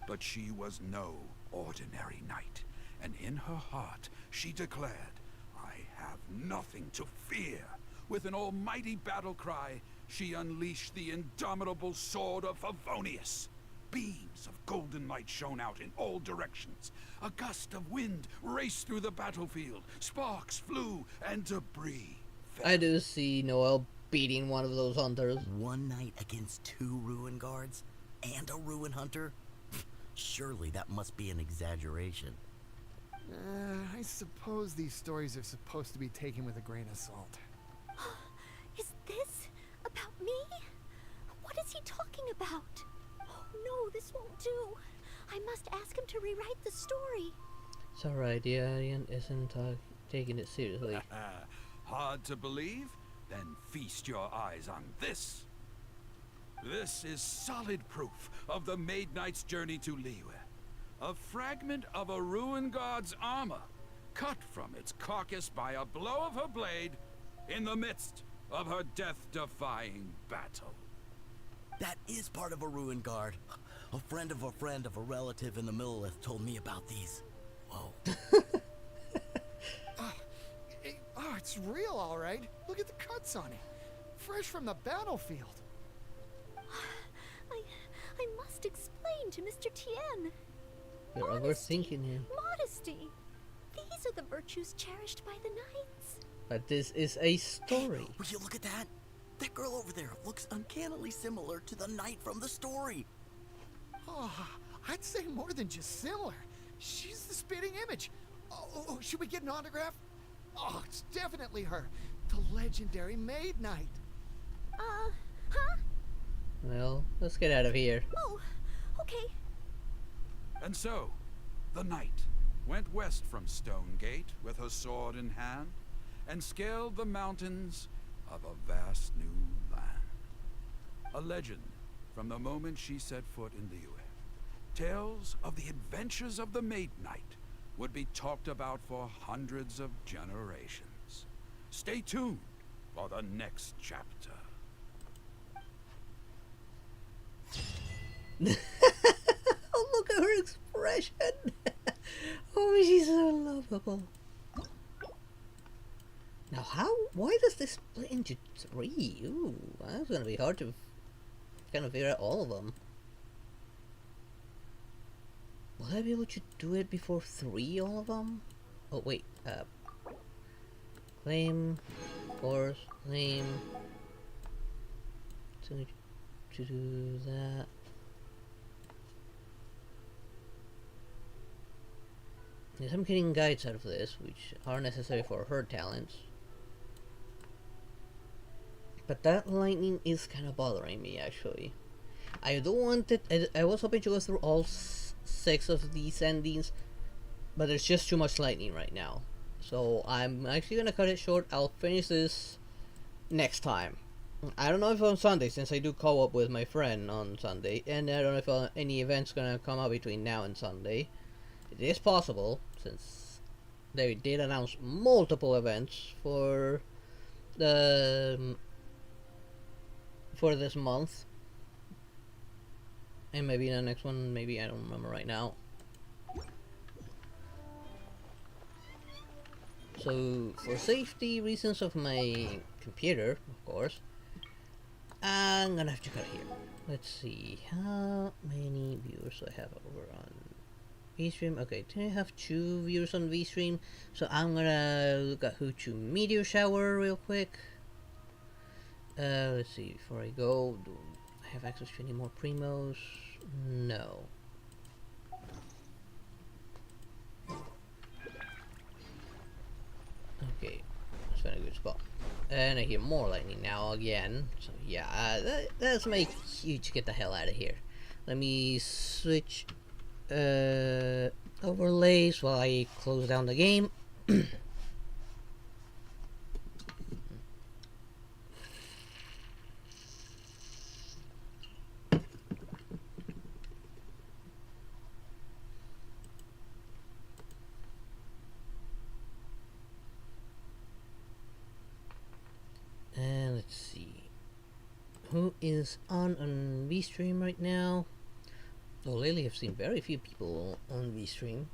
But she was no ordinary knight, and in her heart she declared, "I have nothing to fear." With an almighty battle cry, she unleashed the indomitable sword of Favonius. Beams of golden light shone out in all directions. A gust of wind raced through the battlefield. Sparks flew and debris fell. I do see Noel beating one of those hunters. One night against 2 ruin guards and a ruin hunter? Surely that must be an exaggeration. I suppose these stories are supposed to be taken with a grain of salt. Is this about me? What is he talking about? Oh no, this won't do. I must ask him to rewrite the story. It's alright, the alien isn't taking it seriously. Hard to believe? Then feast your eyes on this. This is solid proof of the Maid Knight's journey to Liyue. A fragment of a ruin god's armor, cut from its carcass by a blow of her blade in the midst of her death-defying battle. That is part of a ruin guard. A friend of a relative in the Millelith told me about these. Whoa. It's real, all right. Look at the cuts on it. Fresh from the battlefield. I must explain to Mr. Tien. You're overthinking him. Modesty. These are the virtues cherished by the knights. But this is a story. Would you look at that? That girl over there looks uncannily similar to the knight from the story. Oh, I'd say more than just similar. She's the spitting image. Oh, should we get an autograph? Oh, it's definitely her. The legendary Maid Knight. Huh? Well, let's get out of here. Oh, okay. And so, the knight went west from Stonegate with her sword in hand and scaled the mountains of a vast new land. A legend from the moment she set foot in Liyue. Tales of the adventures of the Maid Knight would be talked about for hundreds of generations. Stay tuned for the next chapter. Oh, look at her expression. Oh, she's so lovable. Now, why does this split into 3? Ooh, that's gonna be hard to kind of figure out all of them. Will I be able to do it before 3, all of them? Oh, wait, claim, course, claim, so to do that. Yes, I'm getting guides out of this, which are necessary for her talents. But that lightning is kind of bothering me, actually. I don't want it. I was hoping to go through all 6 of these endings, but there's just too much lightning right now. So I'm actually gonna cut it short. I'll finish this next time. I don't know if on Sunday, since I do co-op with my friend on Sunday, and I don't know if any event's gonna come out between now and Sunday. It is possible, since they did announce multiple events for the for this month, and maybe the next one. Maybe I don't remember right now. So, for safety reasons of my computer, of course, I'm gonna have to cut here. Let's see, how many viewers do I have over on VStream? Okay, I have 2 viewers on VStream, so I'm gonna look at who to meteor shower real quick. Let's see, before I go, do I have access to any more primos? No. Okay, that's been a good spot. And I hear more lightning now again, so yeah, that's make you to get the hell out of here. Let me switch overlays while I close down the game. And let's see who is on VStream right now. Well, lately I've seen very few people on VStream.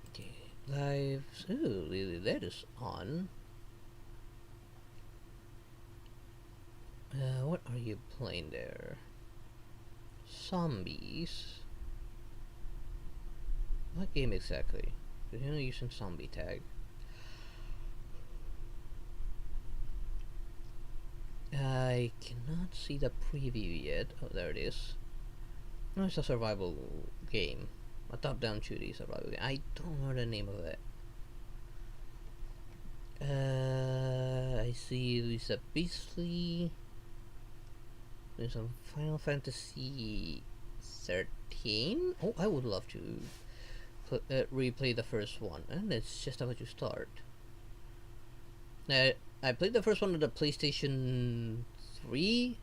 Okay, Lives. Ooh, really, that is on. What are you playing there? Zombies. What game exactly? You're not using zombie tag. I cannot see the preview yet. Oh, there it is. No, it's a survival game. A top-down 2D survival game. I don't know the name of it. I see Lisa Beasley. There's some Final Fantasy 13. Oh, I would love to replay the first one, and it's just about to start. I played the first one on the PlayStation 3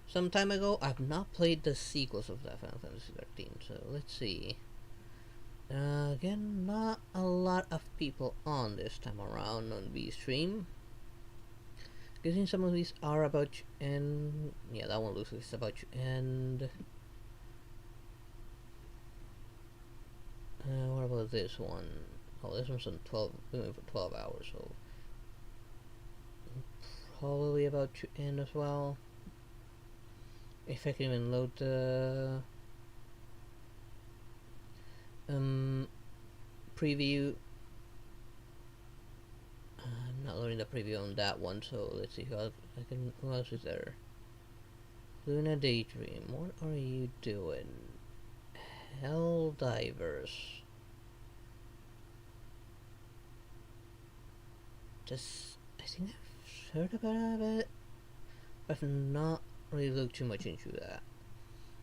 some time ago. I've not played the sequels of that Final Fantasy 13, so let's see. Again, not a lot of people on this time around on V-Stream. Guessing some of these are about to end. Yeah, that one looks like it's about to end. What about this one? Oh, this one's on 12, for 12 hours, so probably about to end as well. If I can even load the preview. I'm not loading the preview on that one, so let's see who else is there? Luna Daydream, what are you doing? Helldivers. I think I've heard about it. I've not really looked too much into that.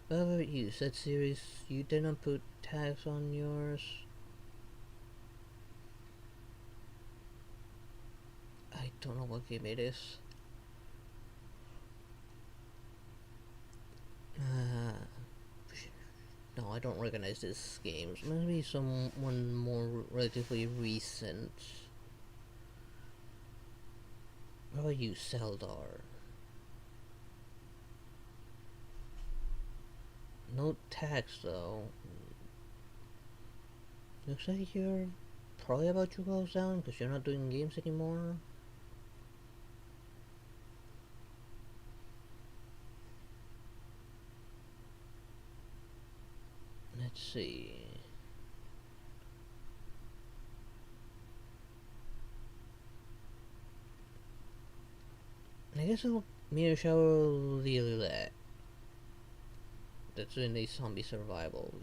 What about you? Set series, you didn't put tags on yours. I don't know what game it is. No, I don't recognize this game. Maybe someone more relatively recent. What about you, Seldar? No tags though. Looks like you're probably about to close down because you're not doing games anymore. Let's see. I guess I'll mirror shower Lila. That's in the zombie survival.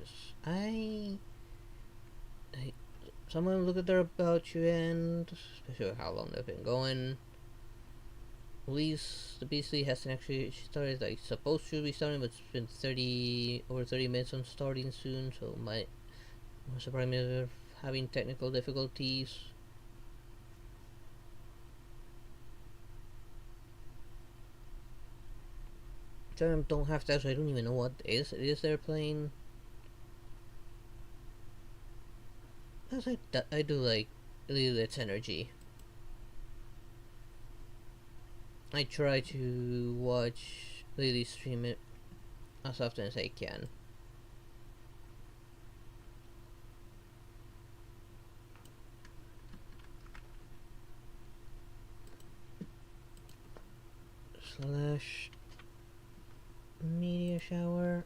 Someone look at their about you and especially how long they've been going. At least the BC hasn't actually started, like supposed to be starting, but it's been over 30 minutes on starting soon, so might surprise me if they're having technical difficulties. Some of them don't have that, so I don't even know what it is they're playing. I do like Lilith's energy. I try to watch Lily stream it as often as I can. Slash media shower.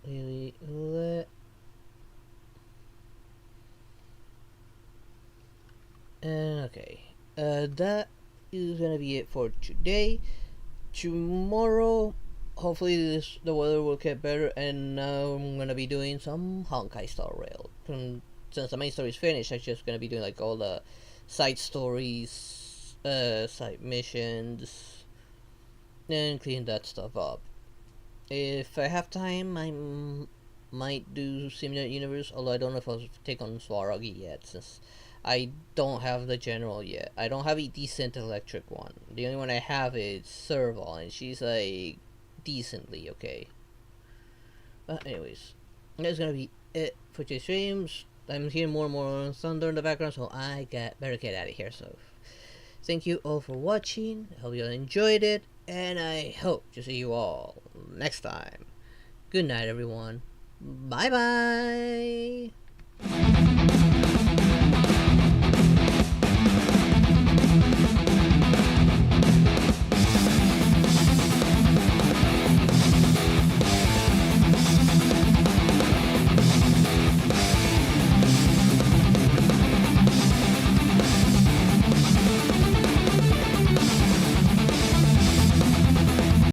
Lily lit. And okay. That is gonna be it for today. Tomorrow, hopefully the weather will get better, and now I'm gonna be doing some Honkai Star Rail. Since the main story is finished, I'm just gonna be doing like all the side stories, side missions, and clean that stuff up. If I have time, I might do Simulate Universe, although I don't know if I'll take on Swaragi yet, since I don't have the general yet. I don't have a decent electric one. The only one I have is Serval, and she's like decently okay. But anyways, that's gonna be it for today's streams. I'm hearing more and more thunder in the background, so I better get out of here. So thank you all for watching. I hope you all enjoyed it, and I hope to see you all next time. Good night, everyone. Bye bye.